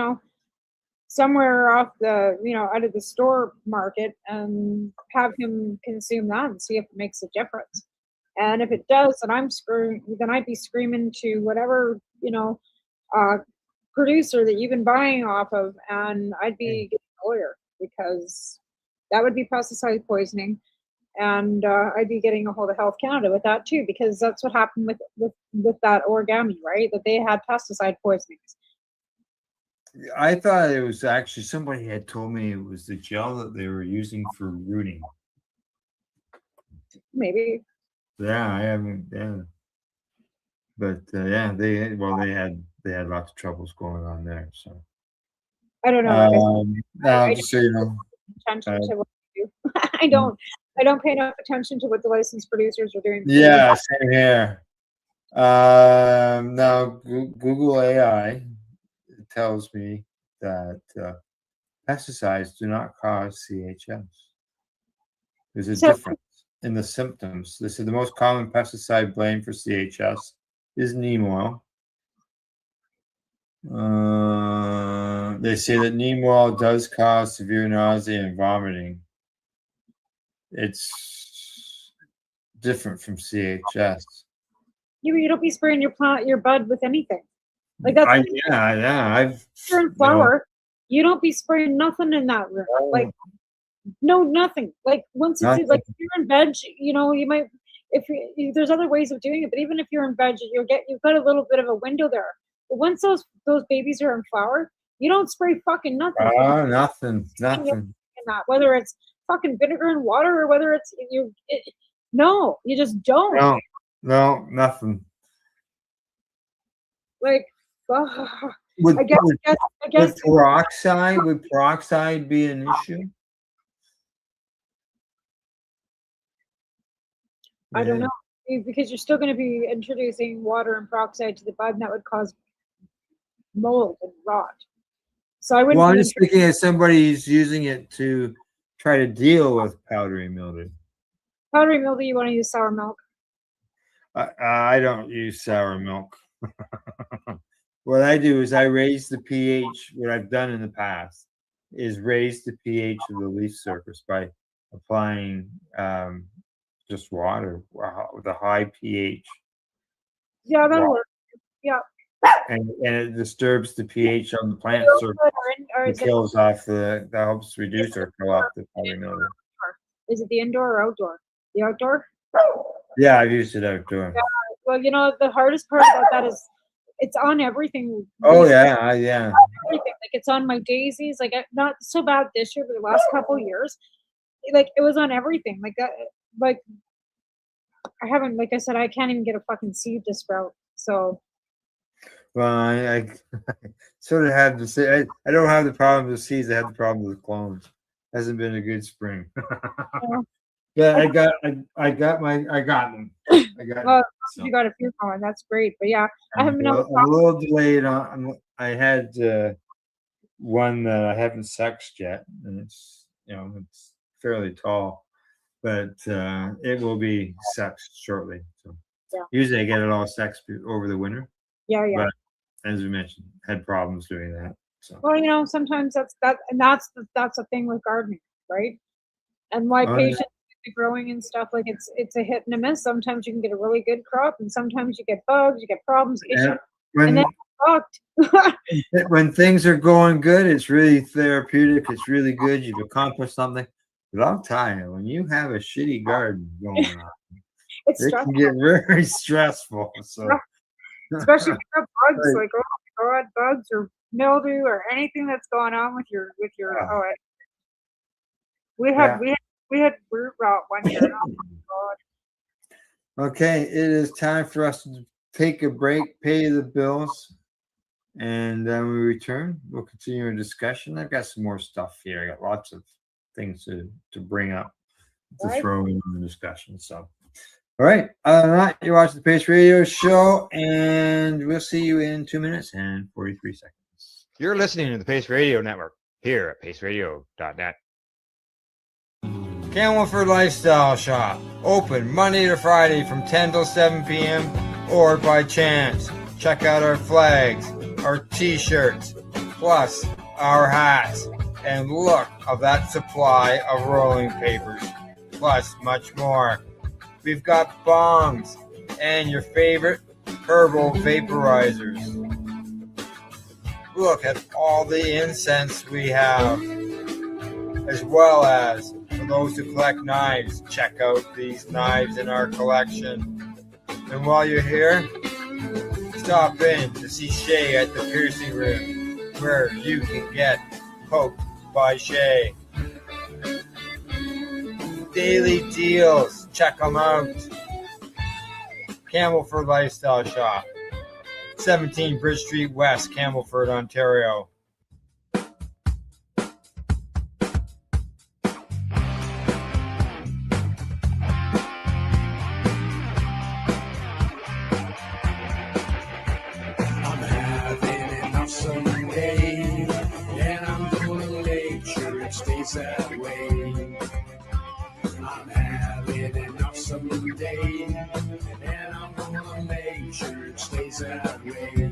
somewhere off the, out of the store market and have him consume that and see if it makes a difference. And if it does, then I'd be screaming to whatever, producer that you've been buying off of, and I'd be getting a lawyer because that would be pesticide poisoning. And I'd be getting a hold of Health Canada with that too, because that's what happened with that origami, right? That they had pesticide poisonings. I thought it was actually somebody had told me it was the gel that they were using for rooting. Maybe. Yeah, I haven't. Yeah, but they had lots of troubles going on there. So I don't know. Just so you know, attention to what they do. I don't pay enough attention to what the licensed producers are doing. Yeah, same here. Now Google AI tells me that pesticides do not cause CHS. There's a difference in the symptoms. They said the most common pesticide blamed for CHS is neem oil. They say that neem oil does cause severe nausea and vomiting. It's different from CHS. You don't be spraying your bud with anything. Like that's you're in flower. You don't be spraying nothing in that room. Like nothing. Like once it's like if you're in veg, you might if there's other ways of doing it. But even if you're in veg, you've got a little bit of a window there. But once those babies are in flower, you don't spray fucking nothing. Nothing. In that, whether it's fucking vinegar and water or whether it's you just don't. No, nothing. Like, would peroxide be an issue? I don't know, because you're still going to be introducing water and peroxide to the bud, and that would cause mold and rot. So I wouldn't. Well, I'm just thinking as somebody's using it to try to deal with powdery mildew. Powdery mildew, you want to use sour milk? I don't use sour milk. What I do is I raise the pH. What I've done in the past is raise the pH of the leaf surface by applying just water with a high pH. Yeah, that'll work. Yeah. And it disturbs the pH on the plant surface. It kills off that helps reduce or kill off the powdery mildew. Is it the indoor or outdoor? The outdoor? Yeah, I've used it outdoor. Yeah, well, the hardest part about that is it's on everything. Oh yeah. Everything. Like it's on my daisies. Like not so bad this year, but the last couple of years, like it was on everything. Like that. Like I haven't. Like I said, I can't even get a fucking seed to sprout. So. Well, I sort of have to say I don't have the problem with seeds. I have the problem with clones. Hasn't been a good spring. Yeah, I got them. You got a few going. That's great. But yeah, I haven't been. I'm a little delayed on. I had one that I haven't sexed yet, and it's it's fairly tall, but it will be sexed shortly. So usually I get it all sexed over the winter. Yeah. But as we mentioned, had problems doing that. So. Well, sometimes that's the thing with gardening, right? And why patience with growing and stuff, like it's a hit and a miss. Sometimes you can get a really good crop, and sometimes you get bugs, you get problems, issues, and then you're fucked. When things are going good, it's really therapeutic. It's really good. You've accomplished something. But I'll tell you, when you have a shitty garden going on, it can get very stressful. So. Especially if you have bugs, like bugs or mildew or anything that's going on with your we had root rot one year. Oh my God. Okay, it is time for us to take a break, pay the bills, and then we return. We'll continue our discussion. I've got some more stuff here. I got lots of things to bring up to throw in the discussion. So. All right. Other than that, you're watching the Pace Radio Show, and we'll see you in 2 minutes and 43 seconds. You're listening to the Pace Radio Network here at paceradio.net. Camelford Lifestyle Shop, open Monday to Friday from 10 till 7 p.m. or by chance. Check out our flags, our t-shirts, plus our hats, and look of that supply of rolling papers, plus much more. We've got bongs and your favorite herbal vaporizers. Look at all the incense we have, as well as for those who collect knives, check out these knives in our collection. And while you're here, stop in to see Shay at the Piercing Room, where you can get poked by Shay. Daily deals. Check them out. Camelford Lifestyle Shop, 17 Bridge Street West, Camelford, Ontario. I'm having an awesome day, and I'm gonna make sure it stays that way. I'm having an awesome day, and I'm gonna make sure it stays that way.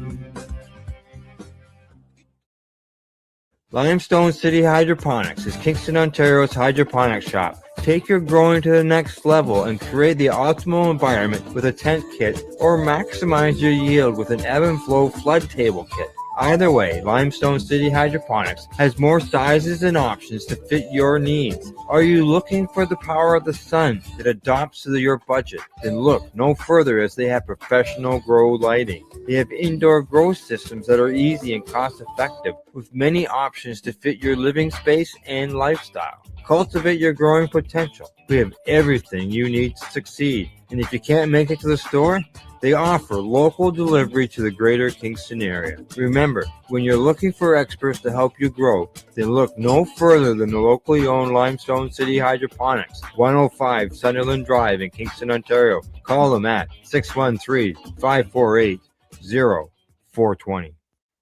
Limestone City Hydroponics is Kingston, Ontario's hydroponics shop. Take your growing to the next level and create the optimal environment with a tent kit, or maximize your yield with an ebb and flow flood table kit. Either way, Limestone City Hydroponics has more sizes and options to fit your needs. Are you looking for the power of the sun that adapts to your budget? Then look no further, as they have professional grow lighting. They have indoor grow systems that are easy and cost effective, with many options to fit your living space and lifestyle. Cultivate your growing potential. We have everything you need to succeed. And if you can't make it to the store, they offer local delivery to the greater Kingston area. Remember, when you're looking for experts to help you grow, then look no further than the locally owned Limestone City Hydroponics, 105 Sunderland Drive in Kingston, Ontario. Call them at 613-548-0420.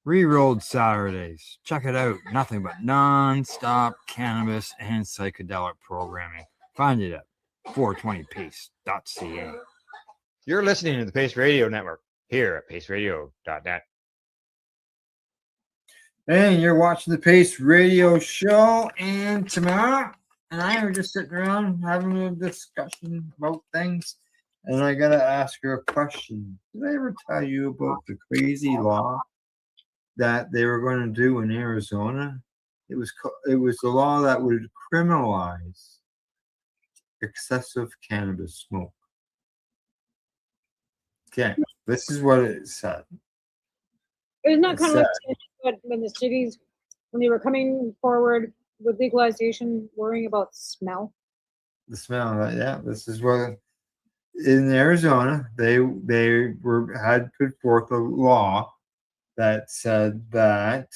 Rerolled Saturdays. Check it out. Nothing but non-stop cannabis and psychedelic programming. Find it at 420pace.ca. You're listening to the Pace Radio Network here at paceradio.net. And you're watching the Pace Radio Show, and Tamara and I are just sitting around having a discussion about things, and I gotta ask her a question. Did I ever tell you about the crazy law that they were going to do in Arizona? It was the law that would criminalize excessive cannabis smoke. Okay, this is what it said. Isn't that kind of like when the cities, when they were coming forward with legalization, worrying about smell? The smell, yeah. This is what in Arizona they had put forth a law that said that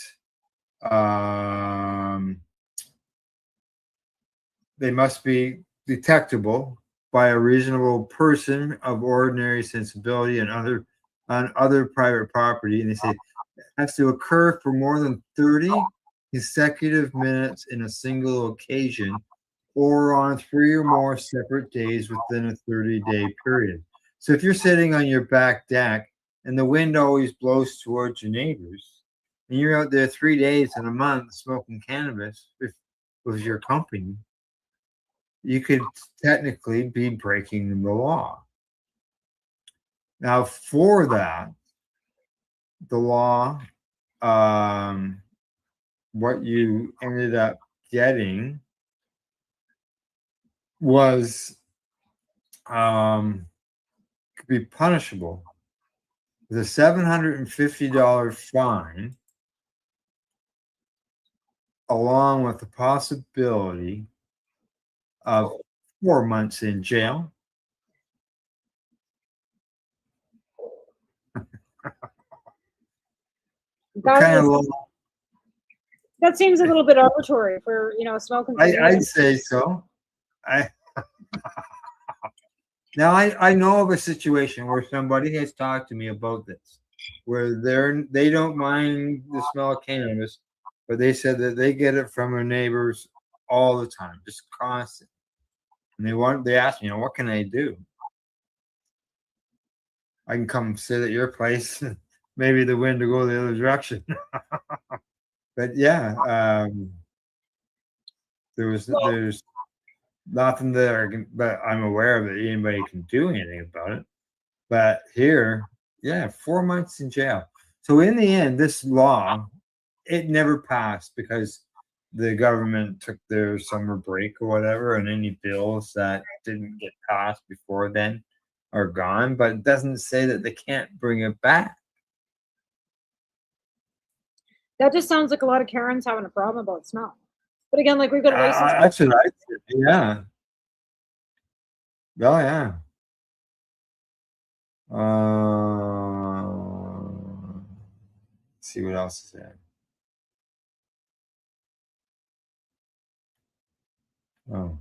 they must be detectable by a reasonable person of ordinary sensibility and on other private property, and they say it has to occur for more than 30 consecutive minutes in a single occasion, or on 3 or more separate days within a 30-day period. So if you're sitting on your back deck and the wind always blows towards your neighbors, and you're out there 3 days in a month smoking cannabis with your company, you could technically be breaking the law. Now, for that, the law, what you ended up getting was could be punishable with a $750 fine, along with the possibility of 4 months in jail. That seems a little bit arbitrary for, smoking. I'd say so. Now I know of a situation where somebody has talked to me about this, where they don't mind the smell of cannabis, but they said that they get it from their neighbors all the time, just constant. And they asked me, what can I do? I can come sit at your place, maybe the wind will go the other direction. But yeah, there's nothing there, but I'm aware of that anybody can do anything about it. But here, 4 months in jail. So in the end, this law, it never passed because the government took their summer break or whatever, and any bills that didn't get passed before then are gone. But it doesn't say that they can't bring it back. That just sounds like a lot of Karens having a problem about smell. But again, like we've got a license. That's what I said. Yeah. Oh yeah. Let's see what else is there. Oh.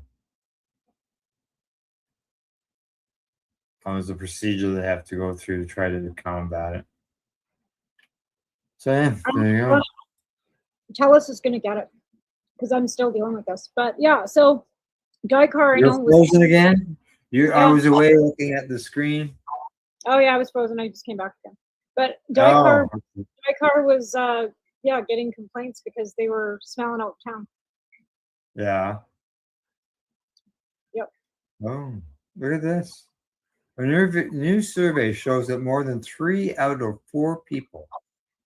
There's a procedure they have to go through to try to combat it. So yeah, there you go. Telus is going to get it because I'm still dealing with this. But yeah, so Guy Carr, You're frozen again? I was away looking at the screen. Oh yeah, I was frozen. I just came back again. But Guy Carr was, getting complaints because they were smelling out town. Yeah. Yep. Oh, look at this. A new survey shows that more than 3 out of 4 people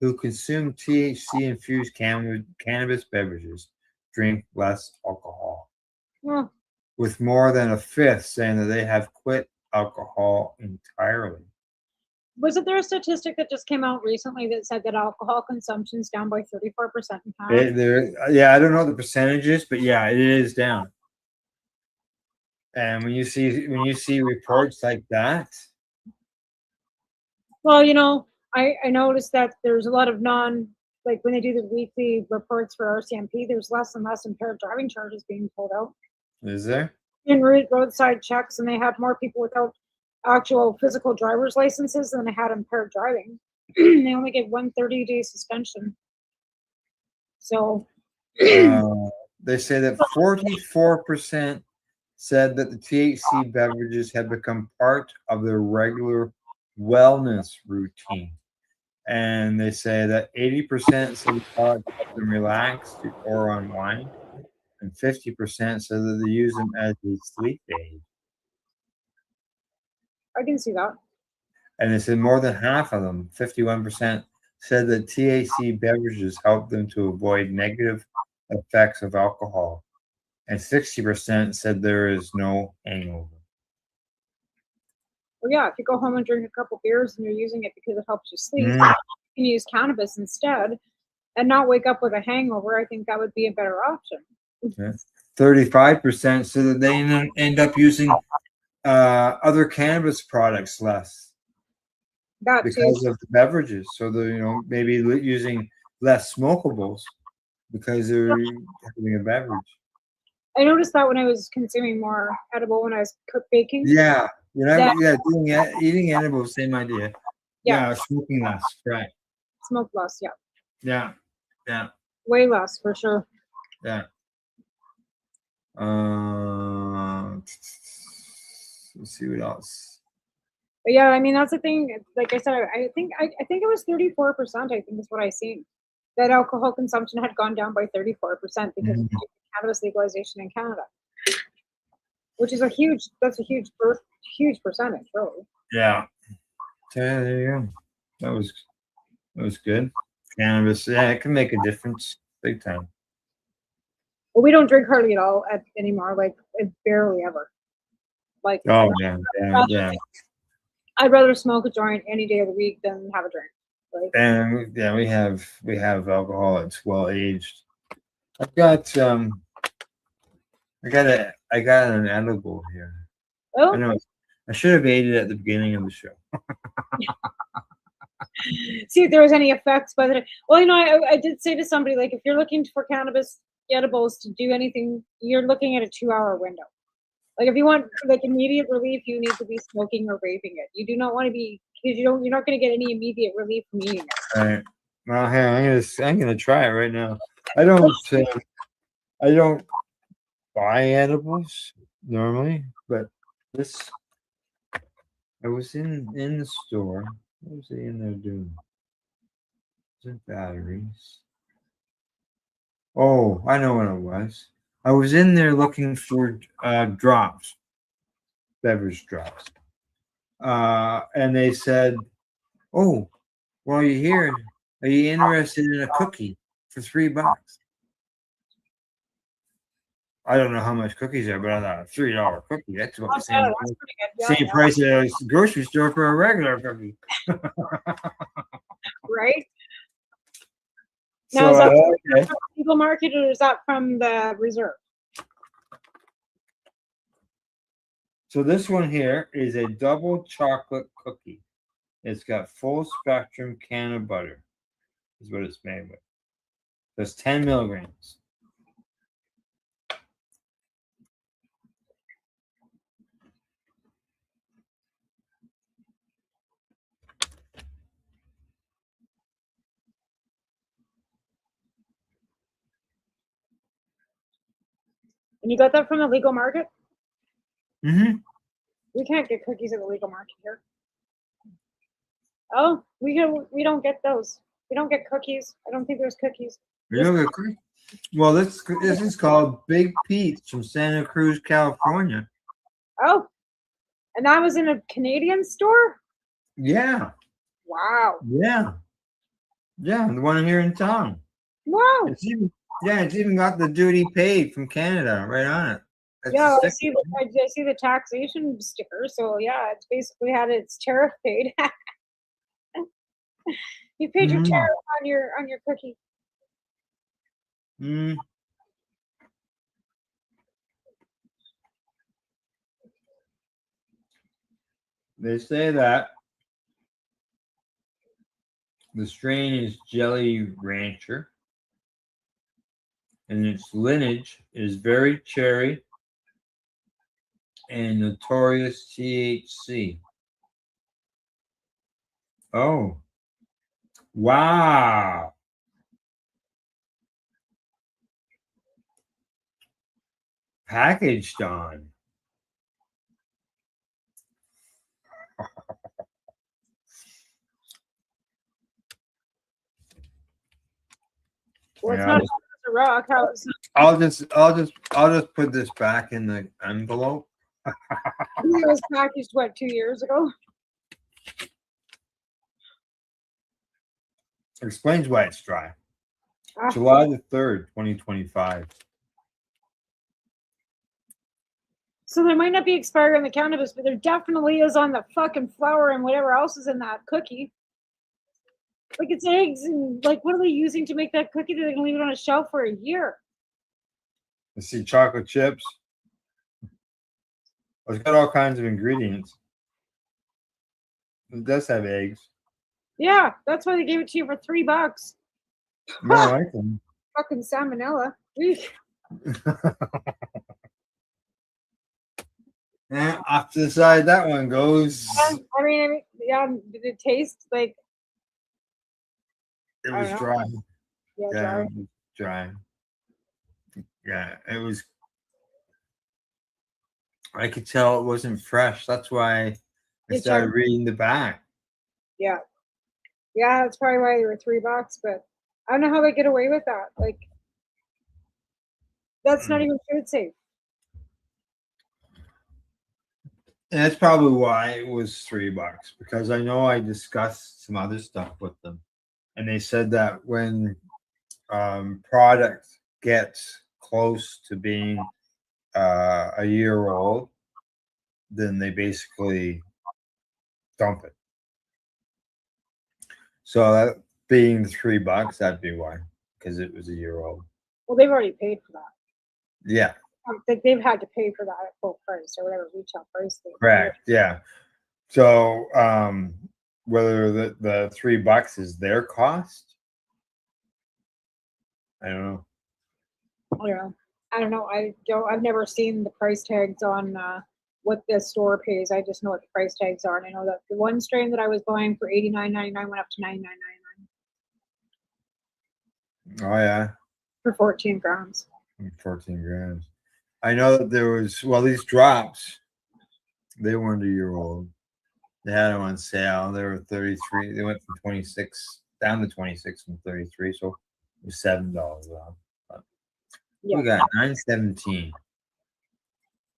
who consume THC-infused cannabis beverages drink less alcohol, Well, with more than a fifth saying that they have quit alcohol entirely. wasn't there a statistic that just came out recently that said that alcohol consumption is down by 34% in Canada? Yeah, I don't know the percentages, but yeah, it is down. And when you see reports like that, Well, I noticed that there's a lot of like when they do the weekly reports for RCMP, there's less and less impaired driving charges being pulled out is there? in roadside checks, and they had more people without actual physical driver's licenses than they had impaired driving. They only get 1 30-day suspension. So They say that 44% said that the THC beverages have become part of their regular wellness routine. And they say that 80% said the product helps them relax or unwind, and 50% said that they use them as a sleep aid. I can see that. And they said more than half of them, 51%, said that THC beverages help them to avoid negative effects of alcohol. And 60% said there is no hangover. Well, yeah, if you go home and drink a couple beers and you're using it because it helps you sleep, you can use cannabis instead and not wake up with a hangover. I think that would be a better option. 35% said that they end up using other cannabis products less because of the beverages. So they're maybe using less smokables because they're having a beverage. I noticed that when I was consuming more edible when I was baking. Yeah, eating edibles, same idea. Yeah, smoking less, right? Smoke less, yeah. Yeah. Way less for sure. Yeah. Let's see what else. But yeah, I mean that's the thing. Like I said, I think it was 34%. I think is what I seen. That alcohol consumption had gone down by 34% because of cannabis legalization in Canada, which is a huge percentage, really. Yeah. There you go. That was good. Cannabis, yeah, it can make a difference, big time. Well, we don't drink hardly at all anymore. Like barely ever. Like yeah. I'd rather smoke a joint any day of the week than have a drink. Like, and yeah, we have alcohol that's well aged. I got an edible here. Oh, I know. I should have ate it at the beginning of the show. See if there was any effects, but I did say to somebody, like, if you're looking for cannabis edibles to do anything, you're looking at a 2-hour window. Like, if you want like immediate relief, you need to be smoking or vaping it. You do not want to be, because you're not going to get any immediate relief from eating it. All right. Well, here I'm gonna try it right now. I don't buy edibles normally, but this. I was in the store. What was he in there doing? Was it batteries? Oh, I know what it was. I was in there looking for drops, beverage drops. And they said, "Oh, while you're here, are you interested in a cookie for $3?" I don't know how much cookies are, but I thought a $3 cookie. That's about the same price as the grocery store for a regular cookie. Right? So, now, is that from the legal market or is that from the reserve? So this one here is a double chocolate cookie. It's got full spectrum can of butter. Is what it's made with. That's 10 milligrams. And you got that from the legal market? Mm-hmm. We can't get cookies at the legal market here. Oh, we don't get those. We don't get cookies. I don't think there's cookies. You don't get cookies? Well, this is called Big Pete's from Santa Cruz, California. Oh, and that was in a Canadian store? Yeah. Wow. Yeah. Yeah, the one here in town. Wow. It's even got the duty paid from Canada right on it. That's Yeah, the I see the taxation sticker. So yeah, it's basically had its tariff paid. You paid your tariff on your cookie. Mm. They say that the strain is Jelly Rancher, and its lineage is very cherry and notorious THC. Oh, wow. Packaged on. Well, it's Yeah, not a rock. I'll just put this back in the envelope. It was packaged 2 years ago? Explains why it's dry. July the 3rd, 2025. So there might not be expired on the cannabis, but there definitely is on the fucking flour and whatever else is in that cookie. Like it's eggs and like what are they using to make that cookie? They're gonna leave it on a shelf for a year. I see chocolate chips. It's got all kinds of ingredients. It does have eggs. Yeah, that's why they gave it to you for $3. More like them. Fucking salmonella. Eek. And off to the side that one goes. I mean, yeah, did it taste like? It was dry. Yeah, Yeah, dry. it was dry. Yeah, it was. I could tell it wasn't fresh. That's why I started reading the back. Yeah, yeah, that's probably why they were $3. But I don't know how they get away with that. Like, that's not even food safe. And that's probably why it was $3 because I know I discussed some other stuff with them, and they said that when product gets close to being a year old, then they basically dump it. So that being $3, that'd be why, because it was a year old. Well, they've already paid for that. Yeah. They've had to pay for that at full price or whatever retail price. Correct. Yeah. So whether the $3 is their cost, I don't know. I don't know. I've never seen the price tags on what the store pays. I just know what the price tags are, and I know that the one strain that I was buying for $89.99 went up to $99.99. Oh yeah. For 14 grams. 14 grams. I know that there was these drops. They weren't a year old. They had them on sale. They were 33. They went from 26 down to 26 from 33, so it was $7 off. But we got $9.17.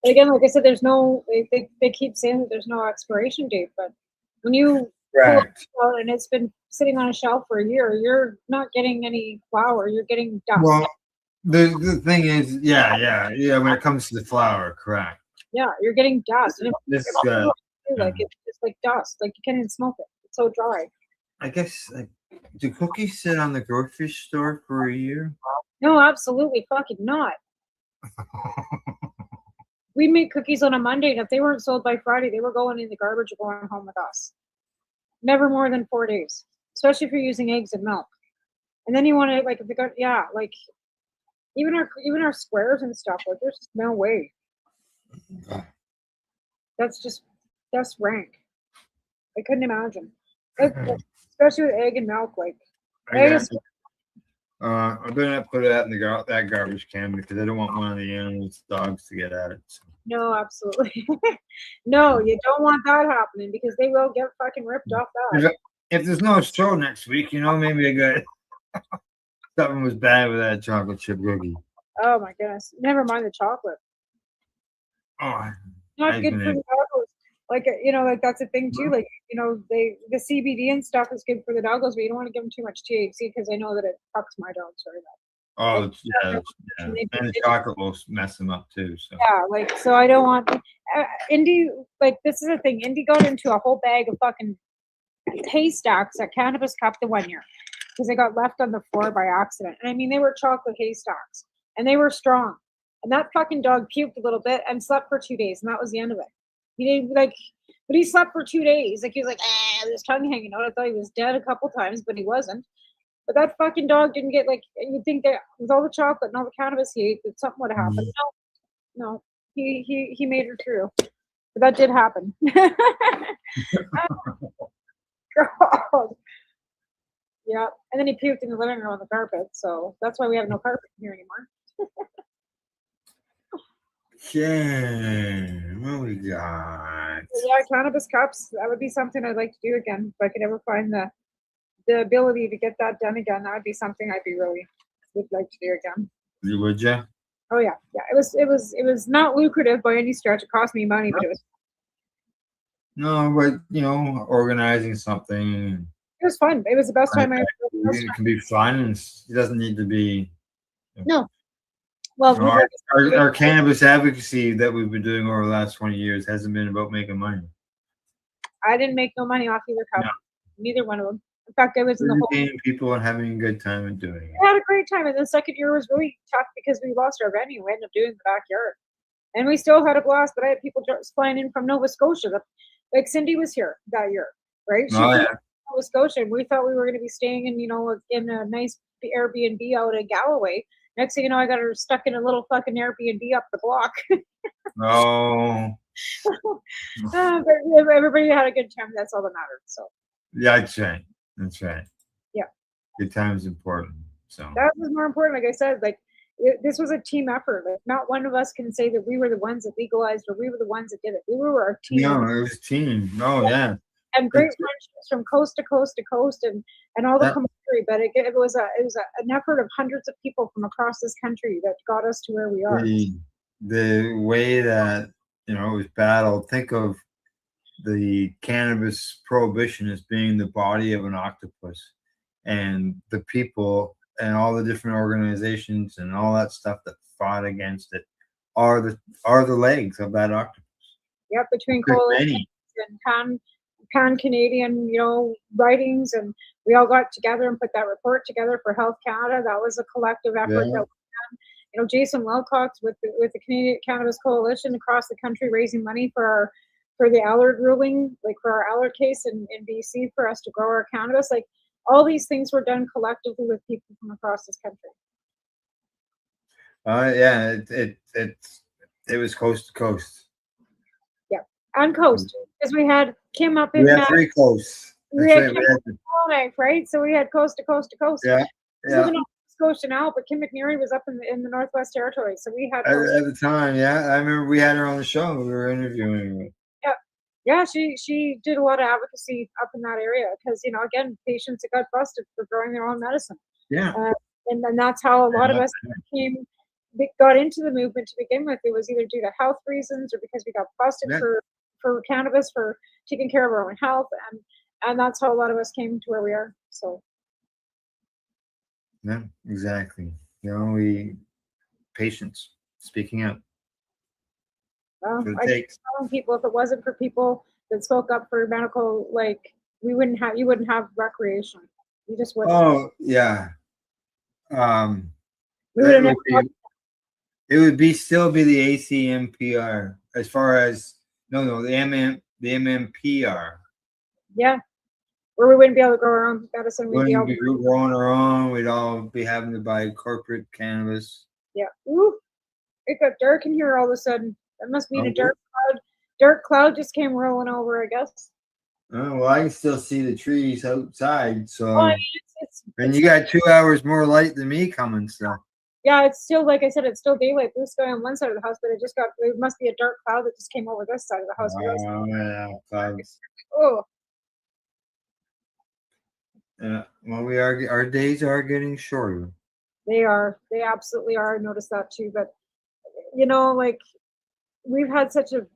But again, like I said, there's no. They keep saying that there's no expiration date, but when you pull it out and it's been sitting on a shelf for a year, you're not getting any flour. You're getting dust. Well, the thing is, yeah. When it comes to the flour, correct. Yeah, you're getting dust. And This like it's just like dust. Like you can't even smoke it. It's so dry. I guess do cookies sit on the grocery store for a year? No, absolutely fucking not. We made cookies on a Monday, and if they weren't sold by Friday, they were going in the garbage or going home with us. Never more than 4 days, especially if you're using eggs and milk. And then you want to if they got like even our squares and stuff. Like there's no way. That's rank. I couldn't imagine, especially with egg and milk. Like I'm gonna put that in that garbage can because I don't want one of the animals' dogs to get at it. So. No, absolutely. No, you don't want that happening because they will get fucking ripped off that. if there's no show next week, maybe I got something was bad with that chocolate chip cookie. Oh my goodness! Never mind the chocolate. Oh, Not good for the doggos. Like like that's a thing too. Like the CBD and stuff is good for the doggos, but you don't want to give them too much THC because I know that it fucks my dogs very bad. Oh, yeah. And the chocolate will mess them up too. So Yeah, so I don't want Indy. This is the thing. Indy got into a whole bag of fucking haystacks at Cannabis Cup the 1 year because they got left on the floor by accident. And I mean, they were chocolate haystacks and they were strong. And that fucking dog puked a little bit and slept for 2 days, and that was the end of it. He didn't but he slept for 2 days. He was like, with his tongue hanging out. I thought he was dead a couple times, but he wasn't. But that fucking dog didn't get you'd think that with all the chocolate and all the cannabis he ate that something would have happened. No, he made it through. But that did happen. God. Yeah, and then he puked in the living room on the carpet, so that's why we have no carpet here anymore. Okay, what we got? Yeah, cannabis cups. That would be something I'd like to do again. If I could ever find the ability to get that done again, that would be something I'd be really would like to do again. Would you? Oh yeah. It was not lucrative by any stretch. It cost me money, but it was. No, but organizing something. It was fun. It was the best time I ever. It can be fun, and it doesn't need to be. No. Well, our cannabis advocacy that we've been doing over the last 20 years hasn't been about making money. I didn't make no money off either cup. No. Neither one of them. In fact, I was in the whole. People and having a good time and doing it. We had a great time, and the second year was really tough because we lost our venue. We ended up doing the backyard, and we still had a blast. But I had people flying in from Nova Scotia. Like Cindy was here that year, right? She was from Nova Scotia, and we thought we were going to be staying in a nice Airbnb out in Galloway. Next thing you know, I got her stuck in a little fucking Airbnb up the block. Oh. But everybody had a good time. That's all that mattered. So. Yeah, that's right. Yeah. Good time's important. So. That was more important. Like I said, this was a team effort. Not one of us can say that we were the ones that legalized or we were the ones that did it. We were our team. No, it was a team. Oh, yeah. And great friendships from coast to coast to coast and all the camaraderie. But it was an effort of hundreds of people from across this country that got us to where we are. The way that it was battled. Think of the cannabis prohibition as being the body of an octopus, and the people and all the different organizations and all that stuff that fought against it are the legs of that octopus. Yep, between coalitions and pan-Canadian, writings, and we all got together and put that report together for Health Canada. That was a collective effort that we done. Jason Wilcox with the Canadian Cannabis Coalition across the country raising money for the Allard ruling, for our Allard case in BC for us to grow our cannabis. All these things were done collectively with people from across this country. Yeah, it was coast to coast. Yeah, on coast, because we had Kim up in. We had 3 coasts. We had Kim right? So we had coast to coast to coast. Yeah. Living on Scotia now, but Kim McNeary was up in the Northwest Territory, so we had. At the time, yeah, I remember we had her on the show. We were interviewing her. Yeah, she did a lot of advocacy up in that area because again, patients that got busted for growing their own medicine. Yeah, and then that's how a lot of us got into the movement to begin with. It was either due to health reasons or because we got busted for cannabis for taking care of our own health, and that's how a lot of us came to where we are. So. Yeah, exactly. Patients speaking out. Well, I keep telling people if it wasn't for people that spoke up for medical, you wouldn't have recreation. You just wouldn't. Oh yeah. It would still be the ACMPR as far as the MMPR. Yeah. Or we wouldn't be able to grow our own medicine. We'd be able to growing our own. We'd all be having to buy corporate cannabis. Yeah. Ooh, it got dark in here all of a sudden. That must mean a dark cloud. Dark cloud just came rolling over, I guess. Oh, well, I can still see the trees outside. So, and you got 2 hours more light than me coming. So. Yeah, it's still, like I said, it's still daylight, blue sky on one side of the house, but it must be a dark cloud that just came over this side of the house. Oh, yeah, clouds. Oh. Well, our days are getting shorter. They are. They absolutely are. I noticed that too. But you know, like we've had such a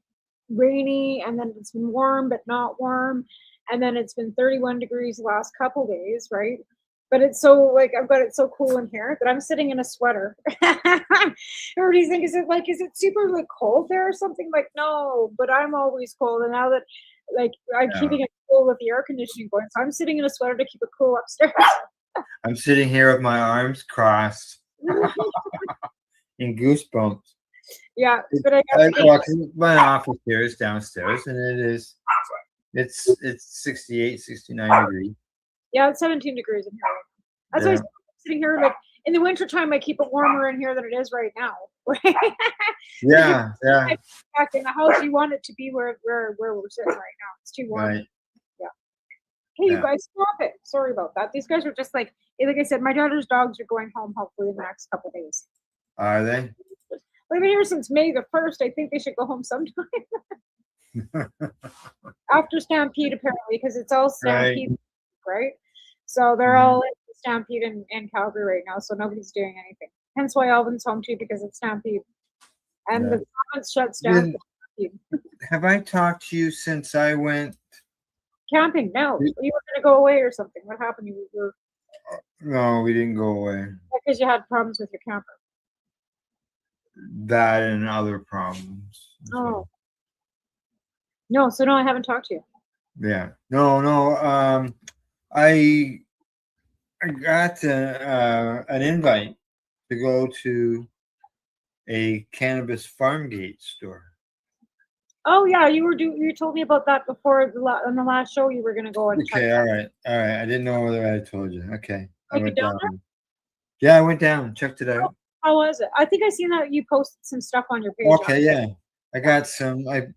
rainy, and then it's been warm but not warm, and then it's been 31 degrees the last couple days, right? But it's so like I've got it so cool in here that I'm sitting in a sweater. Everybody's thinking, is it super like cold there or something? Like, no, but I'm always cold. And now that like I'm keeping it cool with the air conditioning going, so I'm sitting in a sweater to keep it cool upstairs. I'm sitting here with my arms crossed in goosebumps. Yeah, but I got my office here is downstairs, and it's 68, 69 degrees. Yeah, it's 17 degrees in here. That's why I'm sitting here. Like in the wintertime, I keep it warmer in here than it is right now. Yeah. Back in the house, you want it to be where we're sitting right now. It's too warm. Right. Yeah. Hey, you guys, stop it. Sorry about that. These guys are just like I said, my daughter's dogs are going home hopefully in the next couple of days. Are they? They've been here since May the 1st. I think they should go home sometime. After Stampede, apparently, because it's all Stampede, right? So they're all in Stampede in Calgary right now, so nobody's doing anything. Hence why Alvin's home too, because it's Stampede. And the province shuts down. Have I talked to you since I went camping? No. You were going to go away or something. What happened? You were... No, we didn't go away. Because you had problems with your camper. That and other problems. Oh. No, so no, I haven't talked to you. Yeah. No. I got an invite to go to a cannabis farm gate store. Oh yeah, you told me about that before on the last show. You were going to go and okay. All right. I didn't know whether I told you. Okay. I went down there? Yeah, I went down, checked it out. How was it? I think I seen that you posted some stuff on your page. Okay, yeah. I got some. I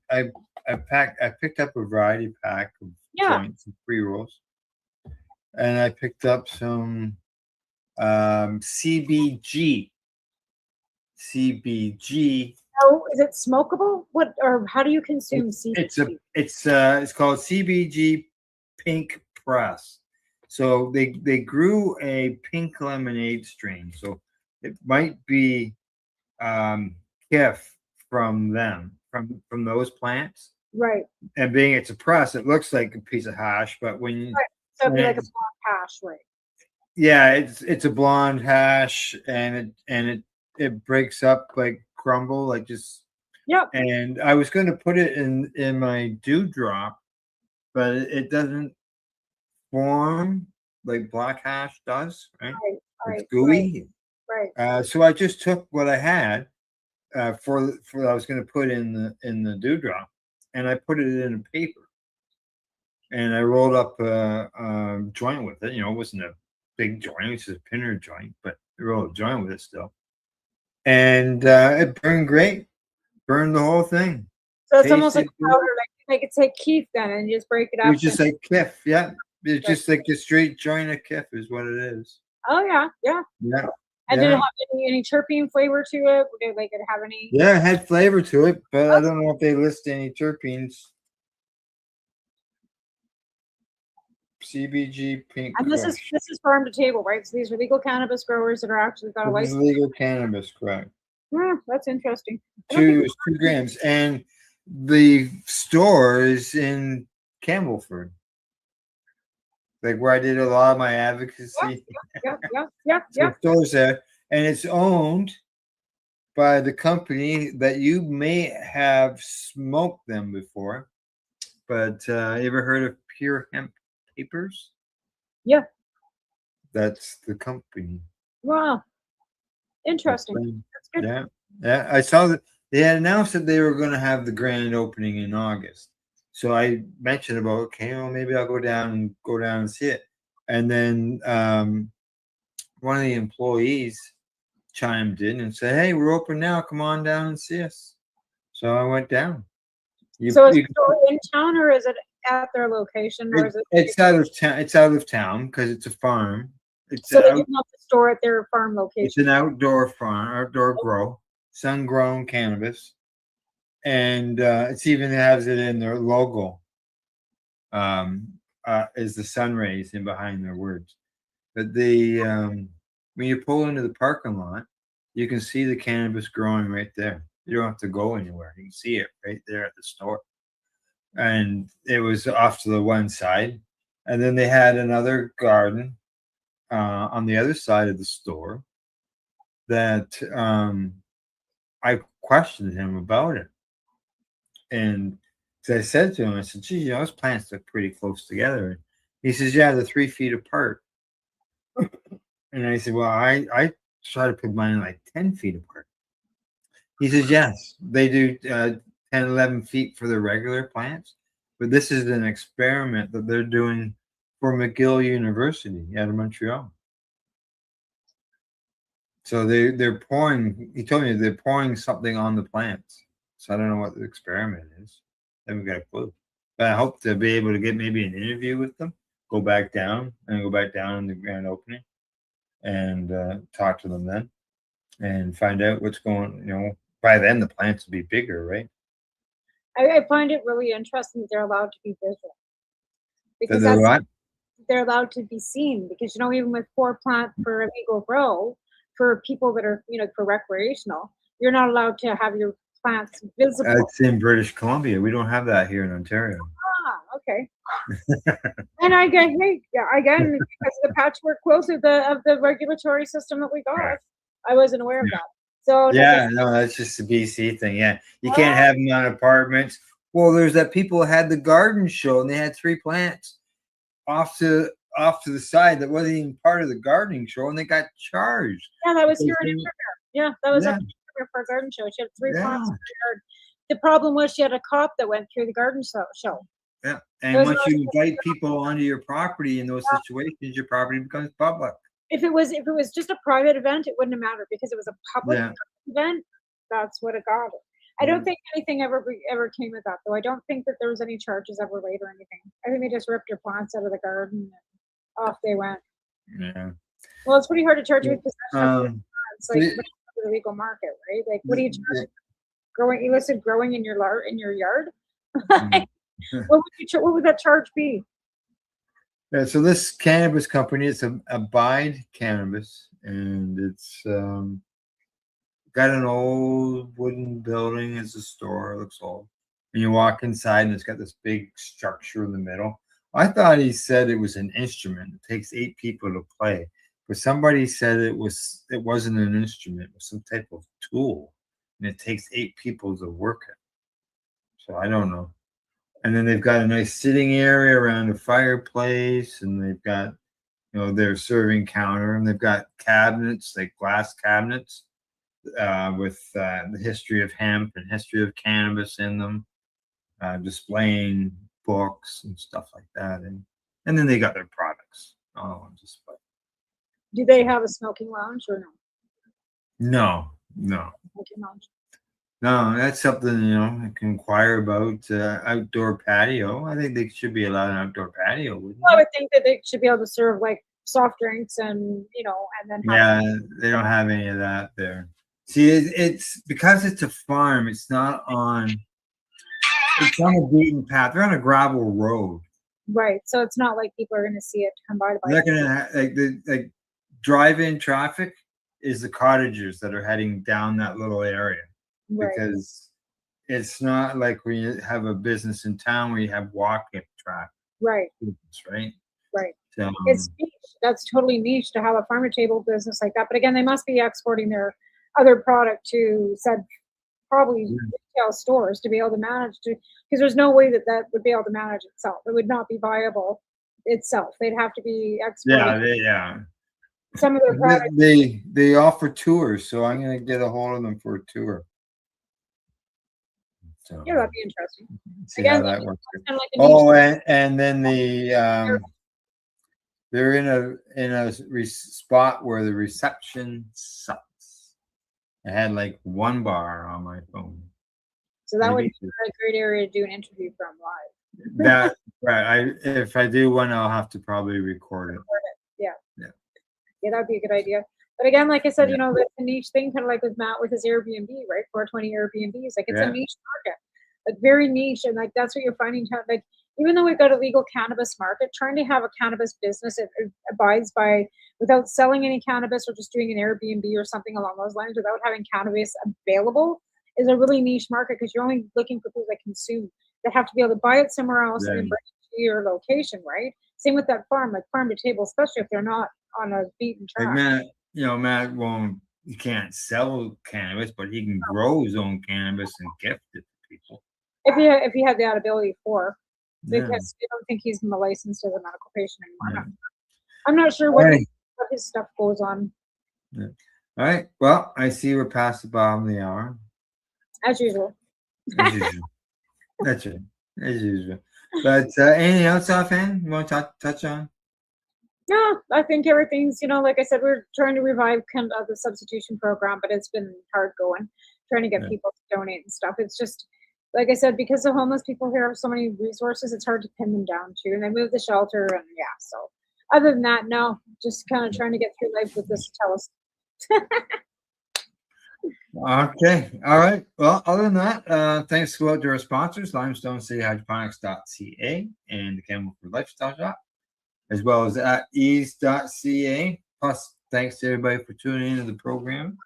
picked up a variety pack of joints and pre-rolls, and I picked up some CBG. CBG. Oh, is it smokable? What or how do you consume CBG? It's called CBG Pink Press. So they grew a pink lemonade strain. So it might be KIF from them, from those plants. Right. And being it's a press, it looks like a piece of hash, but when so it'd be like a blonde hash, right? Yeah, it's a blonde hash, and it breaks up like crumble, like just. Yep. And I was going to put it in my dewdrop, but it doesn't form like black hash does, right? It's gooey. Right. So I just took what I had for I was going to put in the dewdrop, and I put it in a paper, and I rolled up a joint with it. You know, it wasn't a big joint; it was just a pinner joint, but I rolled a joint with it still, and it burned great. Burned the whole thing. So it's almost like powder, like it's like keef then, and you just break it up. It was just like KIF, yeah. It's just like a straight joint of KIF is what it is. Oh yeah. And did it have any terpene flavor to it? Did it have any? Yeah, it had flavor to it, but I don't know if they list any terpenes. CBG Pink. And this is farm to table, right? So these are legal cannabis growers that are actually got a license. Legal cannabis, correct? Yeah, that's interesting. 2 grams, and the store is in Campbellford, like where I did a lot of my advocacy. Yeah. The store's there, and it's owned by the company that you may have smoked them before. But you ever heard of Pure Hemp Papers? Yeah. That's the company. Wow. Interesting. That's good. Yeah. I saw that they had announced that they were going to have the grand opening in August. So I mentioned about, okay, well, maybe I'll go down and see it. And then one of the employees chimed in and said, "Hey, we're open now. Come on down and see us." So I went down. So is it in town, or is it at their location, or is it? It's out of town. It's out of town because it's a farm. So they didn't have to store at their farm location. It's an outdoor farm, outdoor grow, sun-grown cannabis, and it's even has it in their logo. is the sun rays in behind their words. But the when you pull into the parking lot, you can see the cannabis growing right there. You don't have to go anywhere. You can see it right there at the store. And it was off to the one side. And then they had another garden on the other side of the store that I questioned him about it. And so I said to him, I said, gee, those plants look pretty close together. And he says, yeah, they're 3 feet apart. And I said, well, I try to put mine like 10 feet apart. He says, yes, they do 10, 11 feet for the regular plants. But this is an experiment that they're doing for McGill University out of Montreal. So they're pouring, he told me they're pouring something on the plants. So I don't know what the experiment is. I haven't got a clue. But I hope to be able to get maybe an interview with them, go back down in the grand opening and talk to them then and find out what's going, by then the plants will be bigger, right? I find it really interesting that they're allowed to be visible. Because they're allowed to be seen because, even with 4 plants for illegal grow, for people that are, for recreational, you're not allowed to have your plants visible. It's in British Columbia. We don't have that here in Ontario. Ah, okay. And again, because of the patchwork quilt of the regulatory system that we got, right. I wasn't aware of that. So no, that's just a BC thing. Yeah, you can't have them on apartments. Well, there's that people had the garden show and they had 3 plants off to the side that wasn't even part of the gardening show, and they got charged. Yeah, that was here in Invermere. Yeah, that was up for a garden show. She had 3 plants in her yard. The problem was she had a cop that went through the garden show. Yeah, and once you invite people onto your property in those situations, your property becomes public. If it was just a private event, it wouldn't have mattered because it was a public event. That's what it got it. I don't think anything ever came of that, though. I don't think that there was any charges ever laid or anything. I think they just ripped your plants out of the garden and off they went. Yeah. Well, it's pretty hard to charge you with possession. It's like the legal market, right? Like, what do you charge? Growing illicit growing in your yard? What would that charge be? Yeah, so this cannabis company, it's Abide Cannabis, and it's got an old wooden building as a store. It looks old. And you walk inside, and it's got this big structure in the middle. I thought he said it was an instrument. It takes 8 people to play, but somebody said it wasn't an instrument. It was some type of tool, and it takes 8 people to work it. So I don't know. And then they've got a nice sitting area around a fireplace, and they've got, their serving counter, and they've got cabinets, like glass cabinets, with the history of hemp and history of cannabis in them, displaying books and stuff like that, and then they got their products all on display. Do they have a smoking lounge or no? Smoking lounge. No, that's something I can inquire about. Outdoor patio. I think they should be allowed an outdoor patio, wouldn't I would think that they should be able to serve like soft drinks and and then. They don't have any of that there. See, it's because it's a farm. It's not on. It's on a beaten path. They're on a gravel road. Right, so it's not like people are going to see it come by. They're going to like drive-in traffic is the cottagers that are heading down that little area. Right. Because it's not like when you have a business in town where you have walking traffic. Right. Right. Right. So, it's niche. That's totally niche to have a farm to table business like that. But again, they must be exporting their other product to said probably retail stores to be able to manage because there's no way that would be able to manage itself. It would not be viable itself. They'd have to be exporting. Yeah. Some of their products. They offer tours, so I'm going to get a hold of them for a tour. So, yeah, that'd be interesting. See how that works. And then they're in a spot where the reception sucks. I had like 1 bar on my phone. So that would be a great area to do an interview from live. That right. If I do one, I'll have to probably record it. Yeah, that'd be a good idea. But again, like I said, it's a niche thing, kind of like with Matt with his Airbnb, right? 420 Airbnbs, like it's a niche market, like very niche, and like that's what you're finding. Like even though we've got a legal cannabis market, trying to have a cannabis business that abides by without selling any cannabis or just doing an Airbnb or something along those lines without having cannabis available is a really niche market because you're only looking for people that consume, that have to be able to buy it somewhere else and bring it to your location, right? Same with that farm, like farm to table, especially if they're not on a beaten track. Like Matt won't, he can't sell cannabis, but he can grow his own cannabis and gift it to people. If he had that ability for, Yeah. because I don't think he's licensed as a medical patient anymore. I'm not sure what his stuff goes on. Yeah. All right. Well, I see we're past the bottom of the hour. As usual. As usual. That's it. As usual. But anything else offhand you want to touch on? No, I think everything's, like I said, we're trying to revive kind of the substitution program, but it's been hard going, trying to get people to donate and stuff. It's just, like I said, because the homeless people here have so many resources, it's hard to pin them down too. And they moved the shelter and so other than that, no, just kind of trying to get through life with this telus. Okay. All right. Well, other than that, thanks to our sponsors, limestonecitydroponics.ca and the Campbellford Lifestyle Shop, as well as at ease.ca. Plus, thanks to everybody for tuning into the program.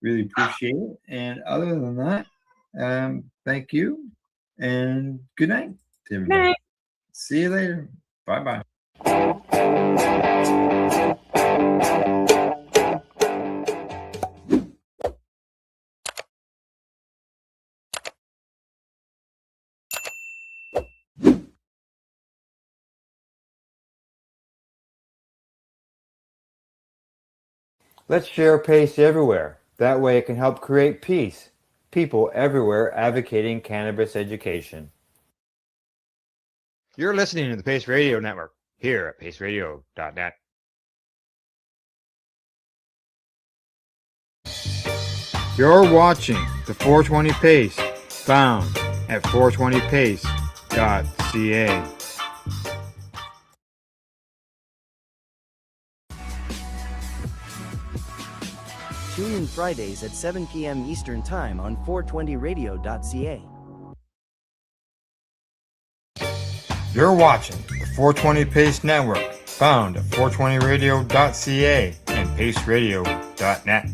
Really appreciate it. And other than that, thank you and good night to everybody. Night. See you later. Bye-bye. Let's share PACE everywhere. That way it can help create peace. People everywhere advocating cannabis education. You're listening to the Pace Radio Network here at paceradio.net. You're watching the 420 Pace, found at 420pace.ca. Tune in Fridays at 7 p.m. Eastern Time on 420radio.ca. You're watching the 420 Pace Network, found at 420radio.ca and paceradio.net.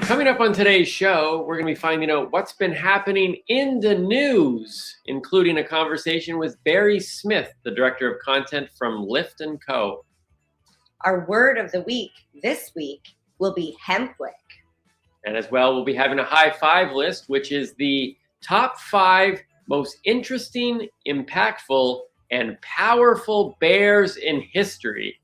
Coming up on today's show, we're going to be finding out what's been happening in the news, including a conversation with Barry Smith, the director of content from Lyft & Co. Our word of the week this week will be hempwick. And as well, we'll be having a high five list, which is the top 5 most interesting, impactful, and powerful bears in history.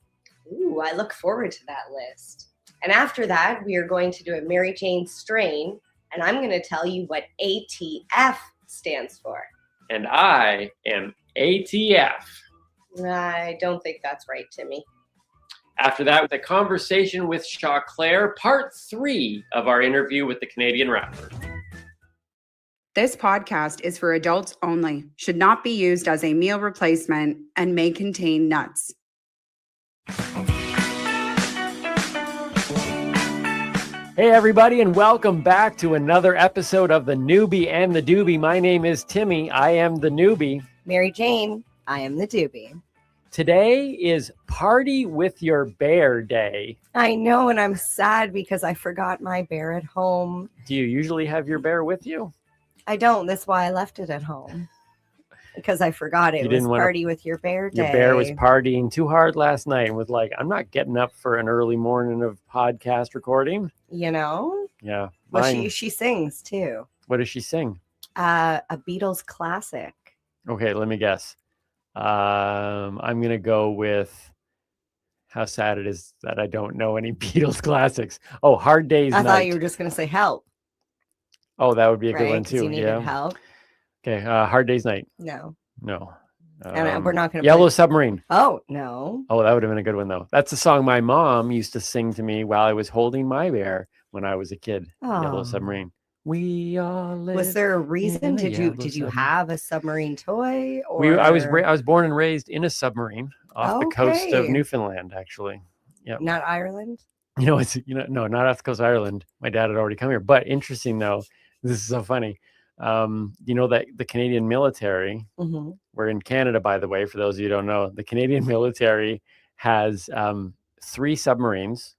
Ooh, I look forward to that list. And after that, we are going to do a Mary Jane strain, and I'm going to tell you what ATF stands for. And I am ATF. I don't think that's right, Timmy. After that, the conversation with Shaw Claire, part 3 of our interview with the Canadian rapper. This podcast is for adults only, should not be used as a meal replacement, and may contain nuts. Hey everybody, and welcome back to another episode of The Newbie and the Doobie. My name is Timmy. I am the newbie. Mary Jane. I am the doobie. Today is Party with Your Bear Day. I know, and I'm sad because I forgot my bear at home. Do you usually have your bear with you? I don't. That's why I left it at home. Because I forgot it was Party with Your Bear Day. Your bear was partying too hard last night and was like, I'm not getting up for an early morning of podcast recording. You know? Yeah. Well, she sings too. What does she sing? A Beatles classic. Okay, let me guess. I'm going to go with how sad it is that I don't know any Beatles classics. Oh, Hard Day's Night. I thought you were just going to say Help. Oh, that would be a good one too. You needed help. Okay, Hard Day's Night. No. And we're not going to Yellow Submarine. Oh, no. Oh, that would have been a good one, though. That's a song my mom used to sing to me while I was holding my bear when I was a kid. Oh. Yellow Submarine. We all live. Was there a reason? Did you have a submarine toy? Or I was born and raised in a submarine off the coast of Newfoundland, actually. Yeah. Not Ireland? No, not off the coast of Ireland. My dad had already come here. But interesting, though, This is so funny. You know that the Canadian military, we're in Canada, by the way, for those of you who don't know, the Canadian military has 3 submarines.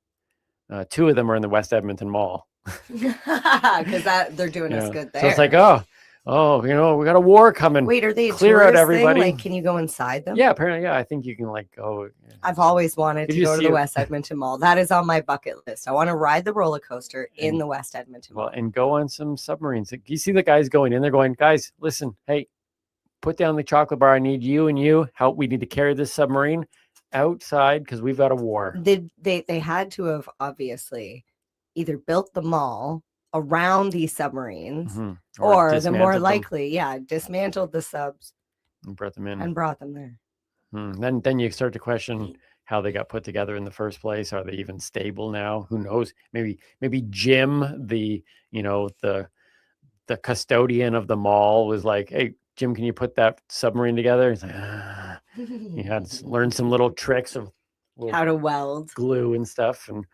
2 of them are in the West Edmonton Mall. Because they're doing us good there. So it's like, we got a war coming. Wait, are they clear out everybody? Like, can you go inside them? Yeah, apparently, yeah. I think you can like go. I've always wanted Did to you go to see the it? West Edmonton Mall. That is on my bucket list. I want to ride the roller coaster in the West Edmonton Mall. Well, and go on some submarines. You see the guys going in there going, guys, listen, hey, put down the chocolate bar. I need you and you. Help. We need to carry this submarine outside because we've got a war. They had to have obviously either built the mall around these submarines or the more likely, dismantled the subs and brought them in and brought them there. Then you start to question how they got put together in the first place. Are they even stable now? Who knows? Maybe Jim, the custodian of the mall, was like, hey, Jim, can you put that submarine together? He's like, he had to learn some little tricks of how to weld glue and stuff. And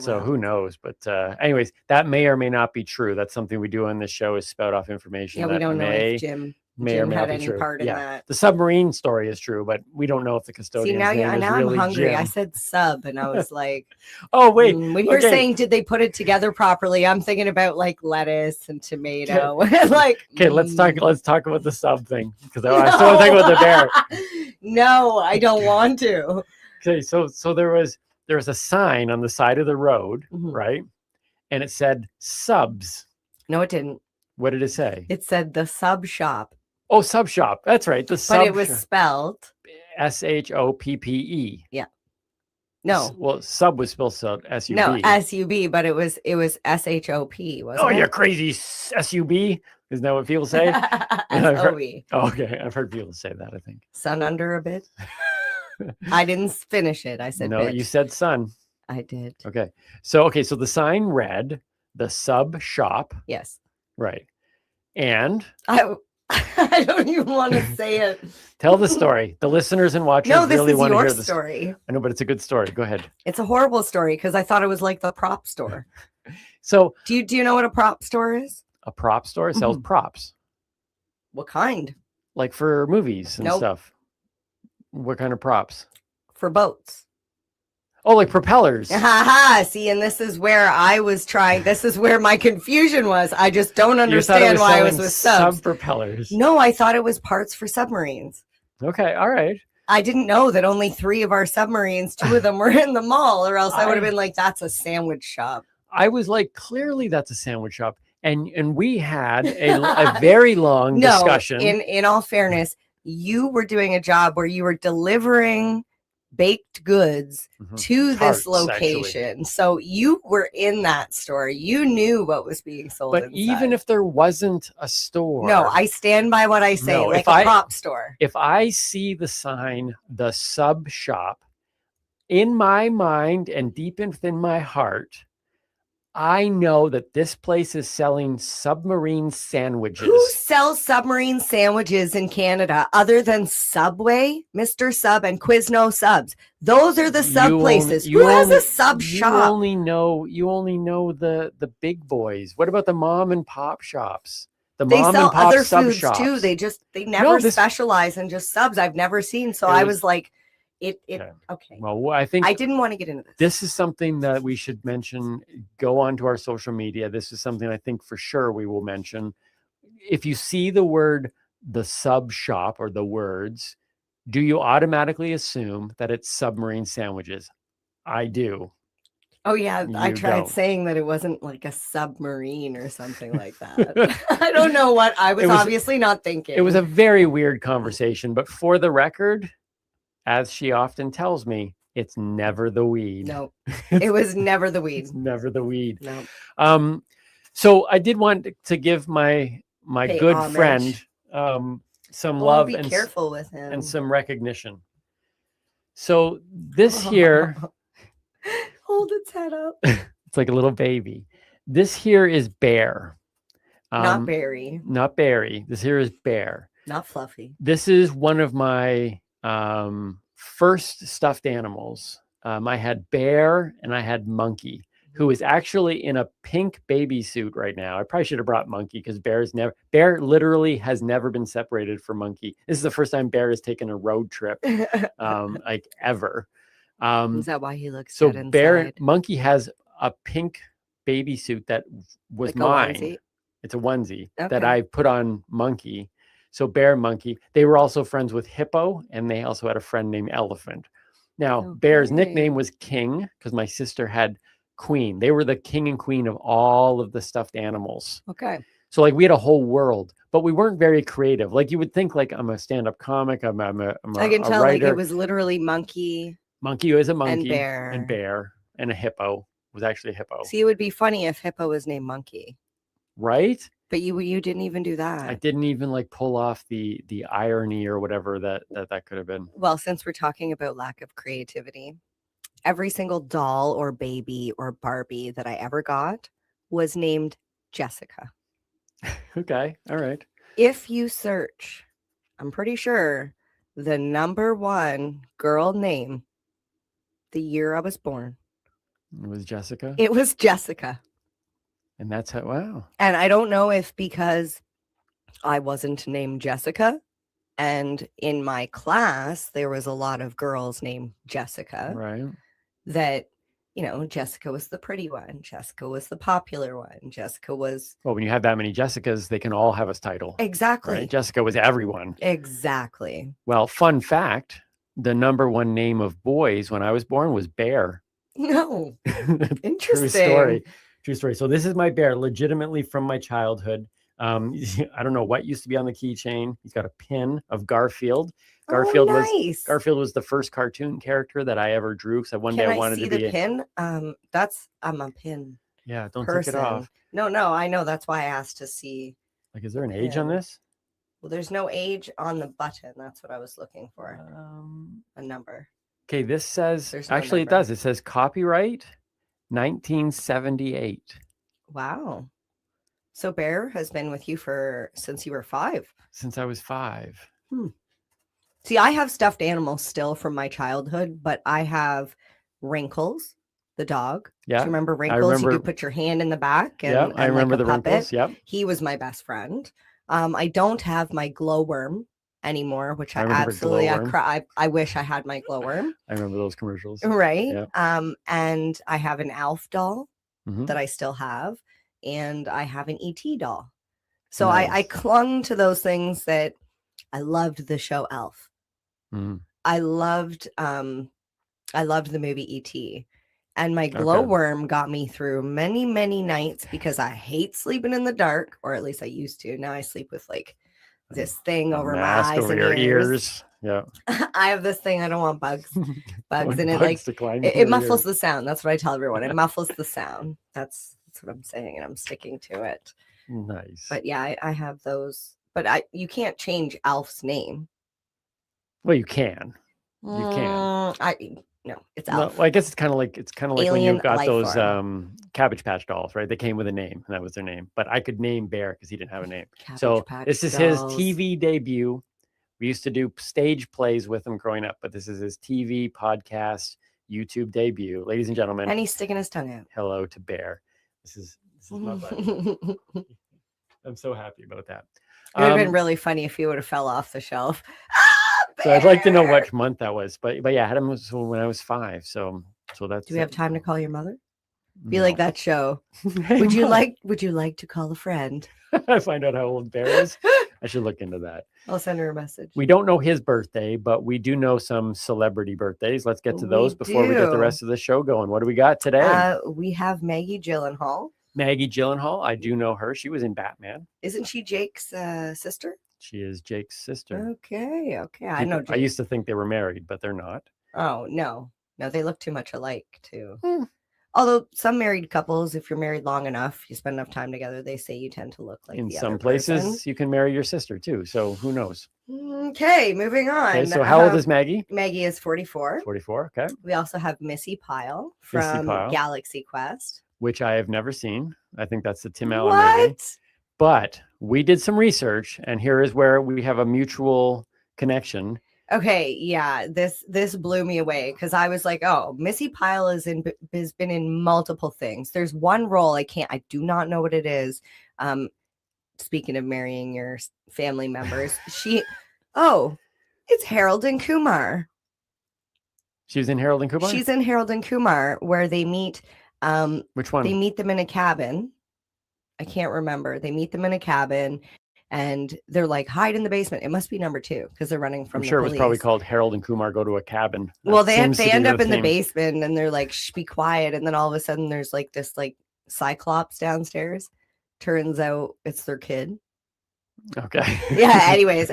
so who knows? But anyways, that may or may not be true. That's something we do on this show, is spout off information. Yeah, we don't know if Jim had any true. part in that. The submarine story is true, but we don't know if the custodian. See, now really I'm hungry. Jim. I said sub, and I was like, "Oh wait!" When you're saying did they put it together properly, I'm thinking about like lettuce and tomato. Like, okay, let's talk about the sub thing because I still want to talk about the bear. No, I don't want to. Okay, so there was a sign on the side of the road, right? And it said subs. No, it didn't. What did it say? It said the sub shop. Oh, sub shop. That's right. But it was spelled SHOPPE. Yeah. No. Well, sub was spelled SUB. No, SUB, but it was SHOP, wasn't it? Oh, you're crazy. SUB? Isn't that what people say? Okay, I've heard people say that, I think. Sun under a bit. I didn't finish it. I said no, bitch. You said sun. I did. Okay. So the sign read the sub shop. Yes. Right. And I don't even want to say it. Tell the story. The listeners and watchers really want to hear this story. I know, but it's a good story. Go ahead. It's a horrible story because I thought it was like the prop store. So do you know what a prop store is? A prop store sells props. What kind? Like for movies and stuff. What kind of props? For boats. Oh, like propellers. See, and this is where this is where my confusion was. I just don't understand why it was with subs. Propellers. No, I thought it was parts for submarines. Okay, all right. I didn't know that only 3 of our submarines, 2 of them were in the mall, or else I would have been like, that's a sandwich shop. I was like, clearly that's a sandwich shop. And we had a very long discussion. In all fairness, you were doing a job where you were delivering baked goods to this location. Actually. So you were in that store. You knew what was being sold. But inside. Even if there wasn't a store. No, I stand by what I say, like a prop store. If I see the sign, the sub shop, in my mind and deep within my heart, I know that this place is selling submarine sandwiches. Who sells submarine sandwiches in Canada other than Subway, Mr. Sub, and Quizno Subs? Those are the sub places. Who has a sub shop? You only know the big boys. What about the mom and pop shops? They sell other foods too. They never specialize in just subs. I've never seen. So I was like, okay. Well, I think I didn't want to get into this. This is something that we should mention. Go on to our social media. This is something I think for sure we will mention. If you see the word the sub shop or the words, do you automatically assume that it's submarine sandwiches? I do. Oh yeah, I tried saying that it wasn't like a submarine or something like that. I don't know what I was obviously not thinking. It was a very weird conversation, but for the record, as she often tells me, it's never the weed. No, it was never the weed. It's never the weed. No. So I did want to give my good homage. friend some love and careful with him and some recognition. So this here, hold its head up. It's like a little baby. This here is Bear. Not Barry. Not Barry. This here is Bear. Not Fluffy. This is one of my first stuffed animals. I had bear and I had monkey. who is actually in a pink baby suit right now. I probably should have brought Monkey because Bear literally has never been separated from Monkey. This is the first time Bear has taken a road trip, like ever. Is that why he looks so dead Bear inside? Monkey has a pink baby suit that was Like a mine. onesie? It's a onesie that Okay. I put on Monkey. So Bear, Monkey, they were also friends with Hippo, and they also had a friend named Elephant. Now, Bear's nickname was King because my sister had Queen. They were the king and queen of all of the stuffed animals. Okay. So like we had a whole world, but we weren't very creative. Like you would think like I'm a stand-up comic, I'm I a can tell like writer. it was literally Monkey. Monkey was a monkey and Bear. And a hippo was actually a hippo. See, it would be funny if Hippo was named Monkey. Right? But you didn't even do that. I didn't even like pull off the irony or whatever that could have been. Well, since we're talking about lack of creativity, every single doll or baby or Barbie that I ever got was named Jessica. Okay. All right. If you search, I'm pretty sure the number one girl name the year I was born. It was Jessica. It was Jessica. And that's how, wow. And I don't know if because I wasn't named Jessica and in my class there was a lot of girls named Jessica. Right. That, Jessica was the pretty one. Jessica was the popular one. Jessica was. Well, when you have that many Jessicas, they can all have a title. Exactly. Right? Jessica was everyone. Exactly. Well, fun fact, the number one name of boys when I was born was Bear. No. Interesting. True story. True story. So this is my Bear, legitimately from my childhood. I don't know what used to be on the keychain. He's got a pin of Garfield. Garfield Garfield was the first cartoon character that I ever drew. because one day I wanted to be the pin. I'm a pin. Yeah, don't person. take it off. No, I know. That's why I asked to see. Like, is there an age on this? Well, there's no age on the button. That's what I was looking for. A number. Okay, this says There's no actually it number. does. It says copyright 1978. Wow. So Bear has been with you since you were 5. Since I was 5. See, I have stuffed animals still from my childhood, but I have Wrinkles, the dog. Yeah. Do you remember I Wrinkles? remember- You could put your hand in the back. And, Yeah, and I remember like a the Wrinkles, puppet. yep. He was my best friend. I don't have my glowworm anymore, which I I remember absolutely glowworm. I wish I had my glowworm. I remember those commercials. Right. Yeah. And I have an Alf doll Mhm. that I still have, and I have an ET doll. So Nice. I clung to those things that I loved the show Elf. Mhm. I loved the movie ET. And my glowworm got me through many, many nights because I hate sleeping in the dark, or at least I used to. Now I sleep with like this thing A over my mask eyes over and your ears. Yeah. I have this thing. I don't want bugs. Bugs Want in it. bugs Like to climb it over muffles your- the sound. That's what I tell everyone. It muffles the sound. That's what I'm saying, and I'm sticking to it. Nice. But yeah, I have those. But you can't change Alf's name. Well, you can. You can. No, it's No, Alf. well, I guess it's kind of like when you Alien got life those form. Cabbage Patch dolls, right? They came with a name, and that was their name. But I could name Bear because he didn't have a name. So Patch this is dolls. his TV debut. We used to do stage plays with him growing up, but this is his TV podcast, YouTube debut. Ladies and gentlemen, And he's sticking his tongue out. hello to Bear. This is my buddy. I'm so happy about that. It would have been really funny if he would have fell off the shelf. So I'd like to know what month that was, but yeah, I had him when I was 5. So that's. Do we have time to call your mother? Be No. like that show. Hey, Would you Mom. like to call a friend? Find out how old Bear is? I should look into that. I'll send her a message. We don't know his birthday, but we do know some celebrity birthdays. Let's get to those We before we get the do. rest of the show going. What do we got today? We have Maggie Gyllenhaal. Maggie Gyllenhaal. I do know her. She was in Batman. Isn't she Jake's sister? She is Jake's sister. Okay. I know. I used to think they were married, but they're not. Oh no, they look too much alike too. Hmm. Although some married couples, if you're married long enough, you spend enough time together, they say you tend to look like In the some other places, person. you can marry your sister too. So who knows? Okay, moving on. Okay, so how old is Maggie? Maggie is 44. 44. Okay. We also have Missy Pyle Missy from Pyle. Galaxy Quest. Which I have never seen. I think that's the Tim Allen movie. But we did some research, and here is where we have a mutual connection. Okay, yeah, this blew me away because I was like, oh, Missy Pyle has been in multiple things. There's one role I do not know what it is. Speaking of marrying your family members, it's Harold and Kumar. She was in Harold and Kumar? She's in Harold and Kumar, where they meet. Which one? They meet them in a cabin. I can't remember. They meet them in a cabin, and they're like, hide in the basement. It must be number 2 because they're running from I'm sure the it was police. probably called Harold and Kumar Go to a Cabin. Well, they end up in the basement, and they're like, shh, be quiet. And then all of a sudden, there's like this like Cyclops downstairs. Turns out it's their kid. Okay. Yeah. Anyways,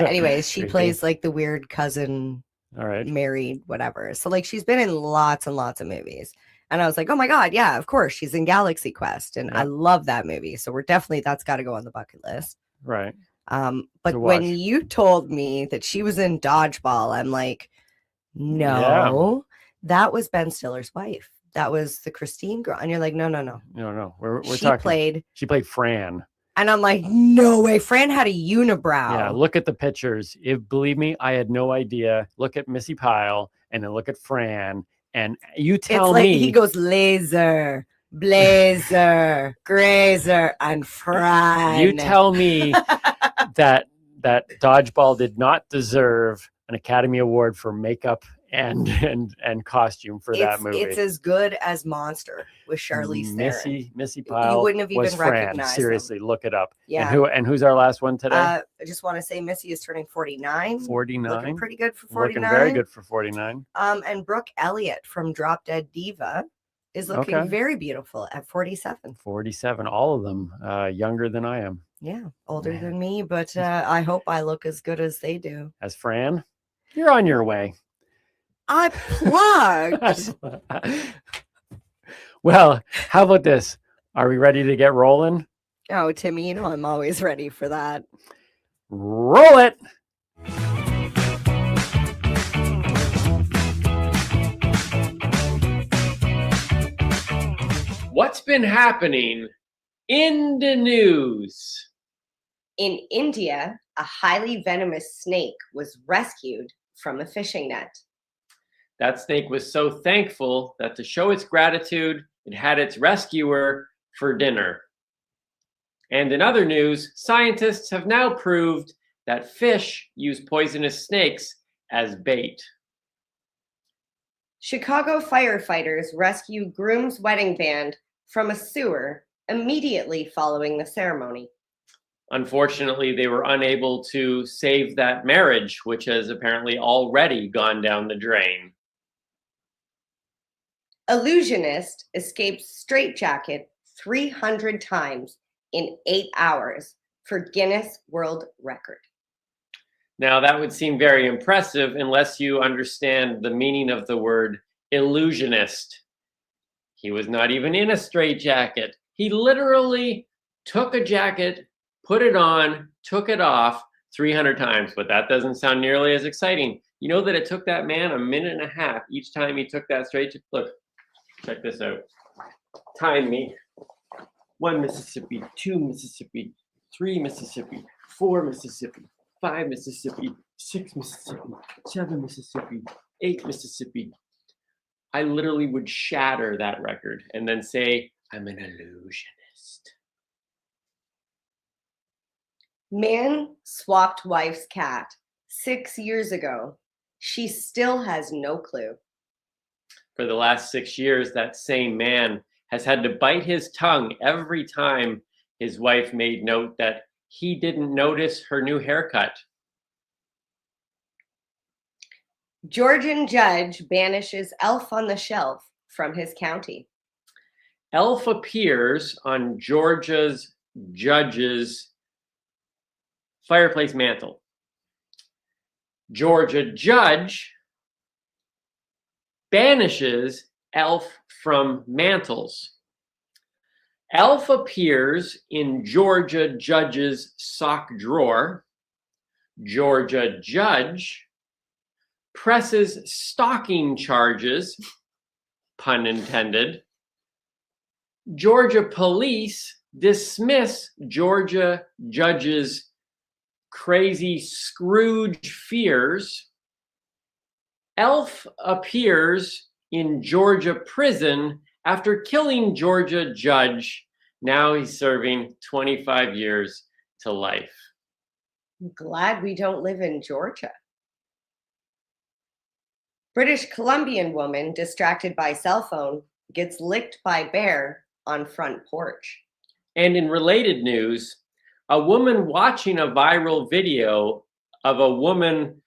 she Creepy. plays like the weird cousin. All right. Married, whatever. So like she's been in lots and lots of movies. And I was like, oh my God, yeah, of course. She's in Galaxy Quest. And I love that movie. So that's got to go on the bucket list. Right. But when you told me that she was in Dodgeball, I'm like, no, that was Ben Stiller's wife. That was the Christine girl. And you're like, no. We're She talking. She played Fran. And I'm like, no way. Fran had a unibrow. Yeah, look at the pictures. Believe me, I had no idea. Look at Missy Pyle and then look at Fran. And you tell me. He goes laser, blazer, grazer, and Fran. You tell me that Dodgeball did not deserve an Academy Award for makeup and costume for that movie. It's as good as Monster with Charlize Theron. Missy Pyle. You wouldn't have even recognized Seriously, look it up. Yeah. And who's our last one today? I just want to say Missy is turning 49. 49. Looking pretty good for 49. Looking very good for 49. And Brooke Elliott from Drop Dead Diva is looking very beautiful at 47. 47. All of them younger than I am. Yeah, older than me, but I hope I look as good as they do. As Fran, you're on your way. I plugged. Well, how about this? Are we ready to get rolling? Oh, Timmy, you know I'm always ready for that. Roll it. What's been happening in the news? In India, a highly venomous snake was rescued from a fishing net. That snake was so thankful that to show its gratitude, it had its rescuer for dinner. And in other news, scientists have now proved that fish use poisonous snakes as bait. Chicago firefighters rescue groom's wedding band from a sewer immediately following the ceremony. Unfortunately, they were unable to save that marriage, which has apparently already gone down the drain. Illusionist escapes straitjacket 300 times in 8 hours for Guinness World Record. Now, that would seem very impressive unless you understand the meaning of the word illusionist. He was not even in a straitjacket. He literally took a jacket, put it on, took it off 300 times, but that doesn't sound nearly as exciting. You know that it took that man a minute and a half each time he took that straitjacket. Look, check this out. Time me. 1 Mississippi, 2 Mississippi, 3 Mississippi, 4 Mississippi, 5 Mississippi, 6 Mississippi, 7 Mississippi, 8 Mississippi. I literally would shatter that record and then say, I'm an illusionist. Man swapped wife's cat 6 years ago. She still has no clue. For the last 6 years, that same man has had to bite his tongue every time his wife made note that he didn't notice her new haircut. Georgian judge banishes elf on the shelf from his county. Elf appears on Georgia's judge's fireplace mantle. Georgia judge banishes elf from mantles. Elf appears in Georgia judge's sock drawer. Georgia judge presses stalking charges, pun intended. Georgia police dismiss Georgia judge's crazy Scrooge fears. Elf appears in Georgia prison after killing Georgia judge. Now he's serving 25 years to life. I'm glad we don't live in Georgia. British Columbian woman distracted by cell phone gets licked by bear on front porch. And in related news, a woman watching a viral video of a woman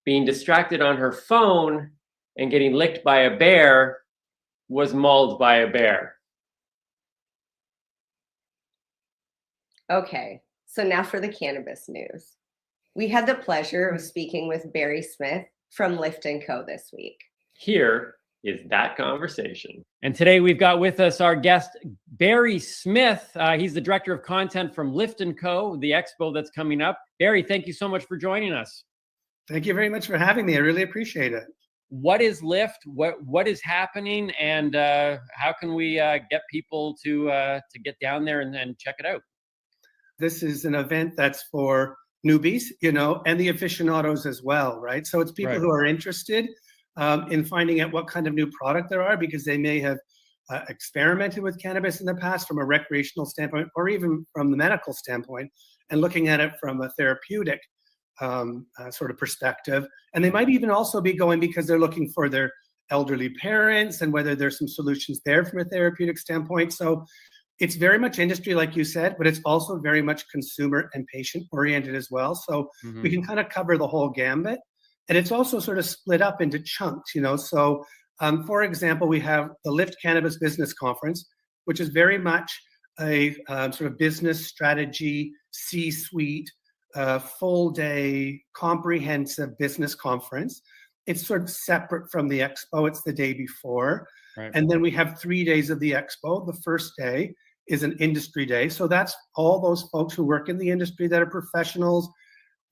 being distracted on her phone and getting licked by a bear was mauled by a bear. Okay, so now for the cannabis news. We had the pleasure of speaking with Barry Smith from Lift & Co. this week. Here is that conversation. And today we've got with us our guest, Barry Smith. He's the director of content from Lift & Co., the expo that's coming up. Barry, thank you so much for joining us. Thank you very much for having me. I really appreciate it. What is Lift? What is happening? And how can we get people to get down there and check it out? This is an event that's for newbies, and the aficionados as well, right? So it's people who are interested in finding out what kind of new product there are, because they may have experimented with cannabis in the past from a recreational standpoint, or even from the medical standpoint, and looking at it from a therapeutic sort of perspective. And they might even also be going because they're looking for their elderly parents and whether there's some solutions there from a therapeutic standpoint. So it's very much industry, like you said, but it's also very much consumer and patient oriented as well. So we can kind of cover the whole gambit. And it's also sort of split up into chunks, So, for example, we have the Lift Cannabis Business Conference, which is very much a sort of business strategy, C-suite, full day, comprehensive business conference. It's sort of separate from the expo. It's the day before. Right. And then we have 3 days of the expo. The first day is an industry day. So that's all those folks who work in the industry that are professionals.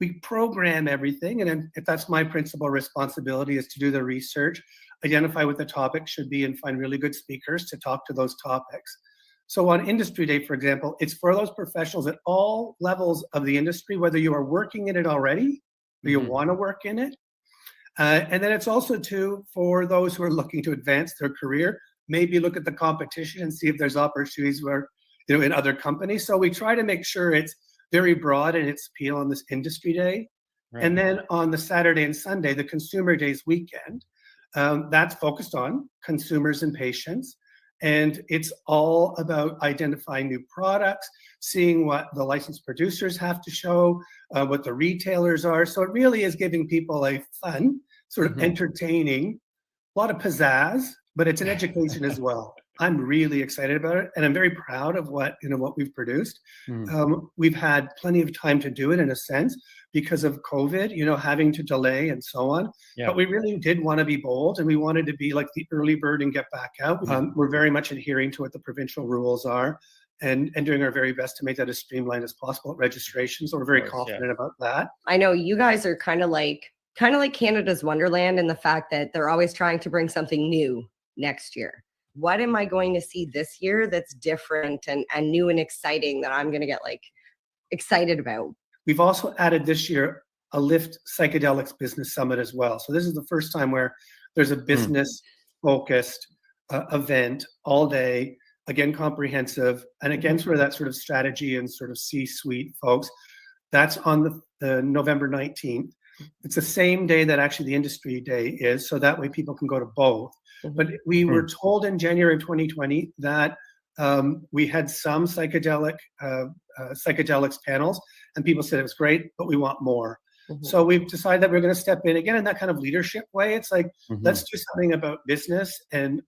We program everything. And if that's my principal responsibility, is to do the research, identify what the topic should be, and find really good speakers to talk to those topics. So on Industry Day, for example, it's for those professionals at all levels of the industry, whether you are working in it already or you want to work in it. And then it's also too for those who are looking to advance their career, maybe look at the competition and see if there's opportunities where, in other companies. So we try to make sure it's very broad in its appeal on this Industry Day. Right. And then on the Saturday and Sunday, the Consumer Days weekend, that's focused on consumers and patients. And it's all about identifying new products, seeing what the licensed producers have to show, what the retailers are. So it really is giving people a fun, sort of entertaining, a lot of pizzazz, but it's an education as well. I'm really excited about it, and I'm very proud of what we've produced. We've had plenty of time to do it in a sense because of COVID, having to delay and so on. Yeah. But we really did want to be bold, and we wanted to be like the early bird and get back out. We're very much adhering to what the provincial rules are, and doing our very best to make that as streamlined as possible at registration. So we're very confident about that. I know you guys are kind of like Canada's Wonderland in the fact that they're always trying to bring something new next year. What am I going to see this year that's different and new and exciting that I'm going to get excited about? We've also added this year a Lift Psychedelics Business Summit as well. So this is the first time where there's a business focused event all day, again, comprehensive, and again, sort of strategy and sort of C-suite folks. That's on the November 19th. It's the same day that actually the Industry Day is, so that way people can go to both. But we were told in January of 2020 that we had some psychedelics panels, and people said it was great, but we want more. So we've decided that we're going to step in again in that kind of leadership way. It's like, let's do something about business and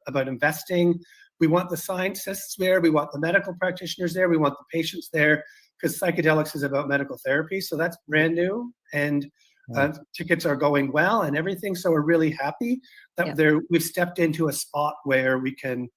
about investing. We want the scientists there. We want the medical practitioners there. We want the patients there, because psychedelics is about medical therapy. So that's brand new, and tickets are going well and everything. So we're really happy that we've stepped into a spot where we can,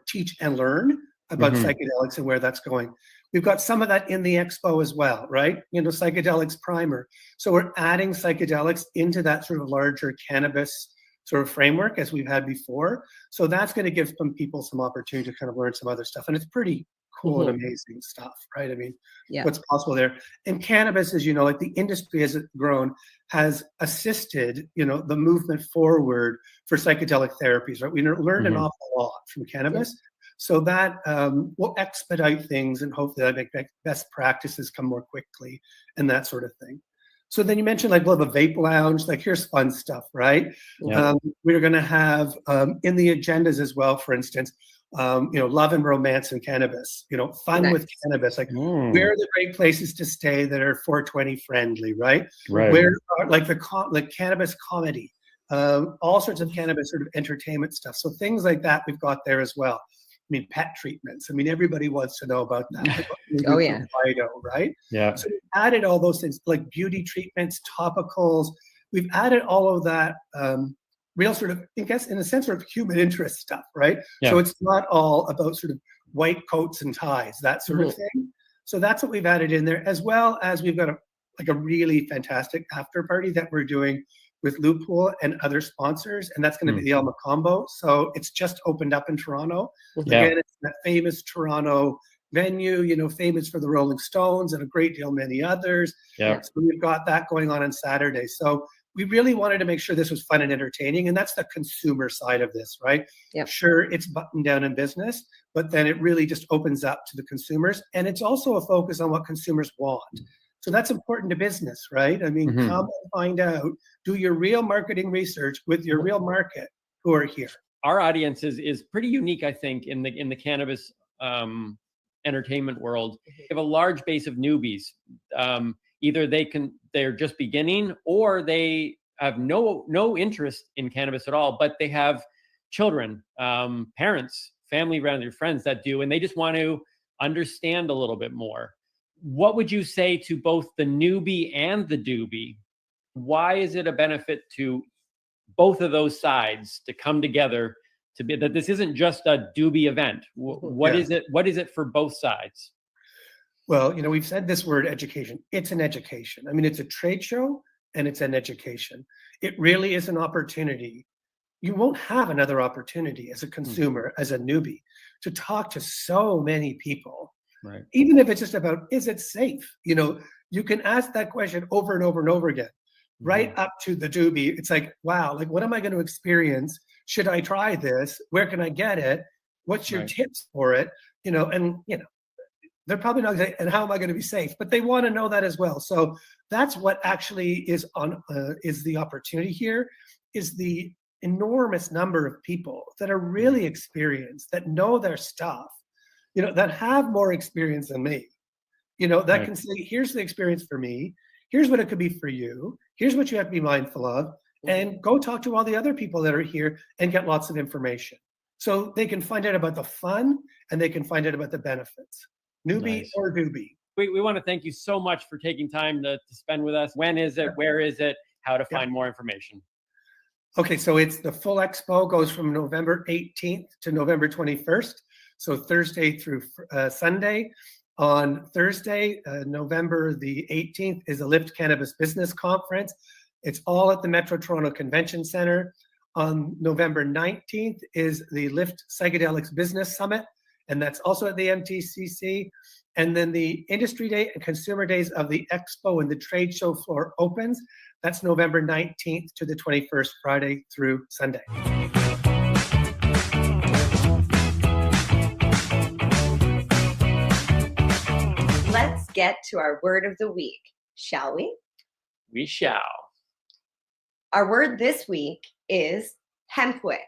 teach and learn about psychedelics and where that's going. We've got some of that in the expo as well, right? Psychedelics primer. So we're adding psychedelics into that sort of larger cannabis sort of framework as we've had before. So that's going to give some people some opportunity to kind of learn some other stuff. And it's pretty cool and Mm-hmm. amazing stuff, right? I mean, Yeah. what's possible there. And cannabis, as you know, like the industry as it's grown, has assisted, the movement forward for psychedelic therapies, right? We learned an Mhm. awful lot from cannabis. So that will expedite things, and hopefully that make best practices come more quickly and that sort of thing. So then you mentioned like, we'll have a vape lounge, like here's fun stuff, right? Yeah. We're going to have in the agendas as well, for instance, love and romance and cannabis, fun with cannabis, like where are the great places to stay that are 420 friendly, right? Right. Where are like like cannabis comedy, all sorts of cannabis sort of entertainment stuff. So things like that we've got there as well. I mean, pet treatments. I mean, everybody wants to know about that. Like, what can we do Oh, for yeah. Fido, right? Yeah. So we've added all those things like beauty treatments, topicals. We've added all of that real sort of, I guess, in a sense, sort of human interest stuff, right? Yeah. So it's not all about sort of white coats and ties, that sort of thing. So that's what we've added in there, as well as we've got a really fantastic after party that we're doing with Loophole and other sponsors, and that's going to be the Elma Combo. So it's just opened up in Toronto. Yeah. Again, it's that famous Toronto venue, famous for the Rolling Stones and a great deal many others. Yeah. So we've got that going on Saturday. So we really wanted to make sure this was fun and entertaining, and that's the consumer side of this, right? Yep. Sure, it's buttoned down in business, but then it really just opens up to the consumers, and it's also a focus on what consumers want. So that's important to business, right? I mean, Mhm. come and find out, do your real marketing research with your real market who are here. Our audience is pretty unique, I think, in the cannabis entertainment world. We have a large base of newbies. Either they're just beginning, or they have no interest in cannabis at all, but they have children, parents, family around, their friends that do, and they just want to understand a little bit more. What would you say to both the newbie and the doobie? Why is it a benefit to both of those sides to come together to be that this isn't just a doobie event? What is it? What is it for both sides? Well, we've said this word education. It's an education. I mean, it's a trade show and it's an education. It really is an opportunity. You won't have another opportunity as a consumer, as a newbie, to talk to so many people. Right. Even if it's just about, is it safe? You can ask that question over and over and over again, right up to the doobie. It's like, wow, like, what am I going to experience? Should I try this? Where can I get it? What's your tips for it? They're probably not going to say, and how am I going to be safe? But they want to know that as well. So that's what actually is the opportunity here, is the enormous number of people that are really experienced, that know their stuff, that have more experience than me, that can say, here's the experience for me. Here's what it could be for you. Here's what you have to be mindful of. And go talk to all the other people that are here and get lots of information. So they can find out about the fun and they can find out about the benefits. Newbie or doobie. We want to thank you so much for taking time to spend with us. When is it? Where is it? How to find more information? Okay, so it's the full expo goes from November 18th to November 21st. So Thursday through Sunday. On Thursday, November the 18th, is a Lift Cannabis Business Conference. It's all at the Metro Toronto Convention Center. On November 19th is the Lift Psychedelics Business Summit, and that's also at the MTCC. And then the Industry Day and Consumer Days of the Expo and the trade show floor opens. That's November 19th to the 21st, Friday through Sunday. Let's get to our word of the week, shall we? We shall. Our word this week is hempwick.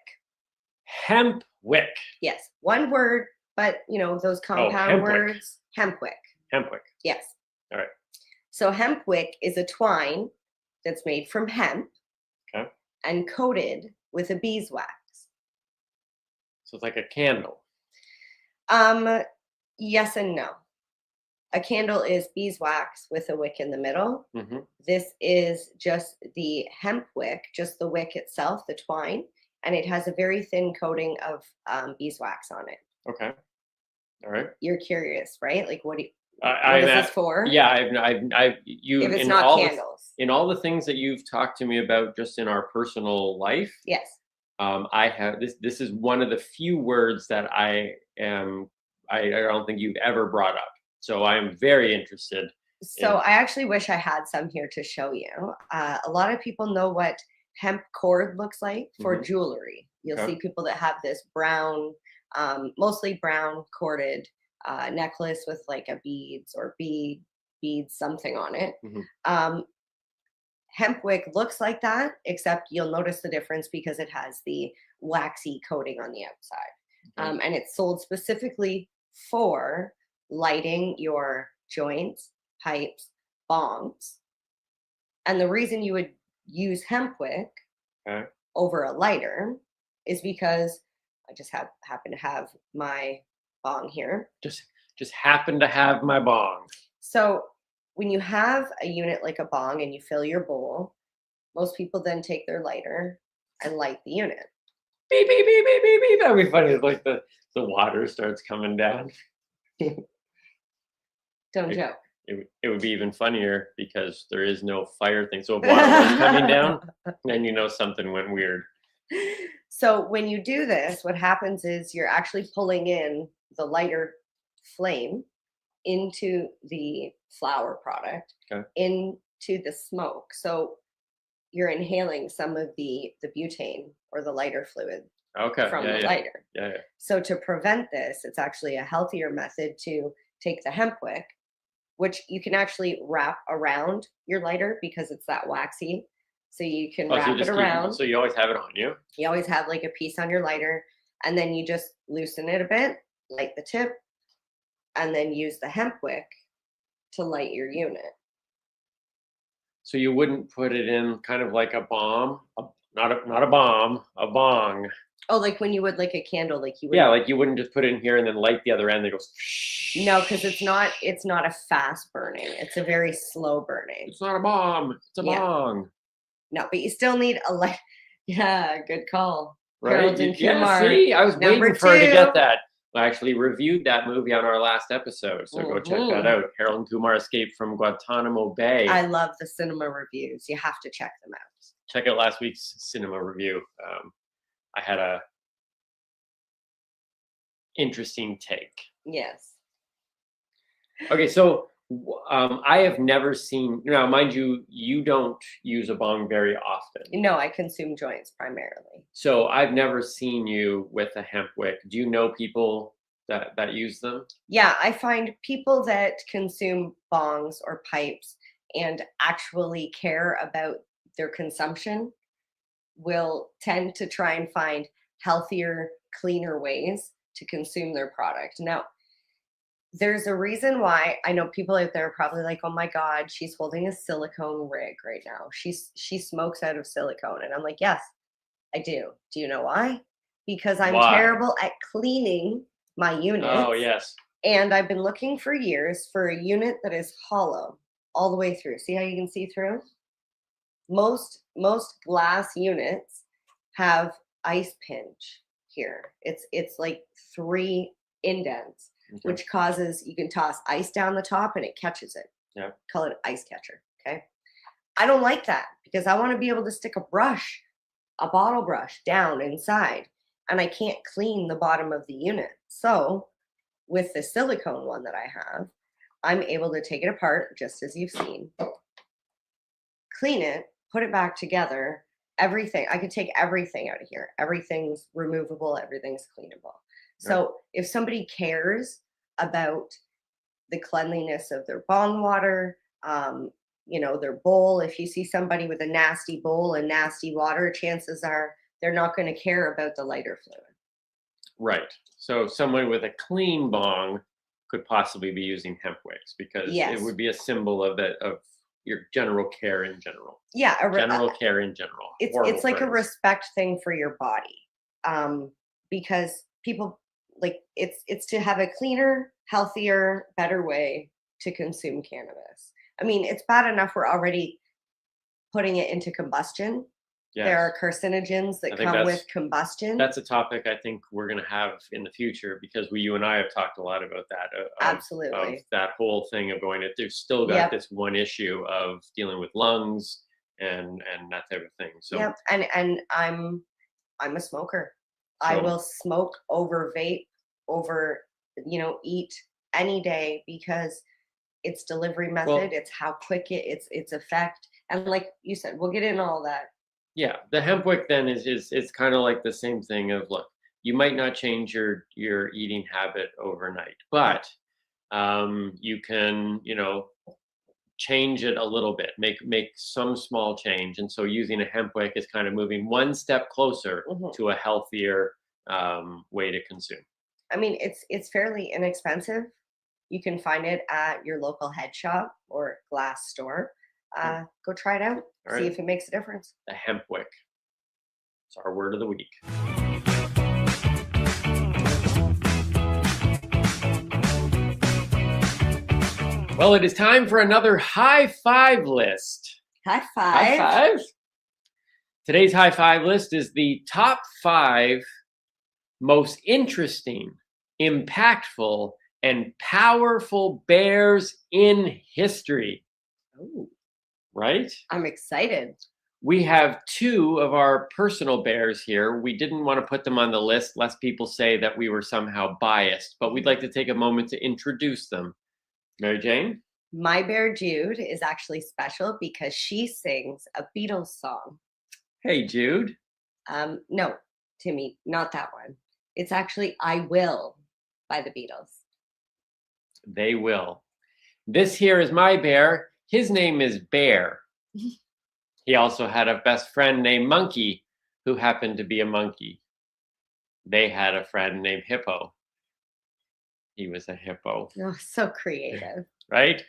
Hempwick. Yes, one word, but those compound hempwick. words. Hempwick. Hempwick. Yes. All right. So hempwick is a twine that's made from hemp and coated with a beeswax. So it's like a candle. Yes and no. A candle is beeswax with a wick in the middle. Mm-hmm. This is just the hemp wick, just the wick itself, the twine, and it has a very thin coating of beeswax on it. Okay. All right. You're curious, right? Like, what is this for? Yeah, I've you. If it's in not all candles. In all the things that you've talked to me about just in our personal life. Yes. I have this is one of the few words that I am I don't think you've ever brought up. So I am very interested. So I actually wish I had some here to show you. A lot of people know what hemp cord looks like for jewelry. You'll see people that have this brown, mostly brown corded necklace with like a beads or beads something on it. Hemp wick looks like that, except you'll notice the difference because it has the waxy coating on the outside. And it's sold specifically for lighting your joints, pipes, bongs. And the reason you would use hemp wick over a lighter is because I just happen to have my bong here. Just happen to have my bong. So when you have a unit like a bong and you fill your bowl, most people then take their lighter and light the unit. Beep, beep, beep, beep, beep, beep. That'd be funny. It's like the water starts coming down. Don't joke. It would be even funnier because there is no fire thing. So if water was coming down, then you know something went weird. So when you do this, what happens is you're actually pulling in the lighter flame into the flower product, into the smoke. So you're inhaling some of the butane or the lighter fluid from the lighter. So to prevent this, it's actually a healthier method to take the hemp wick, which you can actually wrap around your lighter because it's that waxy. So you can wrap it around. So you always have it on you? You always have like a piece on your lighter, and then you just loosen it a bit, light the tip, and then use the hemp wick to light your unit. So you wouldn't put it in kind of like a bomb, not a bomb, a bong. Oh, like when you would like a candle, like you would. Yeah, like you wouldn't just put it in here and then light the other end that goes. No, because it's not a fast burning. It's a very slow burning. It's not a bomb. It's a bong. No, but you still need a light. Yeah, good call. Right? Harold and Yeah, Kumar. see, I was Number waiting for her to 2. get that. I actually reviewed that movie on our last episode, so go check that out. Harold and Kumar Escape from Guantanamo Bay. I love the cinema reviews. You have to check them out. Check out last week's cinema review. I had a interesting take. Yes. Okay, so I have never seen. Now, mind you, you don't use a bong very often. No, I consume joints primarily. So I've never seen you with a hemp wick. Do you know people that use them? Yeah, I find people that consume bongs or pipes and actually care about their consumption will tend to try and find healthier, cleaner ways to consume their product. Now, there's a reason why. I know people out there are probably like, oh my God, she's holding a silicone rig right now. She smokes out of silicone. And I'm like, yes, I do. Do you know why? Because I'm terrible at cleaning my unit. Oh, yes. And I've been looking for years for a unit that is hollow all the way through. See how you can see through? Most glass units have ice pinch here. It's like 3 indents, which causes, you can toss ice down the top and it catches it. Yeah. Call it ice catcher. Okay. I don't like that because I want to be able to stick a brush, a bottle brush down inside, and I can't clean the bottom of the unit. So with the silicone one that I have, I'm able to take it apart just as you've seen, clean it, put it back together, everything. I could take everything out of here. Everything's removable, everything's cleanable. So if somebody cares about the cleanliness of their bong water, their bowl, if you see somebody with a nasty bowl and nasty water, chances are they're not going to care about the lighter fluid. Right. So someone with a clean bong could possibly be using hemp wicks because it would be a symbol of your general care in general. Yeah. General care in general. It's like a respect thing for your body. Because people like it's to have a cleaner, healthier, better way to consume cannabis. I mean, it's bad enough we're already putting it into combustion. Yes. There are carcinogens that come with combustion. That's a topic I think we're going to have in the future because you and I have talked a lot about that. Absolutely. Of that whole thing of going, they've still got this one issue of dealing with lungs and that type of thing. So and I'm a smoker. I will smoke over vape, over eat any day because it's delivery method, Well- it's how quick its effect. And like you said, we'll get into all that. Yeah, the hemp wick then is it's kind of like the same thing of, look, you might not change your eating habit overnight, but you can, change it a little bit, make some small change. And so using a hemp wick is kind of moving one step closer to a healthier way to consume. I mean, it's fairly inexpensive. You can find it at your local head shop or glass store. Go try it out. All See right. if it makes a difference. The hemp wick. It's our word of the week. Well, it is time for another high five list. High High five. five. Today's high five list is the top 5 most interesting, impactful, and powerful bears in history. Ooh, Right? I'm excited. We have 2 of our personal bears here. We didn't want to put them on the list lest people say that we were somehow biased, but we'd like to take a moment to introduce them. Mary Jane? My bear Jude is actually special because she sings a Beatles song. Hey, Jude. No, Timmy, not that one. It's actually I Will by the Beatles. They will. This here is my bear. His name is Bear. He also had a best friend named Monkey, who happened to be a monkey. They had a friend named Hippo. He was a hippo, Oh, so creative. right?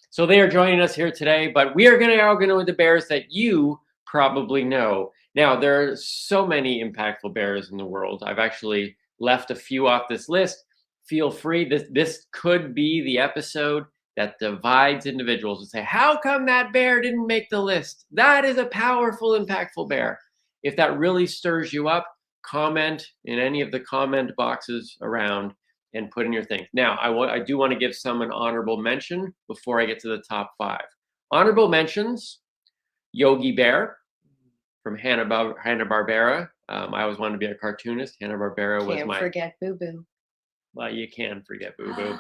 So they are joining us here today, but we are now going to know the bears that you probably know. Now, there are so many impactful bears in the world. I've actually left a few off this list. Feel free. This could be the episode that divides individuals and say, how come that bear didn't make the list? That is a powerful, impactful bear. If that really stirs you up, comment in any of the comment boxes around and put in your things. Now, I do want to give some an honorable mention before I get to the top 5. Honorable mentions: Yogi Bear from Hanna-Barbera. I always wanted to be a cartoonist. Hanna-Barbera was Can't forget Boo Boo. Well, you can forget Boo Boo.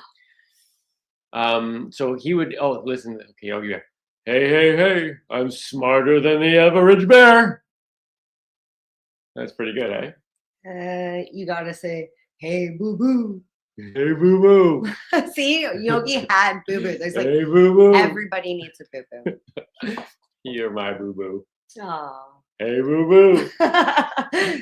So he would, listen, okay, Yogi Bear. Hey, I'm smarter than the average bear. That's pretty good, eh? You gotta say, hey, Boo Boo. Hey, Boo Boo. See, Yogi had Boo Boo. There's like, Hey, Boo Boo. everybody needs a Boo Boo. You're my Boo Boo. Aw. Hey, Boo Boo.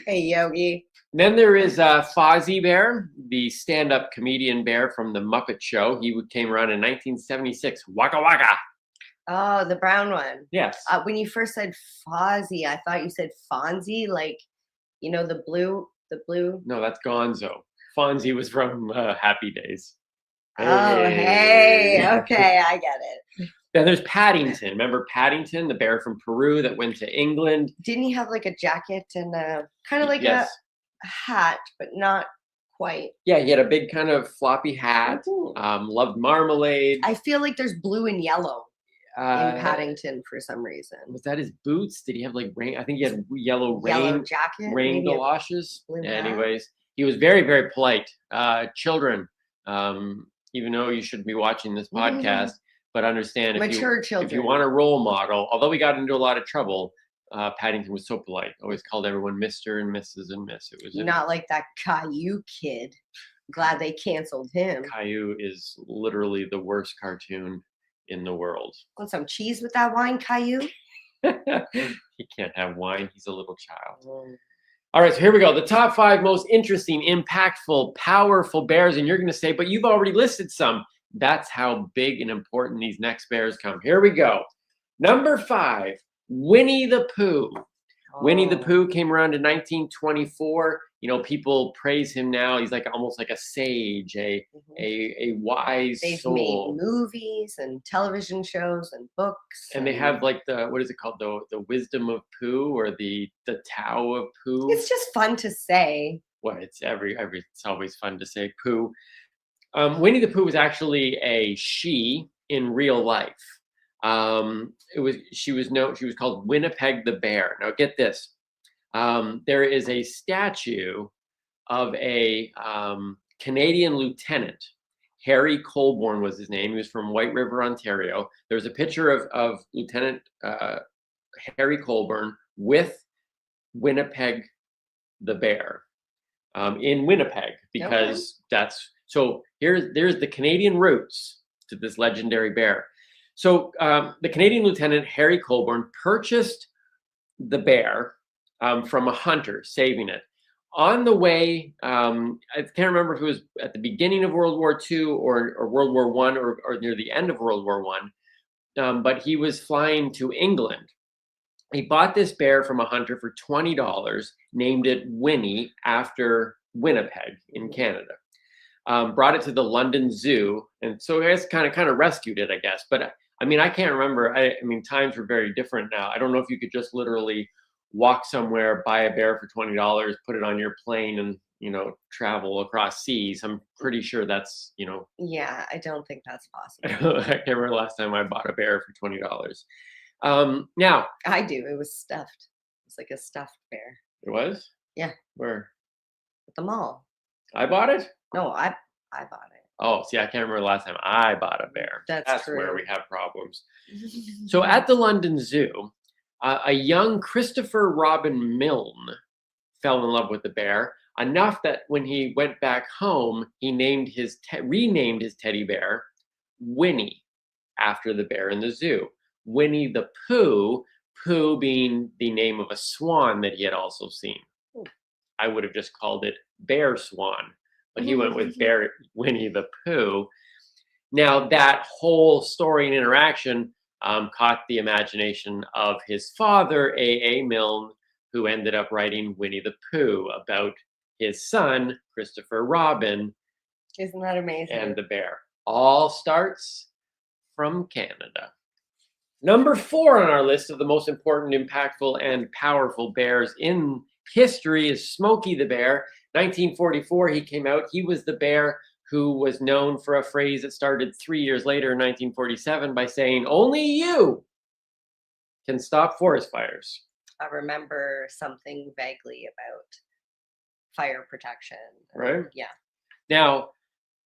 Hey, Yogi. Then there is Fozzie Bear, the stand-up comedian bear from The Muppet Show. He came around in 1976. Waka Waka. Oh, the brown one. Yes. When you first said Fozzie, I thought you said Fonzie, like, the blue. No, that's Gonzo. Fonzie was from Happy Days. Oh, hey. Okay, I get it. Then there's Paddington. Remember Paddington, the bear from Peru that went to England? Didn't he have like a jacket and kind of like Yes. a hat, but not quite? Yeah, he had a big kind of floppy hat. Loved marmalade. I feel like there's blue and yellow in Paddington for some reason. Was that his boots? Did he have like rain? I think he had yellow rain jacket, rain maybe a galoshes. blue hat. Anyways, he was very, very polite. Children, even though you shouldn't be watching this podcast, but understand Mature if you children. want a role model, although we got into a lot of trouble, Paddington was so polite. Always called everyone Mr. and Mrs. and Miss. It was Not like that Caillou kid. Glad they canceled him. Caillou is literally the worst cartoon in the world. Want some cheese with that wine, Caillou? He can't have wine. He's a little child. All right, so here we go. The top 5 most interesting, impactful, powerful bears. And you're going to say, but you've already listed some. That's how big and important these next bears come. Here we go. Number 5, Winnie the Pooh. Winnie the Pooh came around in 1924. People praise him now. He's like almost like a sage, a wise They've soul. made movies and television shows and books. And they have like what is it called? The Wisdom of Pooh or the Tao of Pooh. It's just fun to say. Well, it's it's always fun to say Pooh. Winnie the Pooh was actually a she in real life. She was called Winnipeg the Bear. Now get this. There is a statue of a Canadian lieutenant Harry Colborne was his name. He was from White River, Ontario. There's a picture of Lieutenant Harry Colborne with Winnipeg the bear in Winnipeg, because that's so. There's the Canadian roots to this legendary bear. So the Canadian lieutenant Harry Colborne purchased the bear from a hunter, saving it. On the way, I can't remember if it was at the beginning of World War II or World War I or near the end of World War I, but he was flying to England. He bought this bear from a hunter for $20, named it Winnie after Winnipeg in Canada. Brought it to the London Zoo, and so I guess kind of rescued it, I guess. But I mean, I can't remember. I mean, times were very different now. I don't know if you could just literally walk somewhere, buy a bear for $20, put it on your plane, and travel across seas. I'm pretty sure that's Yeah, I don't think that's possible. I can't remember the last time I bought a bear for $20. Now I do. It was stuffed. It's like a stuffed bear. It was? Yeah. Where? At the mall. I bought it? No, I bought it. Oh, see, I can't remember the last time I bought a bear. That's where true. we have problems. So at the London Zoo, a young Christopher Robin Milne fell in love with the bear enough that when he went back home, he renamed his teddy bear Winnie after the bear in the zoo. Winnie the Pooh, Pooh being the name of a swan that he had also seen. I would have just called it Bear Swan, but he went with Winnie the Pooh. Now that whole story and interaction caught the imagination of his father, A.A. Milne, who ended up writing Winnie the Pooh about his son, Christopher Robin. Isn't that amazing? And the bear. All starts from Canada. Number 4 on our list of the most important, impactful, and powerful bears in history is Smokey the Bear. 1944, he came out. He was the bear who was known for a phrase that started 3 years later in 1947 by saying, "Only you can stop forest fires." I remember something vaguely about fire protection. Right? Yeah. Now,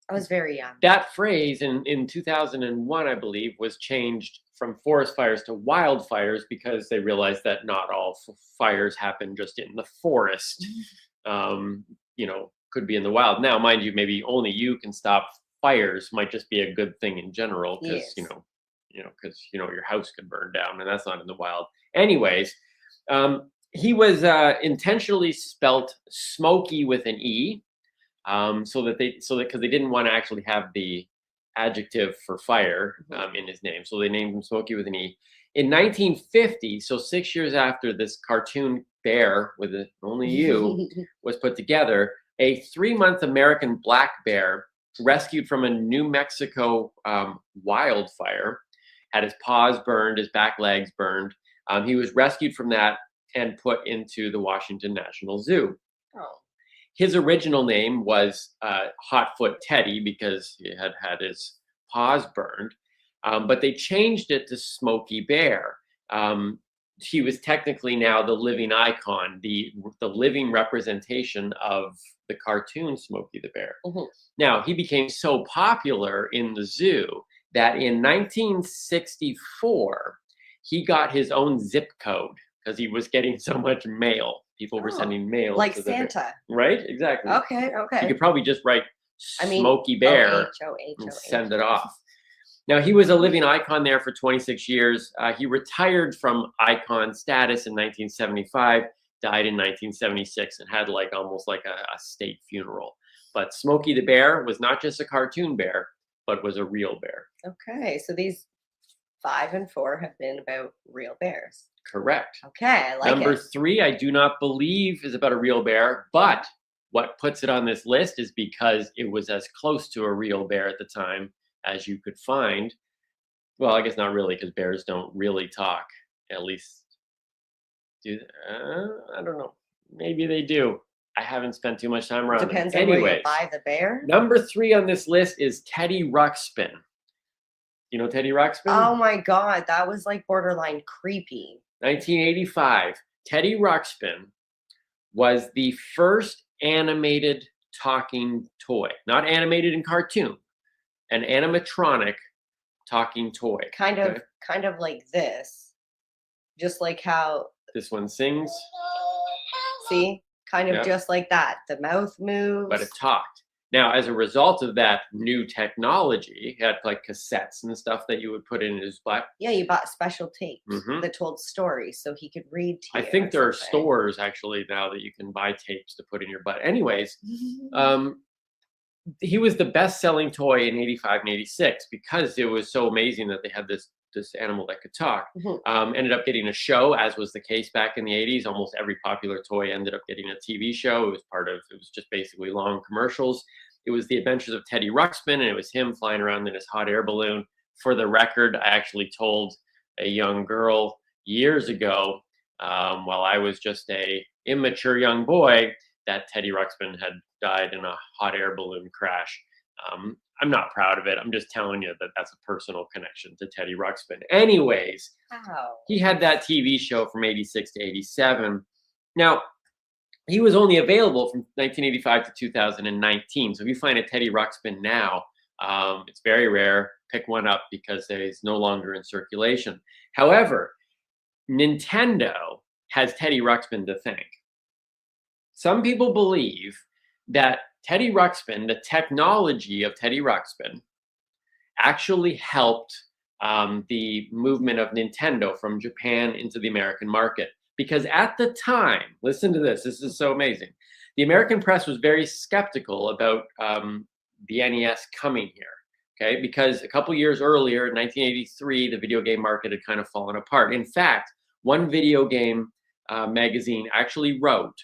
I was very young. that phrase in 2001, I believe, was changed from forest fires to wildfires because they realized that not all fires happen just in the forest. Could be in the wild. Now, mind you, maybe only you can stop fires might just be a good thing in general because because your house could burn down, and that's not in the wild. Anyways, he was intentionally spelt Smokey with an E, because they didn't want to actually have the adjective for fire in his name, so they named him Smokey with an E. In 1950, so 6 years after this cartoon bear with Only You was put together, a 3-month American black bear rescued from a New Mexico wildfire had his paws burned, his back legs burned. He was rescued from that and put into the Washington National Zoo. Oh. His original name was Hotfoot Teddy because he had had his paws burned, but they changed it to Smokey Bear. He was technically now the living icon, the living representation of the cartoon Smokey the Bear. Now, he became so popular in the zoo that in 1964, he got his own zip code because he was getting so much mail. People were sending mail. Like to the bear. Santa. Right? Exactly. Okay. You could probably just write Smokey Oh, Bear H-O-H-O-H. and send it off. Now, he was a living icon there for 26 years. He retired from icon status in 1975, died in 1976, and had almost like a state funeral. But Smokey the Bear was not just a cartoon bear, but was a real bear. Okay, so these 5 and 4 have been about real bears. Correct. Okay, I like Number it. 3, I do not believe is about a real bear, but what puts it on this list is because it was as close to a real bear at the time as you could find. Well, I guess not really, because bears don't really talk. At least, I don't know. Maybe they do. I haven't spent too much time around Depends them. on where you Anyways, buy the bear. number 3 on this list is Teddy Ruxpin. You know Teddy Ruxpin? Oh my God, that was like borderline creepy. 1985. Teddy Ruxpin was the first animated talking toy, not animated in cartoon, an animatronic talking toy. Kind of like this. Just like how this one sings. See? Kind of Yeah. just like that. The mouth moves. But it talked. Now, as a result of that new technology, it had like cassettes and stuff that you would put in his butt. Yeah, you bought special tapes Mhm. that told stories so he could read to you. I think or there are something. stores actually now that you can buy tapes to put in your butt. Anyways, he was the best-selling toy in 85 and 86 because it was so amazing that they had this animal that could talk. Ended up getting a show, as was the case back in the 80s. Almost every popular toy ended up getting a TV show. It was just basically long commercials. It was The Adventures of Teddy Ruxpin, and it was him flying around in his hot air balloon. For the record, I actually told a young girl years ago, while I was just a immature young boy, that Teddy Ruxpin had died in a hot air balloon crash. I'm not proud of it. I'm just telling you that that's a personal connection to Teddy Ruxpin. Anyways, he had that TV show from 86 to 87. Now, he was only available from 1985 to 2019. So if you find a Teddy Ruxpin now, it's very rare. Pick one up because he's no longer in circulation. However, Nintendo has Teddy Ruxpin to thank. Some people believe that Teddy Ruxpin, the technology of Teddy Ruxpin, actually helped the movement of Nintendo from Japan into the American market. Because at the time, listen to this, this is so amazing. The American press was very skeptical about the NES coming here, okay? Because a couple years earlier, in 1983, the video game market had kind of fallen apart. In fact, one video game magazine actually wrote,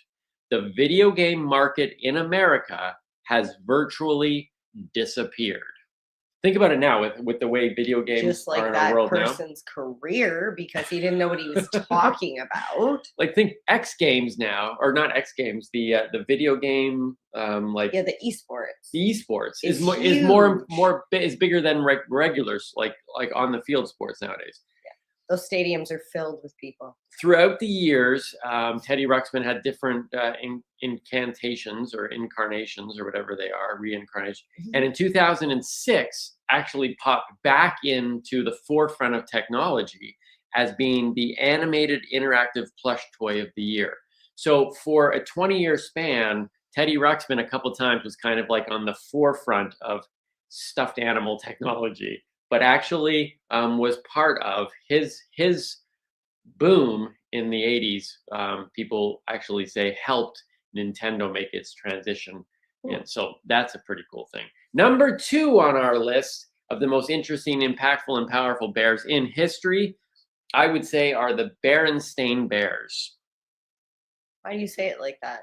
the video game market in America has virtually disappeared. Think about it now with the way video games just like are in that our world now. person's career because he didn't know what he was talking about. Like think X Games now, or not X Games, the video game the esports. The esports It's is bigger than regulars like on the field sports nowadays. Those stadiums are filled with people. Throughout the years, Teddy Ruxpin had different incantations or incarnations or whatever they are, reincarnation. And in 2006, actually popped back into the forefront of technology as being the animated interactive plush toy of the year. So for a 20-year span, Teddy Ruxpin a couple times was kind of like on the forefront of stuffed animal technology, but actually was part of his boom in the 80s. People actually say helped Nintendo make its transition. And so that's a pretty cool thing. Number 2 on our list of the most interesting, impactful, and powerful bears in history, I would say, are the Berenstain Bears. Why do you say it like that?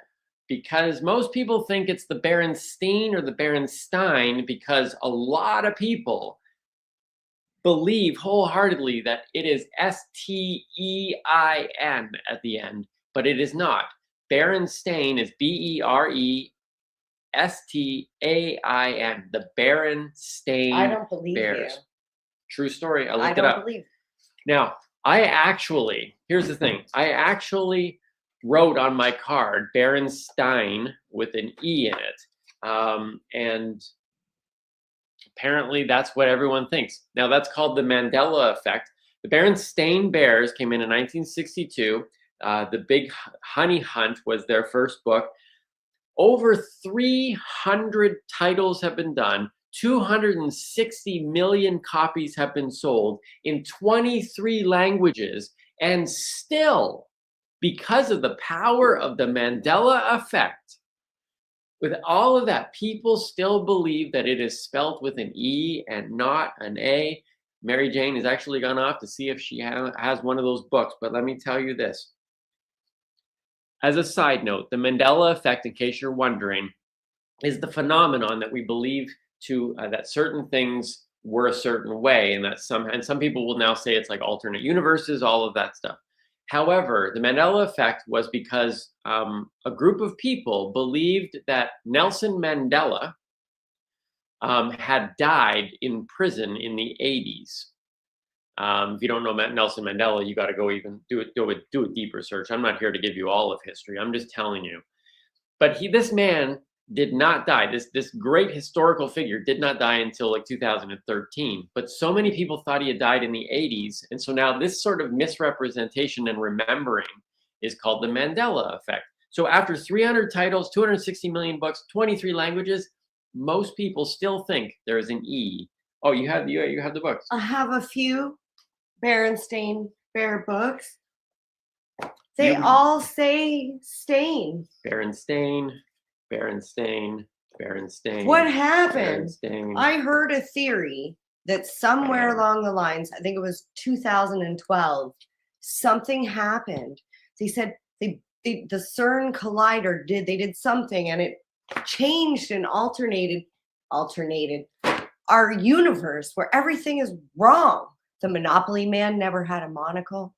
Because most people think it's the Berenstein or the Berenstein because a lot of people believe wholeheartedly that it is Stein at the end, but it is not. Berenstain is Berestain, the Berenstain I don't believe Bears. you. True story. I I looked it don't up. believe. Now, here's the thing. I actually wrote on my card Berenstein with an E in it. And apparently that's what everyone thinks. Now that's called the Mandela effect. The Berenstain Bears came in 1962. The Big Honey Hunt was their first book. Over 300 titles have been done. 260 million copies have been sold in 23 languages. And still, because of the power of the Mandela effect, with all of that, people still believe that it is spelt with an E and not an A. Mary Jane has actually gone off to see if she has one of those books. But let me tell you this. As a side note, the Mandela effect, in case you're wondering, is the phenomenon that we believe that certain things were a certain way, and that some people will now say it's like alternate universes, all of that stuff. However, the Mandela effect was because a group of people believed that Nelson Mandela had died in prison in the 80s. If you don't know Nelson Mandela, you got to go even do a deeper search. I'm not here to give you all of history. I'm just telling you. But this man did not die. This great historical figure did not die until like 2013. But so many people thought he had died in the 80s. And so now this sort of misrepresentation and remembering is called the Mandela effect. So after 300 titles, 260 million books, 23 languages, most people still think there is an E. Oh, you have the books. I have a few Berenstain Bear books. They all say stain. Berenstain. What happened? Berenstain. I heard a theory that somewhere along the lines, I think it was 2012, something happened. They said the CERN collider did something, and it changed and alternated our universe where everything is wrong. The Monopoly man never had a monocle.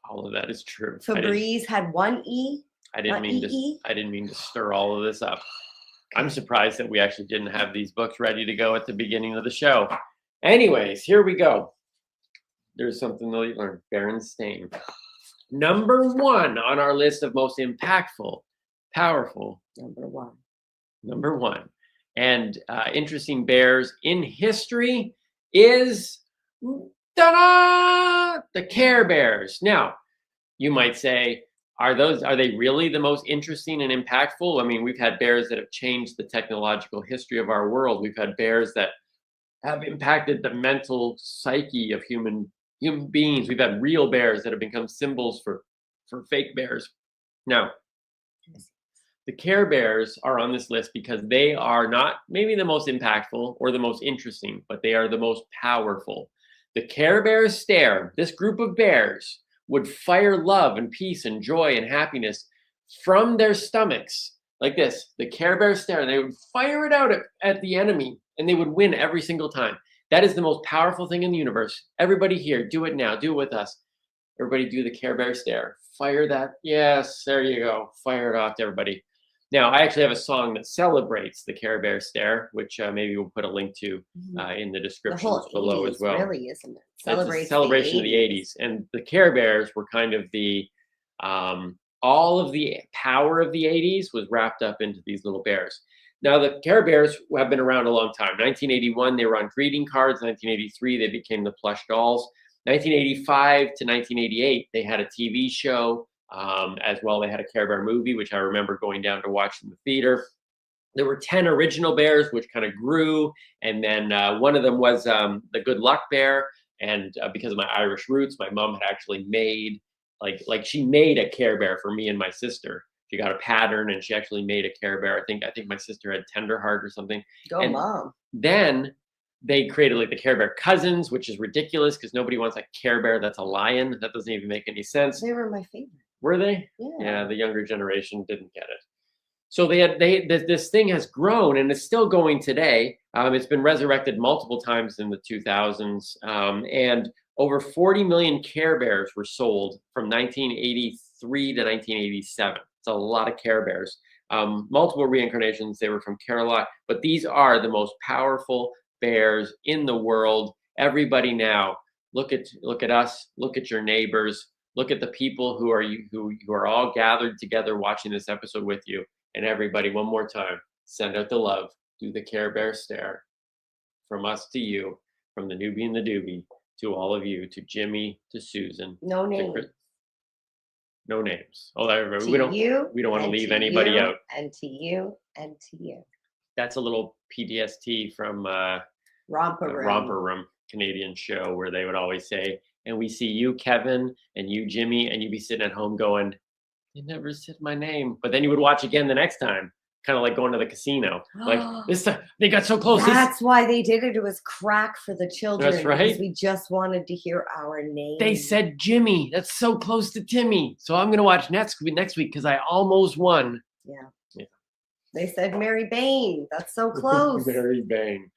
All of that is true. Febreze had one E. I didn't mean to stir all of this up. I'm surprised that we actually didn't have these books ready to go at the beginning of the show. Anyways, here we go. There's something that you learned. Berenstain. Number 1 on our list of most impactful, powerful. Number one. And interesting bears in history is ta-da! The Care Bears. Now, you might say, are they really the most interesting and impactful? I mean, we've had bears that have changed the technological history of our world. We've had bears that have impacted the mental psyche of human beings. We've had real bears that have become symbols for fake bears. Now, the Care Bears are on this list because they are not maybe the most impactful or the most interesting, but they are the most powerful. The Care Bears stare. This group of bears would fire love and peace and joy and happiness from their stomachs like this. The Care Bears stare. They would fire it out at the enemy, and they would win every single time. That is the most powerful thing in the universe. Everybody here, do it now. Do it with us. Everybody do the Care Bear stare. Fire that. Yes, there you go. Fire it off to everybody. Now, I actually have a song that celebrates the Care Bear stare, which maybe we'll put a link to in the description below as well. Really, isn't it? It's a celebration of the 80s. And the Care Bears were kind of the, all of the power of the 80s was wrapped up into these little bears. Now, the Care Bears have been around a long time. 1981, they were on greeting cards. 1983, they became the plush dolls. 1985 to 1988, they had a TV show. As well, they had a Care Bear movie, which I remember going down to watch in the theater. There were 10 original bears, which kind of grew. And then one of them was the Good Luck Bear. And because of my Irish roots, my mom had actually made, she made a Care Bear for me and my sister. She got a pattern and she actually made a Care Bear. I think my sister had Tenderheart or something. Go, Mom. Then they created like the Care Bear Cousins, which is ridiculous because nobody wants a Care Bear that's a lion. That doesn't even make any sense. They were my favorite. Were they? Yeah. The younger generation didn't get it. So this thing has grown and it's still going today. It's been resurrected multiple times in the 2000s, and over 40 million Care Bears were sold from 1983 to 1987. It's a lot of Care Bears. Multiple reincarnations. They were from Care-a-Lot, but these are the most powerful bears in the world. Everybody now, look at us. Look at your neighbors. Look at the people who are all gathered together watching this episode with you. And everybody, one more time, send out the love. Do the Care Bear stare. From us to you, from the newbie and the doobie, to all of you, to Jimmy, to Susan. No names. No names. Oh, we don't want to leave anybody out. And to you, and to you. That's a little PTSD from Romper Room Canadian show where they would always say, and we see you, Kevin, and you, Jimmy, and you'd be sitting at home going, they never said my name. But then you would watch again the next time, kind of like going to the casino. Like this time, they got so close. That's why they did it. It was crack for the children. That's right. Because we just wanted to hear our name. They said Jimmy. That's so close to Timmy. So I'm going to watch next week because I almost won. Yeah. They said Mary Bain. That's so close. Mary Bain.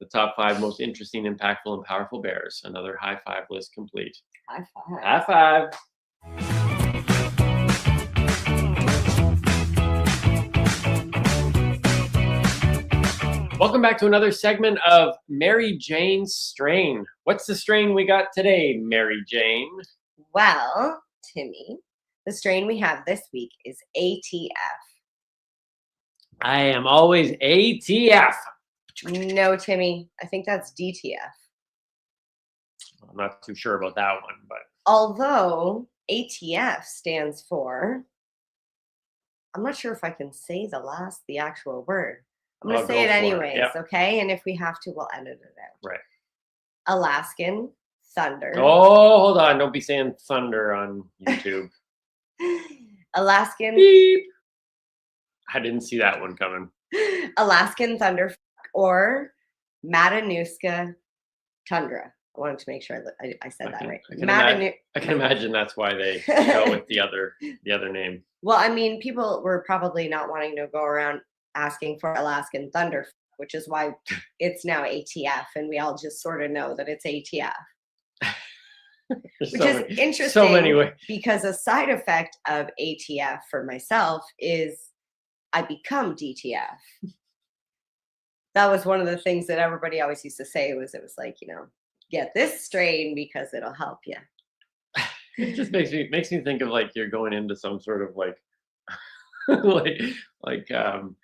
The top 5 most interesting, impactful, and powerful bears. Another high five list complete. High five. High five. Welcome back to another segment of Mary Jane's Strain. What's the strain we got today, Mary Jane? Well, Timmy, The strain we have this week is ATF. I am always ATF. No, Timmy. I think that's DTF. I'm not too sure about that one, but Although ATF stands for, I'm not sure if I can say the actual word. I'm going to say it anyways, Yep. okay? And if we have to, we'll edit it out. Right. Alaskan thunder. Oh, hold on. Don't be saying thunder on YouTube. Alaskan. Beep. I didn't see that one coming. Alaskan thunder or Matanuska tundra. I wanted to make sure that I said that right. I can imagine that's why they go with the other name. Well, I mean, people were probably not wanting to go around asking for Alaskan thunder, which is why it's now ATF, and we all just sort of know that it's ATF. Which is interesting so many ways. Because a side effect of ATF for myself is I become DTF. That was one of the things that everybody always used to say it was like, get this strain because it'll help you. It just makes me think of like you're going into some sort of like I'm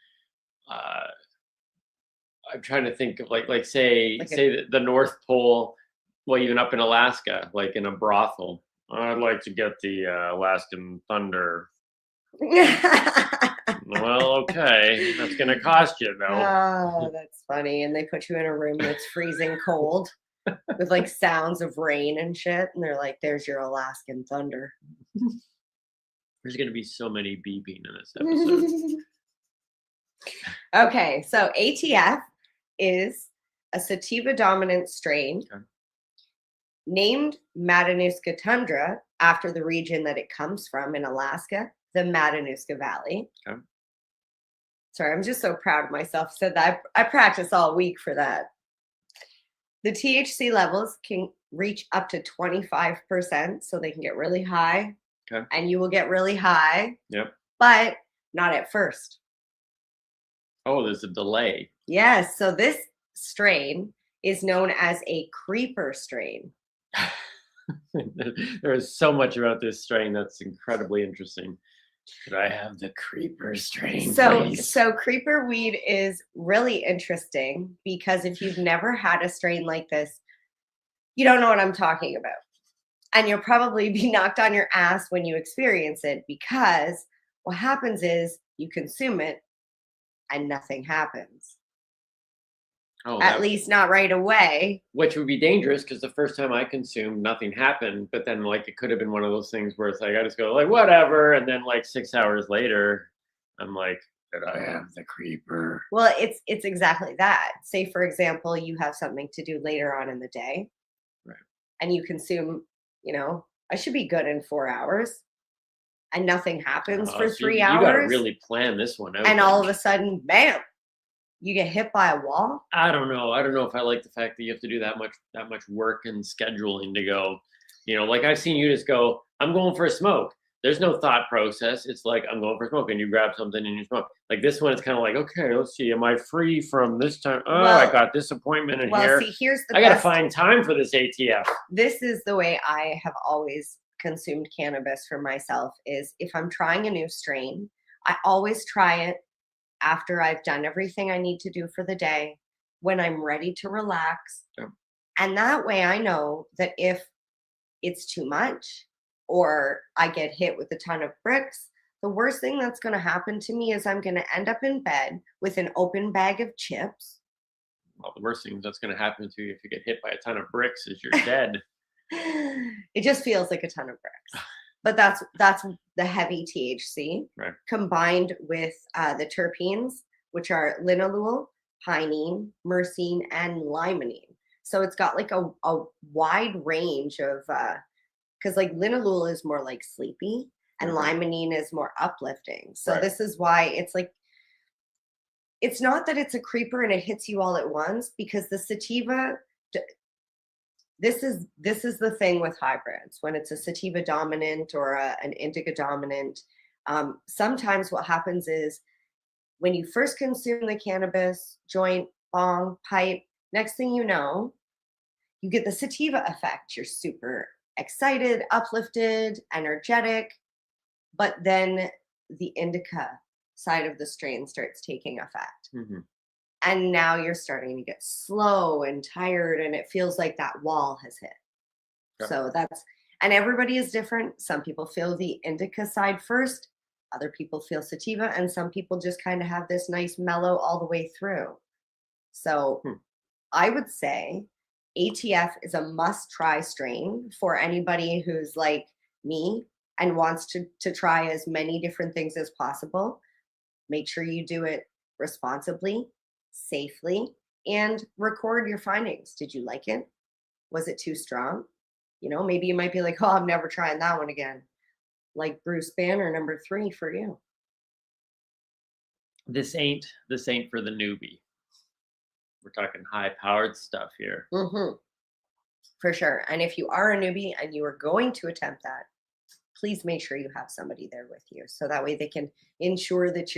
trying to think of say the North Pole, well, even up in Alaska, like in a brothel. I'd like to get the Alaskan thunder. Well, okay, that's gonna cost you though. Oh, that's funny. And they put you in a room that's freezing cold with like sounds of rain and shit, and they're like, "There's your Alaskan thunder." There's gonna be so many beeping in this episode. Okay, so ATF is a sativa dominant strain named Matanuska tundra after the region that it comes from in Alaska, the Matanuska Valley. Okay. Sorry, I'm just so proud of myself. Said that I practice all week for that. The THC levels can reach up to 25%, so they can get really high. Okay. And you will get really high. Yep. But not at first. Oh, there's a delay. Yes. So this strain is known as a creeper strain. There is so much about this strain that's incredibly interesting. Could I have the creeper strain? So creeper weed is really interesting because if you've never had a strain like this, you don't know what I'm talking about. And you'll probably be knocked on your ass when you experience it because what happens is you consume it and nothing happens. Oh, at least not right away. Which would be dangerous because the first time I consumed, nothing happened. But then, like, it could have been one of those things where it's like I just go like whatever, and then like 6 hours later, I'm like, did I have the creeper? Well, it's exactly that. Say, for example, you have something to do later on in the day, right? And you consume, I should be good in 4 hours, and nothing happens for 3 hours. You got to really plan this one out. And all of a sudden, bam. You get hit by a wall? I don't know. I don't know if I like the fact that you have to do that much work and scheduling to go, like I've seen you just go, I'm going for a smoke. There's no thought process. It's like, I'm going for a smoke and you grab something and you smoke. Like this one, it's kind of like, okay, let's see. Am I free from this time? Oh, I got this appointment in here. See, here's the I got to find time for this ATF. This is the way I have always consumed cannabis for myself is if I'm trying a new strain, I always try it after I've done everything I need to do for the day, when I'm ready to relax. Yeah. And that way I know that if it's too much or I get hit with a ton of bricks, the worst thing that's going to happen to me is I'm going to end up in bed with an open bag of chips. Well, the worst thing that's going to happen to you if you get hit by a ton of bricks is you're dead. It just feels like a ton of bricks. But that's the heavy THC combined with the terpenes, which are linalool, pinene, myrcene, and limonene. So it's got like a wide range of, because like linalool is more like sleepy and limonene is more uplifting. So this is why it's like, it's not that it's a creeper and it hits you all at once because the sativa, this is the thing with hybrids when it's a sativa dominant or an indica dominant. Sometimes what happens is when you first consume the cannabis, joint, bong, pipe, next thing you know, you get the sativa effect. You're super excited, uplifted, energetic. but then the indica side of the strain starts taking effect. Mm-hmm. And now you're starting to get slow and tired, and it feels like that wall has hit. Okay. So and everybody is different. Some people feel the indica side first, other people feel sativa, and some people just kind of have this nice mellow all the way through. So I would say ATF is a must-try strain for anybody who's like me and wants to try as many different things as possible. Make sure you do it responsibly, safely, and record your findings. Did you like it? Was it too strong? You know, maybe you might be like, oh, I'm never trying that one again. Like Bruce Banner, number 3 for you. This ain't for the newbie. We're talking high-powered stuff here. Mm-hmm. For sure. And if you are a newbie and you are going to attempt that, please make sure you have somebody there with you. So that way they can ensure that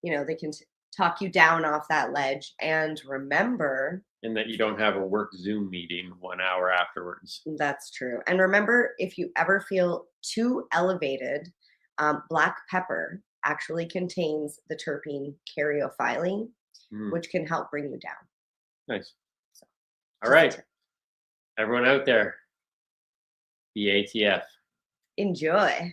they can talk you down off that ledge. And remember, And that you don't have a work Zoom meeting 1 hour afterwards. that's true. And remember, if you ever feel too elevated, black pepper actually contains the terpene caryophyllene, which can help bring you down. Nice. All right. Everyone out there, the ATF. Enjoy.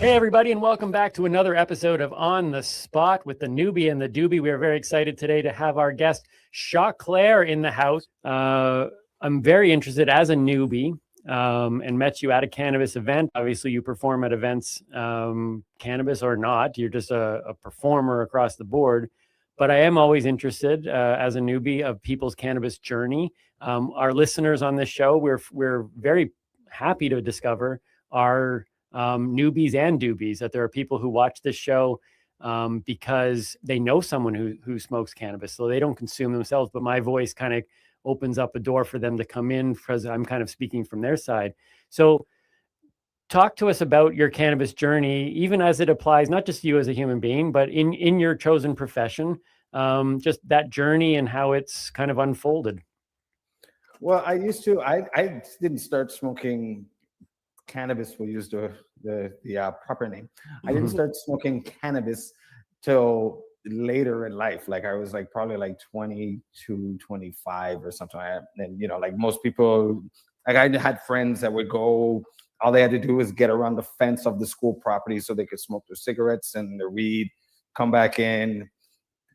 Hey, everybody, and welcome back to another episode of On the Spot with the Newbie and the Doobie. We are very excited today to have our guest, Shaw Claire, in the house. I'm very interested as a newbie and met you at a cannabis event. Obviously, you perform at events, cannabis or not. You're just a performer across the board. But I am always interested as a newbie of people's cannabis journey. Our listeners on this show, we're very happy to discover are newbies and doobies, that there are people who watch this show because they know someone who smokes cannabis, so they don't consume themselves, but my voice kind of opens up a door for them to come in because I'm kind of speaking from their side. So talk to us about your cannabis journey, even as it applies, not just you as a human being, but in your chosen profession, just that journey and how it's kind of unfolded. Well, I didn't start smoking cannabis. We'll use the proper name. I didn't start smoking cannabis till later in life. Like I was like probably like 22, 25 or something like that. And like most people, like I had friends that would go, all they had to do was get around the fence of the school property so they could smoke their cigarettes and their weed, come back in,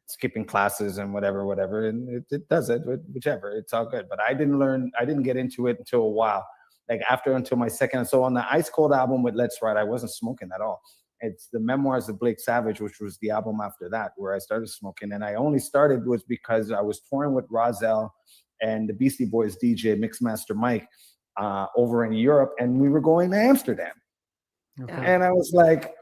skipping classes and whatever. And it does it, whichever, it's all good. But I didn't get into it until a while. Like until my second. So on the Ice Cold album with Let's Ride, I wasn't smoking at all. It's the Memoirs of Blake Savage, which was the album after that, where I started smoking. And I only started was because I was touring with Rozelle and the Beastie Boys DJ, Mixmaster Mike, over in Europe. And we were going to Amsterdam. Okay. And I was like,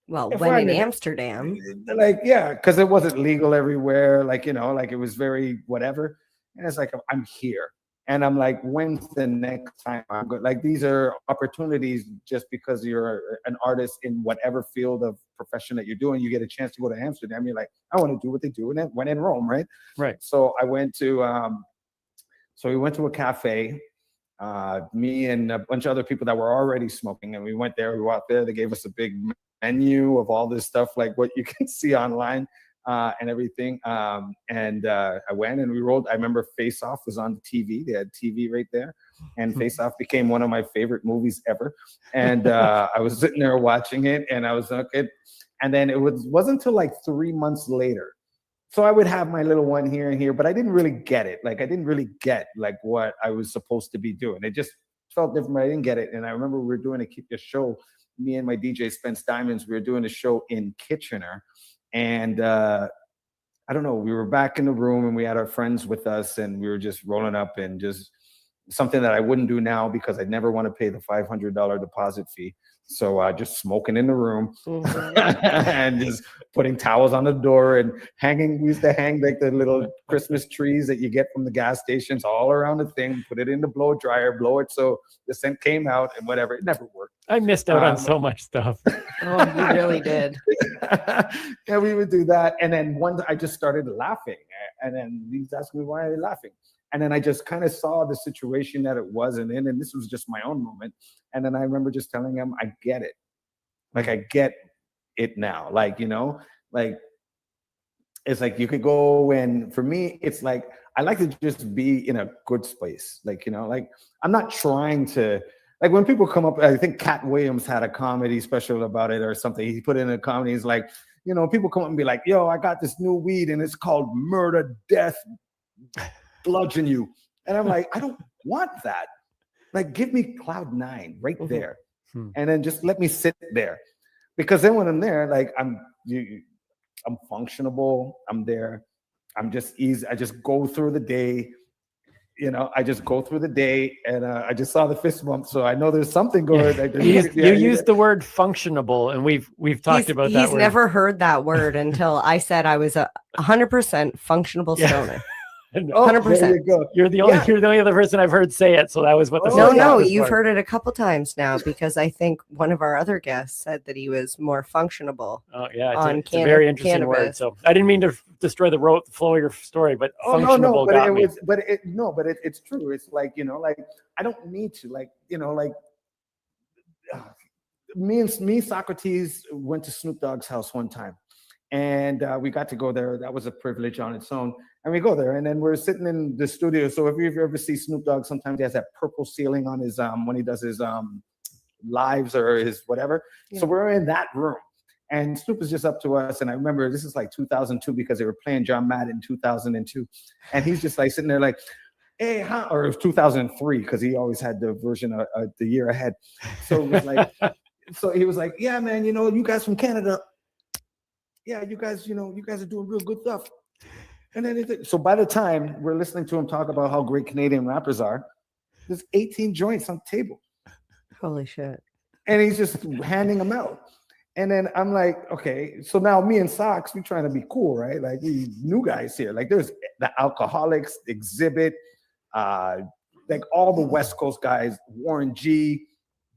well, when in Amsterdam? Like, yeah, because it wasn't legal everywhere. Like, like it was very whatever. And it's like, I'm here. And I'm like, when's the next time I'm good? Like, these are opportunities just because you're an artist in whatever field of profession that you're doing. You get a chance to go to Amsterdam. You're like, I want to do what they do. And then went in Rome, right? Right. So I went to, we went to a cafe, me and a bunch of other people that were already smoking. And we went there, we walked there. They gave us a big menu of all this stuff, like what you can see online. And everything. I went and we rolled. I remember Face Off was on the TV. They had TV right there. And Face Off became one of my favorite movies ever. And I was sitting there watching it and I was like, and then it wasn't until like 3 months later. So I would have my little one here and here, but I didn't really get it. Like I didn't really get like what I was supposed to be doing. It just felt different, but I didn't get it. And I remember we were doing a show, me and my DJ Spence Diamonds, we were doing a show in Kitchener. And I don't know, we were back in the room and we had our friends with us and we were just rolling up and just something that I wouldn't do now because I'd never want to pay the $500 deposit fee. So just smoking in the room and just putting towels on the door and hanging. We used to hang like the little Christmas trees that you get from the gas stations all around the thing, put it in the blow dryer, blow it so the scent came out and whatever. It never worked. I missed out on so much stuff. Oh, you really did. Yeah, we would do that. And then I just started laughing. And then he's asking me, why are you laughing? And then I just kind of saw the situation that it wasn't in, and this was just my own moment. And then I remember just telling him, I get it. Like, I get it now. Like, you know, like, it's like you could go, and for me, it's like, I like to just be in a good space. Like, you know, like, I'm not trying to, like, when people come up, I think Cat Williams had a comedy special about it or something. He put in a comedy, he's like, you know, people come up and be like, yo, I got this new weed and it's called Murder, Death, Bludgeon You. And I'm like, I don't want that. Like, give me cloud 9 right there. And then just let me sit there. Because then when I'm there, like, I'm functionable. I'm there. I'm just easy. I just go through the day. You know, I just go through the day, and I just saw the fist bump, so I know there's something going. Like, you used the word functionable, and we've talked about that. He's never heard that word until I said I was a 100% functionable stoner. 100%. You're the only other person I've heard say it. So that was what the No, you've heard it a couple times now, because I think one of our other guests said that he was more functionable. Oh yeah, it's a very interesting word. So I didn't mean to destroy the flow of your story, but functionable got me. It's true. It's like, you know, like, I don't need to, like, you know, like, me, Socrates went to Snoop Dogg's house one time. And we got to go there. That was a privilege on its own. And we go there, and then we're sitting in the studio. So if you ever see Snoop Dogg, sometimes he has that purple ceiling on his when he does his lives or his whatever. Yeah. So we're in that room, and Snoop is just up to us. And I remember this is like 2002, because they were playing John Madden in 2002, and he's just like sitting there like, hey, or it was 2003, because he always had the version of the year ahead. So it was like, so he was like, yeah, man, you know, you guys from Canada. Yeah, you guys, you know, you guys are doing real good stuff. And then, so by the time we're listening to him talk about how great Canadian rappers are, there's 18 joints on the table. Holy shit. And he's just handing them out. And then I'm like, okay, so now me and Sox, we're trying to be cool, right? Like, we new guys here. Like, there's the Alcoholics, Exhibit, like all the West Coast guys, Warren G,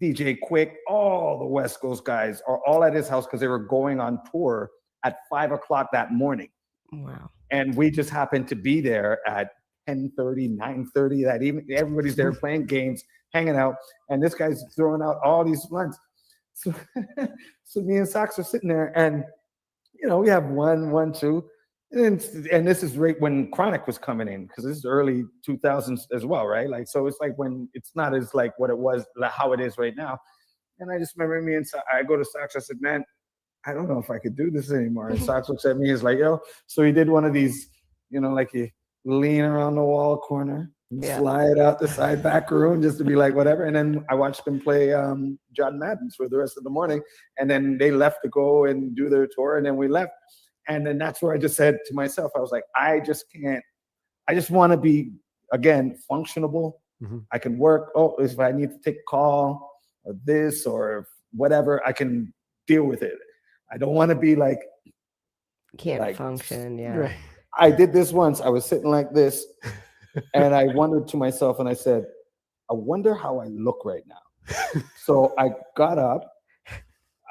DJ Quick, all the West Coast guys are all at his house because they were going on tour at 5 o'clock that morning. Wow. And we just happened to be there at 10:30, 9:30 that evening. Everybody's there playing games, hanging out, and this guy's throwing out all these blunts. So, so me and Sox are sitting there, and you know, we have one, two, and this is right when Chronic was coming in, because this is early 2000s as well, right? Like, so it's like when it's not as like what it was, how it is right now. And I just remember I go to Sox, I said, man, I don't know if I could do this anymore. And Sox looks at me, he's like, yo. So he did one of these, you know, like you lean around the wall corner, slide out the side back room just to be like, whatever. And then I watched them play John Madden for the rest of the morning. And then they left to go and do their tour. And then we left. And then that's where I just said to myself, I was like, I just want to be, again, functionable. Mm-hmm. I can work. Oh, if I need to take a call or this or whatever, I can deal with it. I don't want to be like, can't function. Yeah. Right. I did this once. I was sitting like this, and I wondered to myself, and I said, I wonder how I look right now. So I got up.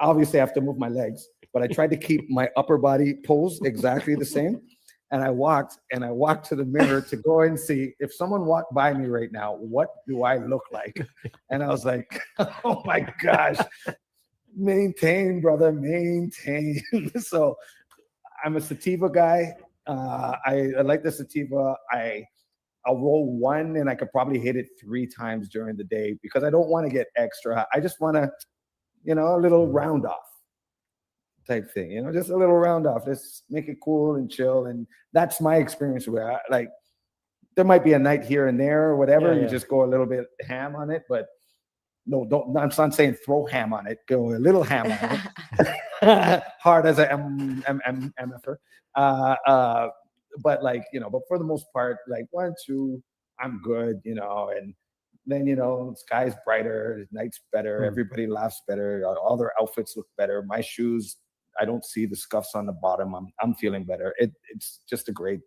Obviously, I have to move my legs, but I tried to keep my upper body pose exactly the same. And I walked to the mirror to go and see if someone walked by me right now, what do I look like? And I was like, oh my gosh. Maintain, brother, maintain. So I'm a sativa guy. I like the sativa. I'll roll one, and I could probably hit it 3 times during the day because I don't want to get extra. I just want to, you know, a little round off type thing, you know, just a little round off. Just make it cool and chill. And that's my experience where like there might be a night here and there or whatever. You just go a little bit ham on it, but no, don't. I'm not saying throw ham on it. Go a little ham on it. Hard as I am MFer. But like, you know, but for the most part, like 1, 2, I'm good, you know. And then, you know, sky's brighter, night's better, everybody laughs better, all their outfits look better. My shoes, I don't see the scuffs on the bottom. I'm feeling better. It's just a great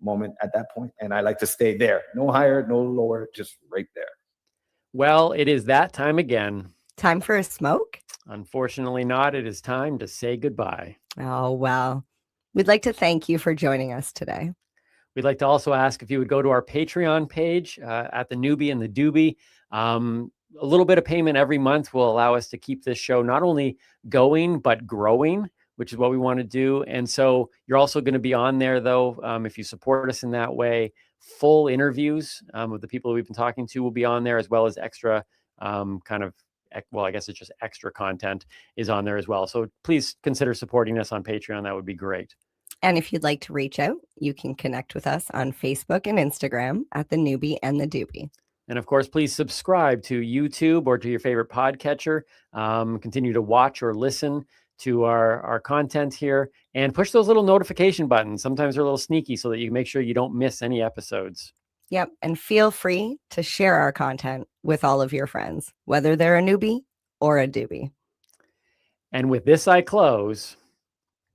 moment at that point, and I like to stay there. No higher, no lower, just right there. Well, it is that time again. Time for a smoke? Unfortunately not. It is time to say goodbye. Oh, well. We'd like to thank you for joining us today. We'd like to also ask if you would go to our Patreon page at the Newbie and the Doobie. A little bit of payment every month will allow us to keep this show not only going, but growing, which is what we want to do. And so you're also going to be on there, though, if you support us in that way. Full interviews with the people we've been talking to will be on there, as well as extra I guess it's just extra content is on there as well. So please consider supporting us on Patreon. That would be great. And if you'd like to reach out, you can connect with us on Facebook and Instagram at the Newbie and the Doobie. And of course, please subscribe to YouTube or to your favorite podcatcher. Continue to watch or listen to our content here, and push those little notification buttons. Sometimes they're a little sneaky, so that you make sure you don't miss any episodes. Yep. And feel free to share our content with all of your friends, whether they're a newbie or a doobie. And with this, I close.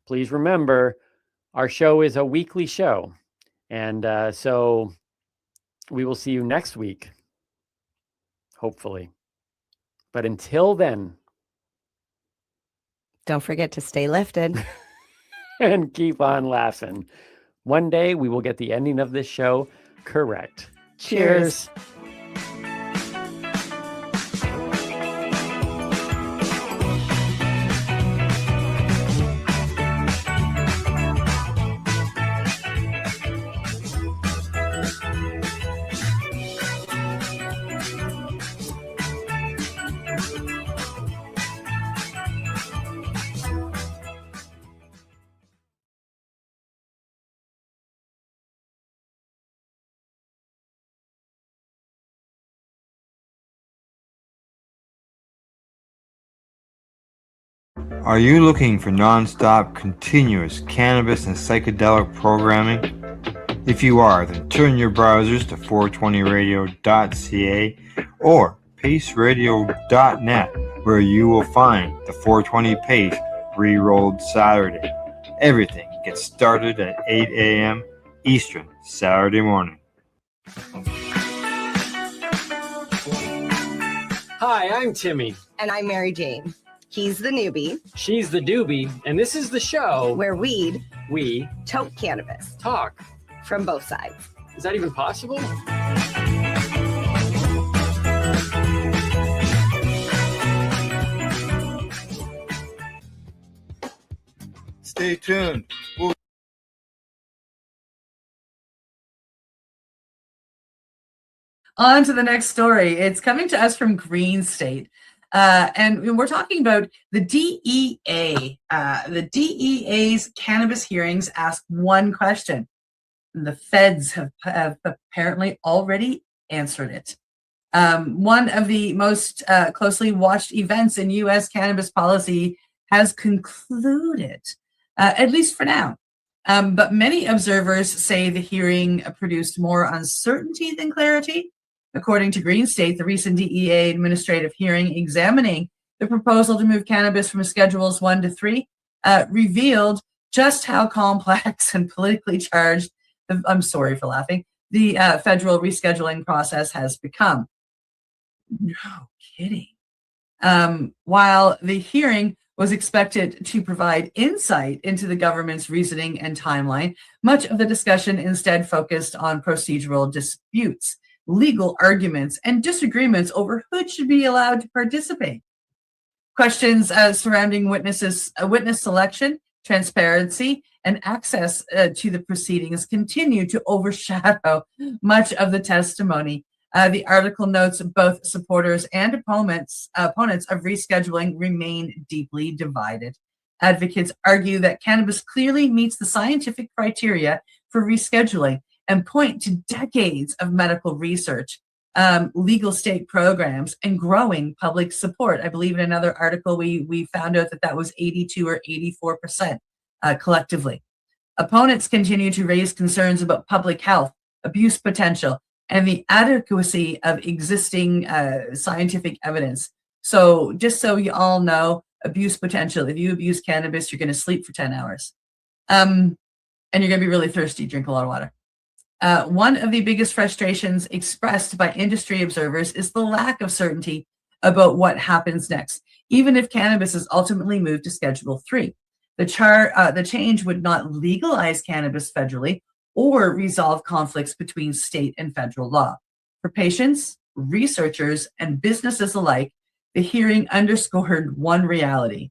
Please remember, our show is a weekly show. And so we will see you next week, hopefully. But until then, don't forget to stay lifted and keep on laughing. One day we will get the ending of this show correct. Cheers. Are you looking for non-stop, continuous cannabis and psychedelic programming? If you are, then turn your browsers to 420radio.ca or paceradio.net, where you will find the 420 Pace re-rolled Saturday. Everything gets started at 8 a.m. Eastern Saturday morning. Hi, I'm Timmy. And I'm Mary Jane. He's the newbie. She's the doobie. And this is the show where we toke cannabis. Talk. From both sides. Is that even possible? Stay tuned. On to the next story. It's coming to us from Green State. And we're talking about the DEA. The DEA's cannabis hearings ask one question. The feds have apparently already answered it. One of the most closely watched events in U.S. cannabis policy has concluded, at least for now. But many observers say the hearing produced more uncertainty than clarity. According to Green State, the recent DEA administrative hearing examining the proposal to move cannabis from Schedules 1 to 3 revealed just how complex and politically charged, I'm sorry for laughing, the federal rescheduling process has become. No kidding. While the hearing was expected to provide insight into the government's reasoning and timeline, much of the discussion instead focused on procedural disputes, legal arguments, and disagreements over who should be allowed to participate. Questions surrounding witness selection, transparency, and access to the proceedings continue to overshadow much of the testimony. The article notes both supporters and opponents of rescheduling remain deeply divided. Advocates argue that cannabis clearly meets the scientific criteria for rescheduling and point to decades of medical research, legal state programs, and growing public support. I believe in another article we found out that was 82 or 84% collectively. Opponents continue to raise concerns about public health, abuse potential, and the adequacy of existing scientific evidence. So just so you all know, abuse potential. If you abuse cannabis, you're going to sleep for 10 hours. And you're going to be really thirsty, drink a lot of water. One of the biggest frustrations expressed by industry observers is the lack of certainty about what happens next, even if cannabis is ultimately moved to Schedule 3. The change would not legalize cannabis federally or resolve conflicts between state and federal law. For patients, researchers, and businesses alike, the hearing underscored one reality.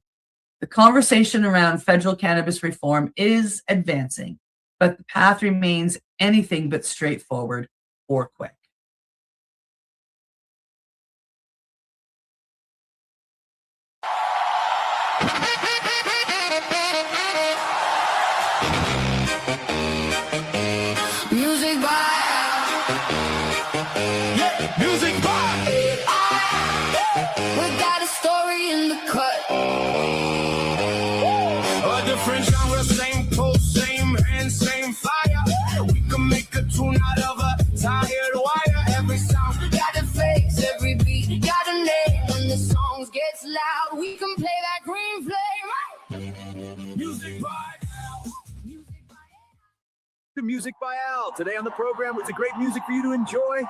The conversation around federal cannabis reform is advancing, but the path remains anything but straightforward or quick. Music by. Yeah, music by. We got a story in the cut. A different genre, same pulse, same hand, same fire. We can make a tune out of a tired wire. Every sound got a face, every beat got a name. When the songs gets loud, we can play that green flame. Music by. To Music by Al. Today on the program, it's a great music for you to enjoy.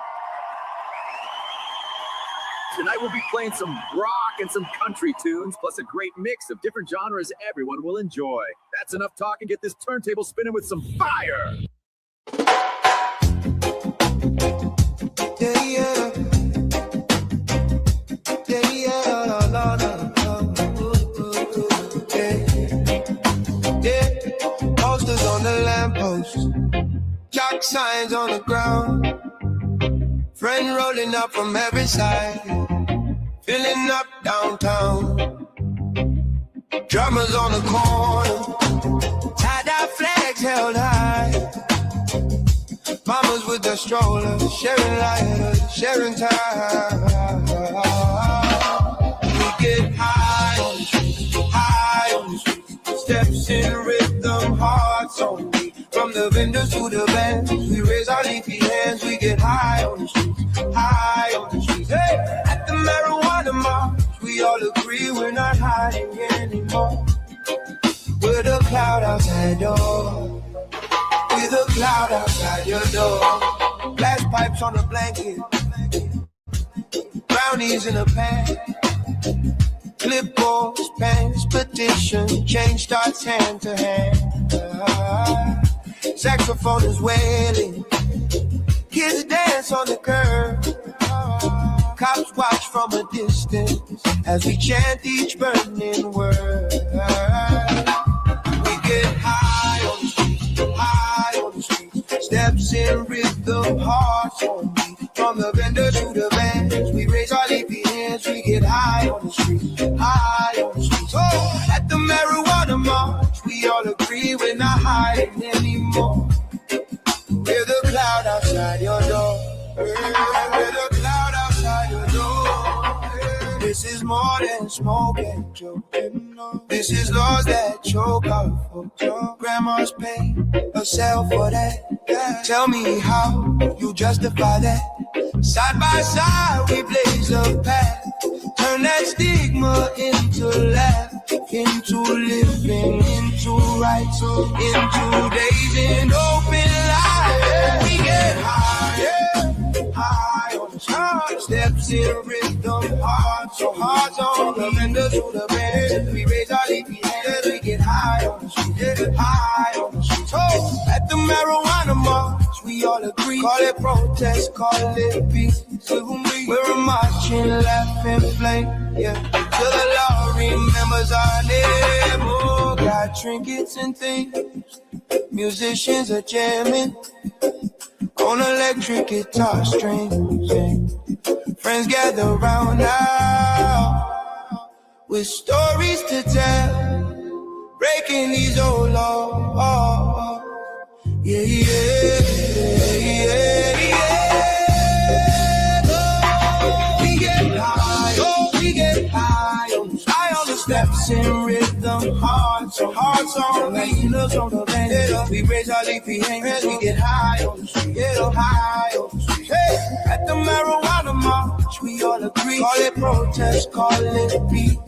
Tonight we'll be playing some rock and some country tunes, plus a great mix of different genres everyone will enjoy. That's enough talk, and get this turntable spinning with some fire. Yeah, yeah. Yeah, yeah, la, la, la. Posters on the lamppost, chalk signs on the ground, friend rolling up from every side, filling up downtown. Drummers on the corner, tie-dye flags held high, mamas with their strollers, sharing lighters, sharing time. We get high on the street, high on the street. Steps in rhythm, hearts on beat. From the vendors to the bands, we raise our leafy hands. We get high on the streets, high on the streets. Hey, at the marijuana march, we all agree we're not hiding anymore. We're the cloud outside your door. We're the cloud outside your door. Glass pipes on a blanket, brownies in a pan. Clipboards, pens, petition, change starts hand to hand. Saxophone is wailing, kids dance on the curb. Cops watch from a distance as we chant each burning word. We get high on the streets, high on the streets. Steps in rhythm, hearts on beat. From the vendor to the bands, we raise our leafy hands. We get high on the streets, high on the streets. Oh, at the marijuana march, we all agree we're not hiding anymore. We're the cloud outside your door. We're the cloud outside your door. This is more than smoke and joking. This is laws that choke out folks. Grandma's pain, herself for that. Tell me how you justify that. Side by side we blaze a path. Turn that stigma into laugh, into living, into rights, into days in open life. We get high, high on the stars. Steps in rhythm, hearts on the vendors to the band. We raise our leafy hands. We get high on the street, high on the street. Oh, at the marijuana march, we all agree. Call it protest, call it peace. We're a marching, laughing flame. Yeah, till the law remembers our name. Oh, got trinkets and things. Musicians are jamming on electric guitar strings. Friends gather round now with stories to tell, breaking these old laws. Yeah, yeah, yeah, yeah. Oh, we get high, oh, we get high on the steps in rhythm, hearts on the leaders on the band. We raise our leafy hands, we get high on the street, high on the street. Hey, at the marijuana march, we all agree. Call it protest, call it peace.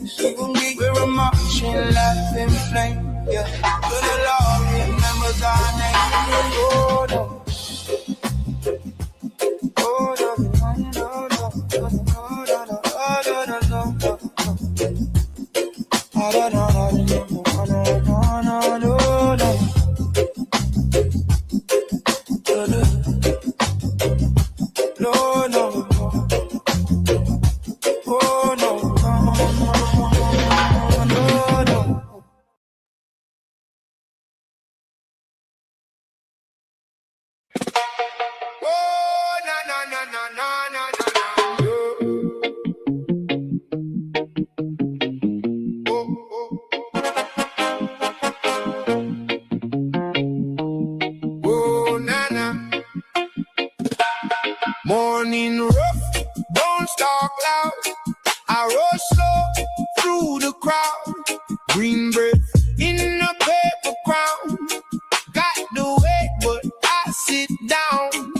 We're a marching, laughing flame. Yeah, to the Lord remembers our name. Oh no, oh no, no, no, no, Morning rough, don't talk loud. I rush slow through the crowd. Green bread in a paper crown. Got the weight, but I sit down.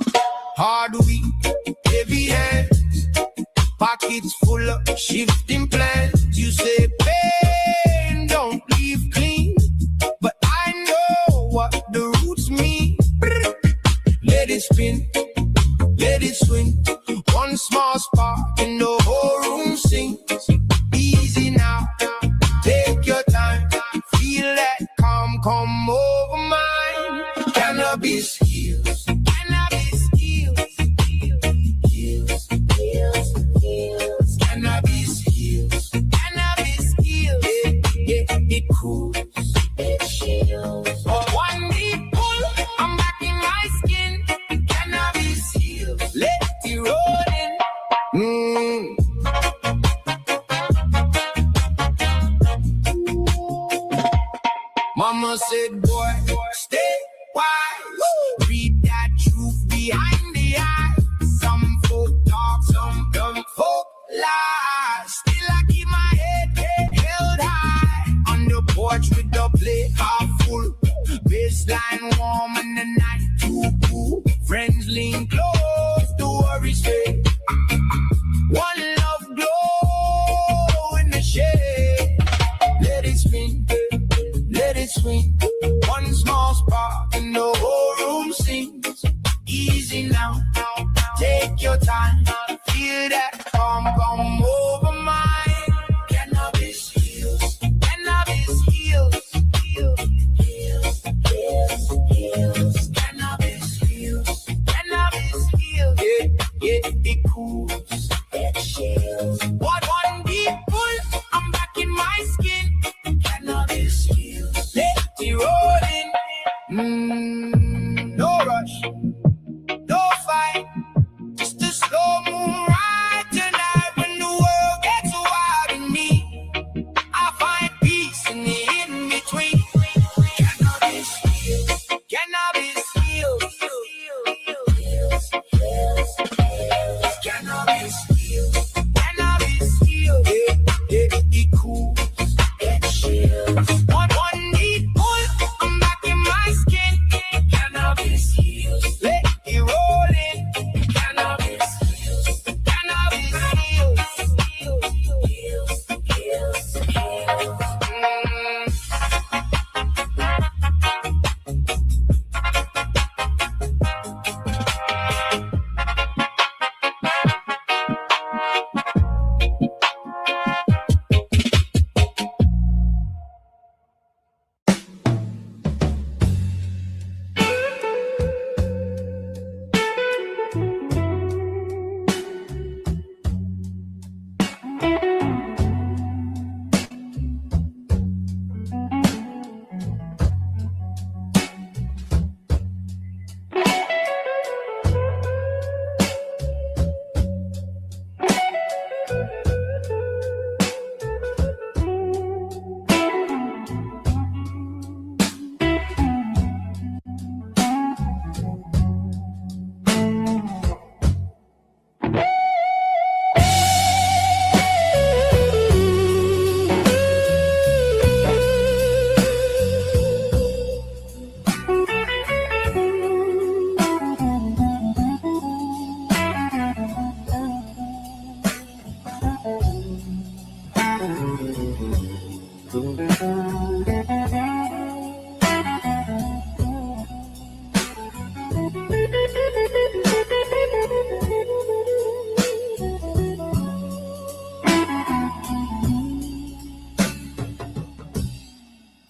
Hard week, heavy hands. Pockets full of shifting plans. You say pain don't leave clean, but I know what the roots mean. Let it spin, let it swing. One small spark and the whole room sings. Easy now, take your time. Feel that calm come over mine. Cannabis heals, cannabis heals, heals, heals, heals. Cannabis heals, cannabis heals. It cools, it shields. One deep pull, I'm back in my skin. Cannabis heals, let it roll in. Mama said, boy, stay wise. Read that truth behind the eyes. Some folk talk, some dumb folk lie. Still I keep my head held high. On the porch with the plate half full. Baseline warm and the night too cool. Friends lean close, the worries fade. One love glow in the shade. Let it spin, let it swing. One small spark and the whole room sings. Easy now, take your time. Feel that calm come over mine. Cannabis heals, cannabis heals, heals, heals, heals, heals. Cannabis heals, cannabis heals. Yeah, it cools, it chills. One deep pull, I'm back in my skin. Cannabis heals, let it roll in. No rush, no fight, just a slow moon ride tonight. When the world gets wild in me, I find peace in the in between. Cannabis heals, cannabis heals, heals, heals, heals. Cannabis heals, cannabis heals. It cools, it chills. One deep pull, I'm back in my skin. Cannabis heals, let it roll in. Cannabis heals, cannabis heals, heals, heals, heals, heals.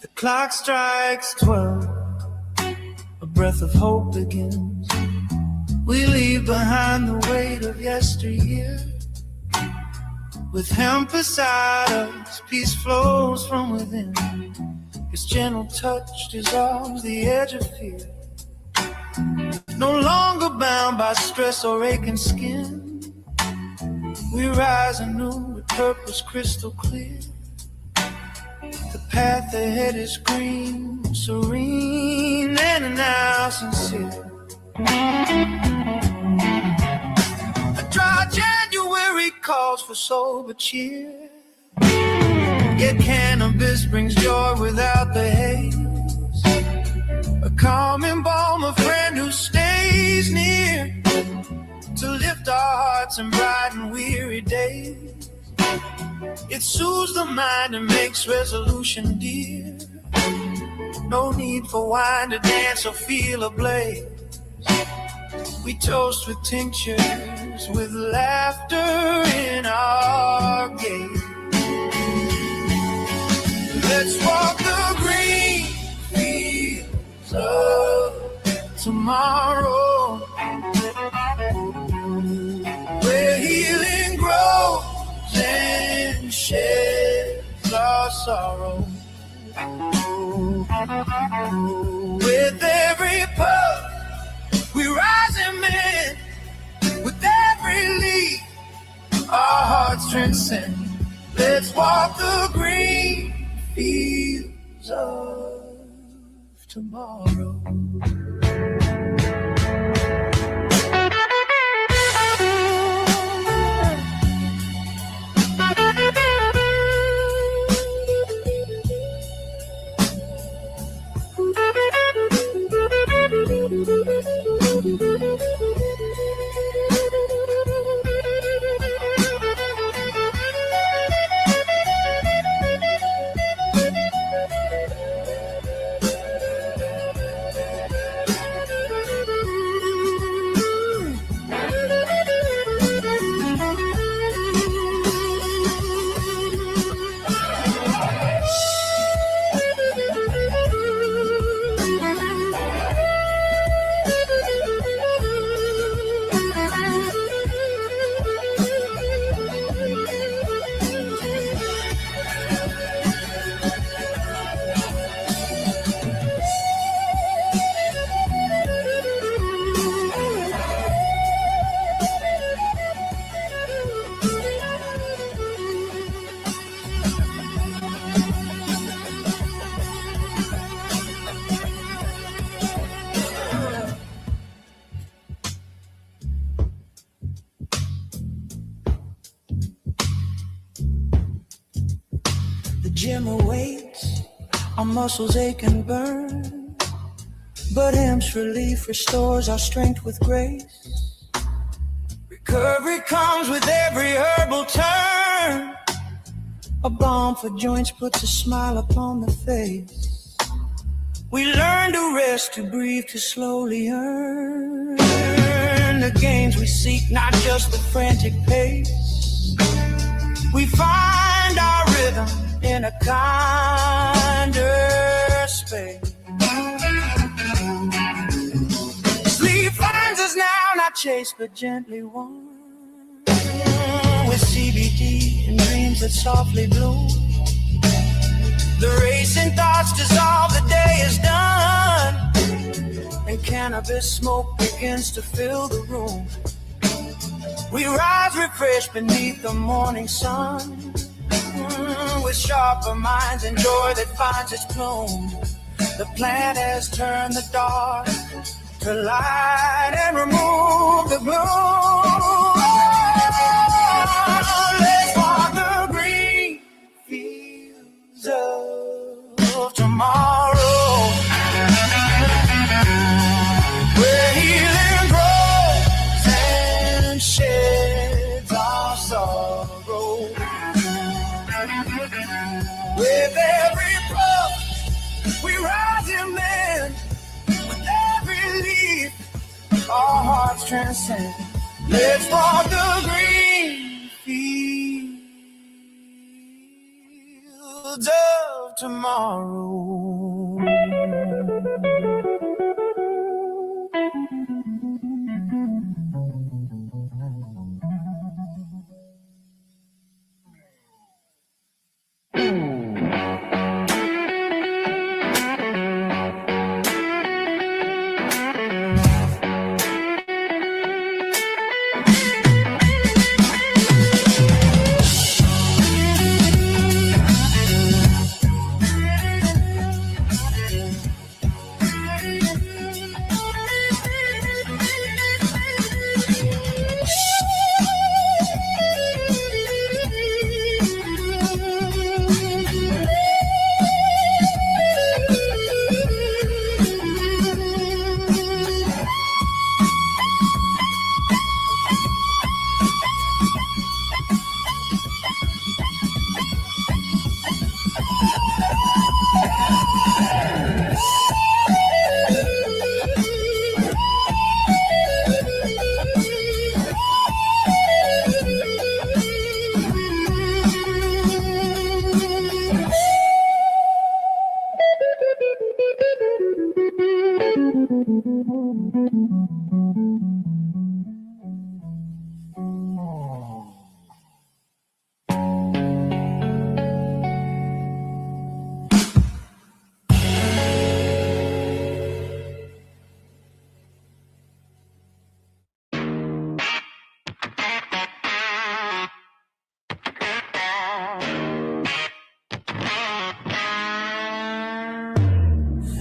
The clock strikes 12, a breath of hope begins. We leave behind the weight of yesteryear. With hemp beside us, peace flows from within. His gentle touch dissolves the edge of fear. No longer bound by stress or aching skin, we rise anew with purpose crystal clear. The path ahead is green, serene, and now sincere. A dry January calls for sober cheer. Yet cannabis brings joy without the haze. A calming balm, a friend who stays near to lift our hearts and brighten weary days. It soothes the mind and makes resolution dear. No need for wine to dance or feel a blaze. We toast with tinctures, with laughter in our gaze. Let's walk the green fields of tomorrow, where healing grows and sheds our sorrow. With every puff we rise and mend. With every leaf our hearts transcend. Let's walk the green fields of tomorrow. The gym awaits, our muscles ache and burn, but hemp's relief restores our strength with grace. Recovery comes with every herbal turn. A balm for joints puts a smile upon the face. We learn to rest, to breathe, to slowly earn the gains we seek, not just the frantic pace. We find our rhythm in a kinder space. Sleep finds us now, not chased but gently won, with CBD and dreams that softly bloom. The racing thoughts dissolve, the day is done, and cannabis smoke begins to fill the room. We rise refreshed beneath the morning sun, with sharper minds and joy that finds its plume. The plant has turned the dark to light and remove the gloom. Let's walk the green fields of tomorrow, where healing grows and sheds our sorrow. With every puff we rise and mend. With every leaf our hearts transcend. Let's walk the green fields of tomorrow.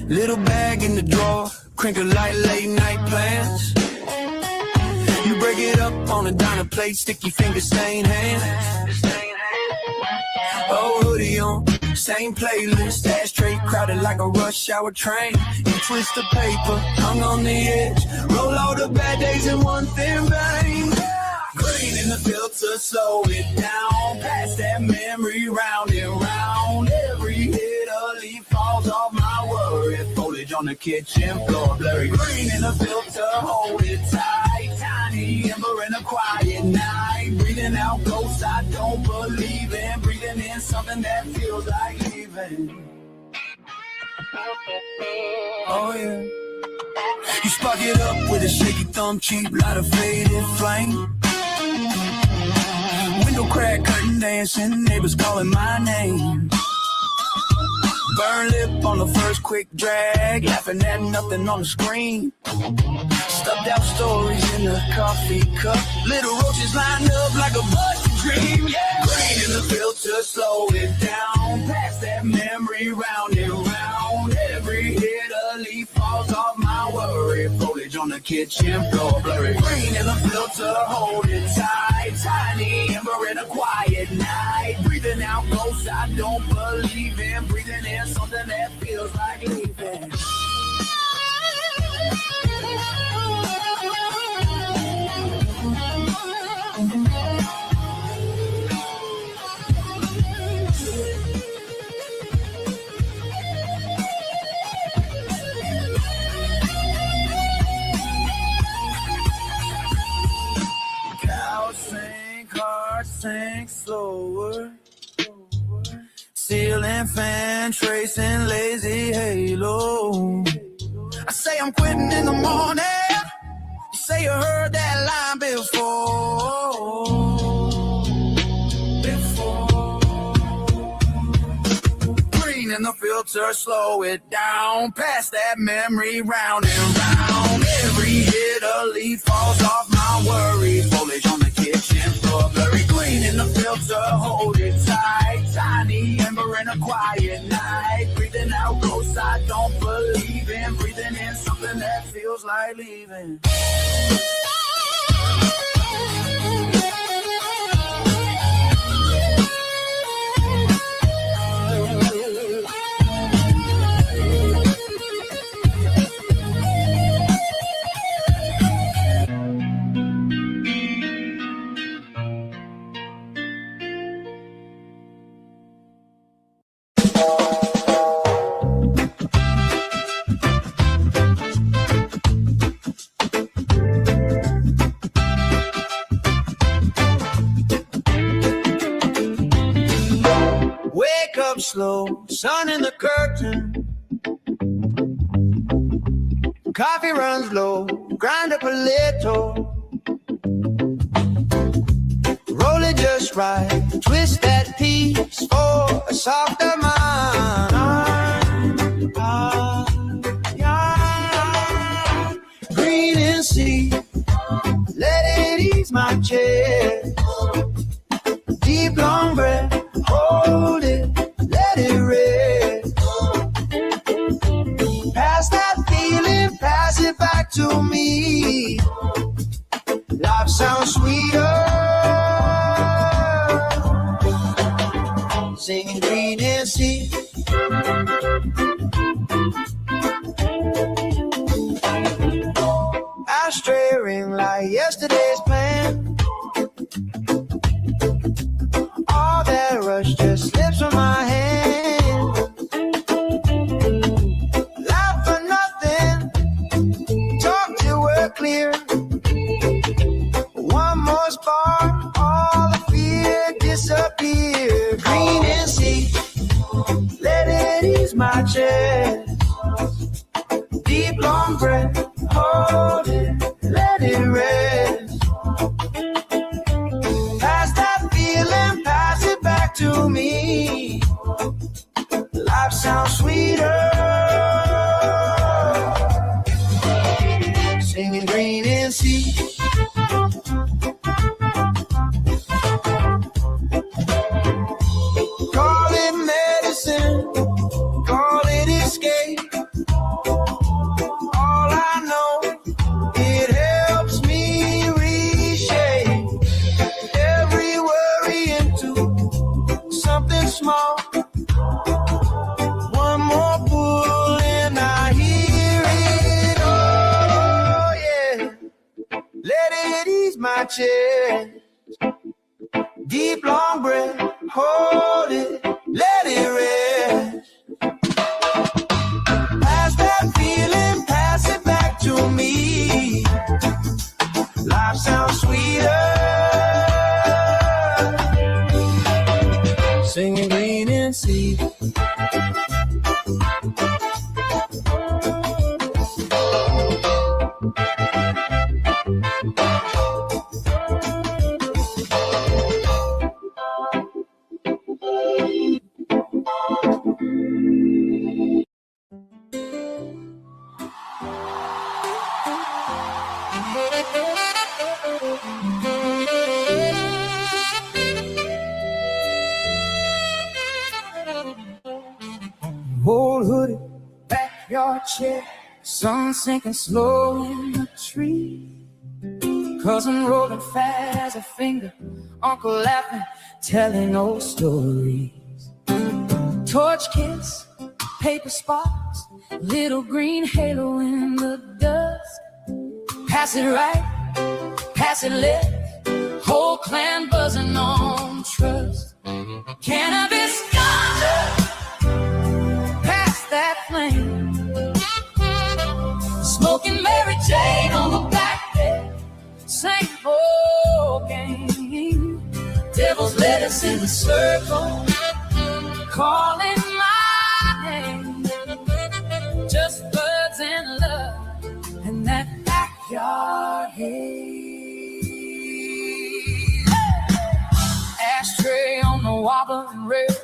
Little bag in the drawer, crinkle like late night plans. You break it up on a diner plate, sticky finger stained hands. Oh, hoodie on, same playlist, ashtray crowded like a rush hour train. You twist the paper, hung on the edge, roll all the bad days in one thin vein. Green in the filter, slow it down, pass that memory round and round. Every hit a leaf falls off my worry, foliage on the kitchen floor, blurry. Green in the filter, hold it tight, tiny ember in a quiet night. Breathing out ghosts I don't believe in, breathing in something that feels like leaving. Oh yeah. You spark it up with a shaky thumb, cheap light a faded flame. Window crack, curtain dancing, neighbors calling my name. Burn lip on the first quick drag, laughing at nothing on the screen. Stuffed out stories in a coffee cup, little roaches lined up like a busted dream. Yeah. Green in the filter, slow it down, pass that memory round and round. Every hit a leaf falls off my worry, foliage on the kitchen floor, blurry. Green in the filter, hold it tight, tiny ember in a quiet night. Breathing out ghosts I don't believe in, breathing in something that feels like leaving. Sink slower, ceiling fan tracing lazy halo. I say I'm quitting in the morning, you say you heard that line before. Green in the filter, slow it down, pass that memory round and round. Every hit a leaf falls off my worry, foliage on the kitchen floor, blurry. Green in the filter, hold it tight, tiny ember in a quiet night. Breathing out ghosts I don't believe in, breathing in something that feels like leaving. Wake up slow, sun in the curtain. Coffee runs low, grind up a little. Roll it just right, twist that piece for a softer mind. Green and sea, let it ease my chest. Deep long breath, hold it, let it rest. Pass that feeling, pass it back to me. Life sounds sweeter, singing green and sea. Ashtray ring like yesterday's plan. All that rush just slips from my hand. Laugh for nothing, talk till we're clear. One more spark, all the fear disappear. Green and sea, let it ease my chest. Deep long breath, hold it, let it rest. Pass that feeling, pass it back to me. Life sounds sweeter, singing green and sea. Call it medicine, call it escape. deep long breath, hold it, let it rest. Pass that feeling, pass it back to me. Life sounds sweeter. Singing green and sea. Old hooded backyard chair, sun sinking slow in the tree. Cousin rolling fast a finger, uncle laughing, telling old stories. Torch kiss, paper sparks, little green halo in the dust. Pass it right, pass it left, whole clan buzzing on trust. Cannabis ganja, that flame, smoking Mary Jane on the back bed, same old game. Devil's lettuce in the circle, calling my name. Just birds and love and that backyard haze. Ashtray on the wobbling rail,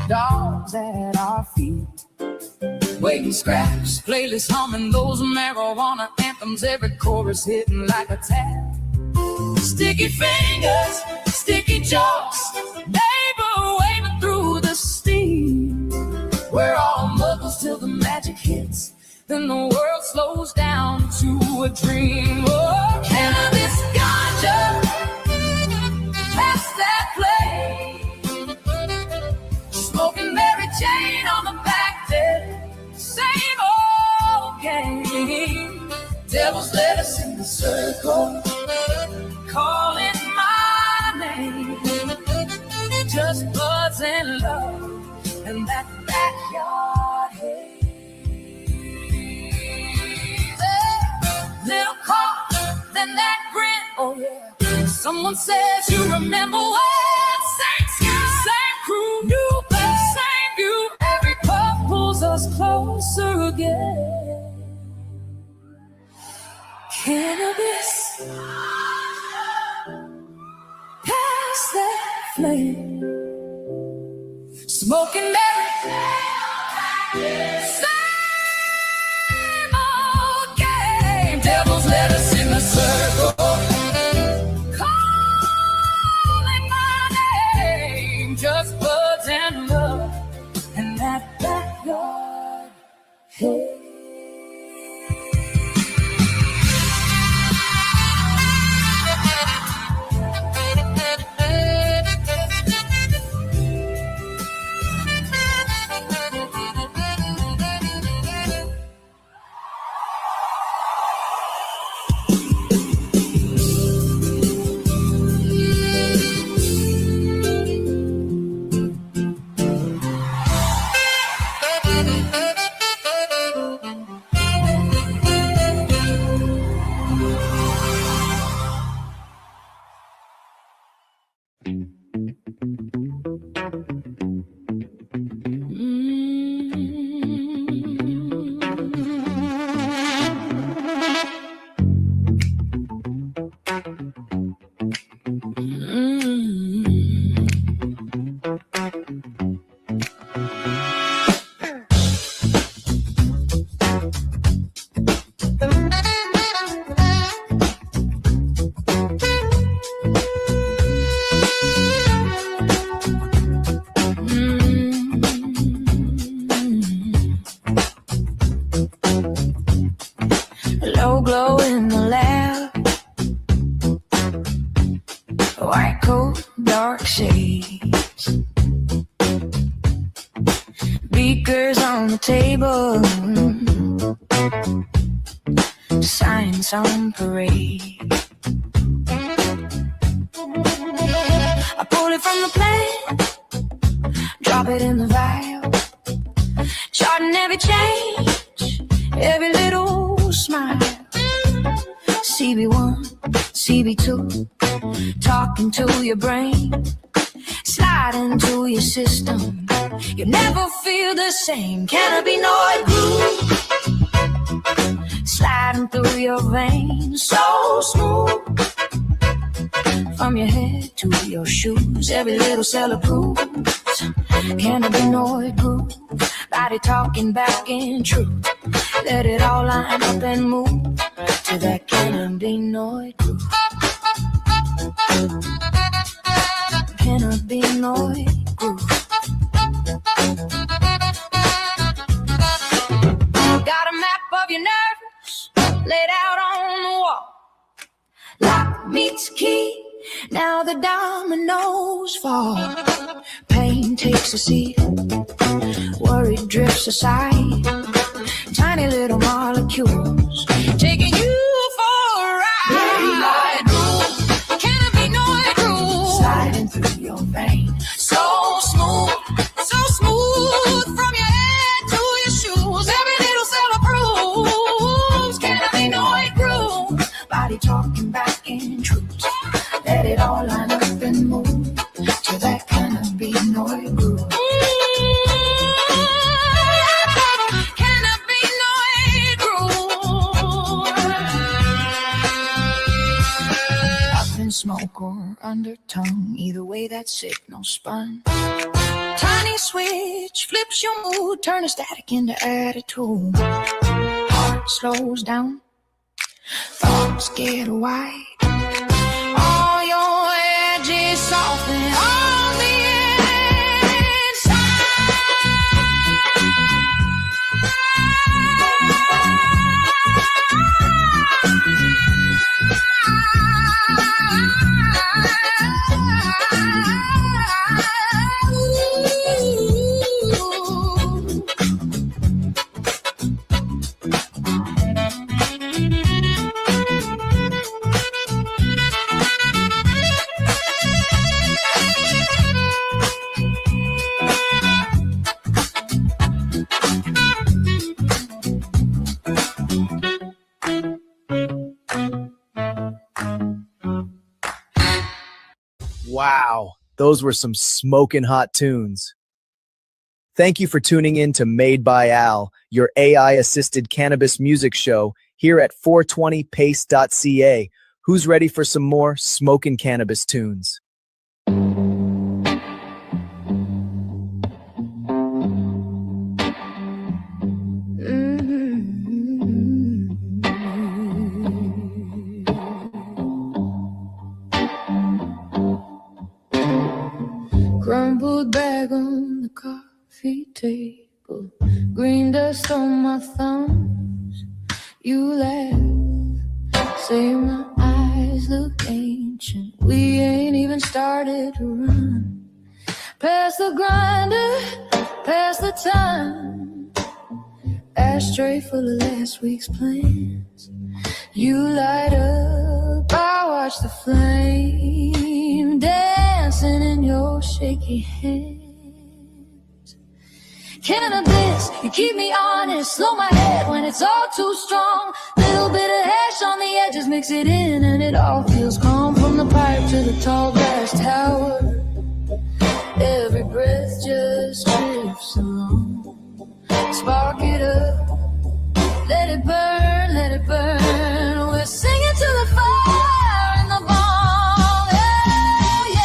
dogs at our feet, waiting scraps, playlist humming those marijuana anthems, every chorus hitting like a tap. Sticky fingers, sticky jaws, neighbor waving through the steam. We're all muggles till the magic hits, then the world slows down to a dream. Oh, cannabis ganja, pass that flame, smoking Mary Jane on the back deck. Same old game. Devil's lettuce in the circle, calling my name. Just buds and love and that backyard haze. Hey, little car, then that grin. Oh yeah. Someone says you remember when. Same school, same crew, new place, same view. Every puff pulls us closer again. Cannabis, pass that flame, smoking Mary, same old game. Devil's lettuce in the circle, calling my name. Just buds and love and that backyard haze. Low glow in the lab, white coat, dark shades, beakers on the table, science on parade. I pull it from the plant, drop it in the vial, charting every change, every little smile. CB1, CB2, talking to your brain, slide into your system. You never feel the same. Cannabinoid groove, sliding through your veins, so smooth. From your head to your shoes, every little cell approves. Cannabinoid groove, body talking back in truth. Let it all line up and move to that cannabinoid groove. Cannabinoid groove. Got a map of your nerves laid out on the wall. Lock meets key, now the dominoes fall. Pain takes a seat, worry drifts aside. Tiny little molecules taking you for a ride. Cannabinoid groove, sliding through your vein, so smooth from your head to your shoes. Every little cell approves. Cannabinoid groove, body talking back in truth. Let it all line up and move to that cannabinoid groove. Cannabinoid groove. Up in smoke or under tongue, either way that signal spun. Tiny switch flips your mood, turn a static into attitude. Heart slows down, thoughts get wide. All your edges soften on the Wow, those were some smoking hot tunes. Thank you for tuning in to Made by Al, your AI-assisted cannabis music show here at 420pace.ca. Who's ready for some more smoking cannabis tunes? Crumbled bag on the coffee table, green dust on my thumbs. You laugh, say my eyes look ancient. We ain't even started to run. Past the grinder, past the time. Ashtray full of last week's plans. You light up, I watch the flame dancing in your shaky hands. Cannabis, you keep me honest, slow my head when it's all too strong. Little bit of hash on the edges, mix it in and it all feels calm. From the pipe to the tall glass tower, every breath just drifts along. Spark it up, let it burn, let it burn. We're singing to the fire in the bong. Oh, yeah.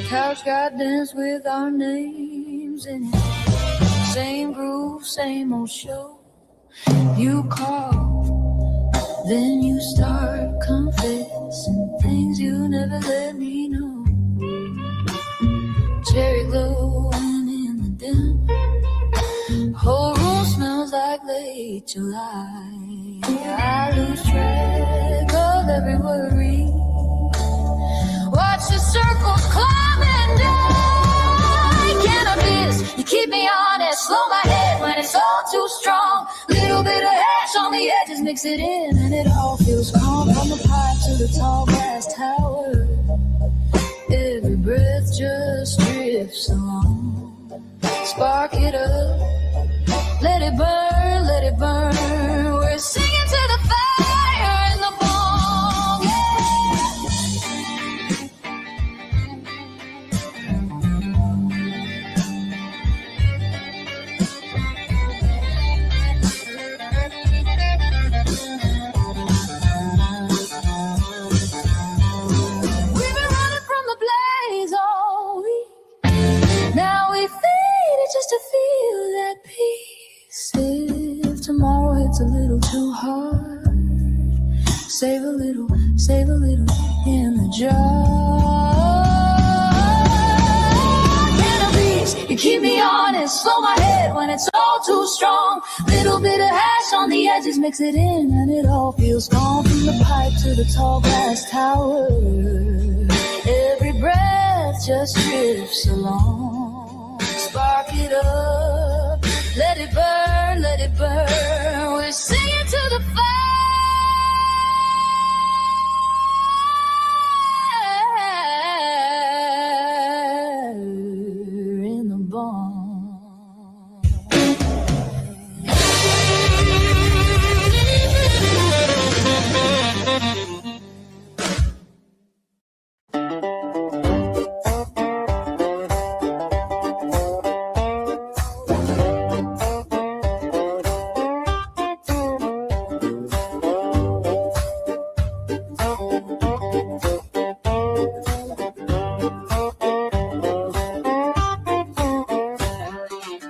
Couch got dance with our names in it. Same groove, same old show. You call, then you start confessing things you never let me know. Cherry glowing in the dim, whole room smells like late July. I lose track of every worry. Watch the circles climb and die. Cannabis, you keep me honest, slow my head when it's all too strong. Little bit of the edges, mix it in, and it all feels calm. From the pipe to the tall glass tower, every breath just drifts along. Spark it up, let it burn, let it burn. We're singing to the fire in the bone, We've been running from the blaze all week. Now we fade it just to feel that peace. If tomorrow hits a little too hard, save a little in the jar. Cannabis, you keep me honest, slow my head when it's all too strong. Little bit of hash on the edges, mix it in, and it all feels calm. From the pipe to the tall glass tower, every breath just drifts along. Spark it up, let it burn, let it burn. We're singing to the fire in the barn.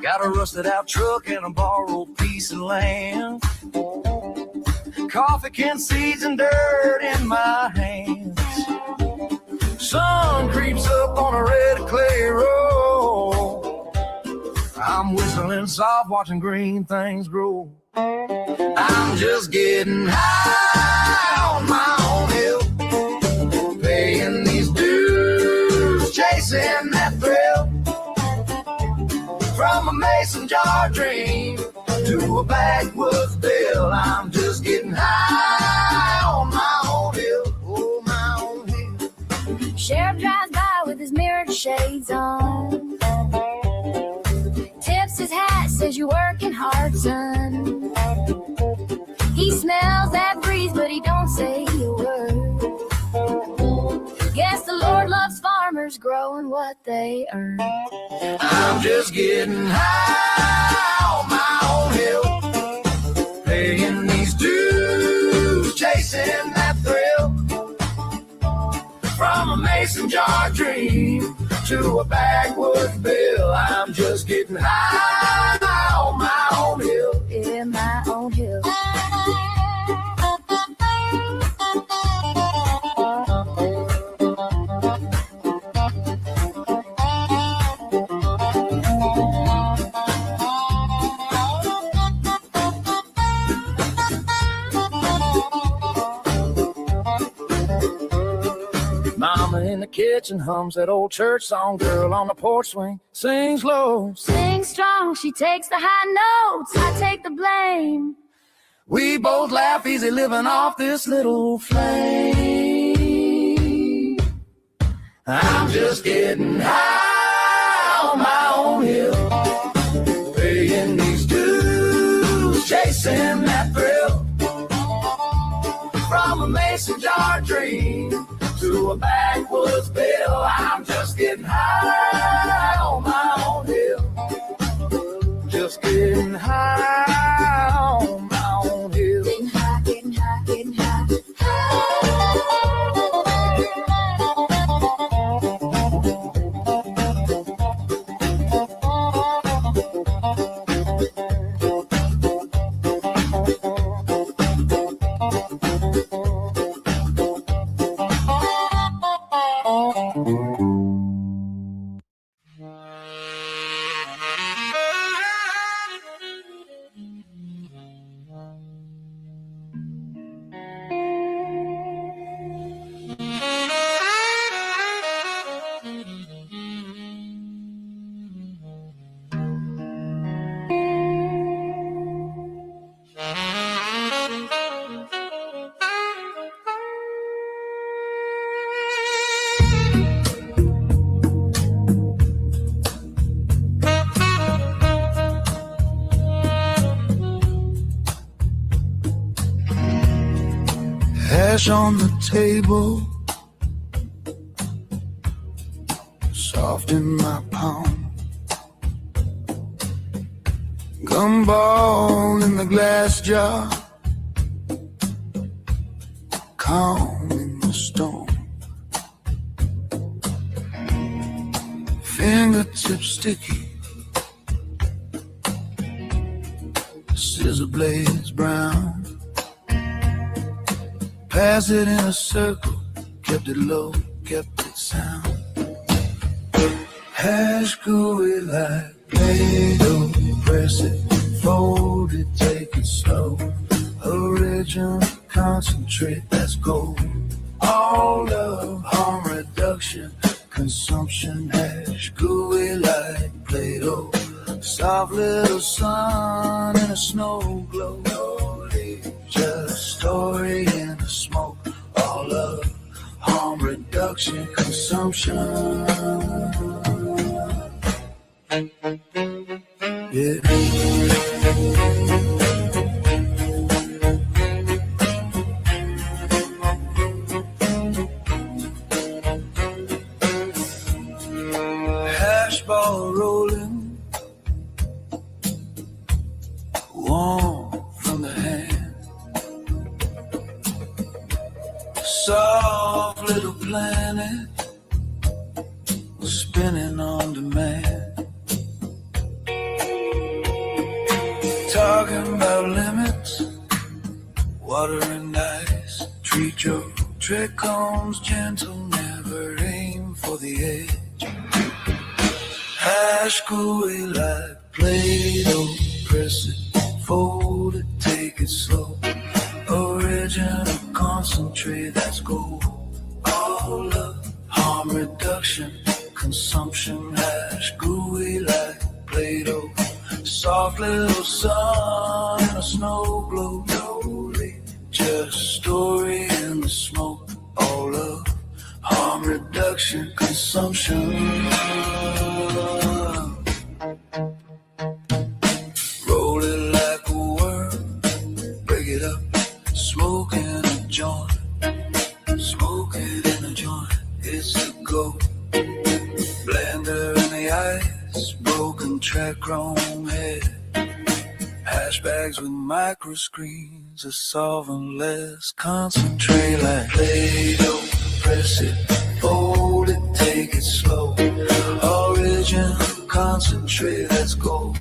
Got a rusted out truck and a borrowed piece of land. Coffee can, seeds, and dirt in my hands. Sun creeps up on a red clay road. I'm whistling soft, watching green things grow. I'm just getting high on my own hill, paying these dues, chasing that thrill. From a mason jar dream to a backwoods bill, I'm just getting high on my own hill, oh my own hill. Sheriff drives by with his mirrored shades on, tips his hat, says you're working hard, son. He smells that breeze, but he don't say a word. Guess the Lord loves farmers growing what they earn. I'm just getting high on my own hill, paying these dues, chasing that thrill. From a mason jar dream to a backwoods bill, I'm just getting high on my own hill, in my own hill. Mama in the kitchen hums that old church song. Girl on the porch swing sings low. Sing strong, she takes the high notes, I take the blame. We both laugh easy living off this little flame. I'm just getting high on my own hill, paying these dues, chasing that thrill. From a mason jar dream to a backwoods bill, I'm just getting high on my own hill, just getting high on my own hill. Getting high, getting high, getting high. Cash on the table, soft in my palm. Gumball in the glass jar, calm in the storm. Fingertips sticky, scissor blades brown. Pass it in a circle, kept it low, kept it sound. Hash gooey like Play-Doh, press it, fold it, take it slow. Original concentrate, that's gold. All of harm reduction, consumption. Hash gooey like Play-Doh, soft little sun in a snow glow. Just story in the smoke, all of harm reduction, consumption. Yeah. Hash ball rolling, warm from the hand. Soft little planet, spinning on demand. Talking about limits, water and ice. Treat your trick homes gentle, never aim for the edge. Hash gooey like Play-Doh, press it, fold it, take it slow. Original concentrate, that's gold. All of harm reduction, consumption. Hash gooey like Play-Doh, soft little sun in a snow globe. Slowly, just story in the smoke. All of harm reduction, consumption. Roll it like a worm, break it up, smoke in a joint. Smoke it in a joint, it's a go. Blender in the ice, broken track, chrome head. Hash bags with micro screens, a solvent less. Concentrate like Play-Doh, press it, fold it, take it slow. Original concentrate, let's go.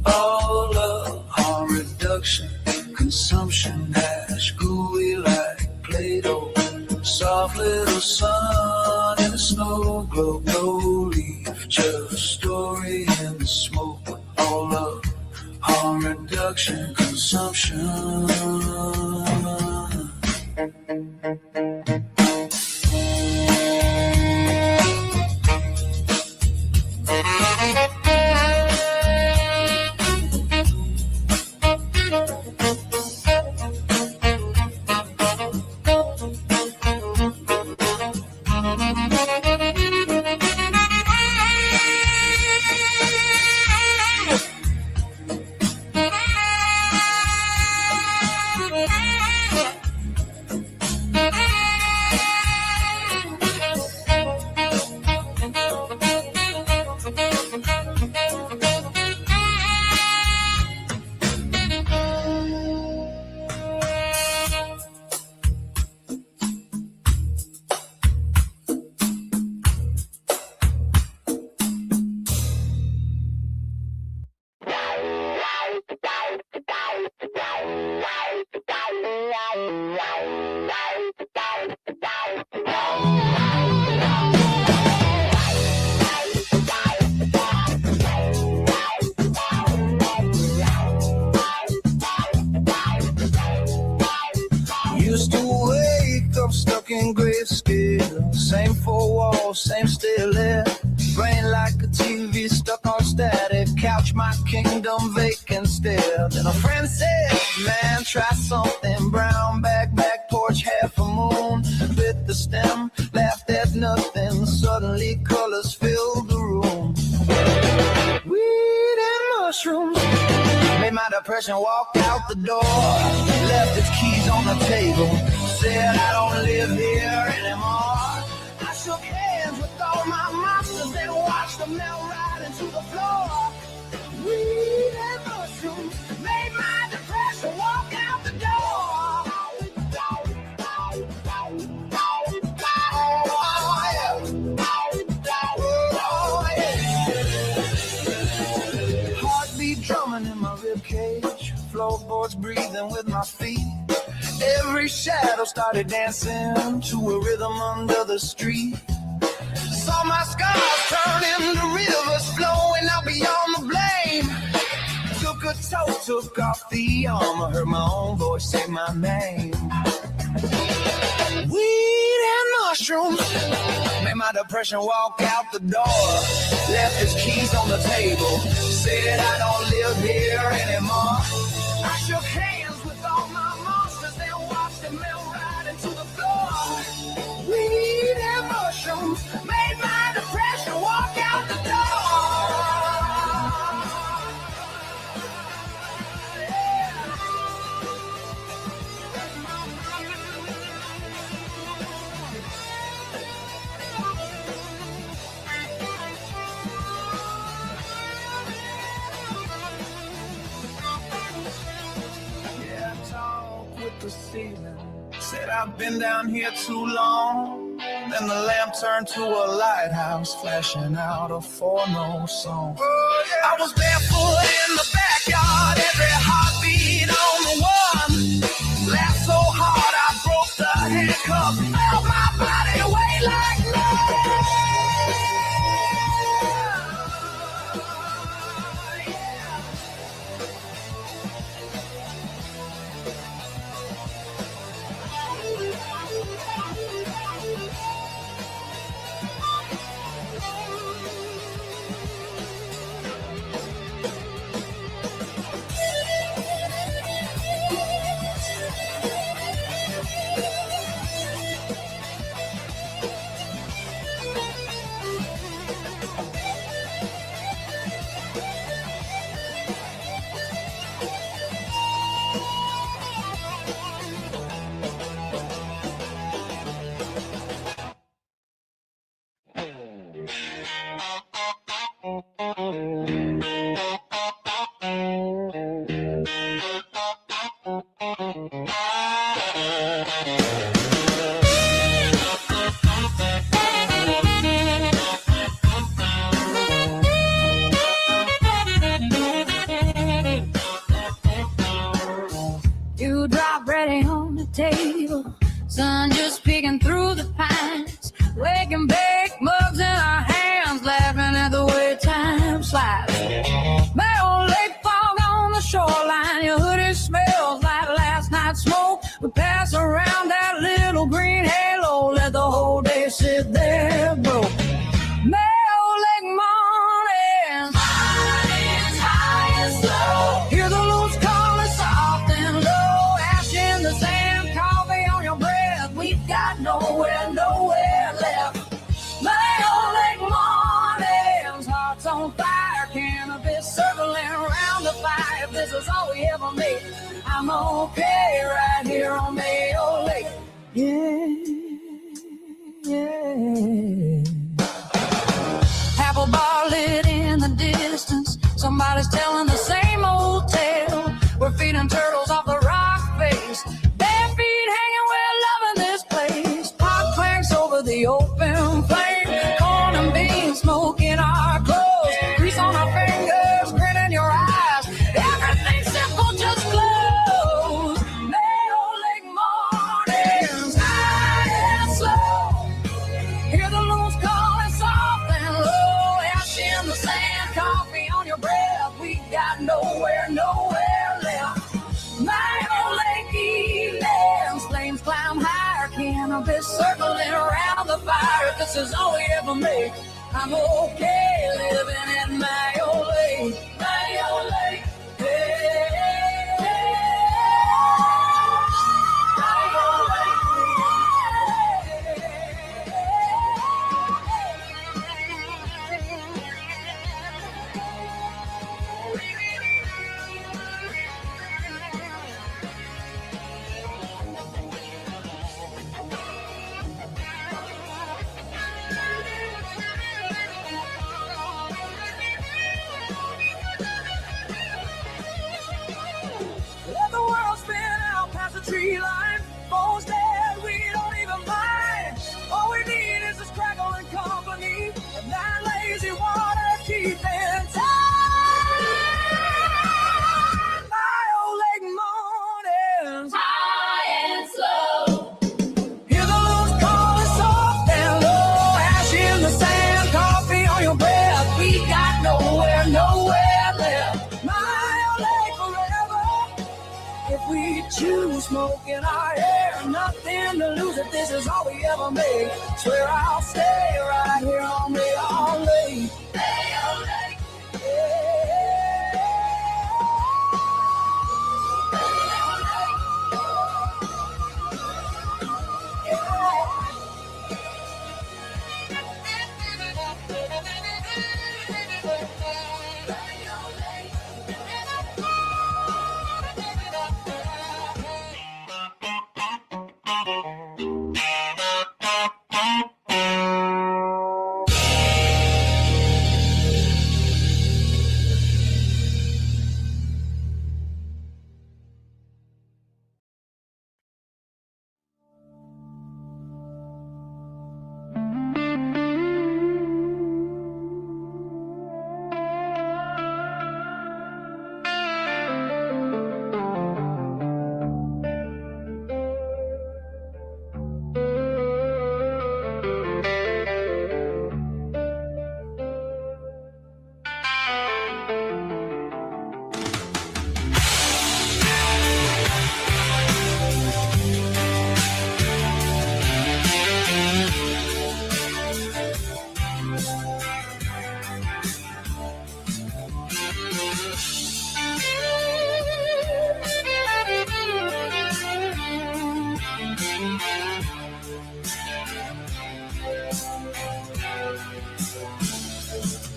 All of harm reduction, consumption. Hash gooey like Play-Doh, soft little sun in the snow globe. No leaf, just story in the smoke. All of harm reduction, consumption. Used to wake up stuck in grayscale, same four walls, same still air. Brain like a TV stuck on static, couch my kingdom vacant still. Then a friend said, man, try something. Brown bag, back porch, half a moon. Bit the stem, laughed at nothing. Suddenly colors filled the room. Weed and mushrooms made my depression walk out the the door, left his keys on the table, said I don't live here anymore. I shook hands with all my monsters, then watched them melt right into the floor. Weed and mushrooms made my depression walk out the door. Heartbeat drumming in my ribcage, floorboards breathing with my feet. Every shadow started dancing to a rhythm under the street. Saw my scars turn into rivers flowing out beyond the blame. Took a toe, took off the armor, heard my own voice say my name. Weed and mushrooms made my depression walk out the door. Left his keys on the table, said I don't live here anymore. I shook hands with all my monsters, then watched them melt right into the floor. Weed and mushrooms made my depression walk out the door. Yeah, I talk with the ceiling. Said I've been down here too long. Then the lamp turned to a lighthouse, flashing out a 4-note song. I was barefoot in the backyard, every heartbeat on the one. Laughed so hard I broke the handcuffs, felt my body weight like You drop ready on the table, sun just peeking through the pines. Wake and bake, mugs in our hands, laughing at the way time slides. My old lake fog on the shoreline, your hoodie smells like last night's smoke. We pass around that little green halo, let the whole day sit there broke. Hear the loose calling soft and low, ash in the sand, coffee on your breath. We've got nowhere left. My old lake mornings, hearts on fire, cannabis circling around the fire. If this is all we ever made, I'm okay right here on Mayo Lake. Yeah. Apple bar lit in the distance, somebody's telling the same old tale. We're feeding turtles off the rock face, bare feet hanging, we're loving this place. Pot clanks over the open flame, corn and beans smoke in our clothes, grease on our fingers, grin in your eyes, everything simple just glows. Mayo Lake mornings, high and slow, hear the loons calling soft and low, ash in the sand, coffee on your breath. We got nowhere left. My old lake evenings, flames climb higher, cannabis circling around the fire. If this is all we ever make, I'm okay living in my old lake. My old lake. Hey, my old lake. chew, smoking our hair, nothing to lose if this is all we ever make. Swear I'll stay right here on the all late.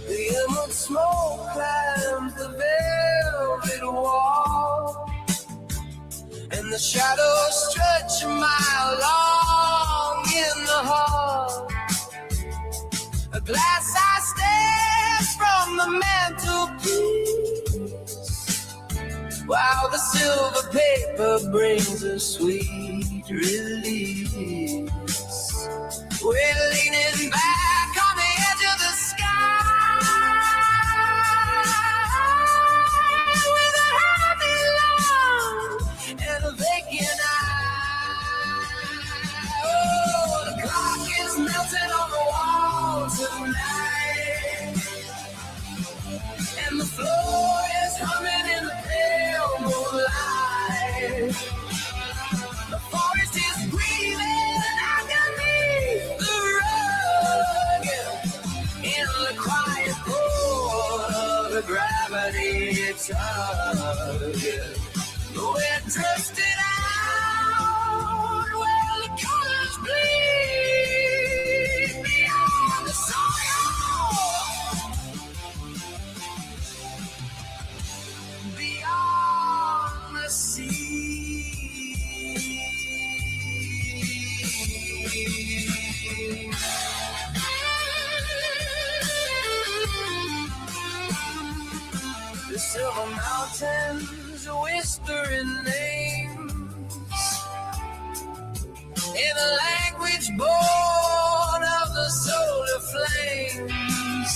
The emerald smoke climbs the velvet wall, and the shadows stretch a mile long in the hall. A glass eye stares from the mantelpiece, while the silver paper brings a sweet release. We're leaning back on the edge of the sky with a happy love and a vacant eye. Oh, the clock is melting on the wall tonight, and the floor is humming in the pale moonlight. The forest is breathing underneath the rug, in the quiet pull of the gravity tug. We're drifting out where the colors bleed beyond the soil, beyond the sea. The silver mountains whispering names in a language born of the solar flames.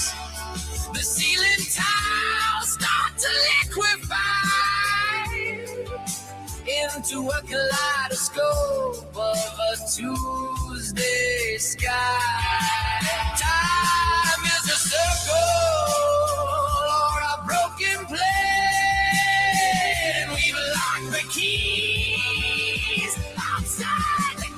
The ceiling tiles start to liquefy into a kaleidoscope of a Tuesday sky. Time is a circle or a broken plane. We've locked the keys outside the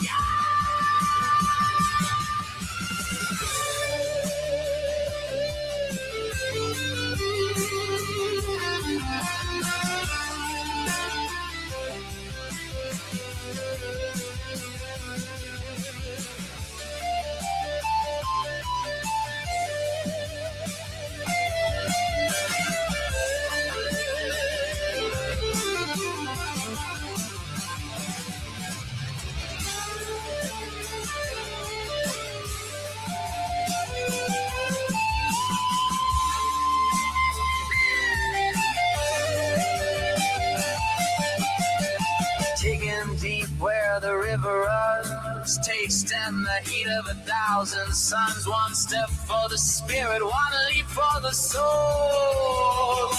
digging deep where the river runs, tasting the heat of 1,000 suns. One step for the spirit, one leap for the soul.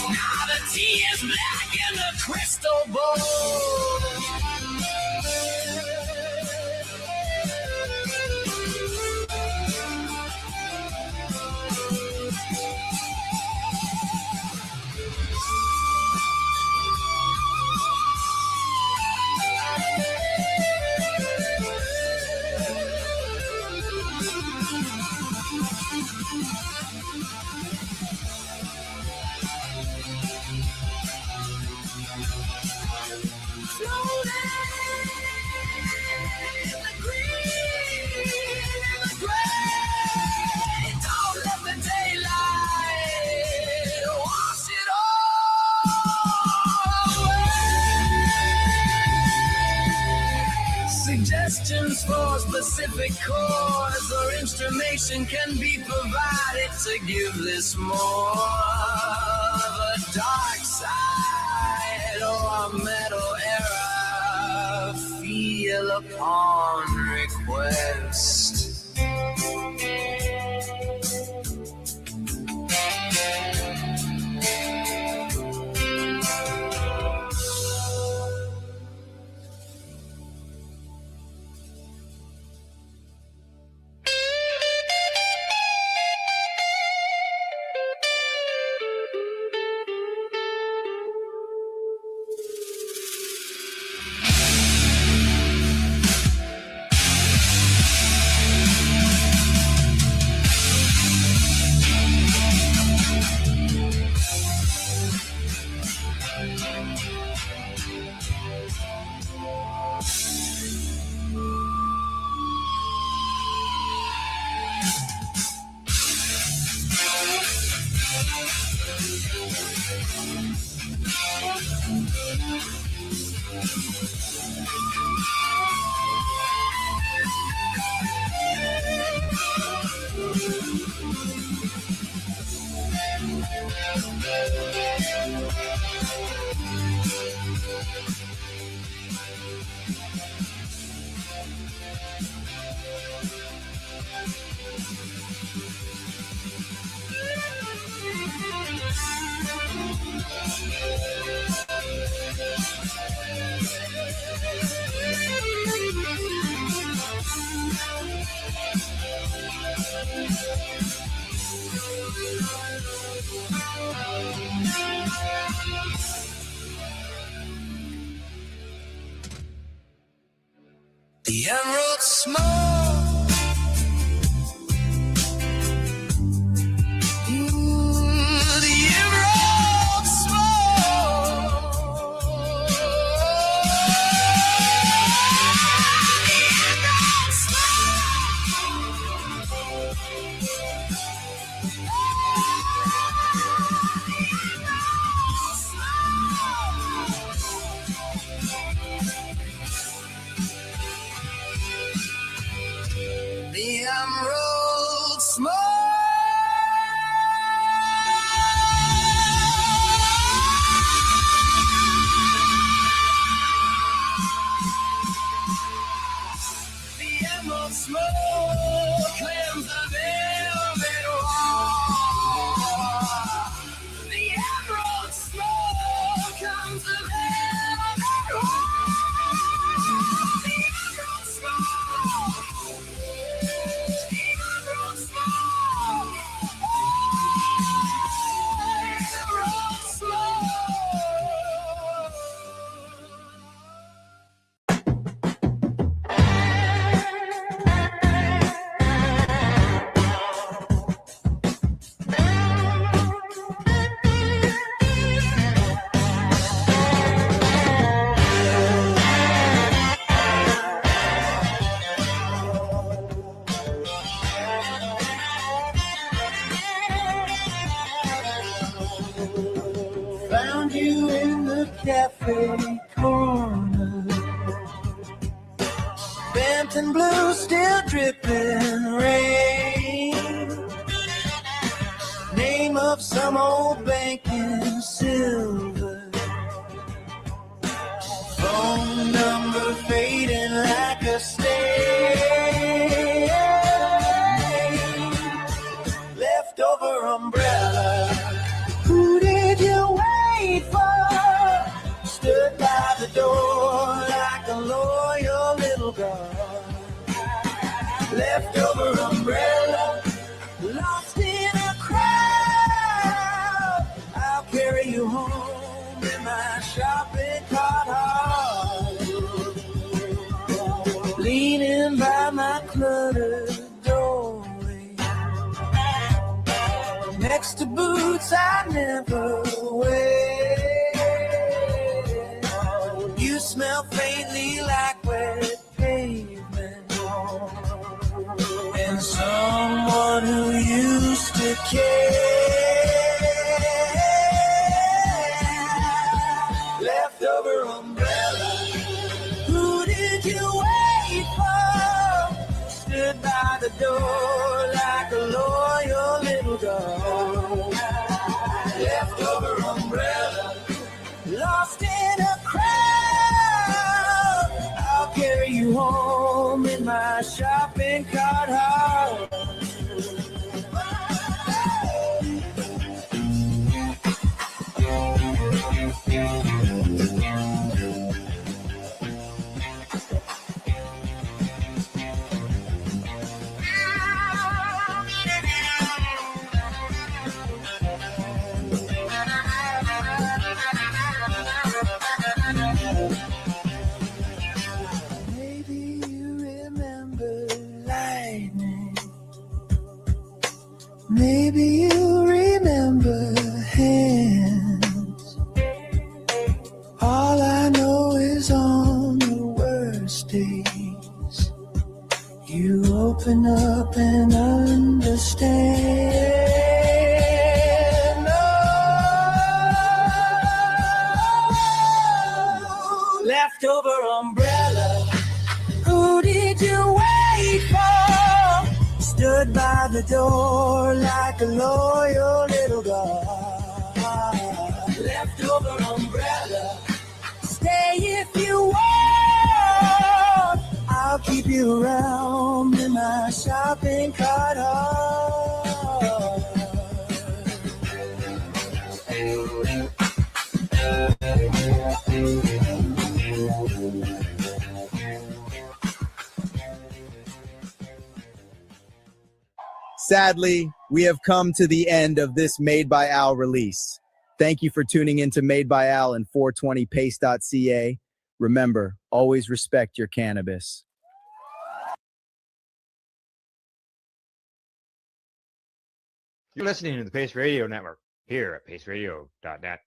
Now the tea is black in the crystal bowl. used for specific cause or instrumentation can be provided to give this more of a dark side or a metal era feel upon request. The emerald smoke. The emerald smoke. The emerald smoke. The emerald smoke claims the velvet wall. The emerald smoke comes the velvet wall. The emerald smoke. Found you in the cafe corner, bent and blue, still dripping rain. Name of some old bank in silver, phone number fading like a stain. Leftover umbrella. Who did you wait for? Stood by the door like a loyal little girl. Leftover umbrella, lost in a crowd. I'll carry you home in my shopping cart. Leaning by my cluttered doorway, next to boots I never wear. You smell faintly like wet pavement, and someone who used to care. Leftover umbrella, who did you wait for? door like a loyal little dog. Leftover umbrella, lost in a crowd. I'll carry you home in my shopping cart. Maybe you remember lightning. Maybe you remember hands. All I know is on the worst days, you open up and understand. Oh, leftover umbrella, who did you wait for? Stood by the door like a loyal little dog. Leftover umbrella, stay if you want. I'll keep you around in my shopping cart. Sadly, we have come to the end of this Made by Al release. Thank you for tuning in to Made by Al and 420pace.ca. Remember, always respect your cannabis. You're listening to the Pace Radio Network here at paceradio.net.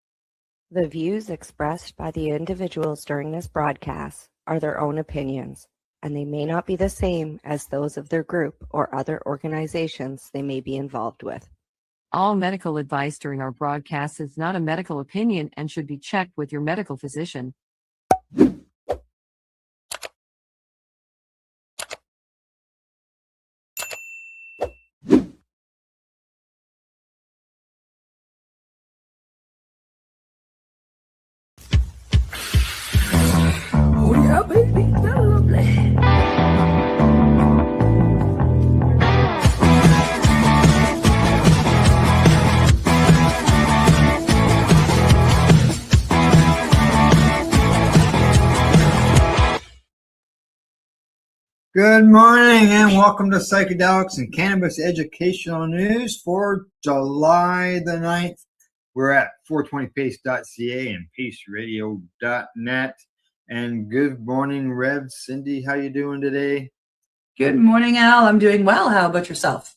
The views expressed by the individuals during this broadcast are their own opinions, and they may not be the same as those of their group or other organizations they may be involved with. All medical advice during our broadcast is not a medical opinion and should be checked with your medical physician. Oh yeah, baby, that's lovely. Good morning and welcome to Psychedelics and Cannabis Educational News for July the 9th. We're at 420pace.ca and paceradio.net. And good morning, Rev. Cindy, how you doing today? Good morning, Al. I'm doing well. How about yourself?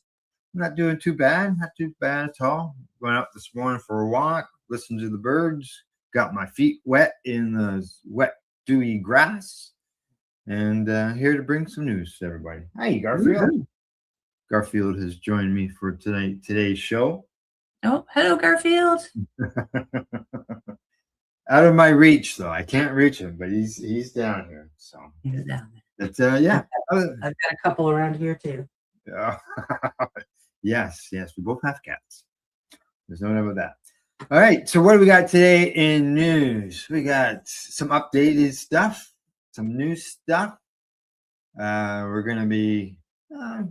I'm not doing too bad. Not too bad at all. Went out this morning for a walk, listened to the birds, got my feet wet in the wet, dewy grass, and here to bring some news to everybody. Hi, Garfield. Garfield has joined me for today's show. Oh, hello, Garfield. Out of my reach, though. I can't reach him, but he's down here. So He's down there. But yeah. I've got a couple around here too. Yes, we both have cats. There's no doubt about that. All right, so what do we got today in news? We got some updated stuff, some new stuff. We're going to be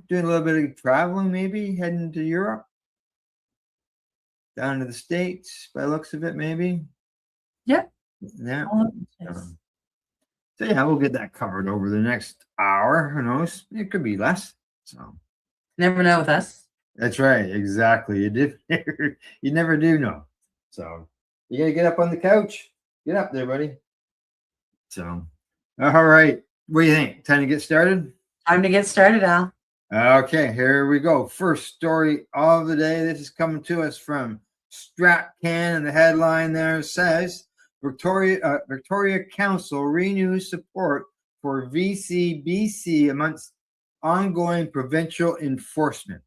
doing a little bit of traveling, maybe heading to Europe, down to the States, by the looks of it, maybe. Yep. Yeah. So yeah, we'll get that covered over the next hour. Who knows? It could be less. So never know with us. That's right. Exactly. You never do know. So you gotta get up on the couch. Get up there, buddy. So all right. What do you think? Time to get started? Time to get started, Al. Okay, here we go. First story of the day. This is coming to us from StratCan, and the headline there says Victoria Council renews support for VCBC amongst ongoing provincial enforcement.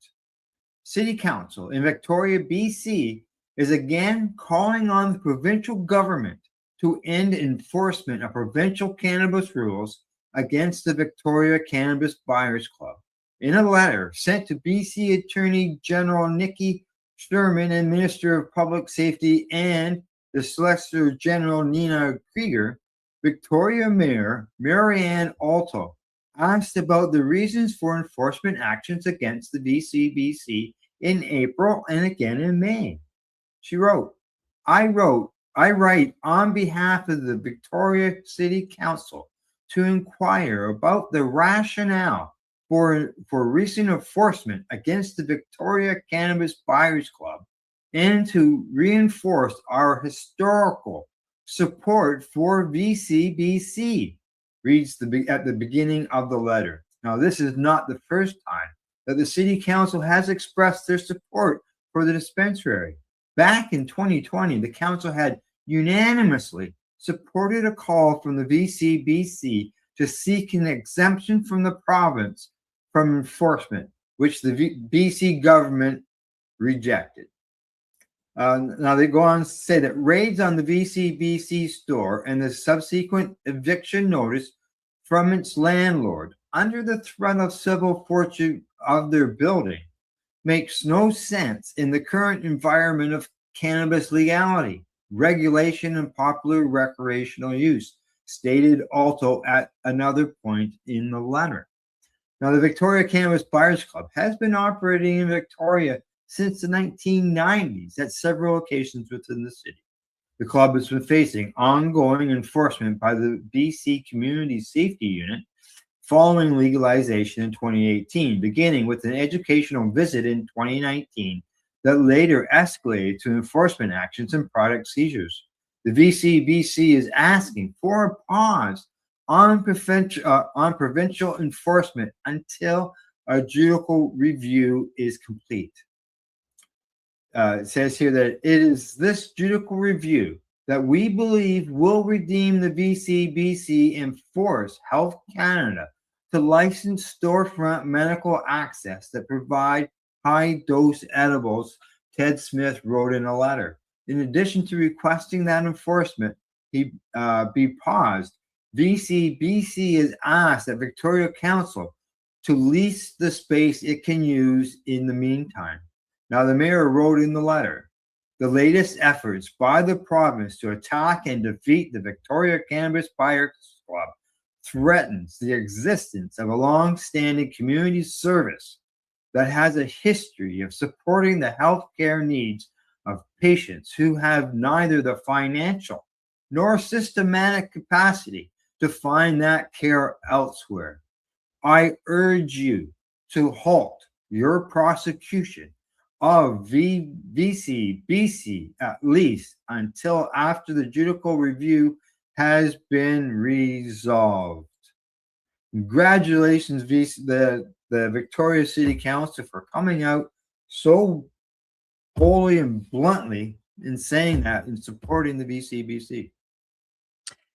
City Council in Victoria, BC is again calling on the provincial government to end enforcement of provincial cannabis rules against the Victoria Cannabis Buyers Club, in a letter sent to BC Attorney General Nikki Sherman and Minister of Public Safety and the Solicitor General Nina Krieger, Victoria Mayor Marianne Alto asked about the reasons for enforcement actions against the VCBC in April and again in May. She wrote, I write on behalf of the Victoria City Council to inquire about the rationale for recent enforcement against the Victoria Cannabis Buyers Club and to reinforce our historical support for VCBC, reads at the beginning of the letter. Now, this is not the first time that the City Council has expressed their support for the dispensary. Back in 2020, the Council had unanimously supported a call from the VCBC to seek an exemption from the province from enforcement, which the BC government rejected. Now they go on to say that raids on the VCBC store and the subsequent eviction notice from its landlord under the threat of civil forfeiture of their building makes no sense in the current environment of cannabis legality, regulation, and popular recreational use, stated Alto at another point in the letter. Now, the Victoria Cannabis Buyers Club has been operating in Victoria since the 1990s at several locations within the city. The club has been facing ongoing enforcement by the BC Community Safety Unit following legalization in 2018, beginning with an educational visit in 2019 that later escalated to enforcement actions and product seizures. The VCBC is asking for a pause on provincial enforcement until a judicial review is complete. It says here that it is this judicial review that we believe will redeem the VCBC and force Health Canada to license storefront medical access that provide high-dose edibles, Ted Smith wrote in a letter. In addition to requesting that enforcement be paused, VCBC has asked that Victoria Council to lease the space it can use in the meantime. Now, the mayor wrote in the letter, the latest efforts by the province to attack and defeat the Victoria Cannabis Buyers Club threatens the existence of a long-standing community service that has a history of supporting the healthcare needs of patients who have neither the financial nor systematic capacity to find that care elsewhere. I urge you to halt your prosecution of VCBC at least until after the judicial review has been resolved. Congratulations, the Victoria City Council, for coming out so boldly and bluntly in saying that and supporting the VCBC.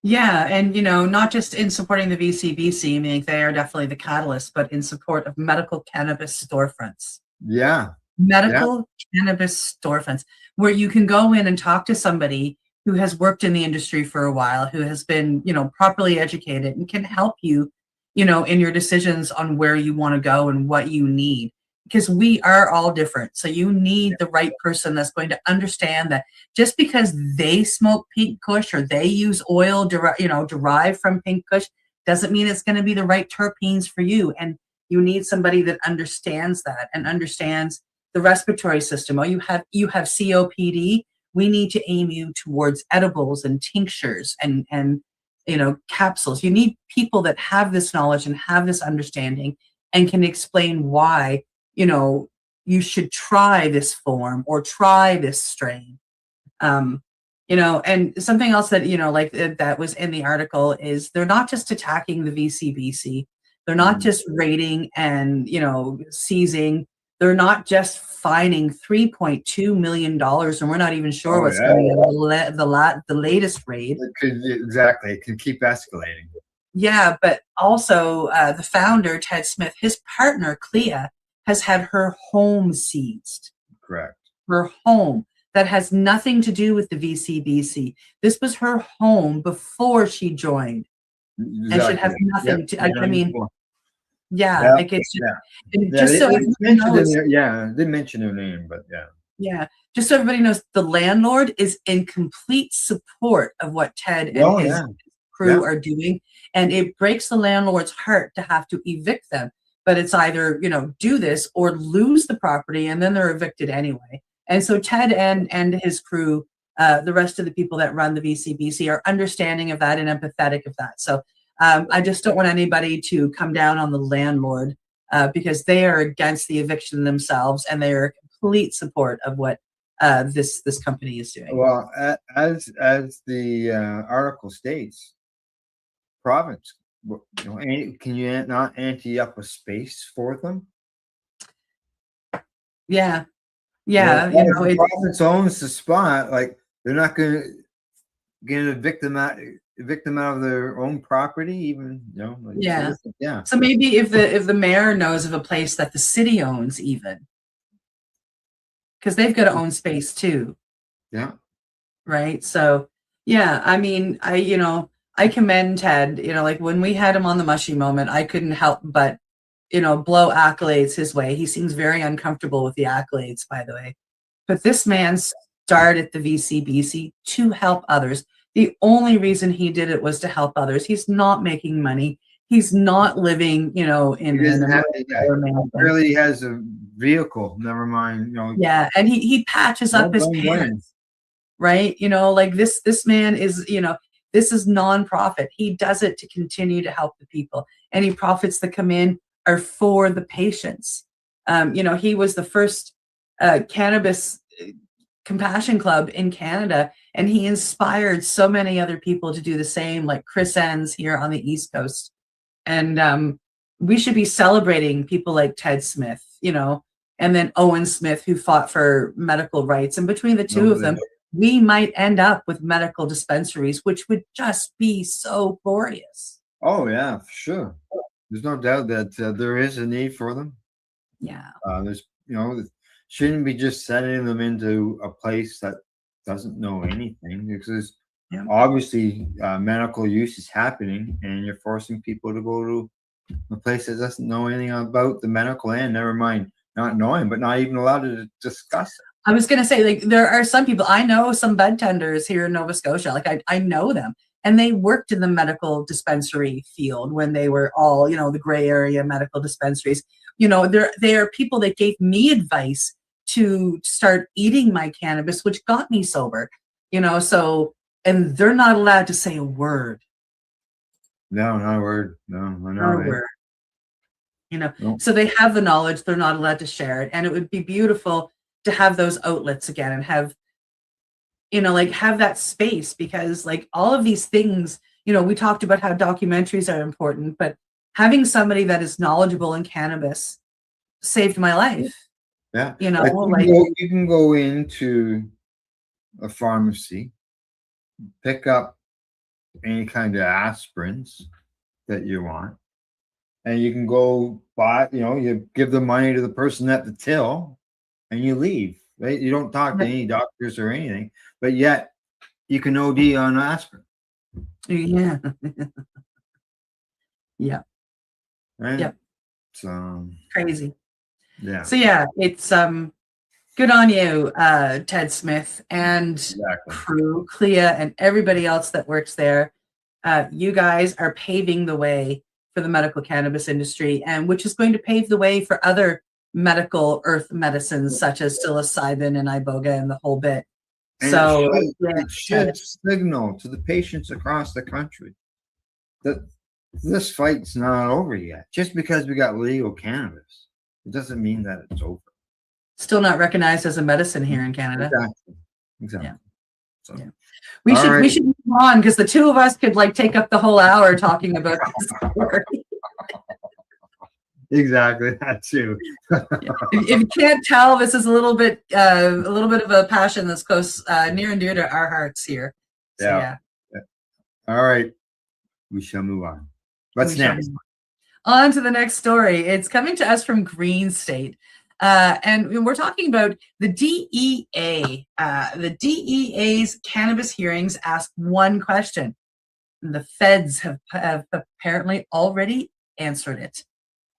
Yeah, and not just in supporting the VCBC, I mean, they are definitely the catalyst, but in support of medical cannabis storefronts. Yeah. Medical cannabis storefronts, where you can go in and talk to somebody who has worked in the industry for a while, who has been, properly educated and can help you, in your decisions on where you want to go and what you need. Because we are all different. So you need the right person that's going to understand that just because they smoke pink kush or they use oil derived from pink kush doesn't mean it's going to be the right terpenes for you. And you need somebody that understands that and understands the respiratory system. Oh, you have COPD. We need to aim you towards edibles and tinctures and capsules. You need people that have this knowledge and have this understanding and can explain why you should try this form or try this strain. And something else that that was in the article is they're not just attacking the VCBC. They're not just raiding and seizing. They're not just fining $3.2 million, and we're not even sure what's going to be the latest raid. Exactly, it can keep escalating. Yeah, but also the founder, Ted Smith, his partner, Clea, has had her home seized. Correct. Her home. That has nothing to do with the VCBC. This was her home before she joined. Exactly. And should have nothing to, I mean, Yeah, like it's just so they everybody mentioned knows. they mentioned their name, but yeah. Yeah, just so everybody knows, the landlord is in complete support of what Ted and Oh, his yeah. crew Yeah. are doing, and it breaks the landlord's heart to have to evict them. But it's either, do this or lose the property, and then they're evicted anyway. And so Ted and his crew, the rest of the people that run the VCBC, are understanding of that and empathetic of that. So I just don't want anybody to come down on the landlord because they are against the eviction themselves, and they are complete support of what this company is doing. Well, as the article states, province, can you not ante up a space for them? Yeah, If the province owns the spot, like they're not going to evict them out of their own property, even Yeah. yeah. So maybe if the mayor knows of a place that the city owns, even because they've got to own space too. Yeah. Right. So yeah, I mean, I commend Ted. Like when we had him on the Mushy Moment, I couldn't help but blow accolades his way. He seems very uncomfortable with the accolades, by the way. But this man started the VCBC to help others. The only reason he did it was to help others. He's not making money. He's not living, in really has a vehicle. Never mind, Yeah, and he patches up his pants, right? Like this man is, this is nonprofit. He does it to continue to help the people. Any profits that come in are for the patients. He was the first cannabis compassion club in Canada, and he inspired so many other people to do the same, like Chris Enns here on the East Coast. And we should be celebrating people like Ted Smith, and then Owen Smith, who fought for medical rights. And between the two of them, we might end up with medical dispensaries, which would just be so glorious. Oh yeah, for sure. There's no doubt that there is a need for them. Yeah. There's, shouldn't be just sending them into a place that doesn't know anything, because obviously medical use is happening, and you're forcing people to go to a place that doesn't know anything about the medical end. Never mind not knowing, but not even allowed to discuss it. I was going to say, like, there are some people, I know some bud tenders here in Nova Scotia, like I know them, and they worked in the medical dispensary field when they were all, the gray area medical dispensaries. They are people that gave me advice to start eating my cannabis, which got me sober, so, and they're not allowed to say a word. No, not a word. No, I know. Not a word. So they have the knowledge, they're not allowed to share it. And it would be beautiful to have those outlets again and have, have that space, because like all of these things, we talked about how documentaries are important, but having somebody that is knowledgeable in cannabis saved my life. Yeah. You can go into a pharmacy, pick up any kind of aspirins that you want, and you can go buy, you give the money to the person at the till and you leave, right? You don't talk to any doctors or anything, but yet you can OD on aspirin. Yeah. Yeah. Right? Yep. So crazy. Yeah. So yeah, it's good on you, Ted Smith and crew, Clea, and everybody else that works there. You guys are paving the way for the medical cannabis industry, and which is going to pave the way for other medical earth medicines such as psilocybin and iboga and the whole bit. And So it should signal to the patients across the country that this fight's not over yet. Just because we got legal cannabis, it doesn't mean that it's over. Still not recognized as a medicine here in Canada. Exactly. Yeah. So, yeah. We should move on, because the two of us could like take up the whole hour talking about this story. Exactly, that too. If you can't tell, this is a little bit of a passion that's close, near and dear to our hearts here. So, yeah. All right, we shall move on. What's next? On to the next story. It's coming to us from Green State. And we're talking about the DEA. The DEA's cannabis hearings ask one question. The feds have apparently already answered it.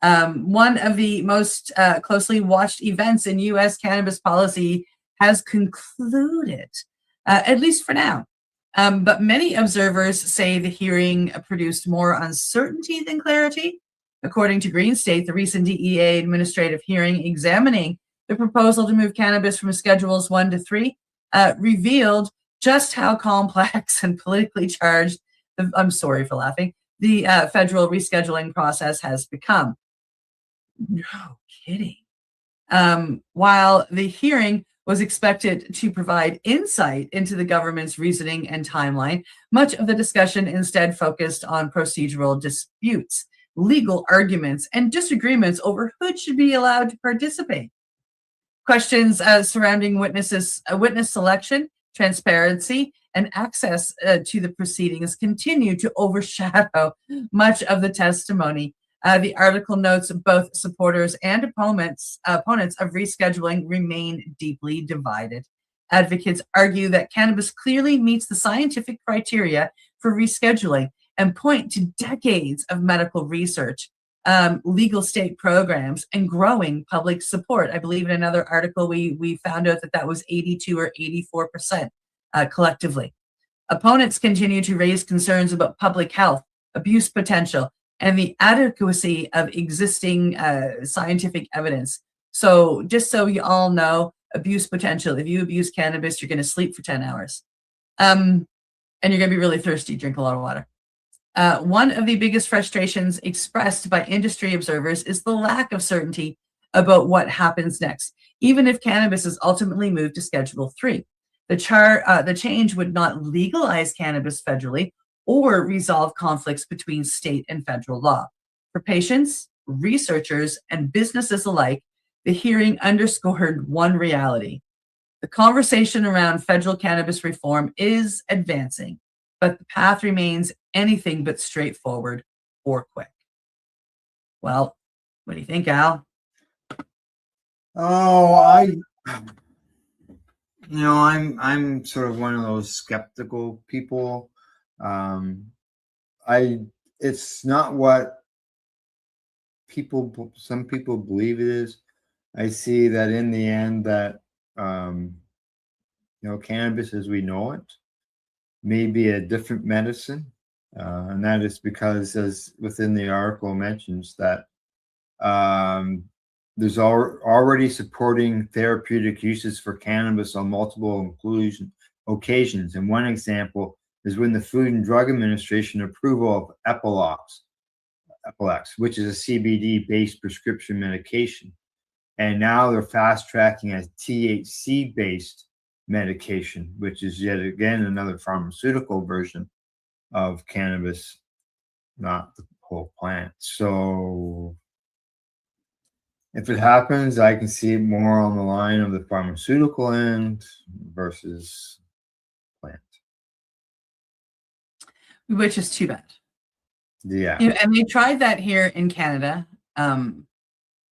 One of the most closely watched events in U.S. cannabis policy has concluded, at least for now. But many observers say the hearing produced more uncertainty than clarity. According to Green State, the recent DEA administrative hearing examining the proposal to move cannabis from Schedules 1 to 3 revealed just how complex and politically charged, I'm sorry for laughing, the federal rescheduling process has become. No kidding. While the hearing was expected to provide insight into the government's reasoning and timeline, much of the discussion instead focused on procedural disputes, legal arguments, and disagreements over who should be allowed to participate. Questions surrounding witness selection, transparency, and access to the proceedings continue to overshadow much of the testimony. The article notes both supporters and opponents of rescheduling remain deeply divided. Advocates argue that cannabis clearly meets the scientific criteria for rescheduling and point to decades of medical research, legal state programs, and growing public support. I believe in another article we found out that was 82 or 84% collectively. Opponents continue to raise concerns about public health, abuse potential, and the adequacy of existing scientific evidence. So just so you all know, abuse potential. If you abuse cannabis, you're going to sleep for 10 hours. And you're going to be really thirsty, drink a lot of water. One of the biggest frustrations expressed by industry observers is the lack of certainty about what happens next, even if cannabis is ultimately moved to Schedule 3. The change would not legalize cannabis federally or resolve conflicts between state and federal law. For patients, researchers, and businesses alike, the hearing underscored one reality. The conversation around federal cannabis reform is advancing, but the path remains anything but straightforward or quick. Well, what do you think, Al? Oh, I'm sort of one of those skeptical people. It's not what some people believe it is. I see that in the end that cannabis as we know it may be a different medicine, and that is because, as within the article mentions, that there's already supporting therapeutic uses for cannabis on multiple occasions. And one example is when the Food and Drug Administration approval of Epilex, which is a CBD-based prescription medication. And now they're fast-tracking a THC-based medication, which is yet again another pharmaceutical version of cannabis, not the whole plant. So if it happens, I can see it more on the line of the pharmaceutical end versus plant. Which is too bad. Yeah. And they tried that here in Canada.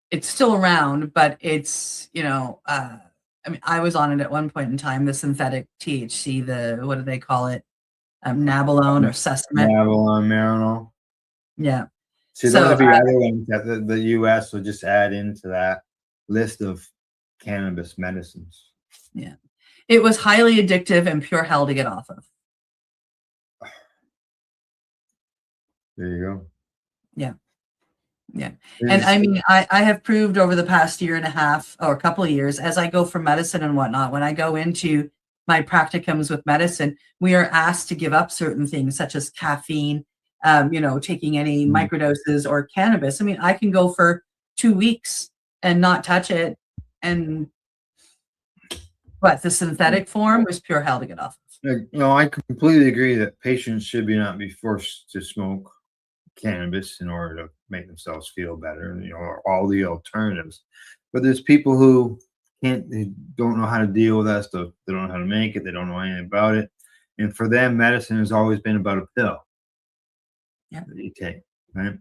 It's still around, but it's, I was on it at one point in time, the synthetic THC, what do they call it? Nabilone or Sesame. Nabilone, Marinol. Yeah. See, those would be other ones that the U.S. will just add into that list of cannabis medicines. Yeah. It was highly addictive and pure hell to get off of. There you go. Yeah. Yeah. And I mean, I have proved over the past year and a half or a couple of years, as I go for medicine and whatnot, when I go into my practicums with medicine, we are asked to give up certain things such as caffeine, taking any microdoses or cannabis. I mean, I can go for 2 weeks and not touch it. And the synthetic form was pure hell to get off of. I completely agree that patients should not be forced to smoke cannabis in order to make themselves feel better, all the alternatives. But there's people who don't know how to deal with that stuff. They don't know how to make it. They don't know anything about it. And for them, medicine has always been about a pill that you take, right?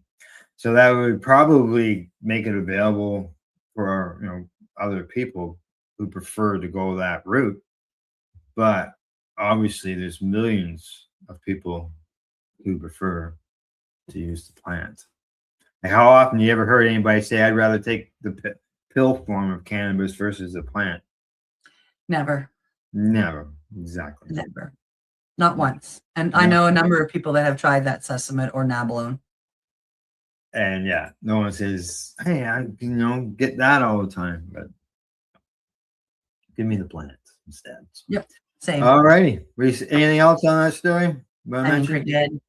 So that would probably make it available for other people who prefer to go that route. But obviously, there's millions of people who prefer to use the plant. Like, how often you ever heard anybody say, "I'd rather take the pill form of cannabis versus the plant"? Never. Never. Exactly. Never. Not once. And I know a number of people that have tried that Sesame or Nabalone. And yeah, no one says, "Hey, I get that all the time," but give me the plants instead. Yep. Same. All righty. Anything else on that story? I think we're dead.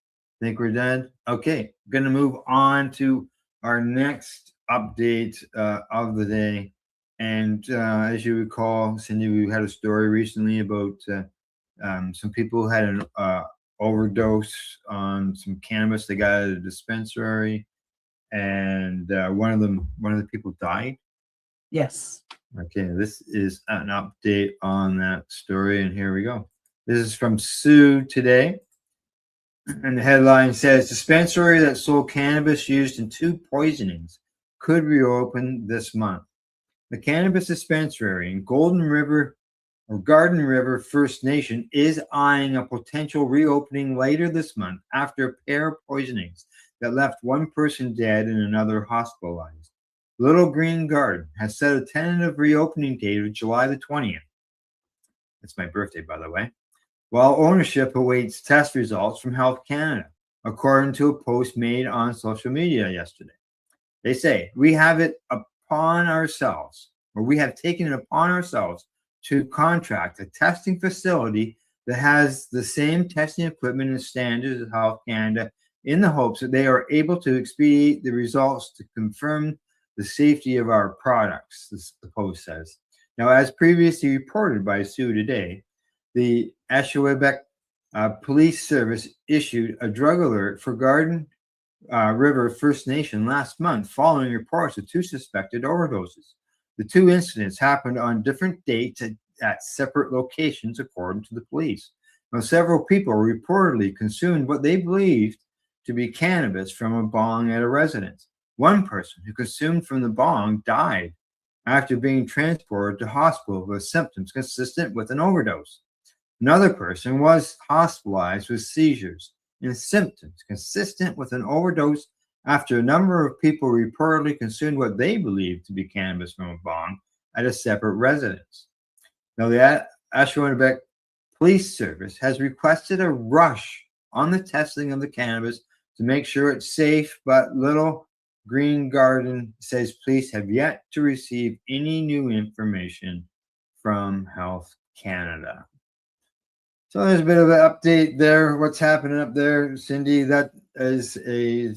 Think we're dead? Okay. Gonna move on to our next update of the day. And as you recall, Cindy, we had a story recently about some people had an overdose on some cannabis they got at a dispensary, and one of the people died. Yes. Okay, this is an update on that story, and here we go. This is from Sioux Today, and the headline says dispensary that sold cannabis used in 2 poisonings could reopen this month. The cannabis dispensary in Golden River or Garden River First Nation is eyeing a potential reopening later this month after a pair of poisonings that left one person dead and another hospitalized. Little Green Garden has set a tentative reopening date of July the 20th. That's my birthday, by the way. While ownership awaits test results from Health Canada, according to a post made on social media yesterday. They say, we have taken it upon ourselves to contract a testing facility that has the same testing equipment and standards as Health Canada in the hopes that they are able to expedite the results to confirm the safety of our products, the post says. Now, as previously reported by Sioux Today, the Ashuabec Police Service issued a drug alert for Garden River First Nation last month following reports of 2 suspected overdoses. The 2 incidents happened on different dates at separate locations, according to the police. Now, several people reportedly consumed what they believed to be cannabis from a bong at a residence. One person who consumed from the bong died after being transported to hospital with symptoms consistent with an overdose. Another person was hospitalized with seizures and symptoms consistent with an overdose after a number of people reportedly consumed what they believed to be cannabis from a bong at a separate residence. Now, the Ashuabec Police Service has requested a rush on the testing of the cannabis to make sure it's safe, but Little Green Garden says police have yet to receive any new information from Health Canada. So there's a bit of an update there. What's happening up there, Cindy? That is a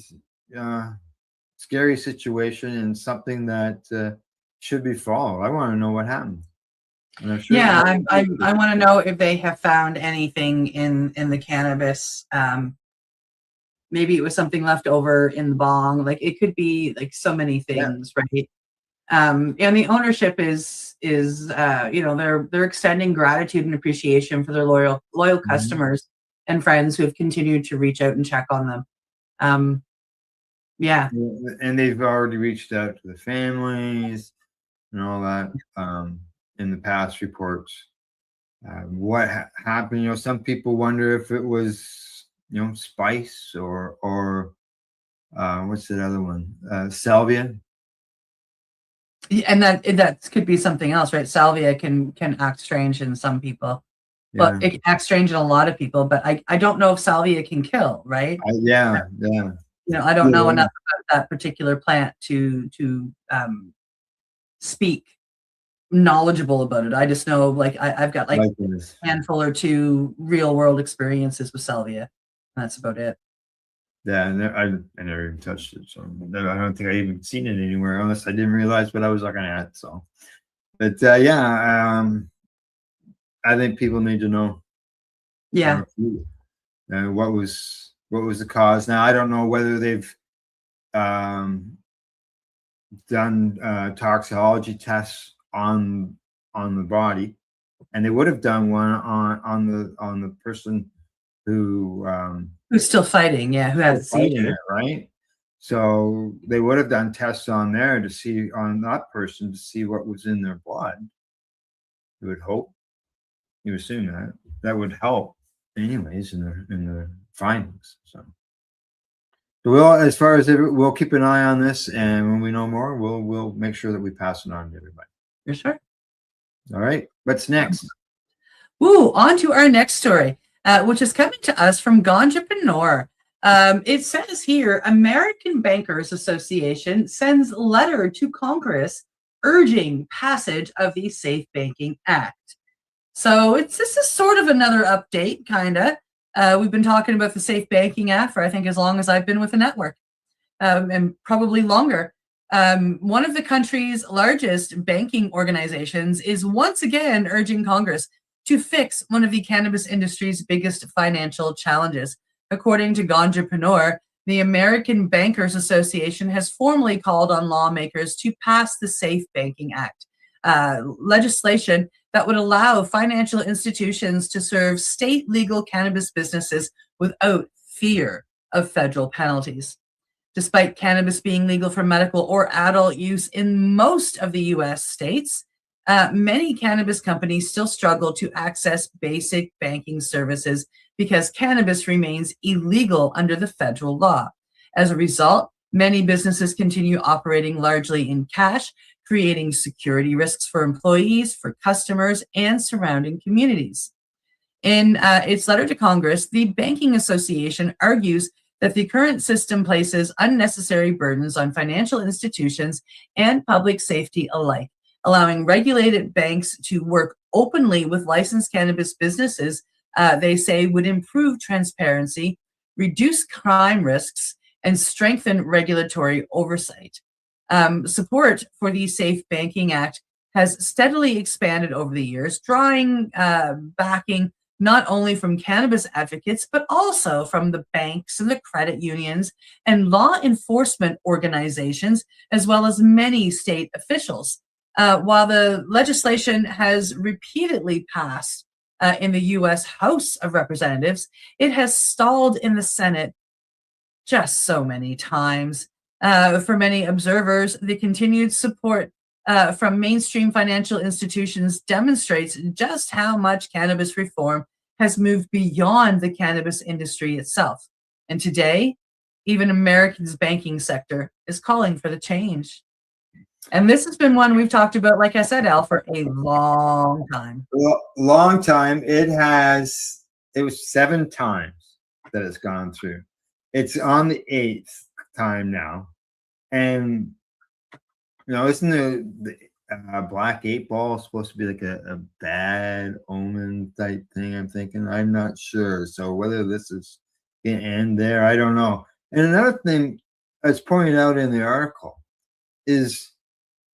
scary situation and something that should be followed. I want to know what happened. Sure I want to know if they have found anything in the cannabis. Maybe it was something left over in the bong. Like, it could be like so many things, right? And the ownership is they're extending gratitude and appreciation for their loyal customers and friends who have continued to reach out and check on them. And they've already reached out to the families and all that in the past reports. What happened? Some people wonder if it was spice or what's that other one? Salvia. And that could be something else, right? Salvia can act strange in some people, but it acts strange in a lot of people. But I don't know if salvia can kill, right? I don't know enough about that particular plant to speak knowledgeable about it. I just know, like, I've got like a handful or 2 real world experiences with salvia. That's about it. Yeah, I never even touched it, so I don't think I even seen it anywhere unless I didn't realize what I was looking at. So, but I think people need to know. Yeah. What was the cause? Now, I don't know whether they've done toxicology tests on the body, and they would have done one on the person who's still fighting, who has a seizure, right? So they would have done tests on there to see on that person to see what was in their blood. You would hope, you assume that would help, anyways, in the findings. So Well, as far as we'll keep an eye on this, and when we know more, we'll make sure that we pass it on to everybody. For sure. All right. What's next? Ooh, on to our next story, which is coming to us from Ganjapreneur. It says here, American Bankers Association sends letter to Congress urging passage of the Safe Banking Act. So this is sort of another update, kind of. We've been talking about the Safe Banking Act for, I think, as long as I've been with the network, and probably longer. One of the country's largest banking organizations is once again urging Congress to fix one of the cannabis industry's biggest financial challenges. According to Ganjapreneur, the American Bankers Association has formally called on lawmakers to pass the Safe Banking Act, legislation that would allow financial institutions to serve state legal cannabis businesses without fear of federal penalties. Despite cannabis being legal for medical or adult use in most of the U.S. states, many cannabis companies still struggle to access basic banking services because cannabis remains illegal under the federal law. As a result, many businesses continue operating largely in cash, creating security risks for employees, for customers, and surrounding communities. In its letter to Congress, the Banking Association argues that the current system places unnecessary burdens on financial institutions and public safety alike, allowing regulated banks to work openly with licensed cannabis businesses. They say would improve transparency, reduce crime risks, and strengthen regulatory oversight. Support for the Safe Banking Act has steadily expanded over the years, drawing backing not only from cannabis advocates, but also from the banks and the credit unions and law enforcement organizations, as well as many state officials. While the legislation has repeatedly passed in the U.S. House of Representatives, it has stalled in the Senate just so many times. For many observers, the continued support from mainstream financial institutions demonstrates just how much cannabis reform has moved beyond the cannabis industry itself. And today, even Americans' banking sector is calling for the change. And this has been one we've talked about, like I said, Al, for a long time. Long time. It was 7 times that it's gone through. It's on the 8th time now. And, isn't the Black 8 Ball supposed to be like a bad omen type thing? I'm thinking. I'm not sure. So whether this is going to end there, I don't know. And another thing that's pointed out in the article is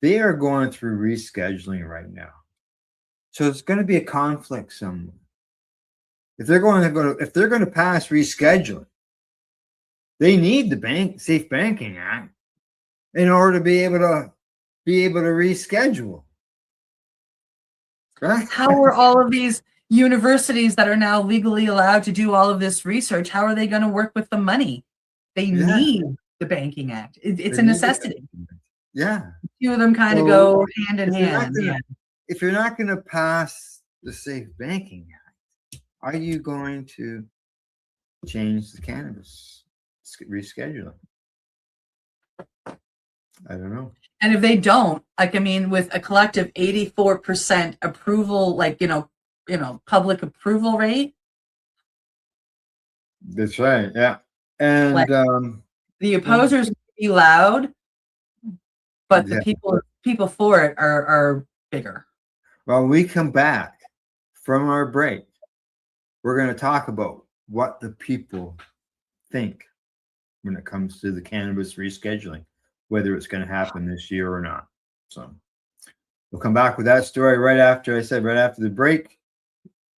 they are going through rescheduling right now. So it's going to be a conflict somewhere. If they're going to pass rescheduling, they need the Safe Banking Act in order to be able to reschedule. Right? How are all of these universities that are now legally allowed to do all of this research, how are they going to work with the money? They need the Banking Act. It's a necessity. Yeah. Two of them kind of go hand in hand. If you're not going to pass the Safe Banking Act, are you going to change the cannabis rescheduling? I don't know. And if they don't, with a collective 84% approval, public approval rate. That's right. Yeah. And the opposers may be loud, but the people for it are bigger. When we come back from our break, we're going to talk about what the people think when it comes to the cannabis rescheduling, whether it's going to happen this year or not. So we'll come back with that story right after the break.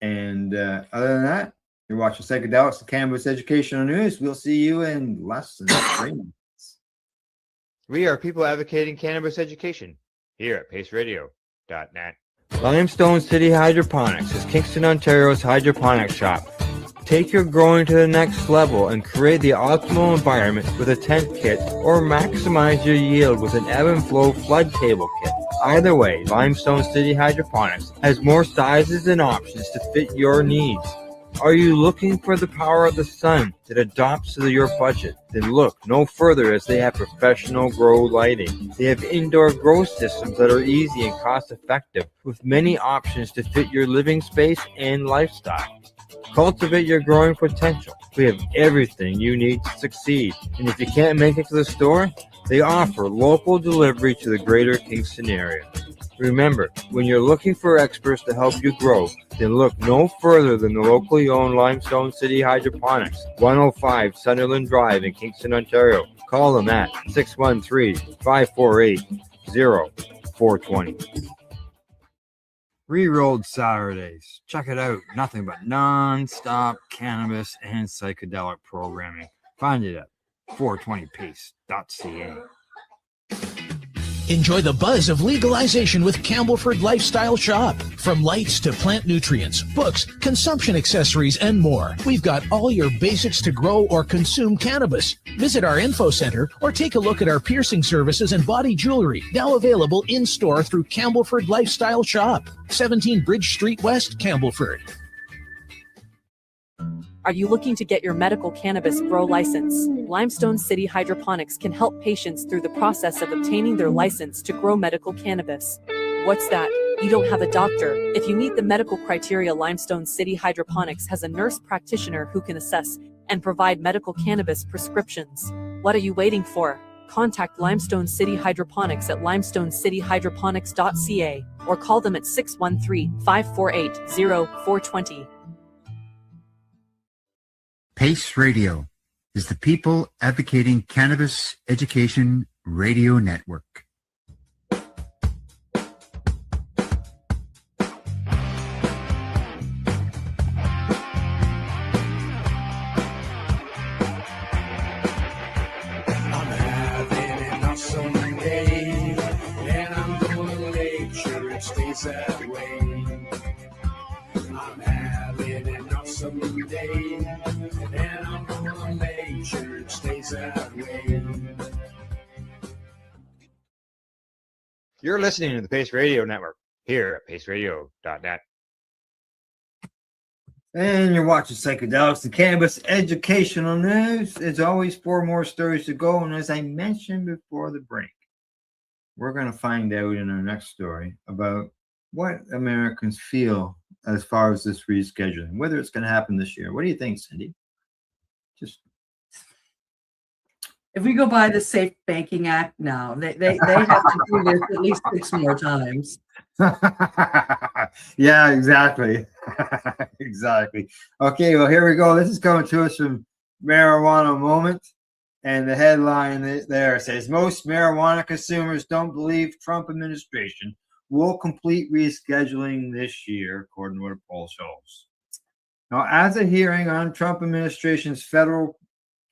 And other than that, you're watching Psychedelics, the Cannabis Educational News. We'll see you in less than 3 minutes. We are people advocating cannabis education here at paceradio.net. Limestone City Hydroponics is Kingston, Ontario's hydroponics shop. Take your growing to the next level and create the optimal environment with a tent kit, or maximize your yield with an ebb and flow flood table kit. Either way, Limestone City Hydroponics has more sizes and options to fit your needs. Are you looking for the power of the sun that adapts to your budget? Then look no further, as they have professional grow lighting. They have indoor grow systems that are easy and cost effective, with many options to fit your living space and lifestyle. Cultivate your growing potential. We have everything you need to succeed. And if you can't make it to the store, they offer local delivery to the greater Kingston area. Remember, when you're looking for experts to help you grow, then look no further than the locally owned Limestone City Hydroponics, 105 Sunderland Drive in Kingston, Ontario. Call them at 613-548-0420. Rerolled Saturdays. Check it out. Nothing but non-stop cannabis and psychedelic programming. Find it at 420pace.ca. Enjoy the buzz of legalization with Campbellford Lifestyle Shop. From lights to plant nutrients, books, consumption accessories, and more, we've got all your basics to grow or consume cannabis. Visit our info center or take a look at our piercing services and body jewelry, now available in-store through Campbellford Lifestyle Shop, 17 Bridge Street West, Campbellford. Are you looking to get your medical cannabis grow license? Limestone City Hydroponics can help patients through the process of obtaining their license to grow medical cannabis. What's that? You don't have a doctor. If you meet the medical criteria, Limestone City Hydroponics has a nurse practitioner who can assess and provide medical cannabis prescriptions. What are you waiting for? Contact Limestone City Hydroponics at limestonecityhydroponics.ca or call them at 613-548-0420. PACE Radio is the People Advocating Cannabis Education Radio Network. I'm having an awesome day, and I'm gonna make sure it stays that way. I'm having an awesome day, and I'm gonna make sure it stays that way. You're listening to the Pace Radio Network here at paceradio.net. And you're watching Psychedelics and Cannabis Educational News. As always, 4 more stories to go. And as I mentioned before the break, we're going to find out in our next story about what Americans feel as far as this rescheduling, whether it's going to happen this year. What do you think, Cindy? Just if we go by the Safe Banking Act now, they have to do this at least 6 more times. Yeah, exactly. Exactly. Okay, well, here we go. This is coming to us from Marijuana Moment. And the headline there says, most marijuana consumers don't believe Trump administration will complete rescheduling this year, according to what a poll shows. Now, as a hearing on Trump administration's federal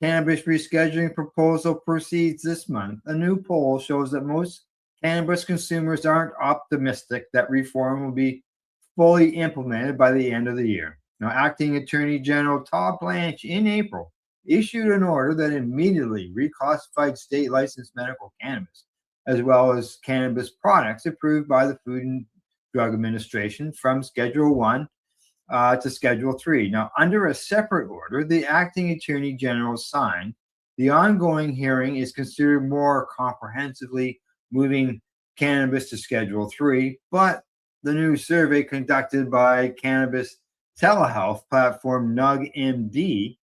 cannabis rescheduling proposal proceeds this month, a new poll shows that most cannabis consumers aren't optimistic that reform will be fully implemented by the end of the year. Now, Acting Attorney General Todd Blanche in April issued an order that immediately reclassified state licensed medical cannabis, as well as cannabis products approved by the Food and Drug Administration, from Schedule 1 to Schedule 3. Now, under a separate order, the Acting Attorney General signed. The ongoing hearing is considered more comprehensively moving cannabis to Schedule 3, but the new survey conducted by cannabis telehealth platform NugMD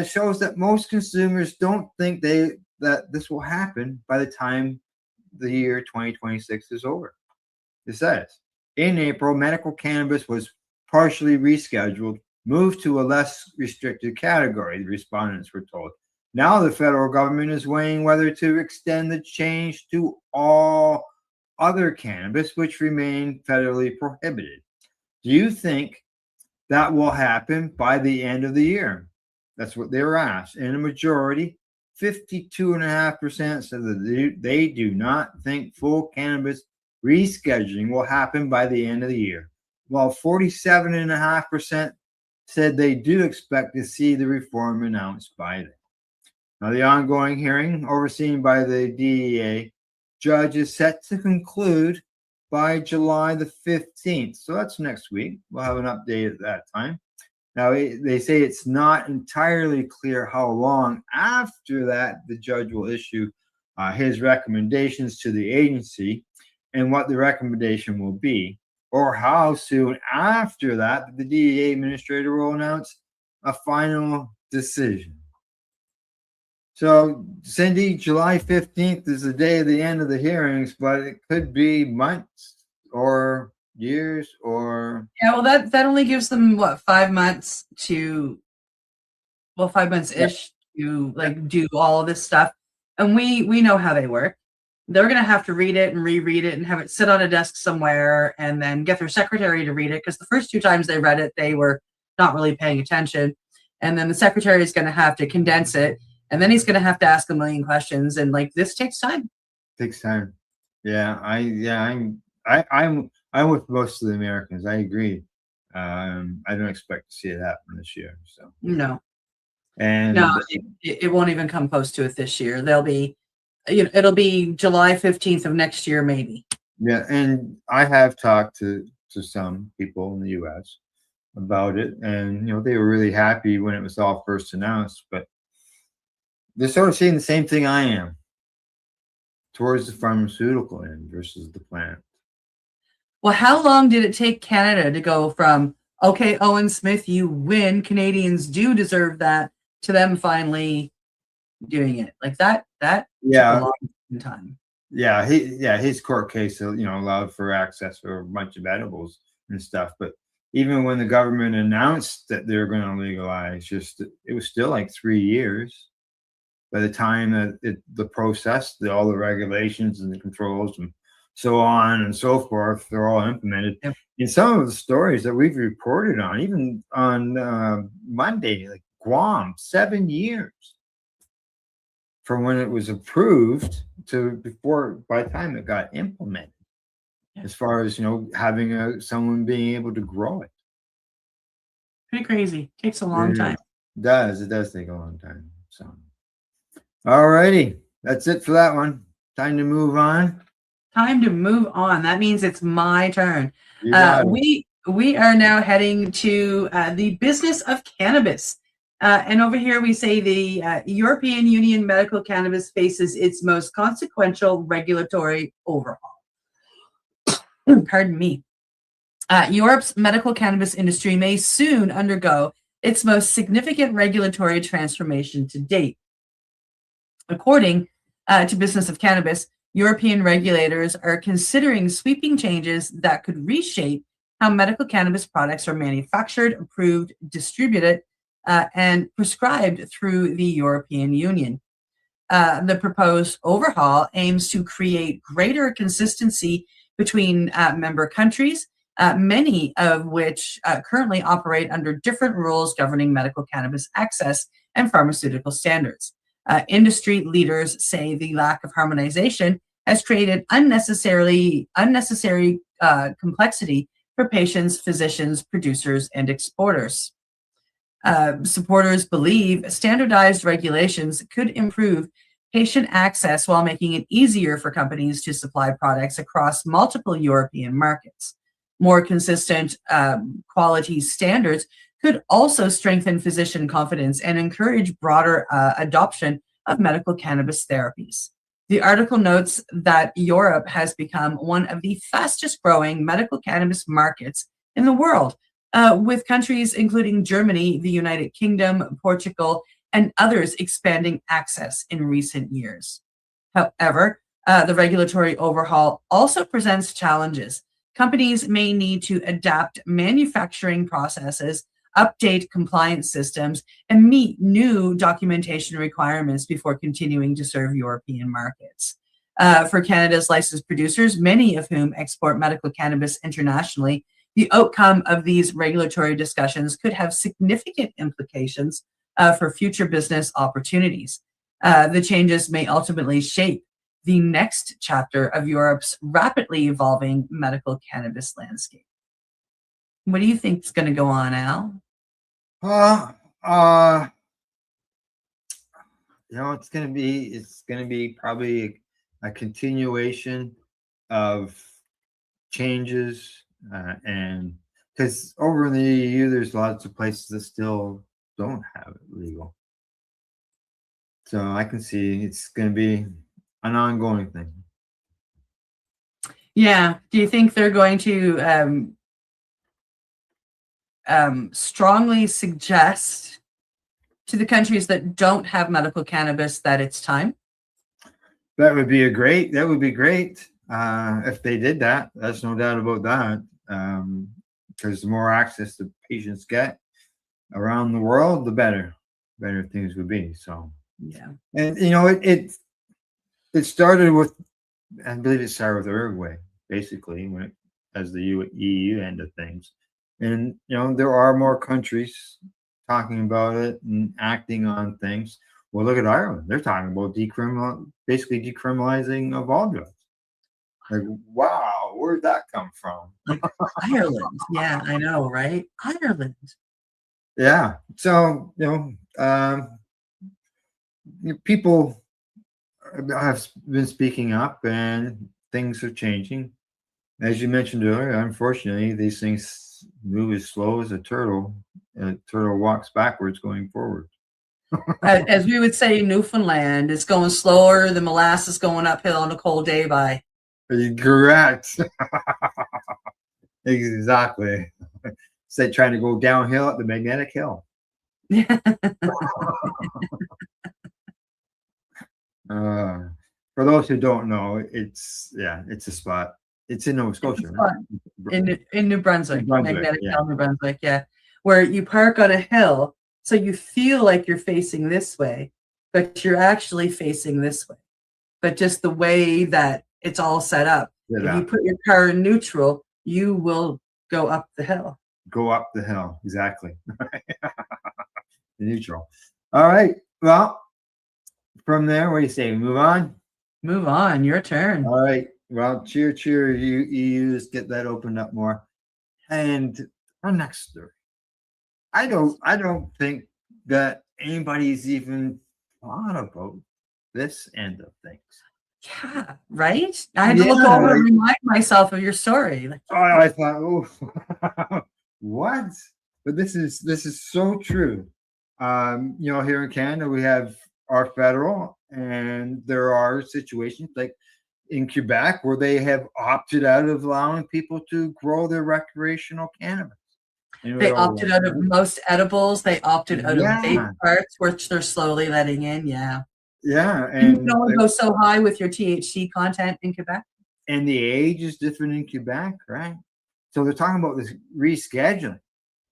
shows that most consumers don't think that this will happen by the time the year 2026 is over. It says, in April, medical cannabis was partially rescheduled, moved to a less restricted category, the respondents were told. Now the federal government is weighing whether to extend the change to all other cannabis, which remain federally prohibited. Do you think that will happen by the end of the year? That's what they were asked. And a majority, 52.5%, said that they do not think full cannabis rescheduling will happen by the end of the year, while 47.5% said they do expect to see the reform announced by then. Now, the ongoing hearing, overseen by the DEA judge, is set to conclude by July the 15th. So that's next week. We'll have an update at that time. Now, they say it's not entirely clear how long after that the judge will issue his recommendations to the agency and what the recommendation will be, or how soon after that the DEA administrator will announce a final decision. So, Cindy, July 15th is the day of the end of the hearings, but it could be months or years or... Yeah, well, that only gives them, what, 5 months to, well, 5 months-ish to, like, do all of this stuff. And we know how they work. They're going to have to read it and reread it and have it sit on a desk somewhere and then get their secretary to read it, because the first 2 times they read it, they were not really paying attention. And then the secretary is going to have to condense it. And then he's going to have to ask a million questions, and like this takes time. Takes time. Yeah, I'm with most of the Americans. I agree. I don't expect to see it happen this year. So No, and no, it won't even come close to it this year. They'll be, it'll be July 15th of next year, maybe. yeah, and I have talked to some people in the U.S. about it, and they were really happy when it was all first announced, but they're sort of seeing the same thing I am towards the pharmaceutical end versus the plant. Well, how long did it take Canada to go from, okay, Owen Smith, you win, Canadians do deserve that, to them finally doing it? Like that took a long time. Yeah, his court case, allowed for access for a bunch of edibles and stuff. But even when the government announced that they're going to legalize, it was still like 3 years. By the time that the process, all the regulations and the controls and so on and so forth, they're all implemented. Yep. In some of the stories that we've reported on, even on Monday, like Guam, 7 years from when it was approved to by the time it got implemented. Yeah. As far as having someone being able to grow it. Pretty crazy. Takes a long time. It does take a long time. So. All righty. That's it for that one. Time to move on. Time to move on. That means it's my turn. You got it. We are now heading to the business of cannabis. And over here we say the European Union medical cannabis faces its most consequential regulatory overhaul. Pardon me. Europe's medical cannabis industry may soon undergo its most significant regulatory transformation to date. According to Business of Cannabis, European regulators are considering sweeping changes that could reshape how medical cannabis products are manufactured, approved, distributed, and prescribed through the European Union. The proposed overhaul aims to create greater consistency between member countries, many of which currently operate under different rules governing medical cannabis access and pharmaceutical standards. Industry leaders say the lack of harmonization has created unnecessary complexity for patients, physicians, producers, and exporters. Supporters believe standardized regulations could improve patient access while making it easier for companies to supply products across multiple European markets. More consistent quality standards could also strengthen physician confidence and encourage broader adoption of medical cannabis therapies. The article notes that Europe has become one of the fastest growing medical cannabis markets in the world, with countries including Germany, the United Kingdom, Portugal, and others expanding access in recent years. However, the regulatory overhaul also presents challenges. Companies may need to adapt manufacturing processes, update compliance systems, and meet new documentation requirements before continuing to serve European markets. For Canada's licensed producers, many of whom export medical cannabis internationally, the outcome of these regulatory discussions could have significant implications for future business opportunities. The changes may ultimately shape the next chapter of Europe's rapidly evolving medical cannabis landscape. What do you think is going to go on, Al? It's going to be probably a continuation of changes and because over in the EU, there's lots of places that still don't have it legal. So I can see it's going to be an ongoing thing. Yeah. Do you think they're going to strongly suggest to the countries that don't have medical cannabis that it's time? That would be great if they did that. There's no doubt about that. Because the more access the patients get around the world, the better things would be. So yeah, and it started with, I believe it started with Uruguay, basically, as the EU end of things. And there are more countries talking about it and acting on things. Well, look at Ireland. They're talking about basically decriminalizing of all drugs. Like, wow, where'd that come from? Ireland. Yeah, I know, right? Ireland. Yeah. So, people have been speaking up and things are changing. As you mentioned earlier, unfortunately, these things move as slow as a turtle. A turtle walks backwards going forward. As we would say in Newfoundland, it's going slower than molasses going uphill on a cold day by. Correct. Exactly. It's like trying to go downhill at the magnetic hill. For those who don't know, it's a spot. It's in Nova Scotia, right? In New Brunswick, magnetic yeah. hill, New Brunswick, yeah, where you park on a hill, so you feel like you're facing this way, but you're actually facing this way. But just the way that it's all set up, if you put your car in neutral, you will go up the hill. Go up the hill, exactly. Neutral. All right. Well, from there, what do you say? Move on? Move on. Your turn. All right. Well, cheer, you just get that opened up more. And our next story. I don't think that anybody's even thought about this end of things. Yeah, right? I had to look over and remind myself of your story. I thought, oh, what? But this is so true. Here in Canada, we have our federal, and there are situations like in Quebec where they have opted out of allowing people to grow their recreational cannabis. They opted out of most edibles. They opted out of vape parts, which they're slowly letting in. Yeah. Yeah. And you can only go so high with your THC content in Quebec. And the age is different in Quebec, right? So they're talking about this rescheduling.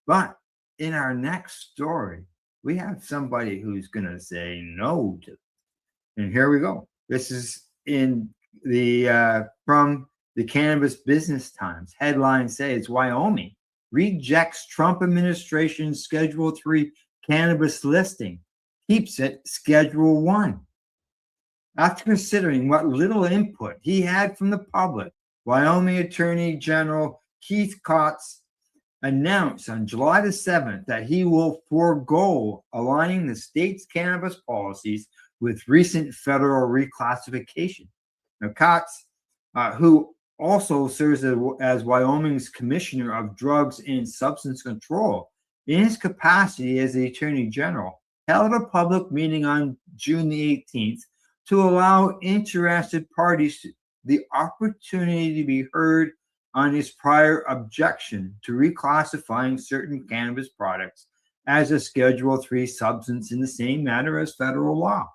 But in our next story, we have somebody who's going to say no to it. And here we go. This is in the from the Cannabis Business Times. Headlines say it's Wyoming rejects Trump administration Schedule 3 cannabis listing, keeps it Schedule 1. After considering what little input he had from the public, Wyoming Attorney General Keith Kotz announced on July the 7th that he will forego aligning the state's cannabis policies with recent federal reclassification. Now, Kotz, who also serves as Wyoming's Commissioner of Drugs and Substance Control, in his capacity as the Attorney General, held a public meeting on June the 18th to allow interested parties the opportunity to be heard on his prior objection to reclassifying certain cannabis products as a Schedule 3 substance in the same manner as federal law.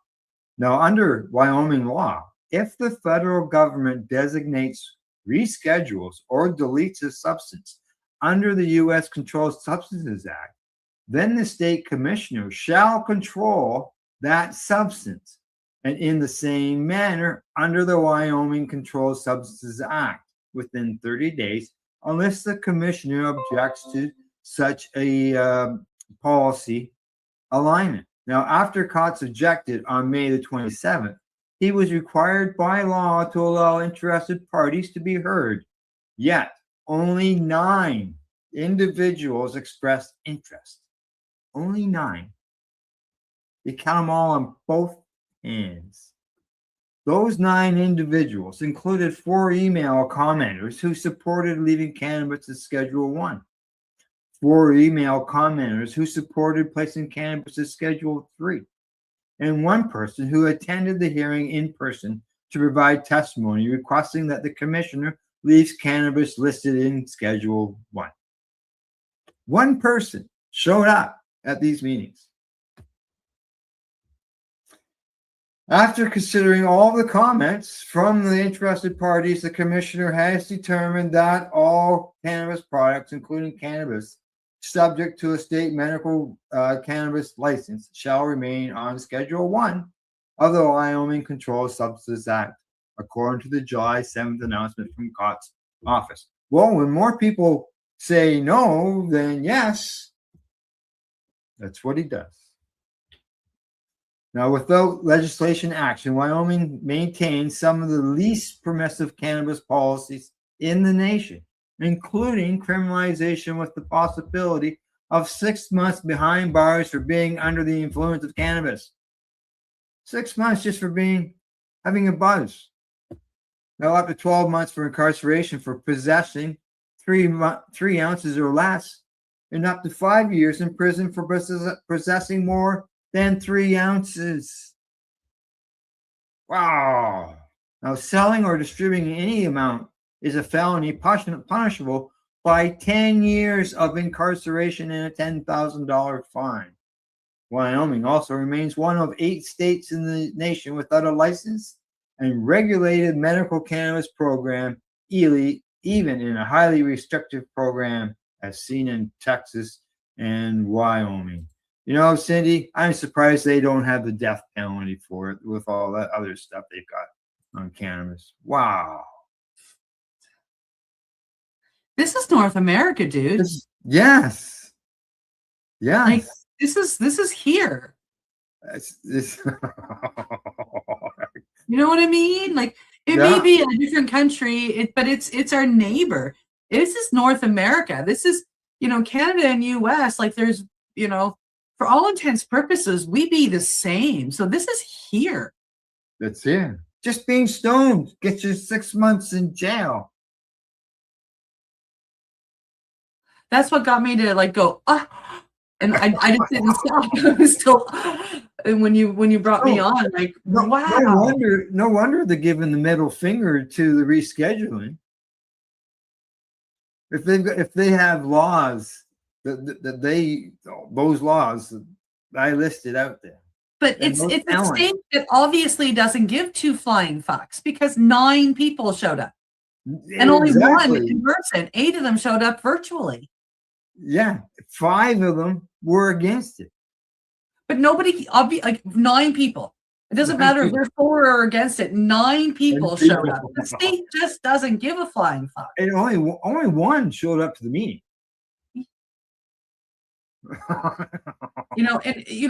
Now, under Wyoming law, if the federal government designates, reschedules, or deletes a substance under the U.S. Controlled Substances Act, then the state commissioner shall control that substance, and in the same manner under the Wyoming Controlled Substances Act within 30 days, unless the commissioner objects to such a policy alignment. Now, after Kotz objected on May the 27th, he was required by law to allow interested parties to be heard. Yet, only 9 individuals expressed interest. Only 9. You count them all on both hands. Those 9 individuals included 4 email commenters who supported leaving cannabis as Schedule 1. 4 email commenters who supported placing cannabis as Schedule 3, and 1 person who attended the hearing in person to provide testimony requesting that the commissioner leaves cannabis listed in Schedule 1. 1 person showed up at these meetings. After considering all the comments from the interested parties, the commissioner has determined that all cannabis products, including cannabis, subject to a state medical cannabis license, shall remain on Schedule 1 of the Wyoming Controlled Substances Act, according to the July 7th announcement from COT's office. Well, when more people say no than yes, that's what he does. Now, without legislation action, Wyoming maintains some of the least permissive cannabis policies in the nation, including criminalization with the possibility of 6 months behind bars for being under the influence of cannabis. 6 months just for having a buzz. Now, up to 12 months for incarceration for possessing 3 ounces or less, and up to 5 years in prison for possessing more than 3 ounces. Wow. Now, selling or distributing any amount is a felony punishable by 10 years of incarceration and a $10,000 fine. Wyoming also remains one of 8 states in the nation without a licensed and regulated medical cannabis program, even in a highly restrictive program as seen in Texas and Wyoming. You know, Cindy, I'm surprised they don't have the death penalty for it with all that other stuff they've got on cannabis. Wow. This is North America, dude. Yes. Yes. Like, this is here. This You know what I mean? Like, it may be a different country, but it's our neighbor. This is North America. This is, Canada and US. Like, there's, for all intents purposes, we be the same. So this is here. That's here. Just being stoned gets you 6 months in jail. That's what got me to go, and I just didn't stop. I was still, and when you brought me on, wow. No wonder they're giving the middle finger to the rescheduling. If they have laws those laws that I listed out there. But it's a state that obviously doesn't give 2 flying fucks because 9 people showed up. And only 1 in person. 8 of them showed up virtually. Yeah. 5 of them were against it. But nobody, 9 people. It doesn't matter if they're for or against it. 9 people showed up. The state just doesn't give a flying fuck. And only 1 showed up to the meeting.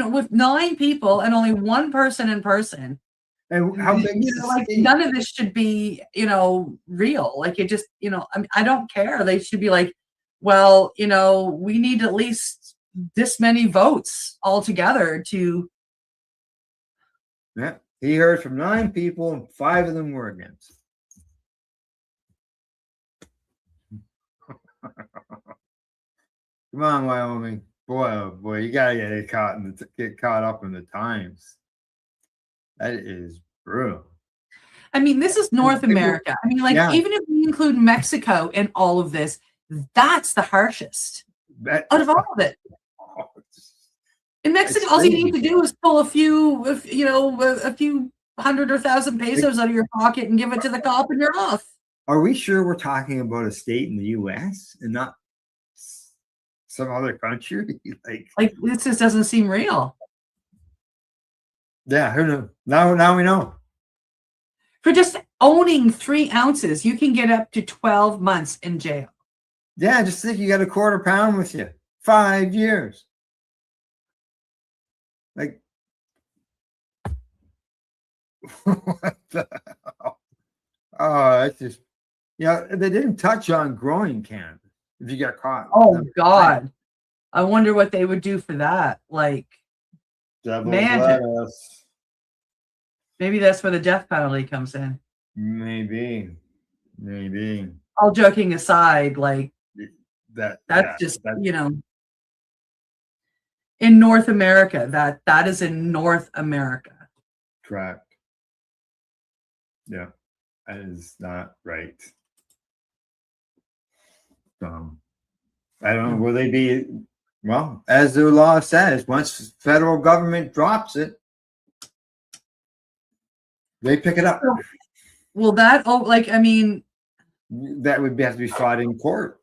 With 9 people and only 1 person in person. And how big none of this should be, real. Like, it just, I don't care. They should be like, well, we need at least this many votes altogether to. Yeah, he heard from 9 people and 5 of them were against. Come on, Wyoming. Boy, oh boy, you gotta get caught up in the times. That is brutal. I mean, this is North America. I mean, even if we include Mexico in all of this, that's the harshest out of all of it. In Mexico, all you need to do is pull a few 100 or 1,000 pesos out of your pocket and give it to the cop, and you're off. Are we sure we're talking about a state in the U.S. and not some other country? Like this just doesn't seem real. Yeah, who knows? Now we know. For just owning 3 ounces, you can get up to 12 months in jail. Yeah, just think you got a quarter pound with you. 5 years. Like, what the hell? Oh, that's just, they didn't touch on growing cannabis if you got caught. Oh, God. I wonder what they would do for that. Like, man, maybe that's where the death penalty comes in. Maybe. All joking aside, like, That's just, in North America, that is in North America. Correct. Yeah, that is not right. I don't know, will they be, well, as the law says, once federal government drops it, they pick it up. Well, that, that would have to be fought in court.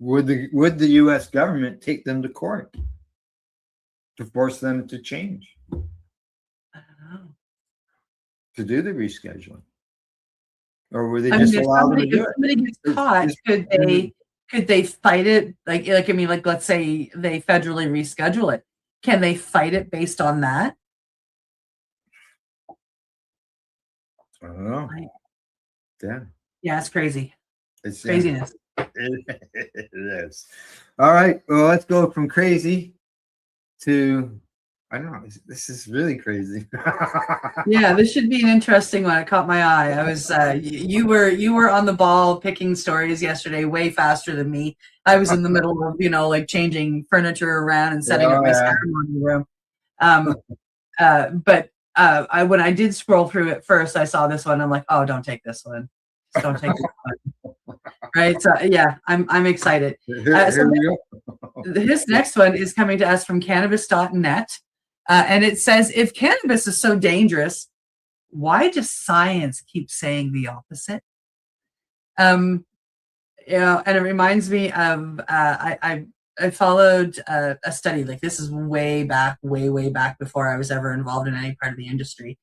Would the U.S. government take them to court to force them to change? I don't know. To do the rescheduling? Or would they just allow them to do it? If somebody gets caught, could they fight it? Let's say they federally reschedule it. Can they fight it based on that? I don't know. Yeah. Yeah, it's crazy. It's craziness. It is. All right. Well, let's go from crazy to, I don't know. This is really crazy. Yeah, this should be an interesting one. It caught my eye. I was you were on the ball picking stories yesterday way faster than me. I was in the middle of changing furniture around and setting up my ceremony room. But when I did scroll through it first, I saw this one. I'm like, oh, don't take this one. Just don't take this one. Right. So yeah, I'm excited. This next one is coming to us from cannabis.net. And it says, if cannabis is so dangerous, why does science keep saying the opposite? And it reminds me of, I followed a study, like this is way back before I was ever involved in any part of the industry,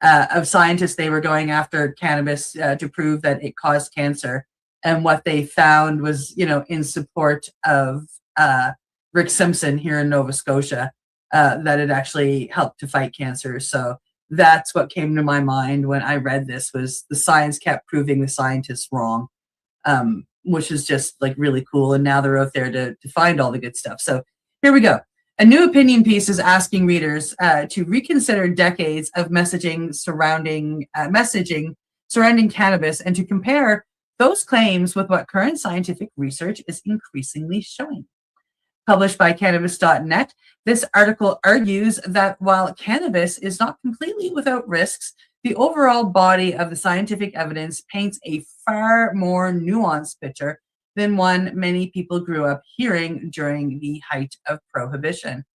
of scientists. They were going after cannabis to prove that it caused cancer. And what they found was, in support of Rick Simpson here in Nova Scotia, that it actually helped to fight cancer. So that's what came to my mind when I read this, was the science kept proving the scientists wrong, which is just really cool. And now they're out there to find all the good stuff. So here we go. A new opinion piece is asking readers to reconsider decades of messaging surrounding cannabis and to compare those claims with what current scientific research is increasingly showing. Published by cannabis.net, this article argues that while cannabis is not completely without risks, the overall body of the scientific evidence paints a far more nuanced picture than one many people grew up hearing during the height of prohibition.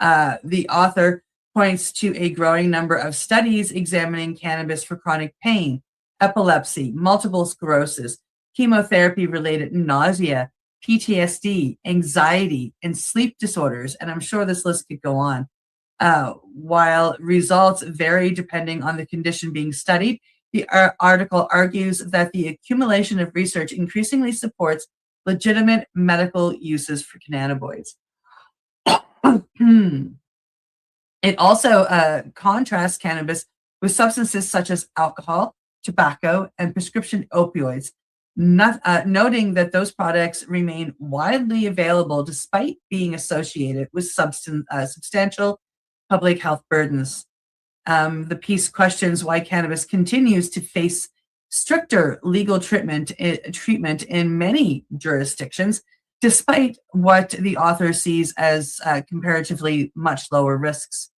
The author points to a growing number of studies examining cannabis for chronic pain, epilepsy, multiple sclerosis, chemotherapy-related nausea, PTSD, anxiety, and sleep disorders, and I'm sure this list could go on. While results vary depending on the condition being studied, the article argues that the accumulation of research increasingly supports legitimate medical uses for cannabinoids. It also contrasts cannabis with substances such as alcohol, tobacco, and prescription opioids, noting that those products remain widely available despite being associated with substantial public health burdens. The piece questions why cannabis continues to face stricter legal treatment in many jurisdictions, despite what the author sees as comparatively much lower risks.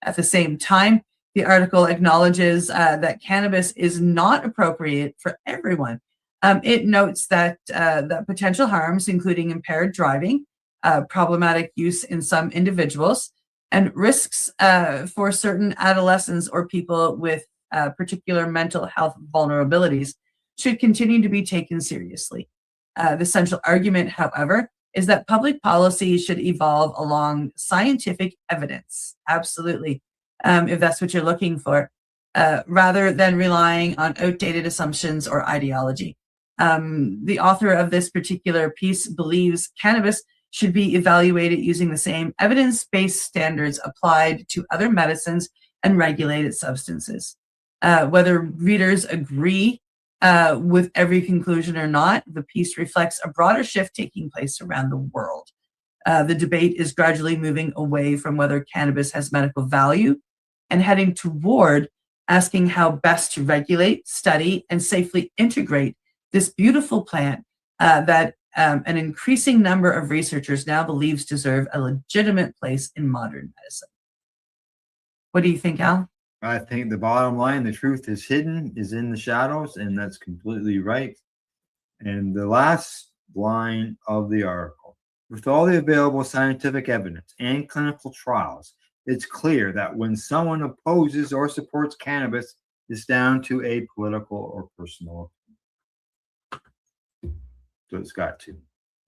At the same time, the article acknowledges that cannabis is not appropriate for everyone. It notes that potential harms, including impaired driving, problematic use in some individuals, and risks for certain adolescents or people with particular mental health vulnerabilities, should continue to be taken seriously. The central argument, however, is that public policy should evolve along scientific evidence. Absolutely, if that's what you're looking for, rather than relying on outdated assumptions or ideology. The author of this particular piece believes cannabis should be evaluated using the same evidence-based standards applied to other medicines and regulated substances. Whether readers agree with every conclusion or not, the piece reflects a broader shift taking place around the world. The debate is gradually moving away from whether cannabis has medical value and heading toward asking how best to regulate, study, and safely integrate this beautiful plant that an increasing number of researchers now believes deserve a legitimate place in modern medicine. What do you think, Al? I think the bottom line, the truth is hidden, is in the shadows, and that's completely right. And the last line of the article, with all the available scientific evidence and clinical trials, it's clear that when someone opposes or supports cannabis, it's down to a political or personal opinion. So it's got to,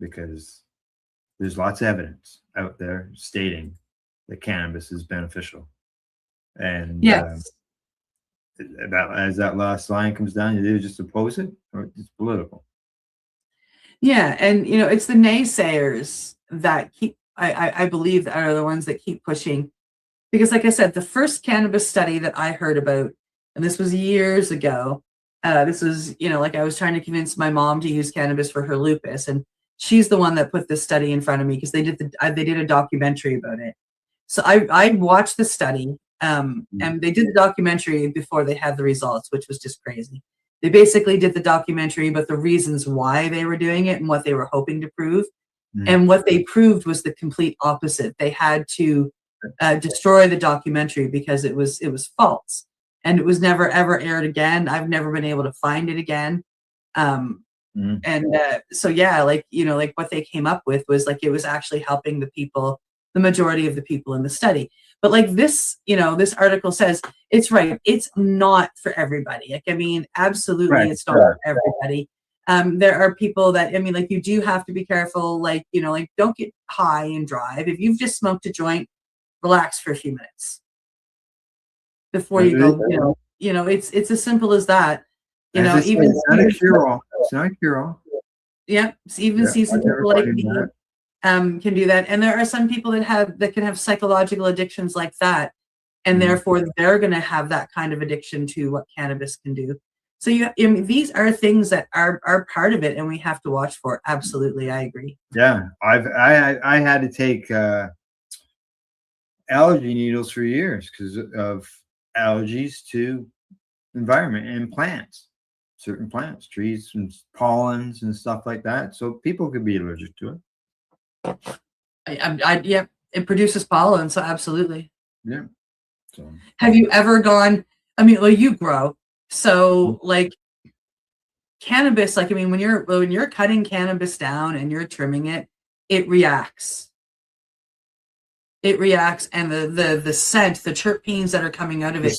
because there's lots of evidence out there stating that cannabis is beneficial. And yes. As that last line comes down, you either just oppose it or it's political. Yeah, and it's the naysayers that keep, I believe, that are the ones that keep pushing. Because like I said, the first cannabis study that I heard about, and this was years ago, this was, like I was trying to convince my mom to use cannabis for her lupus, and she's the one that put this study in front of me because they did a documentary about it. So I watched the study, and they did the documentary before they had the results, which was just crazy. They basically did the documentary about the reasons why they were doing it and what they were hoping to prove. And what they proved was the complete opposite. They had to destroy the documentary because it was false, and it was never ever aired again. I've never been able to find it again. And so yeah, like what they came up with was like it was actually helping the people, the majority of the people in the study. But like this, this article says, it's right. It's not for everybody. Like, I mean, absolutely, right. It's not for everybody. There are people that, like you do have to be careful. Like, like don't get high and drive. If you've just smoked a joint, relax for a few minutes before you go. It's as simple as that. It's not a cure-all. It's not a cure-all. Yeah, even seasoned people like me can do that, and there are some people that can have psychological addictions like that, and therefore they're going to have that kind of addiction to what cannabis can do. So these are things that are part of it, and we have to watch for. Absolutely, I agree. Yeah, I had to take allergy needles for years because of allergies to environment and plants, certain plants, trees, and pollens and stuff like that. So people could be allergic to it. Yeah, it produces pollen, so absolutely. Yeah. So. Have you ever gone? You grow, so like cannabis. Like, when you're cutting cannabis down and you're trimming it, it reacts. It reacts, and the scent, the terpenes that are coming out of it.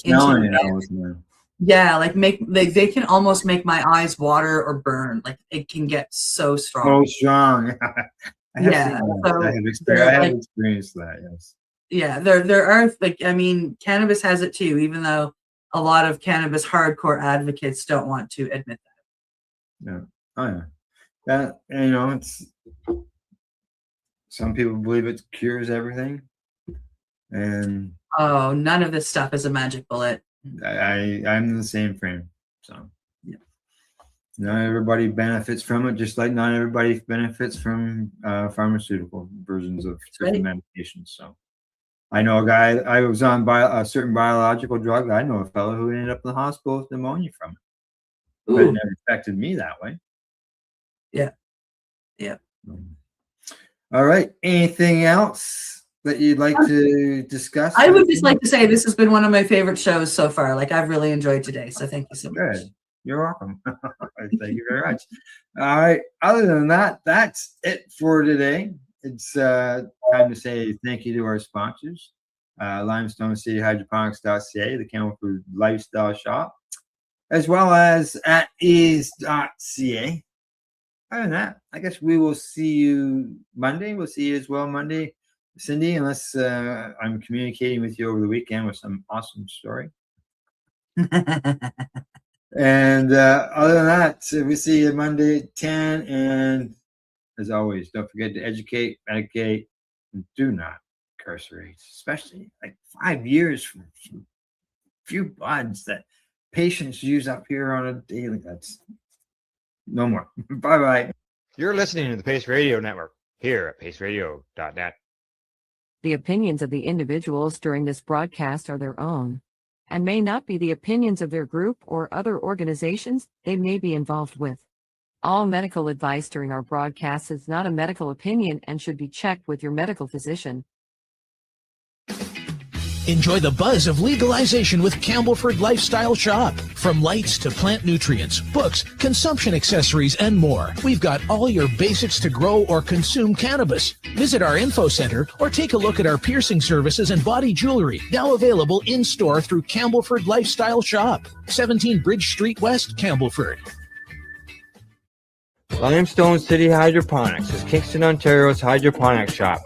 Yeah, like they can almost make my eyes water or burn. Like it can get so strong. Oh, strong. I have experienced that. Yes. Yeah, there are cannabis has it too, even though a lot of cannabis hardcore advocates don't want to admit that. Yeah. Oh yeah. It's some people believe it cures everything, and none of this stuff is a magic bullet. I'm in the same frame, so. Not everybody benefits from it, just like not everybody benefits from pharmaceutical versions of certain medications. So I know a guy, I was on a certain biological drug. I know a fellow who ended up in the hospital with pneumonia from it. But it never affected me that way. Yeah. Yeah. All right. Anything else that you'd like to discuss? I would just like to say this has been one of my favorite shows so far. Like, I've really enjoyed today. So thank you so much. Good. You're welcome. Thank you very much. All right. Other than that, that's it for today. It's time to say thank you to our sponsors, Limestone City Hydroponics.ca, the Campbell Food Lifestyle Shop, as well as at ease.ca. Other than that, I guess we will see you Monday. We'll see you as well Monday, Cindy, unless I'm communicating with you over the weekend with some awesome story. And other than that, we see you Monday at 10. And as always, don't forget to educate, medicate, and do not incarcerate, especially like 5 years for a few buds that patients use up here on a daily. That's no more. Bye-bye. You're listening to the Pace Radio Network here at paceradio.net. The opinions of the individuals during this broadcast are their own and may not be the opinions of their group or other organizations they may be involved with. All medical advice during our broadcast is not a medical opinion and should be checked with your medical physician. Enjoy the buzz of legalization with Campbellford Lifestyle Shop. From lights to plant nutrients, books, consumption accessories, and more, we've got all your basics to grow or consume cannabis. Visit our info center or take a look at our piercing services and body jewelry, now available in-store through Campbellford Lifestyle Shop, 17 Bridge Street West, Campbellford. Limestone City Hydroponics is Kingston, Ontario's hydroponics shop.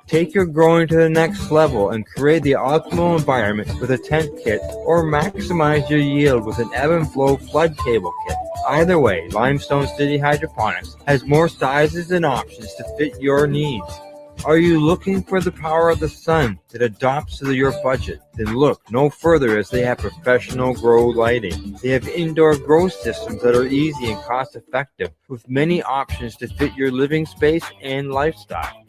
Take your growing to the next level and create the optimal environment with a tent kit, or maximize your yield with an ebb and flow flood table kit. Either way, Limestone City Hydroponics has more sizes and options to fit your needs. Are you looking for the power of the sun that adapts to your budget? Then look no further, as they have professional grow lighting. They have indoor grow systems that are easy and cost effective, with many options to fit your living space and lifestyle.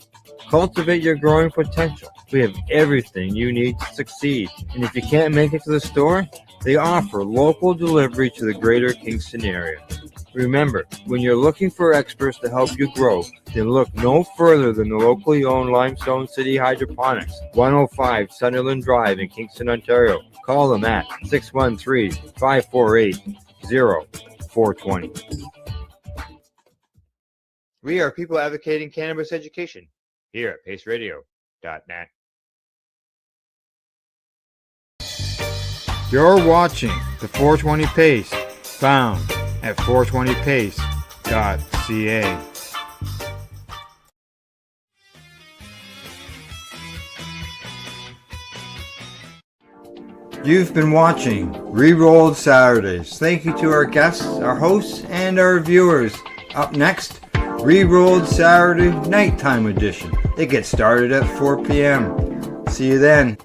Cultivate your growing potential. We have everything you need to succeed. And if you can't make it to the store, they offer local delivery to the greater Kingston area. Remember, when you're looking for experts to help you grow, then look no further than the locally owned Limestone City Hydroponics, 105 Sunderland Drive in Kingston, Ontario. Call them at 613-548-0420. We are people advocating cannabis education here at paceradio.net. You're watching the 420 Pace, found at 420pace.ca. You've been watching Rerolled Saturdays. Thank you to our guests, our hosts, and our viewers. Up next, Rerolled Saturday Nighttime Edition. It gets started at 4 p.m. See you then.